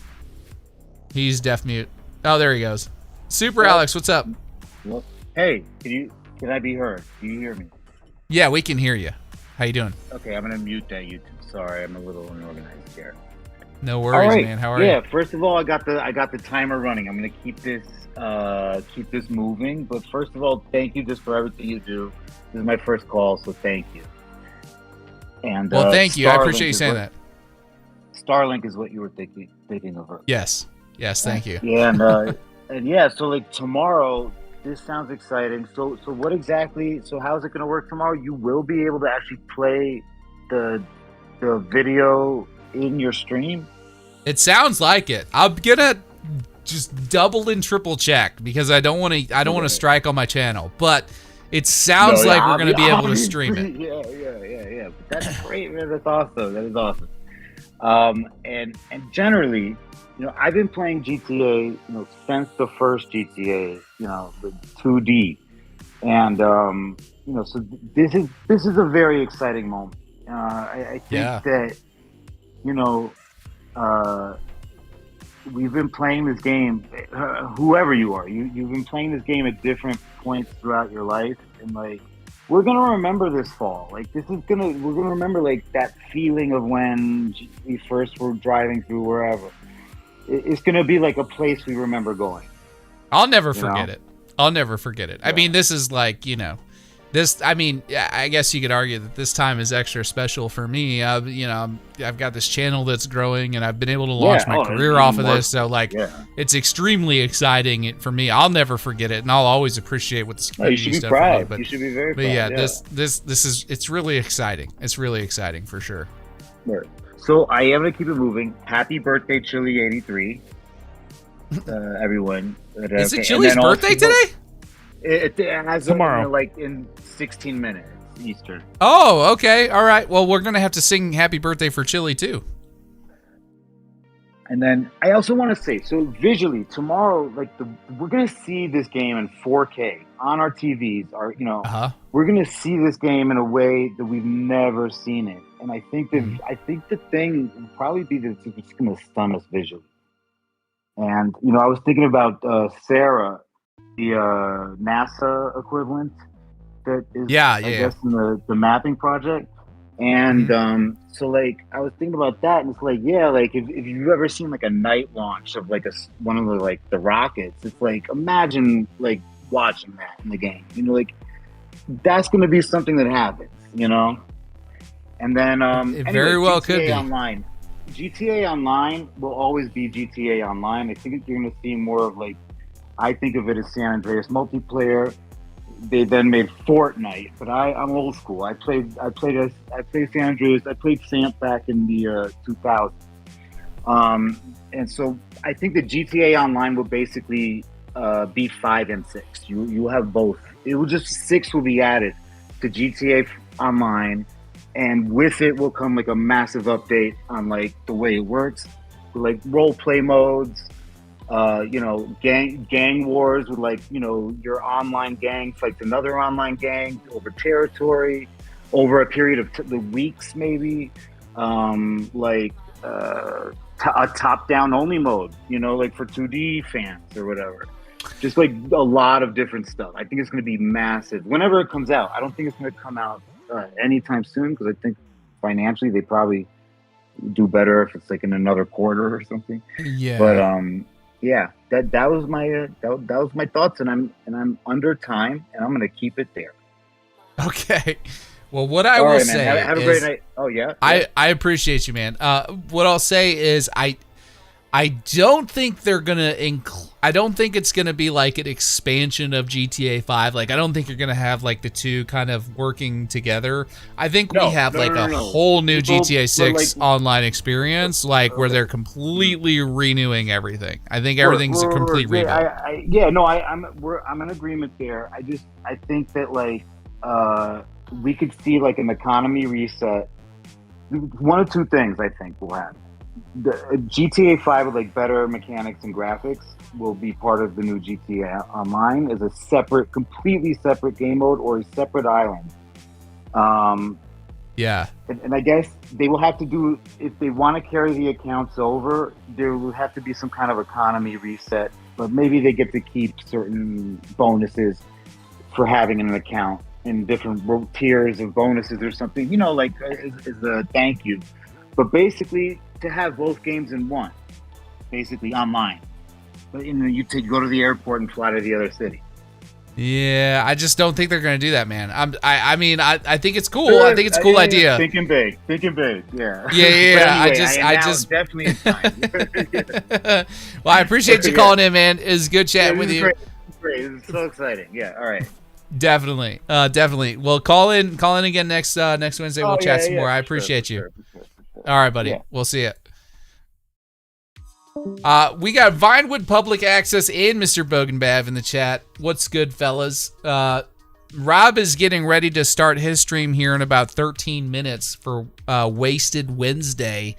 He's deaf mute. Oh, there he goes. Super Alex, what's up? Hey, can I be heard? Do you hear me? Yeah, we can hear you. How you doing? Okay, I'm gonna mute that YouTube. Sorry, I'm a little unorganized here. No worries, man. How are you? Yeah, first of all, I got the timer running. I'm gonna keep this moving. But first of all, thank you just for everything you do. This is my first call, so thank you. And well, thank you. I appreciate you saying that. Starlink is what you were thinking of. Yes, thank you. Yeah, and yeah, so like tomorrow, this sounds exciting. So what exactly? So how is it going to work tomorrow? You will be able to actually play the video in your stream. It sounds like it. I'm gonna just double and triple check because I don't want to strike on my channel, but it sounds like we're gonna be able to stream it. Yeah. But that's great, man. That's awesome. That is awesome. And generally, you know, I've been playing GTA, you know, since the first GTA, you know, the 2D, and you know, so this is a very exciting moment. I think that, you know, we've been playing this game. Whoever you are, you've been playing this game at different points throughout your life, and like, we're gonna remember this fall. Like, we're gonna remember like that feeling of when we first were driving through wherever. It's gonna be like a place we remember going. I'll never forget it. I'll never forget it. I mean, this is like, you know, This, I mean, I guess you could argue that this time is extra special for me. You know, I've got this channel that's growing, and I've been able to launch my career off of this. So, like, it's extremely exciting for me. I'll never forget it, and I'll always appreciate what this community you should has be done for proud. me. But, You should be very but proud. yeah, Yeah. this is, it's really exciting. It's really exciting for sure. Right. So I am gonna keep it moving. Happy birthday, Chili83, everyone. Is it Chili's birthday today? It has Tomorrow. like in 16 minutes Eastern. Oh, okay. All right. Well, we're going to have to sing happy birthday for Chili too. And then I also want to say, so visually tomorrow, like we're gonna see this game in 4K on our TVs. We're gonna see this game in a way that we've never seen it. And I think that the thing will probably be that it's gonna stun us visually. And I was thinking about Sarah, the NASA equivalent that is, I guess, in the mapping project. And so, like, I was thinking about that, and it's like, yeah, like if you've ever seen like a night launch of like one of the rockets, it's like, imagine like watching that in the game. Like that's going to be something that happens, And then it very well could be. Online. GTA Online will always be GTA Online. I think you're going to see more of like, I think of it as San Andreas multiplayer. They then made Fortnite, but I'm old school. I played San Andreas. I played SAMP back in the 2000s. And so I think the GTA Online will basically be 5 and 6. You have both. It will just 6 will be added to GTA Online, and with it will come like a massive update on like the way it works, like role play modes. Gang wars with like, your online gang fights another online gang over territory over a period of the weeks, maybe, a top-down only mode, like for 2D fans or whatever. Just like a lot of different stuff. I think it's going to be massive whenever it comes out. I don't think it's going to come out anytime soon, because I think financially they probably do better if it's like in another quarter or something. Yeah. But yeah, that was my thoughts, and I'm under time, and I'm gonna keep it there. Okay. Well, what I will say have a great night. Oh yeah. I appreciate you, man. What I'll say is I don't think they're gonna I don't think it's gonna be like an expansion of GTA 5. Like, I don't think you're gonna have like the two kind of working together. I think we have a whole new GTA 6 online experience, like where they're completely renewing everything. I think everything's a complete rebuild. I'm in agreement there. I think that like we could see like an economy reset. One of two things I think will happen. The GTA 5 with like better mechanics and graphics will be part of the new GTA Online as a completely separate game mode or a separate island. Yeah. And I guess they will have to do, if they want to carry the accounts over, there will have to be some kind of economy reset, but maybe they get to keep certain bonuses for having an account in different tiers of bonuses or something, like as a thank you. But basically, to have both games in one, basically online. But you go to the airport and fly to the other city. Yeah, I just don't think they're going to do that, man. I mean, I think it's cool. I think it's a cool idea. Thinking big, yeah. Yeah. Anyway, I just definitely in time. Well, I appreciate you calling in, man. It was good chatting with you. Great. It's so exciting. Yeah. All right. Definitely. Well, call in again next Wednesday. We'll chat some more. I appreciate you. All right, buddy. Yeah. We'll see you. We got Vinewood Public Access and Mr. Bogenbav in the chat. What's good, fellas? Rob is getting ready to start his stream here in about 13 minutes for Wasted Wednesday,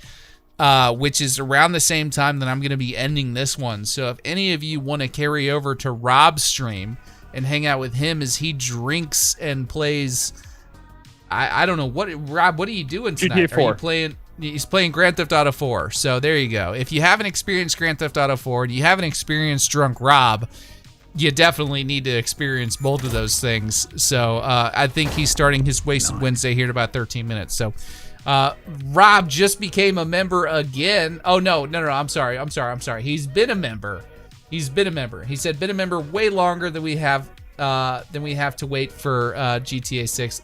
which is around the same time that I'm going to be ending this one. So if any of you want to carry over to Rob's stream and hang out with him as he drinks and plays, I don't know, Rob, what are you doing tonight? GTA 4. Are you playing? He's playing Grand Theft Auto 4. So there you go. If you haven't experienced Grand Theft Auto 4 and you haven't experienced Drunk Rob, you definitely need to experience both of those things. So I think he's starting his Wasted Wednesday here in about 13 minutes. So Rob just became a member again. Oh, no. I'm sorry. He's been a member. He said been a member way longer than we have then we have to wait for GTA 6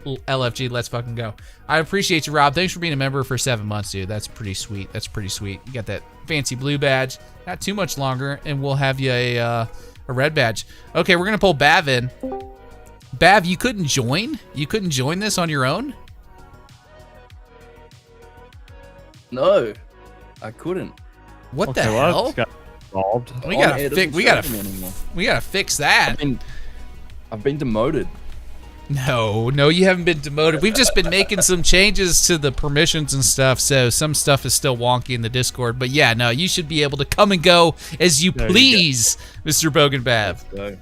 LFG. Let's fucking go. I appreciate you, Rob. Thanks for being a member for 7 months, dude. That's pretty sweet. That's pretty sweet. You got that fancy blue badge. Not too much longer, and we'll have you a red badge. Okay, we're gonna pull Bav in. Bav, you couldn't join? You couldn't join this on your own? No, I couldn't. What the hell? We gotta fix that. I've been demoted. No, you haven't been demoted. We've just been making some changes to the permissions and stuff, so some stuff is still wonky in the Discord. But yeah, no, you should be able to come and go as you please, Mr. Bogan Bav.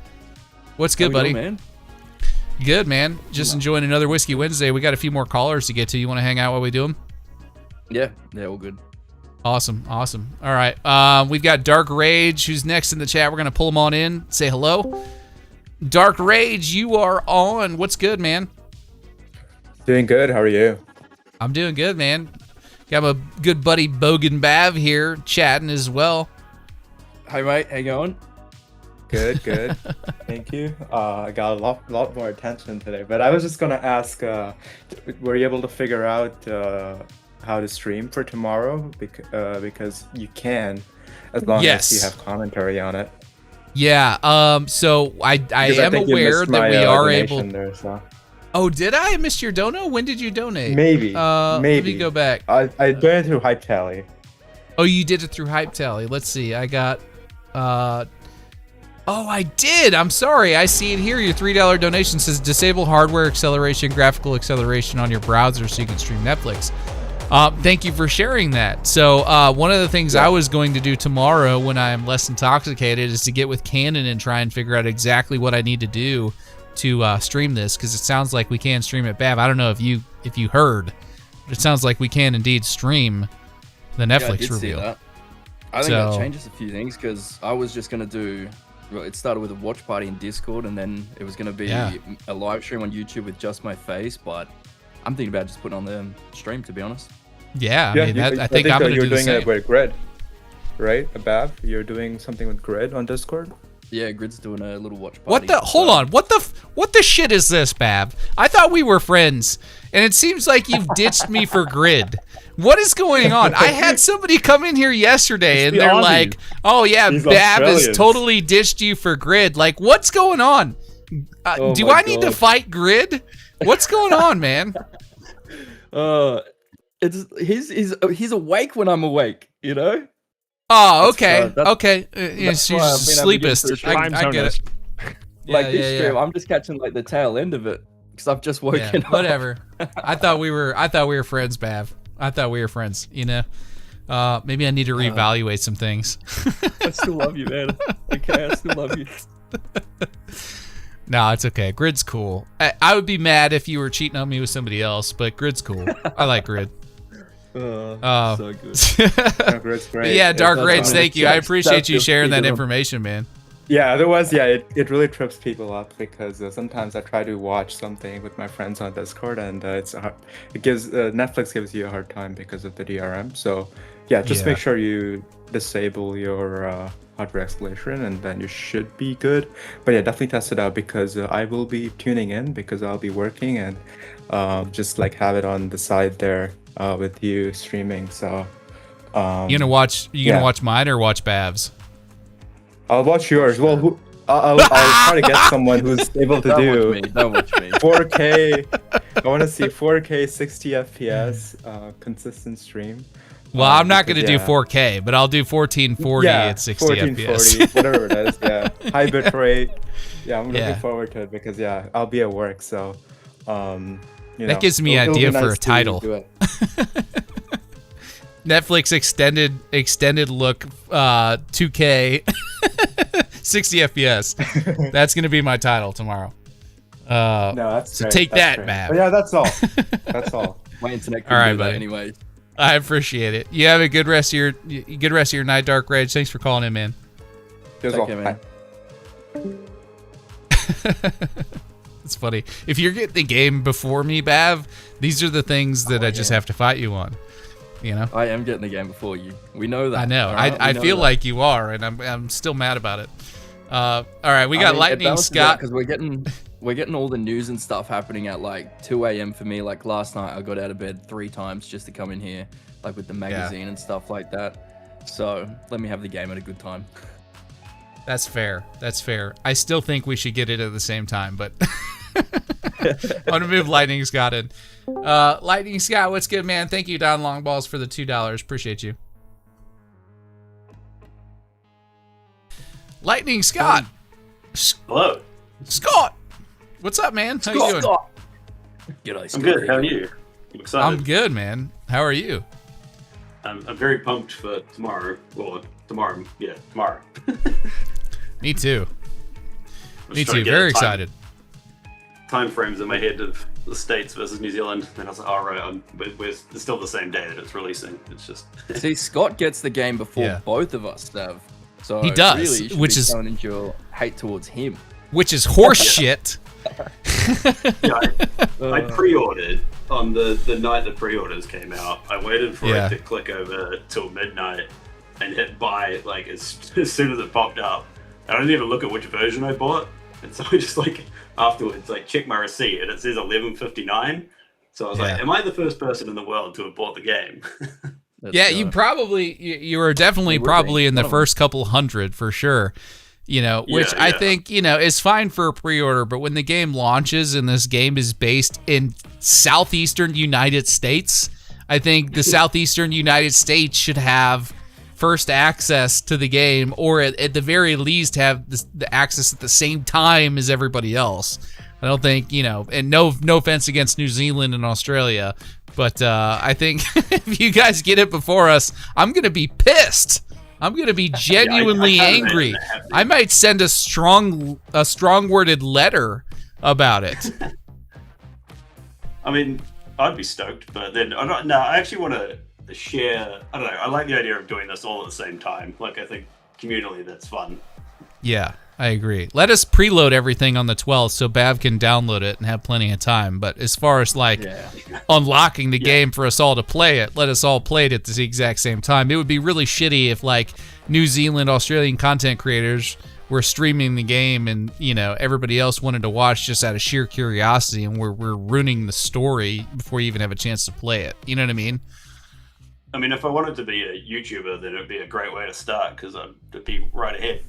What's good, buddy? Man? Good, man. Just enjoying another Whiskey Wednesday. We got a few more callers to get to. You want to hang out while we do them? Yeah, all good. Awesome. All right, we've got Dark Rage, who's next in the chat. We're gonna pull him on in. Say hello. Dark Rage, you are on. What's good, man? Doing good. How are you? I'm doing good, man. Got my good buddy Bogan Bav here chatting as well. Hi, mate. How you going? Good. Thank you. I got a lot more attention today, but I was just gonna ask, were you able to figure out how to stream for tomorrow? Because you can, as long as you have commentary on it. Yeah, so I am aware that we are able. There, so. Oh, did I miss your dono? When did you donate? Maybe. Let me go back. I donated through Hype Tally. Oh, you did it through Hype Tally. Let's see. I got. Oh, I did. I'm sorry. I see it here. Your $3 donation says disable hardware acceleration, graphical acceleration on your browser so you can stream Netflix. Thank you for sharing that. So one of the things I was going to do tomorrow when I'm less intoxicated is to get with Canon and try and figure out exactly what I need to do to stream this, because it sounds like we can stream it. Bav, I don't know if you heard, but it sounds like we can indeed stream the Netflix reveal. That. I think that changes a few things, because I was just going to do, well, it started with a watch party in Discord, and then it was going to be a live stream on YouTube with just my face, but I'm thinking about just putting on the stream, to be honest. Yeah, I mean, I think I'm going to do the same. You're doing it with Grid, right? Bav, you're doing something with Grid on Discord? Yeah, Grid's doing a little watch party. What the? Hold on. What the shit is this, Bav? I thought we were friends, and it seems like you've ditched me for Grid. What is going on? I had somebody come in here yesterday, and they're like, "Oh yeah, Bav has totally ditched you for Grid." Like, what's going on? Do I need to fight Grid? What's going on, man? He's awake when I'm awake, you know. Oh, okay, okay. Yes, you're sleepist. I get it. Like this stream, I'm just catching like the tail end of it because I've just woken up. Whatever. I thought we were friends, Bav. I thought we were friends. You know, maybe I need to reevaluate some things. I still love you, man. Okay, I still love you. No, it's okay. Grid's cool. I would be mad if you were cheating on me with somebody else, but Grid's cool. I like Grid. So good. No, Grid's great. Yeah, Dark Rage, thank you. I appreciate you sharing that information, man. Yeah, otherwise, it really trips people up because sometimes I try to watch something with my friends on Discord, and it's hard. Netflix gives you a hard time because of the DRM. So yeah, just make sure you disable your hardware acceleration, and then you should be good. But yeah, definitely test it out because I will be tuning in because I'll be working and just like have it on the side there with you streaming. So you gonna watch mine or watch Bav's? I'll watch yours. Well, I'll try to get someone who's able to do don't watch me. 4K. I want to see 4K 60 FPS consistent stream. Well, I'm not going to do 4K, but I'll do 1440 at 60 FPS. Whatever it is, yeah. High bit rate. Yeah, I'm looking forward to it because, I'll be at work, so, that gives me an idea for a title. Netflix extended look 2K 60 FPS. That's going to be my title tomorrow. No, that's so great. Take that's that, Matt. Yeah, that's all. That's all. My internet all right, do buddy. that anyway. I appreciate it. You have a good rest of your night, Dark Rage. Thanks for calling in, man. Take care, man. It's funny. If you're getting the game before me, Bav, these are the things that I just have to fight you on. You know? I am getting the game before you. We know that. I know. Right? I feel like you are, and I'm still mad about it. All right, we got Lightning Scott because we're getting all the news and stuff happening at like 2 a.m. for me. Like last night, I got out of bed 3 times just to come in here, like with the magazine and stuff like that. So let me have the game at a good time. That's fair. That's fair. I still think we should get it at the same time, but I want to move Lightning Scott in. Lightning Scott, what's good, man? Thank you, Don Longballs, for the $2. Appreciate you. Lightning Scott. Hello. Scott. What's up, man? How you doing? Scott. I'm good. How are you? I'm excited. I'm good, man. How are you? I'm very pumped for tomorrow. Well, tomorrow. Yeah, tomorrow. Me too. Me too. Very excited. Time frames in my head of the States versus New Zealand, and I was like, all right, it's still the same day that it's releasing. It's just see, Scott gets the game before both of us have. So he does, really, which is showing your hate towards him, which is horse shit. I pre-ordered on the night the pre-orders came out. I waited for it to click over till midnight and hit buy like as soon as it popped up. I didn't even look at which version I bought, and so I just like afterwards like checked my receipt and it says 11.59. So I was like, am I the first person in the world to have bought the game? Yeah, you were definitely probably in the first couple hundred for sure. You know, which I think, you know, is fine for a pre-order, but when the game launches and this game is based in southeastern United States, I think the southeastern United States should have first access to the game, or at the very least have the access at the same time as everybody else. I don't think, you know, and no offense against New Zealand and Australia, but I think if you guys get it before us, I'm going to be pissed. I'm going to be genuinely angry. I might send a strong-worded letter about it. I mean, I'd be stoked, but then I actually want to share. I don't know. I like the idea of doing this all at the same time. Like, I think communally, that's fun. Yeah, I agree. Let us preload everything on the 12th so Bav can download it and have plenty of time. But as far as like unlocking the game for us all to play it, let us all play it at the exact same time. It would be really shitty if like New Zealand, Australian content creators were streaming the game and, you know, everybody else wanted to watch just out of sheer curiosity and we're ruining the story before you even have a chance to play it. You know what I mean? I mean, if I wanted to be a YouTuber, then it would be a great way to start because I'd be right ahead.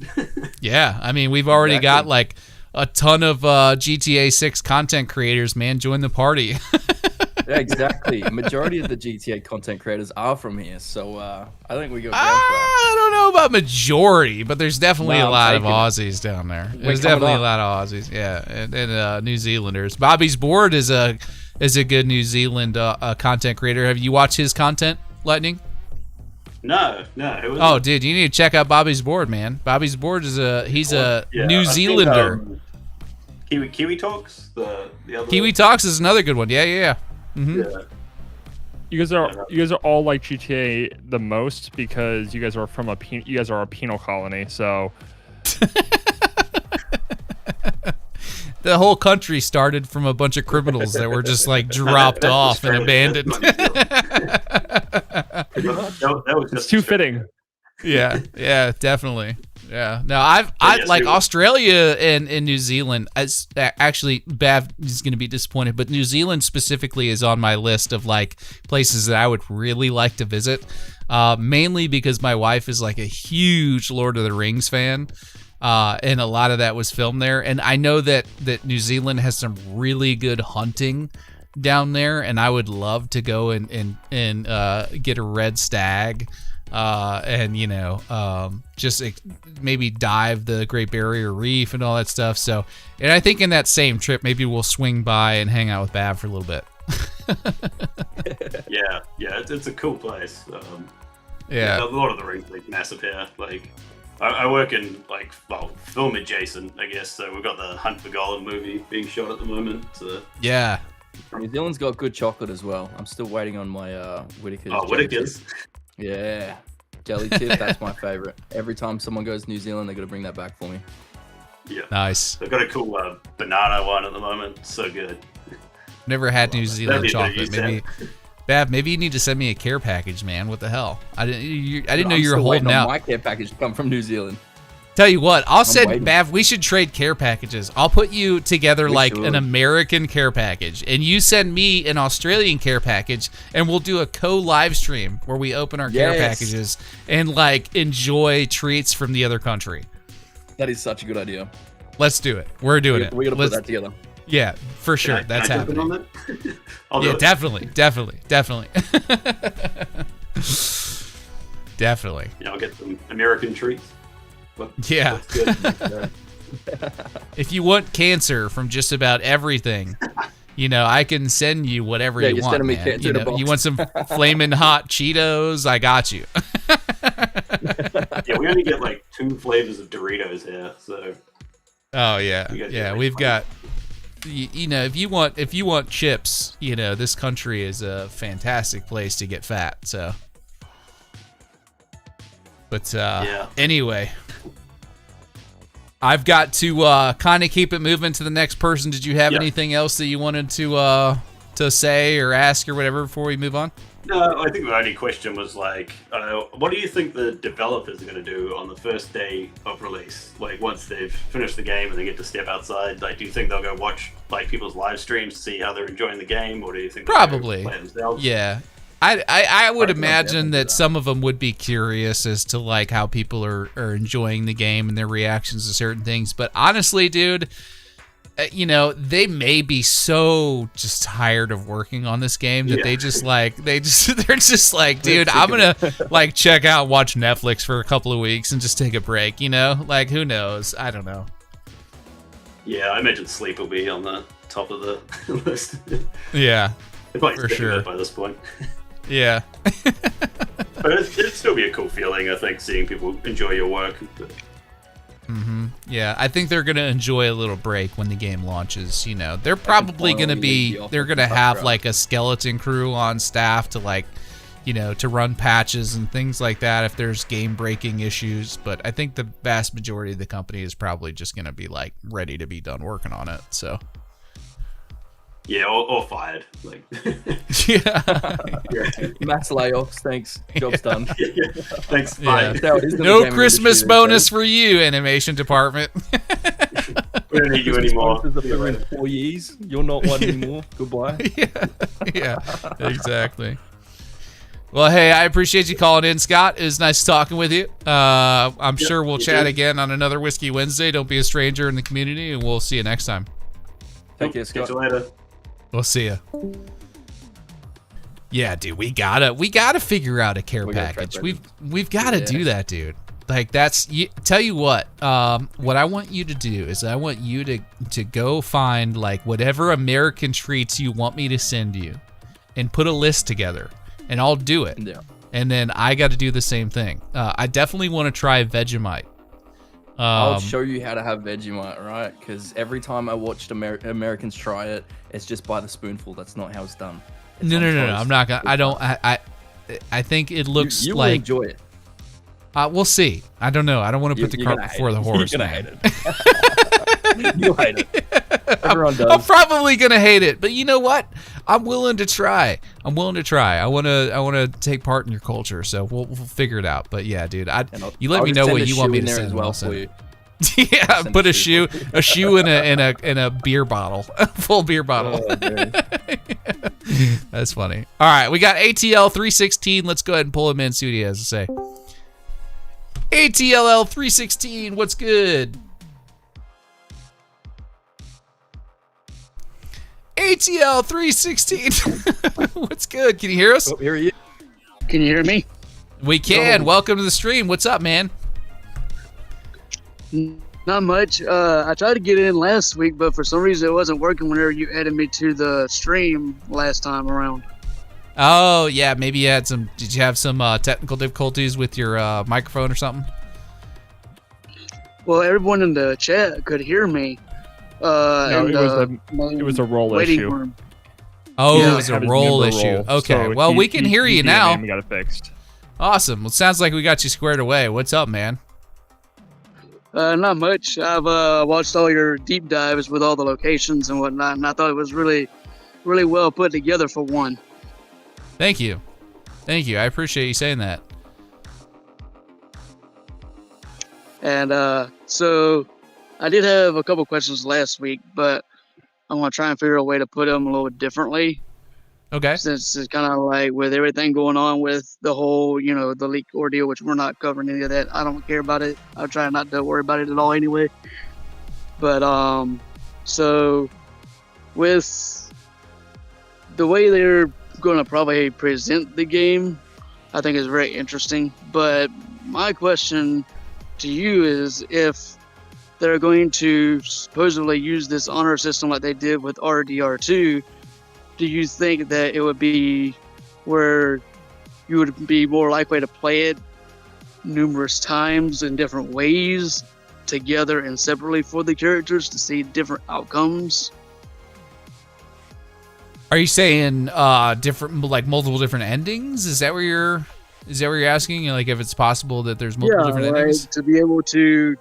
Yeah, I mean, we've already got like a ton of GTA 6 content creators, man. Join the party. Yeah, exactly. Majority of the GTA content creators are from here, so I think we go. I don't know about majority, but there's definitely a lot of Aussies down there. There's definitely a lot of Aussies, yeah, and New Zealanders. Bobby's Board is a good New Zealand content creator. Have you watched his content, Lightning? No. Oh, dude, you need to check out Bobby's Board, man. Bobby's Board is he's a New Zealander. Kiwi Talks, the other Kiwi Talks is another good one. Yeah. Mm-hmm. Yeah. You guys are all like GTA the most because you guys are from a penal colony. So the whole country started from a bunch of criminals that were just like dropped off and abandoned. It's too fitting. Yeah, definitely. Yeah. No, I like Australia and New Zealand. Actually, Bav is going to be disappointed, but New Zealand specifically is on my list of like places that I would really like to visit. Mainly because my wife is like a huge Lord of the Rings fan. And a lot of that was filmed there. And I know that New Zealand has some really good hunting down there, and I would love to go and get a red stag, and you know, just maybe dive the Great Barrier Reef and all that stuff. So, and I think in that same trip, maybe we'll swing by and hang out with Bav for a little bit. yeah, it's a cool place. Yeah, a lot of the Rings like massive here. Like, I work in like film adjacent, I guess. So we've got the Hunt for Gold movie being shot at the moment. So. Yeah. New Zealand's got good chocolate as well. I'm still waiting on my Whittaker's. Oh, Whittaker's. Yeah, jelly tip. That's my favorite. Every time someone goes to New Zealand, they got to bring that back for me. Yeah. Nice. They've got a cool banana one at the moment. So good. Never had New Zealand chocolate. Maybe you need to send me a care package, man. What the hell? I didn't know you were holding out. My care package to come from New Zealand. Tell you what, I'll send Bav. We should trade care packages. I'll put you together like an American care package, and you send me an Australian care package, and we'll do a co-live stream where we open our care packages and like enjoy treats from the other country. That is such a good idea. Let's do it. We're doing it. We gotta put that together. Yeah, for sure. That's happening. Yeah, definitely. Definitely. Yeah, I'll get some American treats. Yeah. If you want cancer from just about everything, I can send you whatever you want. Me Man. You want some flaming hot Cheetos? I got you. Yeah, we only get like 2 flavors of Doritos here, so. Oh yeah, we've got. If you want chips, this country is a fantastic place to get fat. So. But anyway, I've got to kind of keep it moving to the next person. Did you have anything else that you wanted to say or ask or whatever before we move on? No, I think the only question was like, what do you think the developers are going to do on the first day of release? Like once they've finished the game and they get to step outside, like do you think they'll go watch like people's live streams to see how they're enjoying the game, or do you think probably they'll play themselves? Yeah. I would imagine that some of them would be curious as to like how people are enjoying the game and their reactions to certain things. But honestly, dude, they may be so just tired of working on this game that they're just like, dude, I'm gonna like check out, watch Netflix for a couple of weeks and just take a break. Like who knows? I don't know. Yeah, I imagine sleep will be on the top of the list. Yeah, for sure by this point. Yeah. But it'd still be a cool feeling, I think, seeing people enjoy your work. Yeah, I think they're gonna enjoy a little break when the game launches. They're probably gonna have like a skeleton crew on staff to like, to run patches and things like that if there's game breaking issues. But I think the vast majority of the company is probably just gonna be like ready to be done working on it. So. Yeah, or fired. Like, mass layoffs. Thanks. Job's done. Thanks. Yeah. Bye. No Christmas bonus for you, animation department. We don't need you anymore. Employees, you're not one anymore. Goodbye. Yeah, exactly. Well, hey, I appreciate you calling in, Scott. It was nice talking with you. I'm sure we'll chat again on another Whiskey Wednesday. Don't be a stranger in the community, and we'll see you next time. Thank you, Scott. Catch you later. We'll see ya. Yeah, dude, we gotta figure out a care package. We've got to do that, dude. Like tell you what I want you to do is I want you to go find like whatever American treats you want me to send you, and put a list together, and I'll do it. Yeah. And then I got to do the same thing. I definitely want to try Vegemite. I'll show you how to have Vegemite, right? Because every time I watched Americans try it, it's just by the spoonful. That's not how it's done. No. I'm not gonna. I think it looks you like. You will enjoy it. We'll see. I don't know. I don't want to put the cart before the horse. You're gonna hate it. You'll hate it. Everyone does. I'm probably gonna hate it, but you know what? I'm willing to try. I want to take part in your culture, so we'll figure it out. But yeah, dude, you let me know what you want me to send. As well for you. Yeah, put a shoe in a beer bottle, a full beer bottle. Oh, that's funny. All right, we got ATL 316. Let's go ahead and pull him in. See what he has to say. ATLL 316, what's good? ATL 316, what's good? Can you hear us? Oh, hear you. Can you hear me? We can. Welcome to the stream. What's up, man? Not much. I tried to get in last week, but for some reason it wasn't working whenever you added me to the stream last time around. Oh, yeah. Maybe you had some. Did you have some technical difficulties with your microphone or something? Well, everyone in the chat could hear me. No, it was a roll issue. Oh, yeah, it was a roll issue. Okay. So well, we can hear you now. We got it fixed. Awesome. Well, it sounds like we got you squared away. What's up, man? Not much. I've watched all your deep dives with all the locations and whatnot, and I thought it was really, really well put together for one. Thank you. Thank you. I appreciate you saying that. And so I did have a couple questions last week, but I'm gonna try and figure a way to put them a little differently. Okay. Since it's kind of like with everything going on with the whole, the leak ordeal, which we're not covering any of that. I don't care about it. I try not to worry about it at all anyway. But so with the way they're going to probably present the game, I think is very interesting. But my question to you is, if they're going to supposedly use this honor system like they did with RDR2, do you think that it would be where you would be more likely to play it numerous times in different ways, together and separately for the characters to see different outcomes? Are you saying different, like multiple different endings? Is that what you're asking? Like if it's possible that there's multiple different endings? To be able to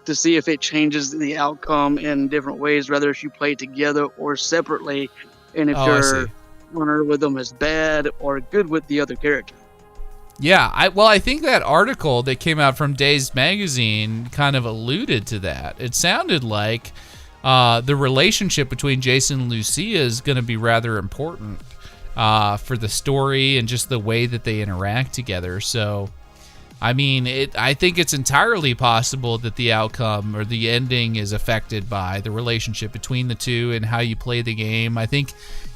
to see if it changes the outcome in different ways, whether if you play together or separately, and if your honor with them is bad or good with the other character. Yeah, I think that article that came out from Dazed Magazine kind of alluded to that. It sounded like the relationship between Jason and Lucia is going to be rather important for the story and just the way that they interact together. So, I mean, I think it's entirely possible that the outcome or the ending is affected by the relationship between the two and how you play the game. I think,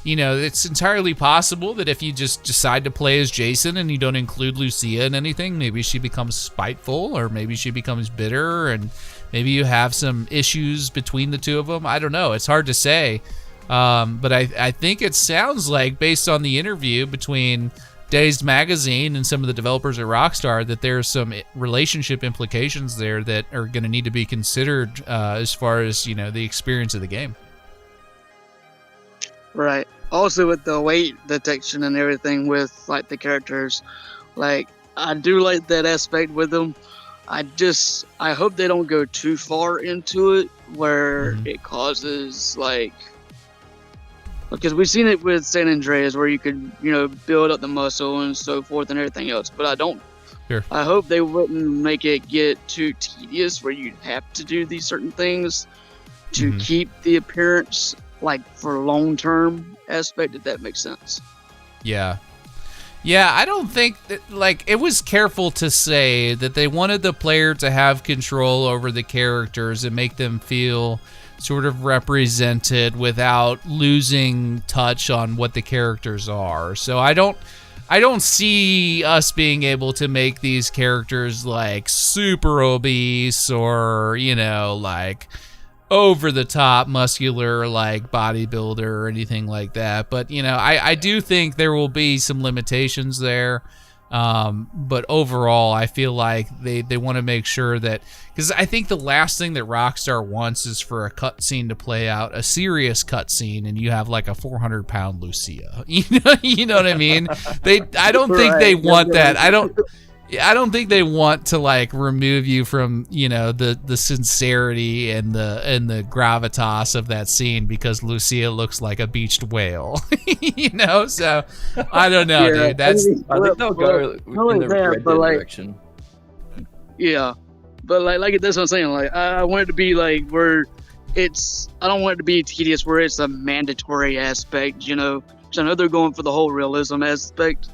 it's entirely possible that if you just decide to play as Jason and you don't include Lucia in anything, maybe she becomes spiteful or maybe she becomes bitter and maybe you have some issues between the two of them. I don't know. It's hard to say. But I think it sounds like, based on the interview between Dazed Magazine and some of the developers at Rockstar, that there's some relationship implications there that are going to need to be considered as far as, the experience of the game. Right. Also with the weight detection and everything with like the characters, like I do like that aspect with them. I hope they don't go too far into it where it causes because we've seen it with San Andreas where you could, build up the muscle and so forth and everything else. But I hope they wouldn't make it get too tedious where you'd have to do these certain things to keep the appearance for long-term aspect, if that makes sense. Yeah. Yeah, I don't think that, it was careful to say that they wanted the player to have control over the characters and make them feel sort of represented without losing touch on what the characters are. So I don't see us being able to make these characters super obese or, over the top muscular bodybuilder or anything like that. But, I do think there will be some limitations there. But overall, I feel like they want to make sure that, because I think the last thing that Rockstar wants is for a cutscene to play out, a serious cutscene, and you have a 400-pound Lucia. You know what I mean? I don't think they want that. I don't think they want to remove you from the sincerity and the gravitas of that scene because Lucia looks like a beached whale. So I don't know, dude. I think they'll go in the Red Dead direction. Yeah, but that's what I'm saying. I want it to be where it's. I don't want it to be tedious where it's a mandatory aspect. Because I know they're going for the whole realism aspect,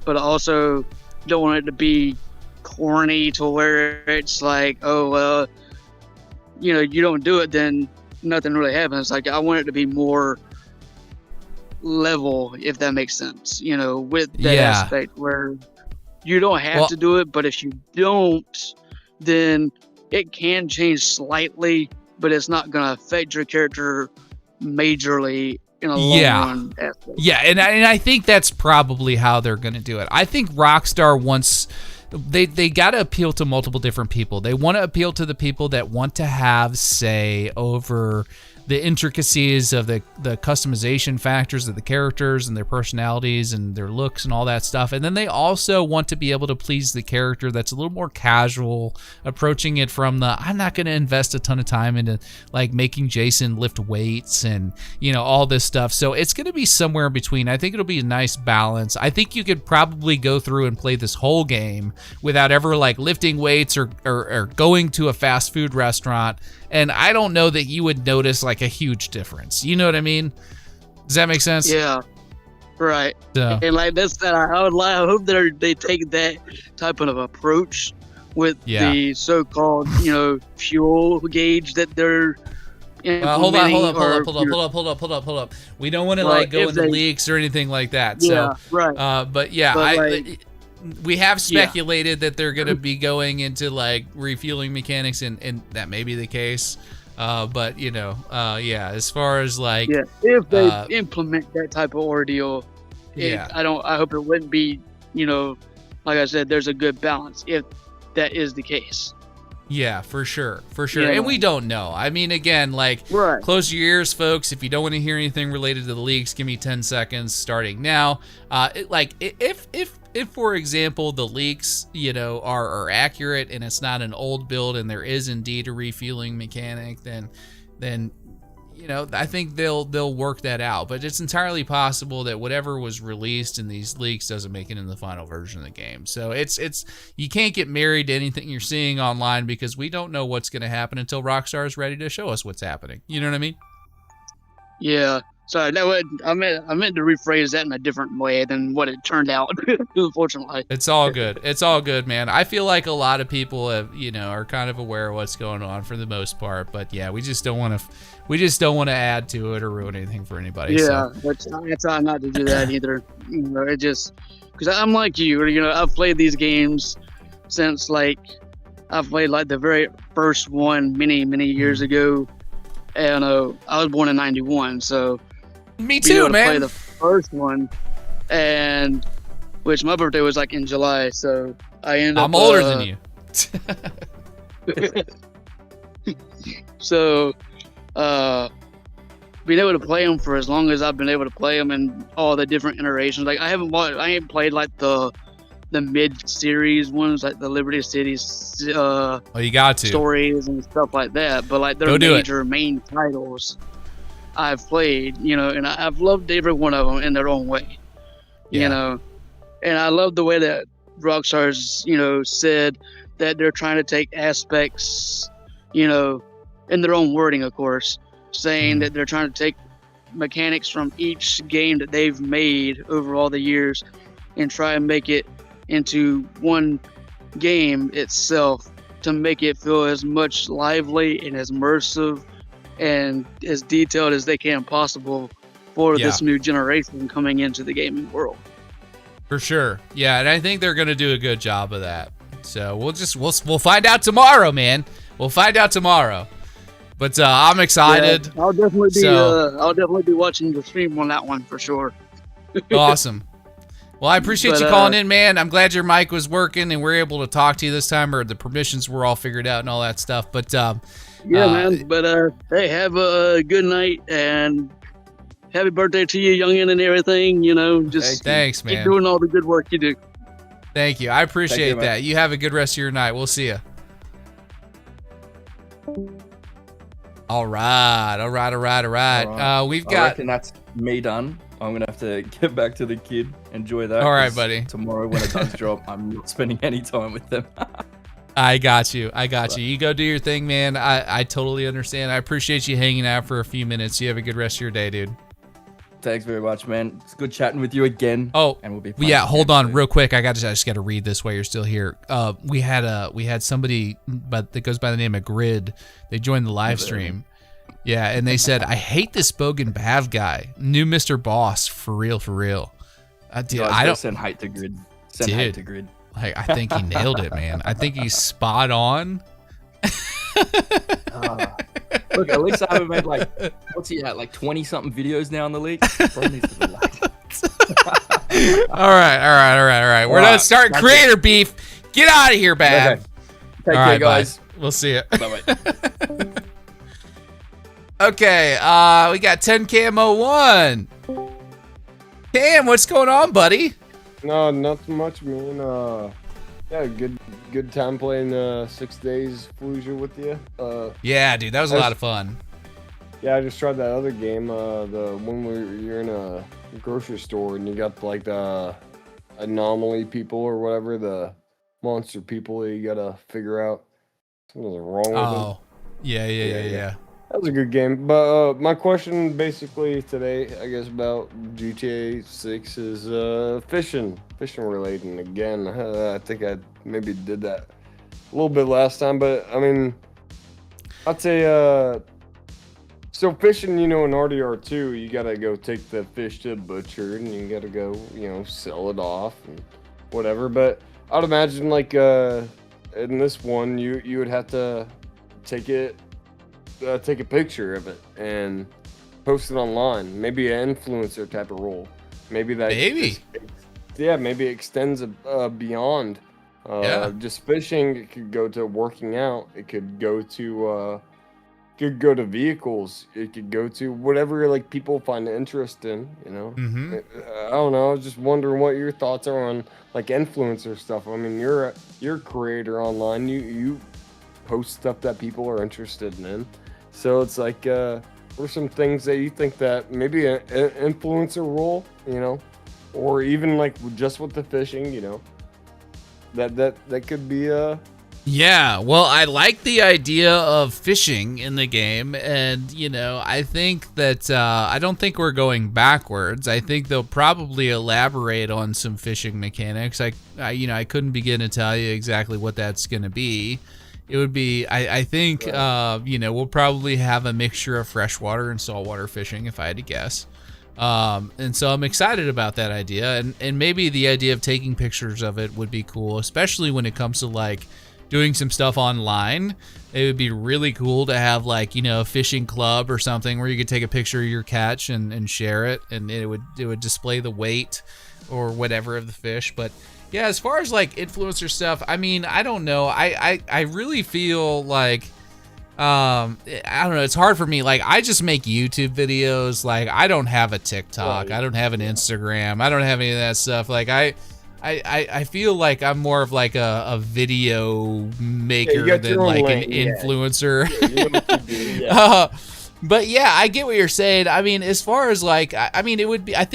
but I also don't want it to be corny to where it's you don't do it, then nothing really happens. I want it to be more level, if that makes sense, with that aspect where you don't have to do it, but if you don't, then it can change slightly, but it's not going to affect your character majorly in a long run aspect. Yeah, and I think that's probably how they're going to do it. I think Rockstar wants... They got to appeal to multiple different people. They want to appeal to the people that want to have say over the intricacies of the customization factors of the characters and their personalities and their looks and all that stuff. And then they also want to be able to please the character that's a little more casual, approaching it from the, I'm not going to invest a ton of time into like making Jason lift weights and, you know, all this stuff. So it's going to be somewhere in between. I think it'll be a nice balance. I think you could probably go through and play this whole game without ever like lifting weights or going to a fast food restaurant. And I don't know that you would notice like a huge difference. You know what I mean? Does that make sense? Yeah. Right. So. And like that's that. I hope they take that type of approach with the so-called, you know, fuel gauge that they're. Hold up. We don't want to like go into leaks or anything like that. Yeah. So, Right. But yeah, we have speculated that they're going to be going into like refueling mechanics, and that may be the case. But you know, as far as like, if they implement that type of ordeal, I hope it wouldn't be, you know, like I said, there's a good balance if that is the case. Yeah, for sure. Yeah. And we don't know. I mean, again, like, close your ears, folks. If you don't want to hear anything related to the leaks, give me 10 seconds starting now. If for example, the leaks, you know, are accurate and it's not an old build and there is indeed a refueling mechanic, then you know, I think they'll work that out. But it's entirely possible that whatever was released in these leaks doesn't make it in the final version of the game. So it's you can't get married to anything you're seeing online because we don't know what's going to happen until Rockstar is ready to show us what's happening. You know what I mean? Yeah. Sorry, I meant to rephrase that in a different way than what it turned out. Unfortunately, it's all good. It's all good, man. I feel like a lot of people have, you know, are kind of aware of what's going on for the most part. But yeah, we just don't want to add to it or ruin anything for anybody. Yeah, so. I try not to do that either. You know, it just because I'm like you. You know, I've played these games since like I've played like the very first one many years ago, and I was born in '91, so. Me too, man. Play the first one, and which my birthday was like in July, so I ended up. I'm older than you. So, being able to play them for as long as I've been able to play them and all the different iterations. Like I ain't played like the mid-series ones, like the Liberty City. You got to stories and stuff like that, but like their major main titles. I've played, you know, and I've loved every one of them in their own way, you know, and I love the way that Rockstar's, you know, said that they're trying to take aspects, you know, in their own wording, of course, saying that they're trying to take mechanics from each game that they've made over all the years and try and make it into one game itself to make it feel as much lively and as immersive and as detailed as they can possible for this new generation coming into the gaming world. For sure. Yeah, and I think they're going to do a good job of that. So we'll find out tomorrow, man. We'll find out tomorrow. But I'm excited. Yeah, I'll definitely be watching the stream on that one for sure. Awesome. Well, I appreciate you calling in, man. I'm glad your mic was working and we're able to talk to you this time, or the permissions were all figured out and all that stuff. But man. But hey, have a good night and happy birthday to you, youngin, and everything. You know, just thanks, man. Keep doing all the good work you do. Thank you. I appreciate that. You have a good rest of your night. We'll see you. All right. We've got. I reckon that's me done. I'm gonna have to get back to the kid. Enjoy that. All right, buddy. Tomorrow when it does drop, I'm not spending any time with them. I got you. You go do your thing, man. I totally understand. I appreciate you hanging out for a few minutes. You have a good rest of your day, dude. Thanks very much, man. It's good chatting with you again. Oh, and we'll be hold on real quick. I just got to read this while you're still here. We had somebody that goes by the name of Grid. They joined the live stream. Yeah, and they said, I hate this Bogan bad guy. New Mr. Boss, for real. Dude, I don't send height to Grid. Send height to Grid. Like, I think he nailed it, man. I think he's spot on. Look, at least I haven't made what's he at, 20-something videos now in the league? All right. We're done starting creator beef. Get out of here, Bab. Okay. Take care, guys. Bye. We'll see you. Bye-bye. Okay, we got 10 Camo 1. Cam, what's going on, buddy? No, not too much, man. Yeah, good time playing 6 Days Fallujah with you. Yeah, dude, that was a lot of fun. Yeah, I just tried that other game, the one where you're in a grocery store and you got like the anomaly people or whatever, the monster people that you gotta figure out something's wrong with them. Yeah. That was a good game. But my question basically today, I guess, about GTA 6 is fishing related. And again, I think I maybe did that a little bit last time, but I mean, I'd say so fishing, in RDR2, you gotta go take the fish to the butcher and you gotta go, sell it off and whatever. But I'd imagine like in this one, you would have to take a picture of it and post it online. Maybe an influencer type of role. Maybe that. Maybe it extends beyond just fishing. It could go to working out. It could go to vehicles. It could go to whatever like people find interest in. I don't know. I was just wondering what your thoughts are on like influencer stuff. I mean, you're a creator online. You post stuff that people are interested in. So it's like, what are some things that you think that maybe an influencer role, or even like just with the fishing, that could be Yeah, well, I like the idea of fishing in the game, and I think that I don't think we're going backwards. I think they'll probably elaborate on some fishing mechanics. I couldn't begin to tell you exactly what that's going to be. It would be, I think, we'll probably have a mixture of freshwater and saltwater fishing, if I had to guess. And so I'm excited about that idea, and maybe the idea of taking pictures of it would be cool, especially when it comes to like doing some stuff online. It would be really cool to have like, a fishing club or something where you could take a picture of your catch and share it, and it would display the weight or whatever of the fish. But yeah, as far as like influencer stuff, I mean, I don't know. I really feel like, I don't know. It's hard for me. Like, I just make YouTube videos. Like, I don't have a TikTok. I don't have an Instagram. I don't have any of that stuff. Like, I feel like I'm more of like a video maker than like an influencer. But yeah, I get what you're saying. I mean, as far as like, I think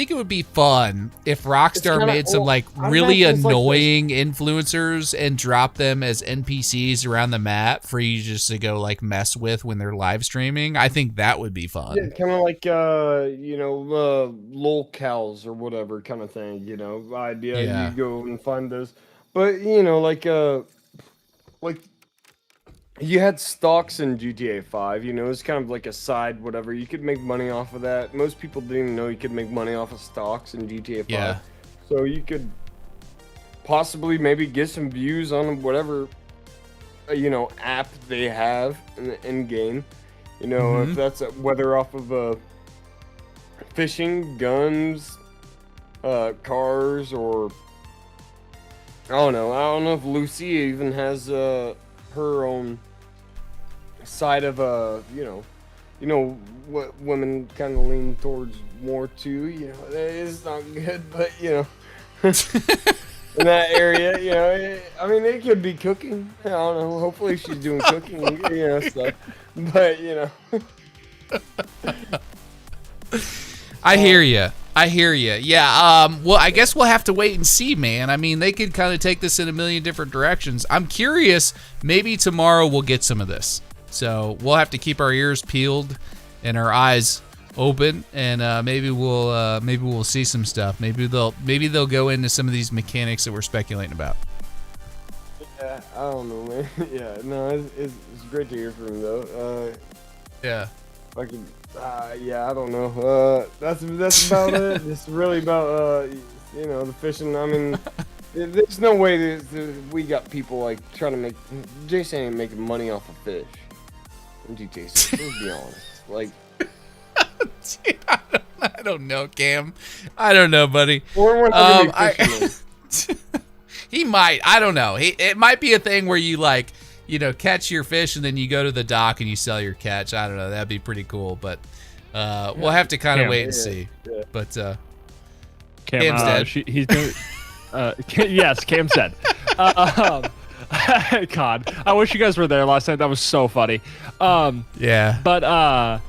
it would be fun if Rockstar made some like really annoying influencers and dropped them as NPCs around the map for you just to go like mess with when they're live streaming. I think that would be fun. Yeah, kind of like lol cows or whatever kind of thing. Idea you go and find those, but like. You had stocks in GTA 5, it was kind of like a side whatever. You could make money off of that. Most people didn't even know you could make money off of stocks in GTA 5. Yeah. So you could possibly maybe get some views on whatever, app they have in game. If that's whether off of fishing, guns, cars, or I don't know if Lucy even has her own side of what women kind of lean towards more too. It's not good, but in that area, I mean, it could be cooking. I don't know. Hopefully, she's doing cooking, stuff. But I hear you. Yeah. Well, I guess we'll have to wait and see, man. I mean, they could kind of take this in a million different directions. I'm curious. Maybe tomorrow we'll get some of this. So we'll have to keep our ears peeled and our eyes open, and maybe we'll see some stuff. Maybe they'll go into some of these mechanics that we're speculating about. Yeah, I don't know, man. Yeah, no, it's great to hear from you though. Yeah. I don't know. That's about it. It's really about the fishing. I mean, there's no way we got people like trying to make. Jason ain't making money off of fish. In GTA 6, let's be honest. Like, I don't know, Cam. I don't know, buddy. He might. I don't know. It might be a thing where you like catch your fish and then you go to the dock and you sell your catch. I don't know. That'd be pretty cool, but we'll have to kind of wait and see. Yeah. But Cam's dead. He's doing. Yes, Cam's dead. God, I wish you guys were there last night. That was so funny. Yeah. But what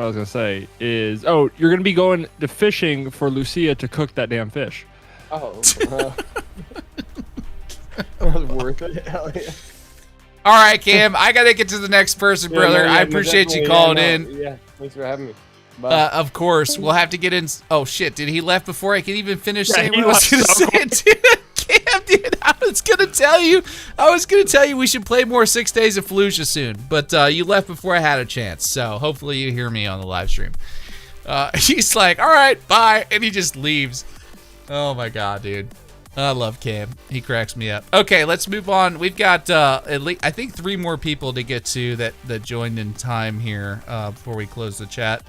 I was gonna say is, you're gonna be going to fishing for Lucia to cook that damn fish. Oh, that was worth it. Hell yeah. All right, Cam, I gotta get to the next person, brother. I appreciate you calling in. Yeah, thanks for having me. Bye. Of course, we'll have to get in. Oh shit, did he left before I could even finish saying he what I was gonna left say? Dude, Cam, dude, I was gonna tell you we should play more 6 Days of Fallujah soon, but you left before I had a chance. So hopefully you hear me on the live stream. He's like, all right, bye, and he just leaves. Oh my god, dude. I love Cam. He cracks me up. Okay, let's move on. We've got at least, I think, 3 more people to get to that joined in time here before we close the chat.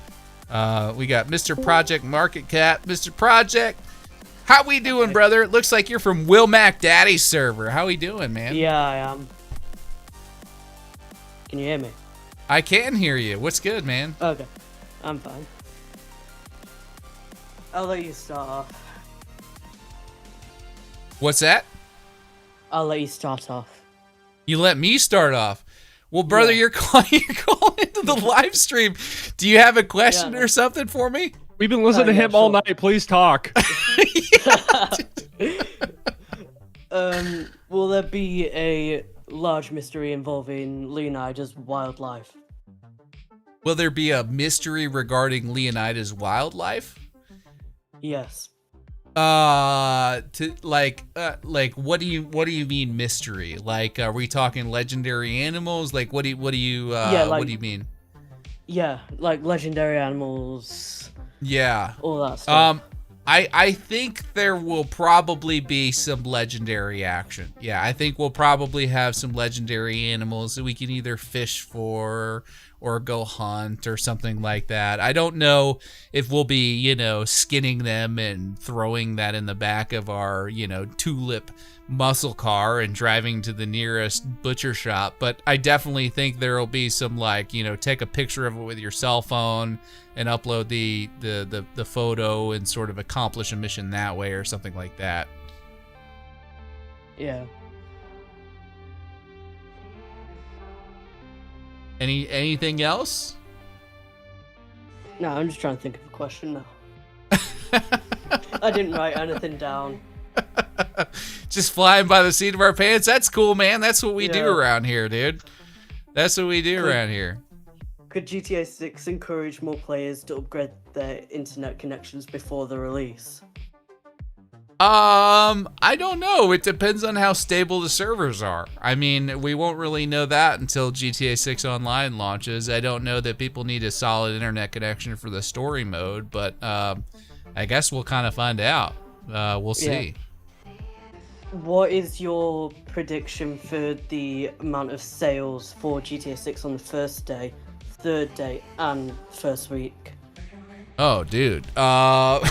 We got Mr. Project Market Cat. Mr. Project, how we doing, brother? It looks like you're from Will Mac Daddy's server. How we doing, man? Yeah, I am. Can you hear me? I can hear you. What's good, man? Okay, I'm fine. I'll let you start off. What's that? I'll let you start off. You let me start off. Well, brother, you're calling into the live stream. Do you have a question or something for me? We've been listening to him all night. Please talk. Will there be a large mystery involving Leonida's wildlife? Will there be a mystery regarding Leonida's wildlife? Yes. What do you mean mystery? Like, are we talking legendary animals? Like, what do you what do you mean? Yeah, like legendary animals. Yeah. All that stuff. I think there will probably be some legendary action. Yeah, I think we'll probably have some legendary animals that we can either fish for or go hunt or something like that. I don't know if we'll be, skinning them and throwing that in the back of our, tulip muscle car and driving to the nearest butcher shop. But I definitely think there'll be some, take a picture of it with your cell phone and upload the photo and sort of accomplish a mission that way or something like that. Yeah. Anything else? No, I'm just trying to think of a question now. I didn't write anything down. Just flying by the seat of our pants? That's cool, man. That's what we do around here, dude. That's what we do around here. Could GTA 6 encourage more players to upgrade their internet connections before the release? I don't know. It depends on how stable the servers are. I mean, we won't really know that until GTA 6 Online launches. I don't know that people need a solid internet connection for the story mode, but I guess we'll kind of find out. We'll see. What is your prediction for the amount of sales for GTA 6 on the first day, third day, and first week? Oh, dude. I'll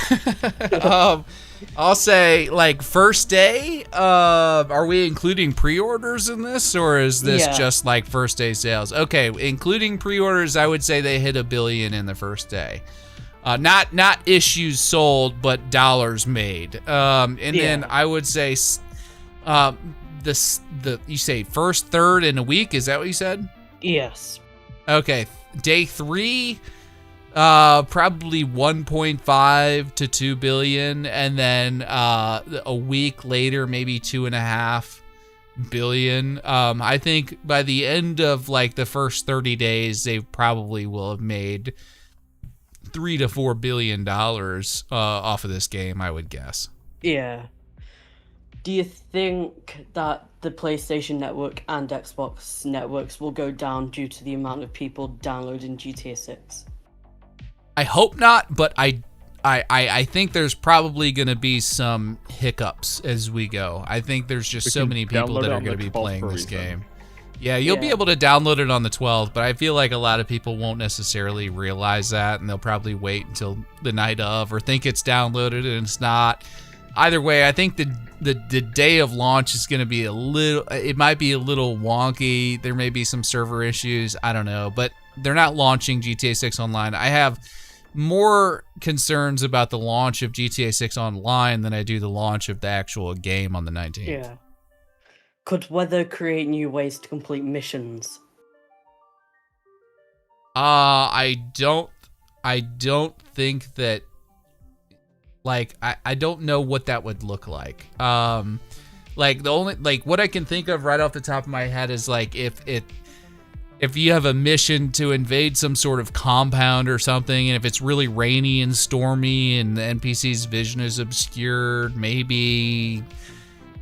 say, first day, are we including pre-orders in this, or is this just, first day sales? Okay, including pre-orders, I would say they hit 1 billion in the first day. Not issues sold, but dollars made. Then I would say, you say first, third, in a week, is that what you said? Yes. Okay, day 3... probably 1.5 to 2 billion, and then a week later, maybe 2.5 billion. I think by the end of the first 30 days, they probably will have made $3 to $4 billion off of this game, I would guess. Yeah. Do you think that the PlayStation Network and Xbox networks will go down due to the amount of people downloading GTA 6? I hope not, but I think there's probably going to be some hiccups as we go. I think there's just so many people that are going to be playing this game. Yeah, you'll be able to download it on the 12th, but I feel like a lot of people won't necessarily realize that, and they'll probably wait until the night of or think it's downloaded and it's not. either way, I think the day of launch is going to be it might be a little wonky. There may be some server issues. I don't know, but they're not launching GTA 6 Online. I have more concerns about the launch of GTA 6 Online than I do the launch of the actual game on the 19th. Yeah. Could weather create new ways to complete missions? I don't think that, like, I don't know what that would look like. Like, the only, like, what I can think of right off the top of my head is, like, if you have a mission to invade some sort of compound or something, and if it's really rainy and stormy and the NPC's vision is obscured, maybe,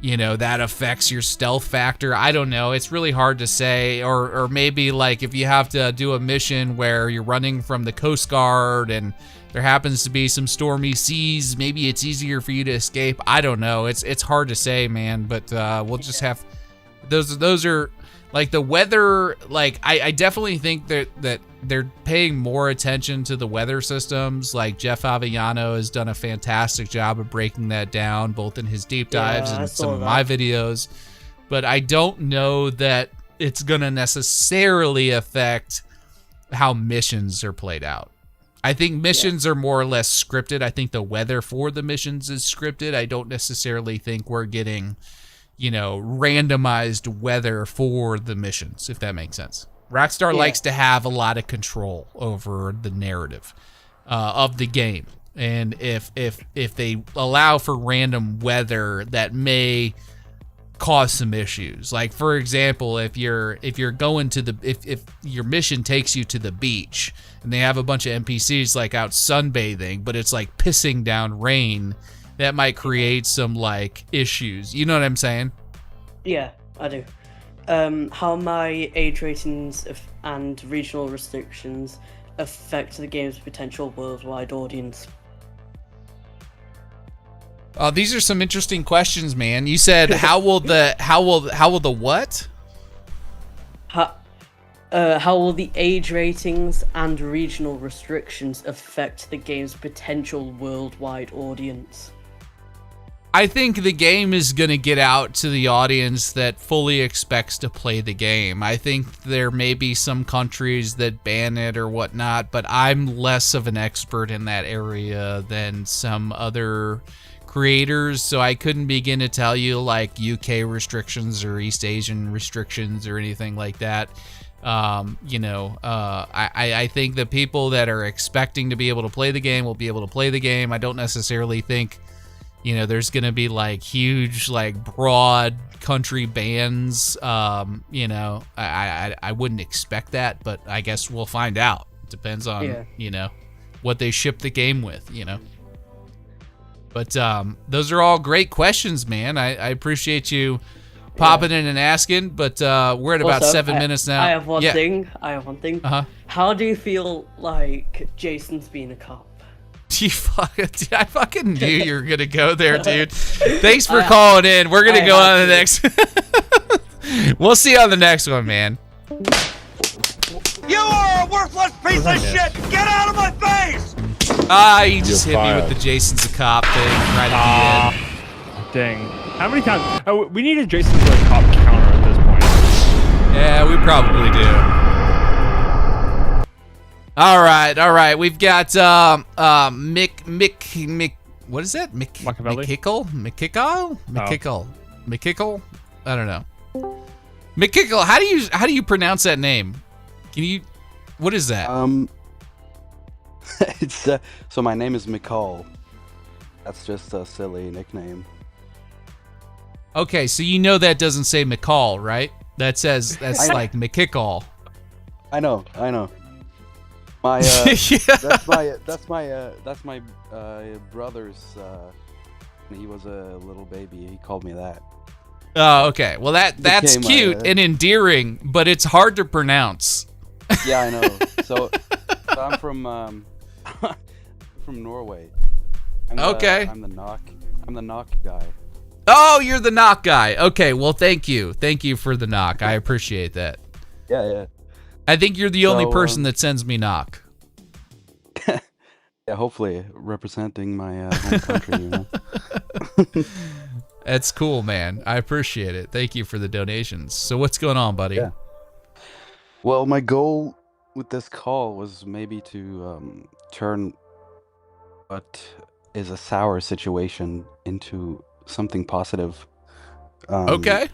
you know, that affects your stealth factor. I don't know. It's really hard to say. Or maybe, like, if you have to do a mission where you're running from the Coast Guard and there happens to be some stormy seas, maybe it's easier for you to escape. I don't know. It's hard to say, man, but we'll just have... Those are... Like, the weather, like, I definitely think that they're paying more attention to the weather systems. Like, Jeff Aviano has done a fantastic job of breaking that down, both in his deep dives and some of my videos. But I don't know that it's going to necessarily affect how missions are played out. I think missions are more or less scripted. I think the weather for the missions is scripted. I don't necessarily think we're getting... you know, randomized weather for the missions, if that makes sense. Rockstar likes to have a lot of control over the narrative of the game, and if they allow for random weather, that may cause some issues. Like, for example, if you're going to if your mission takes you to the beach and they have a bunch of NPCs like out sunbathing, but it's like pissing down rain, that might create some, like, issues. You know what I'm saying? Yeah, I do. How my age ratings and regional restrictions affect the game's potential worldwide audience? These are some interesting questions, man. You said how will the what? How will the age ratings and regional restrictions affect the game's potential worldwide audience? I think the game is going to get out to the audience that fully expects to play the game. I think there may be some countries that ban it or whatnot, but I'm less of an expert in that area than some other creators, so I couldn't begin to tell you, like, UK restrictions or East Asian restrictions or anything like that. I think the people that are expecting to be able to play the game will be able to play the game. I don't necessarily think... there's going to be, like, huge, like, broad country bans. I wouldn't expect that, but I guess we'll find out. Depends on, what they ship the game with, But those are all great questions, man. I appreciate you popping in and asking, but we're at about 7 minutes now. I have one thing. Uh-huh. How do you feel like Jason's being a cop? I fucking knew you were gonna go there, dude. Thanks for calling in. We're gonna go on to the next. We'll see you on the next one, man. You are a worthless piece of shit! Get out of my face! You just hit me with the Jason's a cop thing right at the end. Dang. How many times? Oh, we need a Jason's a cop counter at this point. Yeah, we probably do. All right. We've got Mick. What is that? McKickle. I don't know. McKickle. How do you pronounce that name? Can you? What is that? It's so my name is McCall. That's just a silly nickname. Okay, so that doesn't say McCall, right? That's like McKickle. I know. My that's my brother's. He was a little baby. He called me that. Oh, okay. Well, that's cute and endearing, but it's hard to pronounce. Yeah, I know. So I'm from Norway. I'm the knock guy. Oh, you're the knock guy. Okay. Well, thank you for the knock. I appreciate that. Yeah. I think you're the only person that sends me knock. Yeah, hopefully representing my home country. You know? That's cool, man. I appreciate it. Thank you for the donations. So what's going on, buddy? Yeah. Well, my goal with this call was maybe to turn what is a sour situation into something positive. Okay.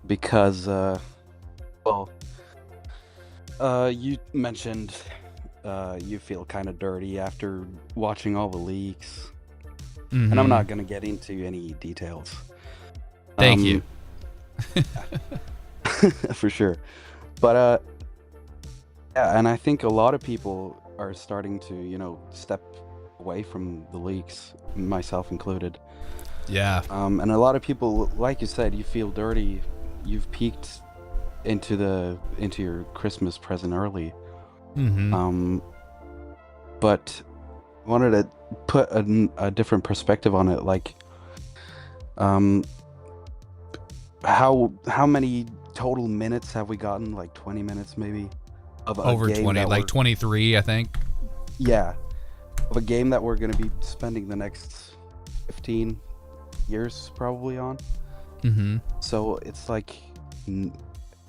Because, you mentioned you feel kind of dirty after watching all the leaks. And I'm not going to get into any details. Thank you. For sure. But, yeah, and I think a lot of people are starting to, you know, step away from the leaks, myself included. Yeah. And a lot of people, like you said, you feel dirty. You've peeked into your Christmas present early. But I wanted to put a different perspective on it. Like, how many total minutes have we gotten? Like 20 minutes, maybe. Of over 20, like 23, I think. Yeah, of a game that we're going to be spending the next 15 years probably on. So it's like,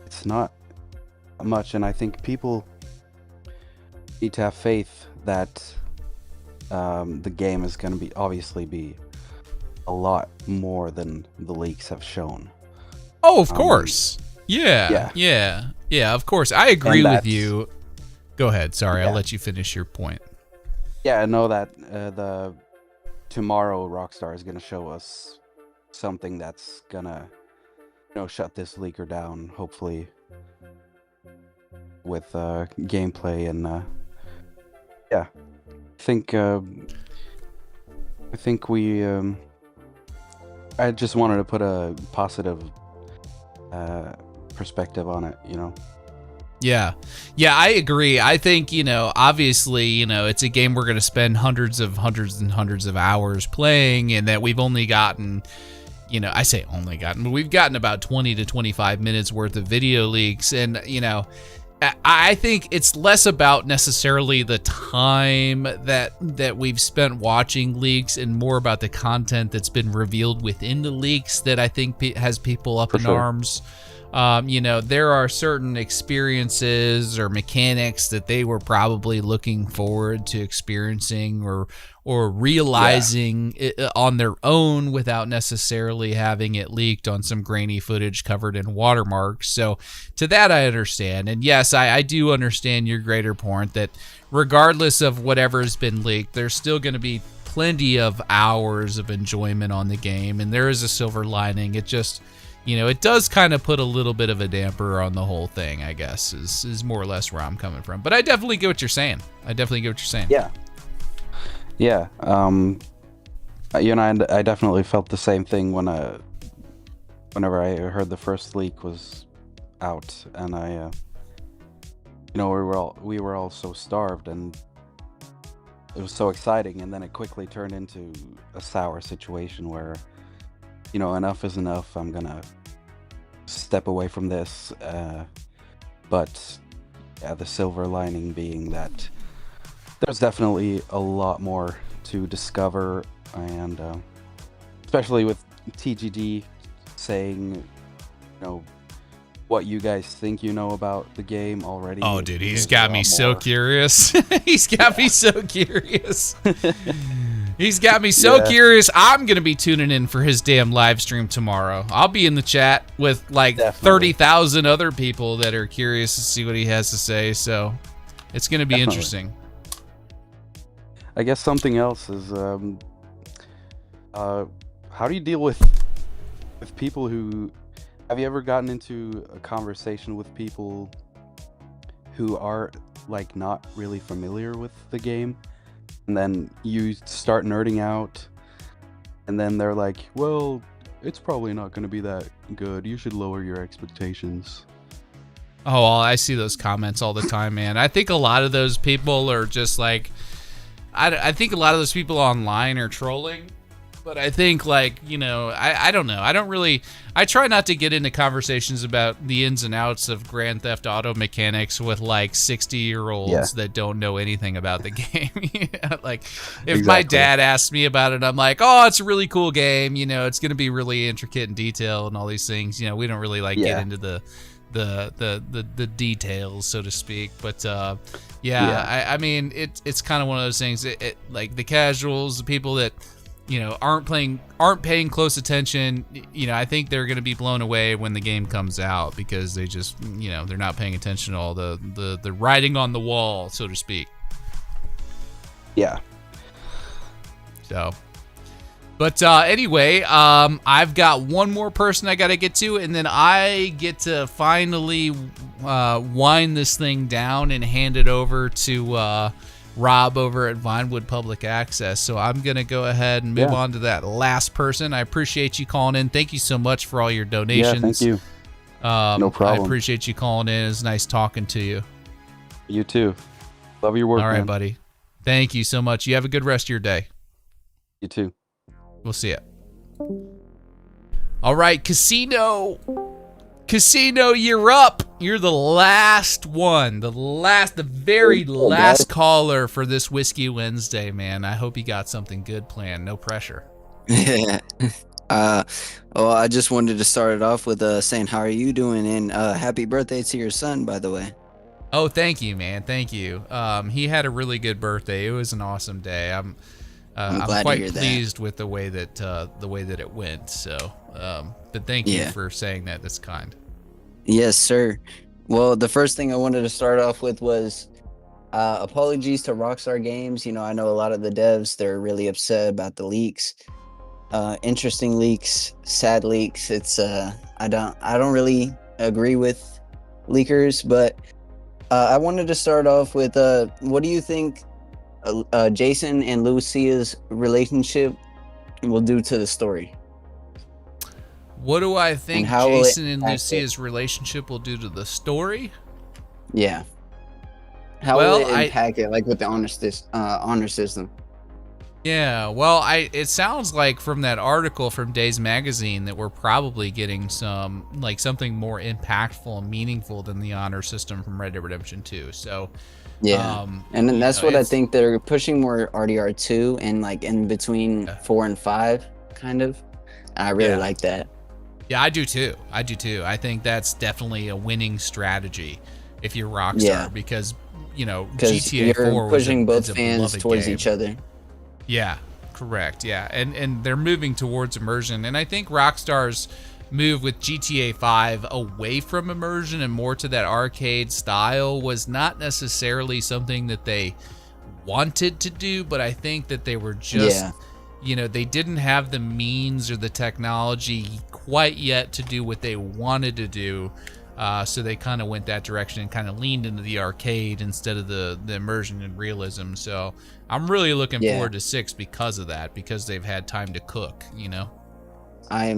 it's not much, and I think people need to have faith that the game is going to be obviously be a lot more than the leaks have shown. Oh, of course. Yeah, of course. I agree with you. Go ahead. Sorry, I'll let you finish your point. Yeah, I know that tomorrow Rockstar is going to show us something that's going to, you know, shut this leaker down, hopefully, with gameplay and yeah. I think we I just wanted to put a positive perspective on it, you know. Yeah, I agree. I think, you know, obviously, you know, it's a game we're going to spend hundreds of hours playing, and that we've only gotten, you know, I say only gotten, but we've gotten about 20 to 25 minutes worth of video leaks. And, you know, I think it's less about necessarily the time that we've spent watching leaks and more about the content that's been revealed within the leaks that I think has people up in arms. You know, there are certain experiences or mechanics that they were probably looking forward to experiencing or realizing on their own without necessarily having it leaked on some grainy footage covered in watermarks. So to that, I understand. And yes, I do understand your greater point that regardless of whatever's been leaked, there's still going to be plenty of hours of enjoyment on the game. And there is a silver lining. It just, you know, it does kind of put a little bit of a damper on the whole thing, I guess, is more or less where I'm coming from. But I definitely get what you're saying. Yeah. Yeah. You know, I definitely felt the same thing whenever I heard the first leak was out, and you know, we were all so starved, and it was so exciting, and then it quickly turned into a sour situation where, you know, enough is enough. I'm gonna step away from this. But yeah, the silver lining being that there's definitely a lot more to discover, and especially with TGD saying, you know, what you guys think you know about the game already. Oh, dude, he's got me so curious. He's got me so curious. He's got me so curious. I'm going to be tuning in for his damn live stream tomorrow. I'll be in the chat with like 30,000 other people that are curious to see what he has to say. So it's going to be interesting. I guess something else is, how do you deal with people who, have you ever gotten into a conversation with people who are like not really familiar with the game, and then you start nerding out, and then they're like, well, it's probably not going to be that good. You should lower your expectations. Oh, well, I see those comments all the time, man. I think a lot of those people are just like, I think a lot of those people online are trolling. But I think, like, you know, I don't know. I try not to get into conversations about the ins and outs of Grand Theft Auto mechanics with, like, 60-year-olds that don't know anything about the game. Like, if my dad asks me about it, I'm like, oh, it's a really cool game. You know, it's going to be really intricate and detailed and all these things. You know, we don't really, like, get into the details, so to speak. But, I mean, it's kind of one of those things. Like, the casuals, the people that, you know, aren't paying close attention, you know, I think they're going to be blown away when the game comes out because they just, you know, they're not paying attention to all the writing on the wall, so to speak. Yeah. So, but anyway, I've got one more person I got to get to, and then I get to finally wind this thing down and hand it over to Rob over at Vinewood Public Access. So I'm going to go ahead and move on to that last person. I appreciate you calling in. Thank you so much for all your donations. Yeah, thank you. No problem. I appreciate you calling in. It's nice talking to you. You too. Love your work, all right, man. buddy. Thank you so much. You have a good rest of your day. You too. We'll see ya. All right, Casino, you're up. You're the last one, the very last caller for this Whiskey Wednesday, man. I hope you got something good planned. No pressure. Well, I just wanted to start it off with saying how are you doing, and happy birthday to your son, by the way. Oh, thank you, man. Thank you. He had a really good birthday. It was an awesome day. I'm quite pleased with the way that it went. So, but thank you for saying that. That's kind. Yes, sir. Well, the first thing I wanted to start off with was apologies to Rockstar Games. You know, I know a lot of the devs, they're really upset about the leaks. Interesting leaks, sad leaks. It's I don't really agree with leakers, but I wanted to start off with what do you think Jason and Lucia's relationship will do to the story? What do I think Jason and Lucia's relationship will do to the story? Yeah. How will it impact it, like with the honor system? Yeah, well, it sounds like from that article from Days Magazine that we're probably getting something more impactful and meaningful than the honor system from Red Dead Redemption 2. So, yeah, and then that's what I think they're pushing more RDR2 and like in between 4 and 5, kind of. I really like that. Yeah, I do too. I think that's definitely a winning strategy if you're Rockstar because, you know, GTA 4 was pushing both fans towards each other. Yeah, correct. Yeah, and they're moving towards immersion, and I think Rockstar's move with GTA 5 away from immersion and more to that arcade style was not necessarily something that they wanted to do, but I think that they were just, you know, they didn't have the means or the technology quite yet to do what they wanted to do. So they kind of went that direction and kind of leaned into the arcade instead of the immersion and realism. So I'm really looking forward to 6 because of that, because they've had time to cook, you know? I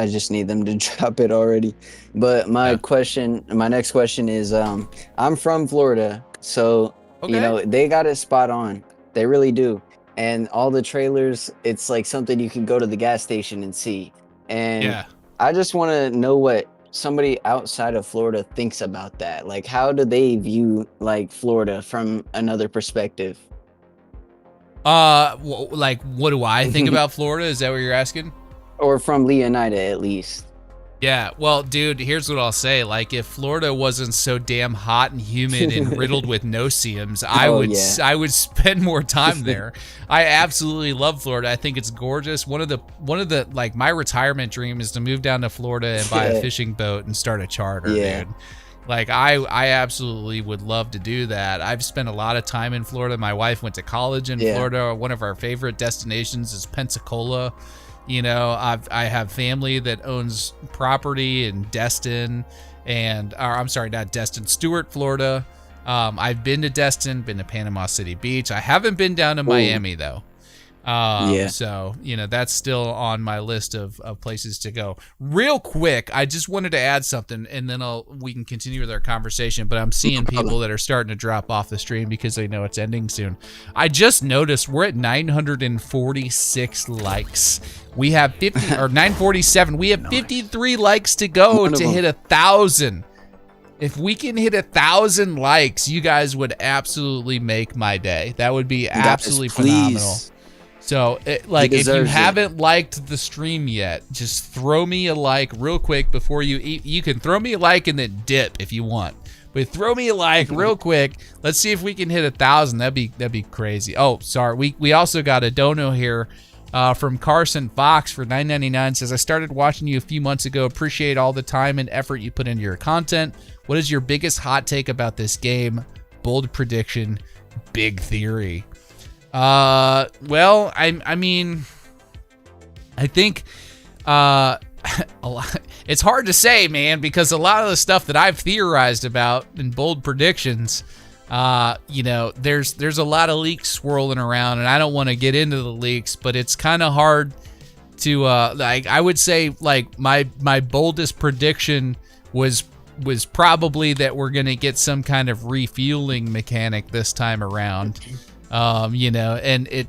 just need them to drop it already. But my next question is, I'm from Florida, so you know, they got it spot on. They really do. And all the trailers, it's like something you can go to the gas station and see. And I just want to know what somebody outside of Florida thinks about that. Like, how do they view like Florida from another perspective? Like, what do I think about Florida? Is that what you're asking? Or from Leonida, at least. Yeah, well, dude, here's what I'll say. Like, if Florida wasn't so damn hot and humid and riddled with no-see-ums, I would spend more time there. I absolutely love Florida. I think it's gorgeous. One of the like, my retirement dream is to move down to Florida and buy a fishing boat and start a charter, dude. Like, I absolutely would love to do that. I've spent a lot of time in Florida. My wife went to college in Florida. One of our favorite destinations is Pensacola. You know, I have family that owns property in Destin Stuart, Florida. I've been to Destin, been to Panama City Beach. I haven't been down to Miami though. So, that's still on my list of places to go. Real quick, I just wanted to add something, and then we can continue with our conversation, but I'm seeing people that are starting to drop off the stream because they know it's ending soon. I just noticed we're at 946 likes. We have 50 or 947. We have 53 likes to go to hit 1,000. If we can hit 1,000 likes, you guys would absolutely make my day. That would be absolutely phenomenal. So, if you haven't liked the stream yet, just throw me a like real quick before you eat. You can throw me a like and then dip if you want. But throw me a like real quick. Let's see if we can hit 1,000. That'd be crazy. Oh, sorry. We also got a dono here from Carson Fox for $9.99. Says, I started watching you a few months ago. Appreciate all the time and effort you put into your content. What is your biggest hot take about this game? Bold prediction, big theory. Well, I mean, I think a lot, it's hard to say, man, because a lot of the stuff that I've theorized about in bold predictions, there's a lot of leaks swirling around, and I don't want to get into the leaks, but it's kind of hard to I would say my boldest prediction was probably that we're gonna get some kind of refueling mechanic this time around. And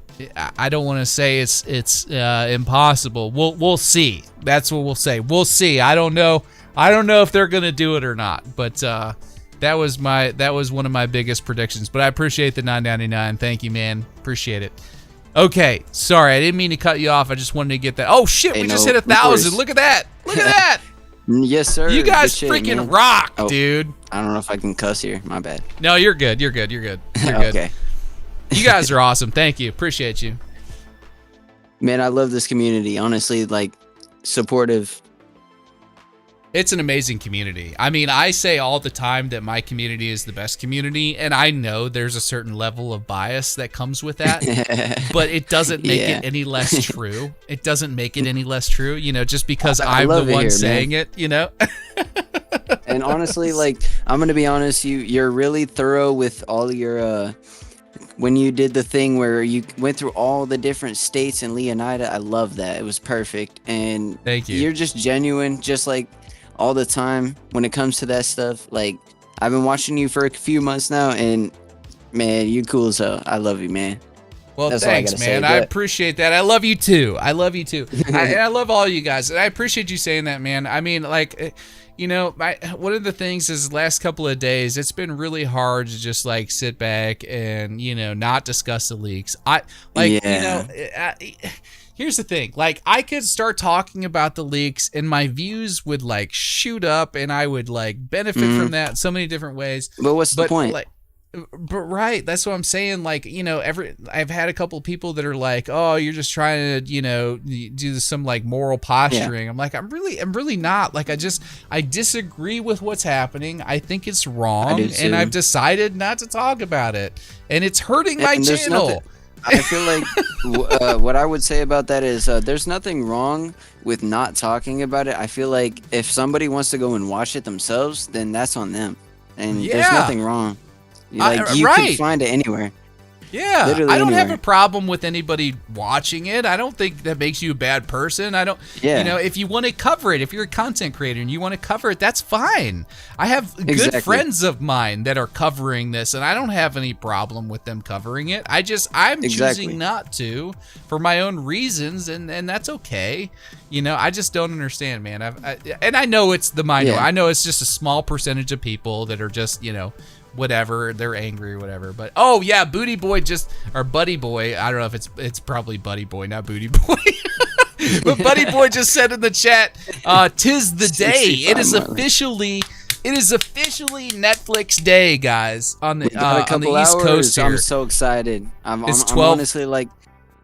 I don't want to say it's impossible. We'll see. That's what we'll say. We'll see. I don't know if they're gonna do it or not. But that was one of my biggest predictions. But I appreciate the $9.99. Thank you, man. Appreciate it. Okay, sorry, I didn't mean to cut you off. I just wanted to get that. Oh shit, we just hit 1,000. Look at that. Look at that. Yes, sir. You guys freaking rock, dude. I don't know if I can cuss here. My bad. No, you're good. You're good. Okay. You guys are awesome. Thank you. Appreciate you. Man, I love this community. Honestly, supportive. It's an amazing community. I mean, I say all the time that my community is the best community, and I know there's a certain level of bias that comes with that, but it doesn't make it any less true. It doesn't make it any less true, just because I'm the one saying it, And honestly, I'm going to be honest, you're really thorough with all your when you did the thing where you went through all the different states in Leonida. I love that. It was perfect. And thank you. You're just genuine, just all the time when it comes to that stuff. I've been watching you for a few months now, and man, you cool as hell. I love you, man. Well, thanks, man. I appreciate that. I love you too. I love all you guys. And I appreciate you saying that, man. I mean, one of the things is the last couple of days, it's been really hard to just sit back and, not discuss the leaks. Here's the thing. I could start talking about the leaks and my views would shoot up and I would benefit from that in so many different ways. But what's the point? But right, that's what I'm saying. I've had a couple of people that are oh, you're just trying to, do some moral posturing. Yeah. I'm really not. I disagree with what's happening. I think it's wrong, and I've decided not to talk about it, and it's hurting my channel. I feel what I would say about that is there's nothing wrong with not talking about it. I feel like if somebody wants to go and watch it themselves, then that's on them, and there's nothing wrong. You can find it anywhere. Yeah, literally I don't anywhere. have a problem with anybody watching it. I don't think that makes you a bad person. If you want to cover it, if you're a content creator and you want to cover it, that's fine. I have good friends of mine that are covering this, and I don't have any problem with them covering it. I'm choosing not to for my own reasons, and that's okay. I just don't understand, man. And I know it's the minority. I know it's just a small percentage of people that are just, whatever, they're angry or whatever. But oh yeah, Booty Boy or Buddy Boy, I don't know if it's probably Buddy Boy, not Booty Boy. But Buddy Boy just said in the chat, "'Tis the day. It is officially Netflix Day, guys, on the East Coast here." I'm so excited. I'm honestly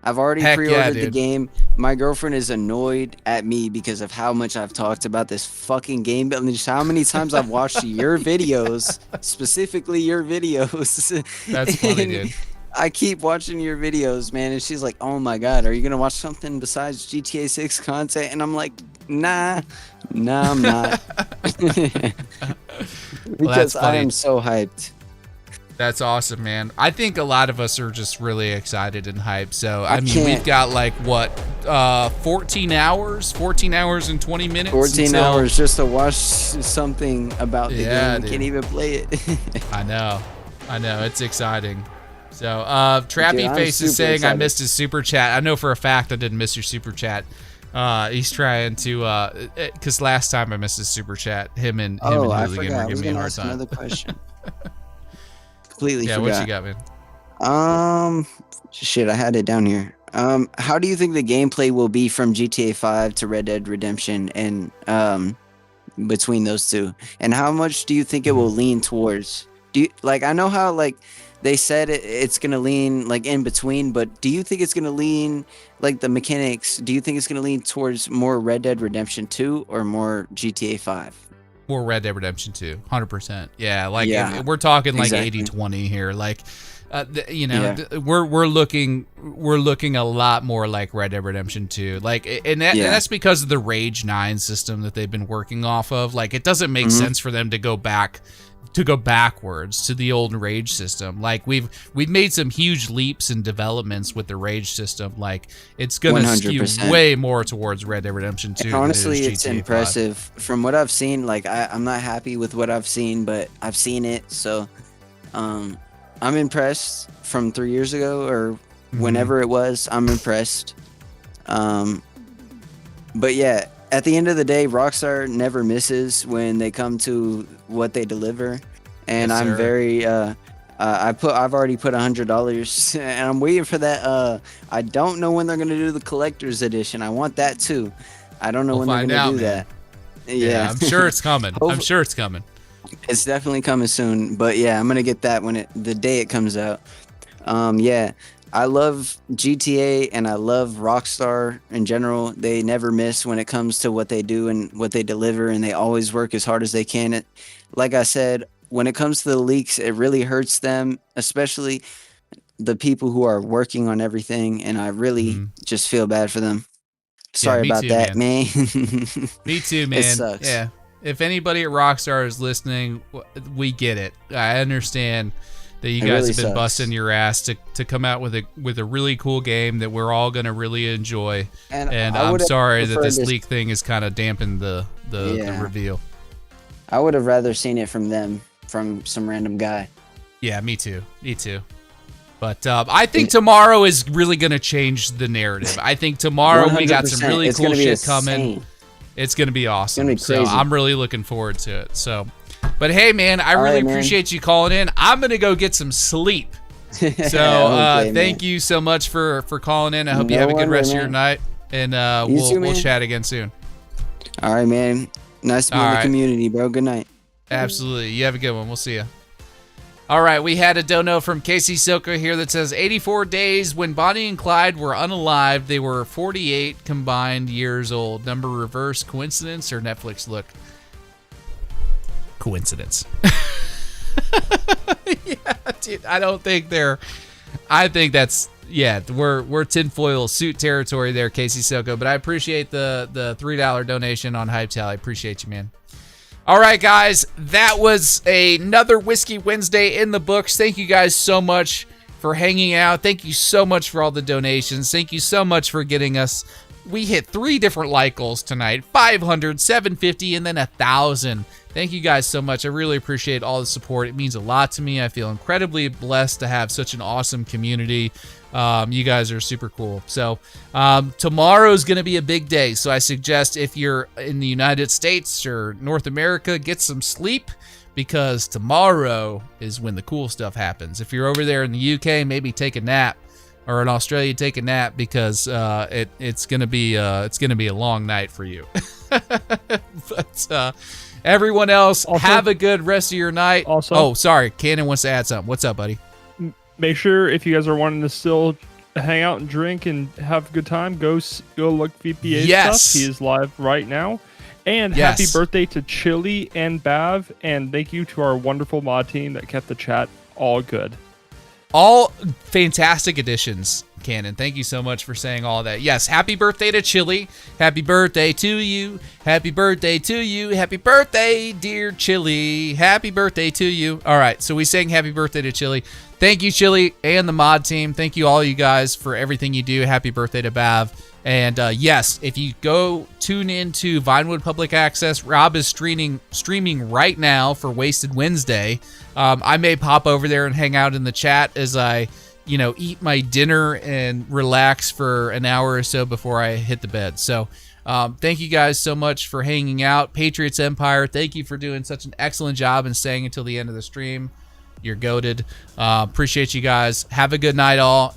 I've already pre-ordered the game. My girlfriend is annoyed at me because of how much I've talked about this fucking game, and just how many times I've watched your videos, specifically your videos. That's funny, dude. I keep watching your videos, man, and she's like, "Oh my god, are you gonna watch something besides GTA 6 content?" And I'm like, "Nah, I'm not." Because I am so hyped. That's awesome, man. I think a lot of us are just really excited and hyped. So, I mean, we've got like, what, 14 hours and 20 minutes? 14 hours just to watch something about the game. Dude. Can't even play it. I know. It's exciting. So, Trappy Face is saying I missed his super chat. I know for a fact I didn't miss your super chat. He's trying to, because last time I missed his super chat, him and Hooligan were giving me a hard time. Another question. Completely forgot. What you got, man? Shit, I had it down here. How do you think the gameplay will be from GTA 5 to Red Dead Redemption and between those two? And how much do you think it will lean towards? I know how they said it's gonna lean like in between, but do you think it's gonna lean like the mechanics? Do you think it's gonna lean towards more Red Dead Redemption 2 or more GTA 5? More Red Dead Redemption 2, 100%. Yeah, if we're talking like 80-20 here. We're looking a lot more like Red Dead Redemption 2. And that's because of the Rage 9 system that they've been working off of. Like, it doesn't make sense for them to go backwards to the old Rage system. Like, we've made some huge leaps and developments with the Rage system. Like, it's gonna 100%. Skew way more towards Red Dead Redemption 2. And honestly, it's impressive. From what I've seen, I'm not happy with what I've seen, but I've seen it, so I'm impressed. From 3 years ago or whenever it was, I'm impressed. But yeah, at the end of the day, Rockstar never misses when they come to what they deliver, and Yes, I'm sir. very I've already put $100 and I'm waiting for that. I don't know when they're gonna do the collector's edition. I want that too. I don't know when they're find gonna out, do man. that. Yeah, I'm sure it's coming. It's definitely coming soon, but yeah, I'm gonna get that when the day it comes out. Yeah, I love GTA and I love Rockstar in general. They never miss when it comes to what they do and what they deliver, and they always work as hard as they can. Like I said, when it comes to the leaks, it really hurts them, especially the people who are working on everything, and I really just feel bad for them. Sorry me about too, that, man. Me too, man. It sucks. Yeah. If anybody at Rockstar is listening, we get it. I understand that you It guys really have been sucks. busting your ass to come out with a really cool game that we're all gonna really enjoy. And I I'm would've sorry that preferred this this- leak thing has kind of dampened the Yeah. reveal. I would have rather seen it from them, from some random guy. Yeah, me too. But I think tomorrow is really going to change the narrative. I think tomorrow we got some 100%. really It's cool gonna be shit coming. insane. It's going to be awesome. It's gonna be So crazy. I'm really looking forward to it. So, but hey, man, I All really right, man. appreciate you calling in. I'm going to go get some sleep. So Okay, thank you so much for calling in. I hope you No have a good wonder, rest of your man. night. And You we'll too, man. chat again soon. All right, man. Nice to be All in the right. community, bro. Good night. Absolutely. You have a good one. We'll see you. All right, we had a dono from Casey Silka here that says 84 days when Bonnie and Clyde were unalived. They were 48 combined years old. Number reverse, coincidence or Netflix look? Coincidence. Yeah, dude, I don't think they're. I think that's we're tinfoil suit territory there, Casey Silka. But I appreciate the $3 donation on Hypetel. I appreciate you, man. All right, guys, that was another Whiskey Wednesday in the books. Thank you guys so much for hanging out. Thank you so much for all the donations. Thank you so much for getting us. We hit 3 different like goals tonight, 500, 750, and then 1,000. Thank you guys so much. I really appreciate all the support. It means a lot to me. I feel incredibly blessed to have such an awesome community. You guys are super cool. So tomorrow's going to be a big day. So I suggest if you're in the United States or North America, get some sleep because tomorrow is when the cool stuff happens. If you're over there in the UK, maybe take a nap, or in Australia, take a nap because it's going to be a long night for you. But everyone else, have a good rest of your night. Also, sorry, Cannon wants to add something. What's up, buddy? Make sure if you guys are wanting to still hang out and drink and have a good time, go look VPA Yes. stuff. He is live right now. And Yes. happy birthday to Chili and Bav, and thank you to our wonderful mod team that kept the chat all good. All fantastic additions Cannon. Thank you so much for saying all that. Yes, happy birthday to Chili. Happy birthday to you. Happy birthday to you. Happy birthday, dear Chili. Happy birthday to you. All right, so we sang happy birthday to Chili. Thank you, Chili, and the mod team. Thank you, all you guys, for everything you do. Happy birthday to Bav. And yes, if you go tune into Vinewood Public Access, Rob is streaming right now for Wasted Wednesday. I may pop over there and hang out in the chat as I eat my dinner and relax for an hour or so before I hit the bed. So thank you guys so much for hanging out. Patriots Empire, thank you for doing such an excellent job and staying until the end of the stream. You're goated. Appreciate you guys. Have a good night, all.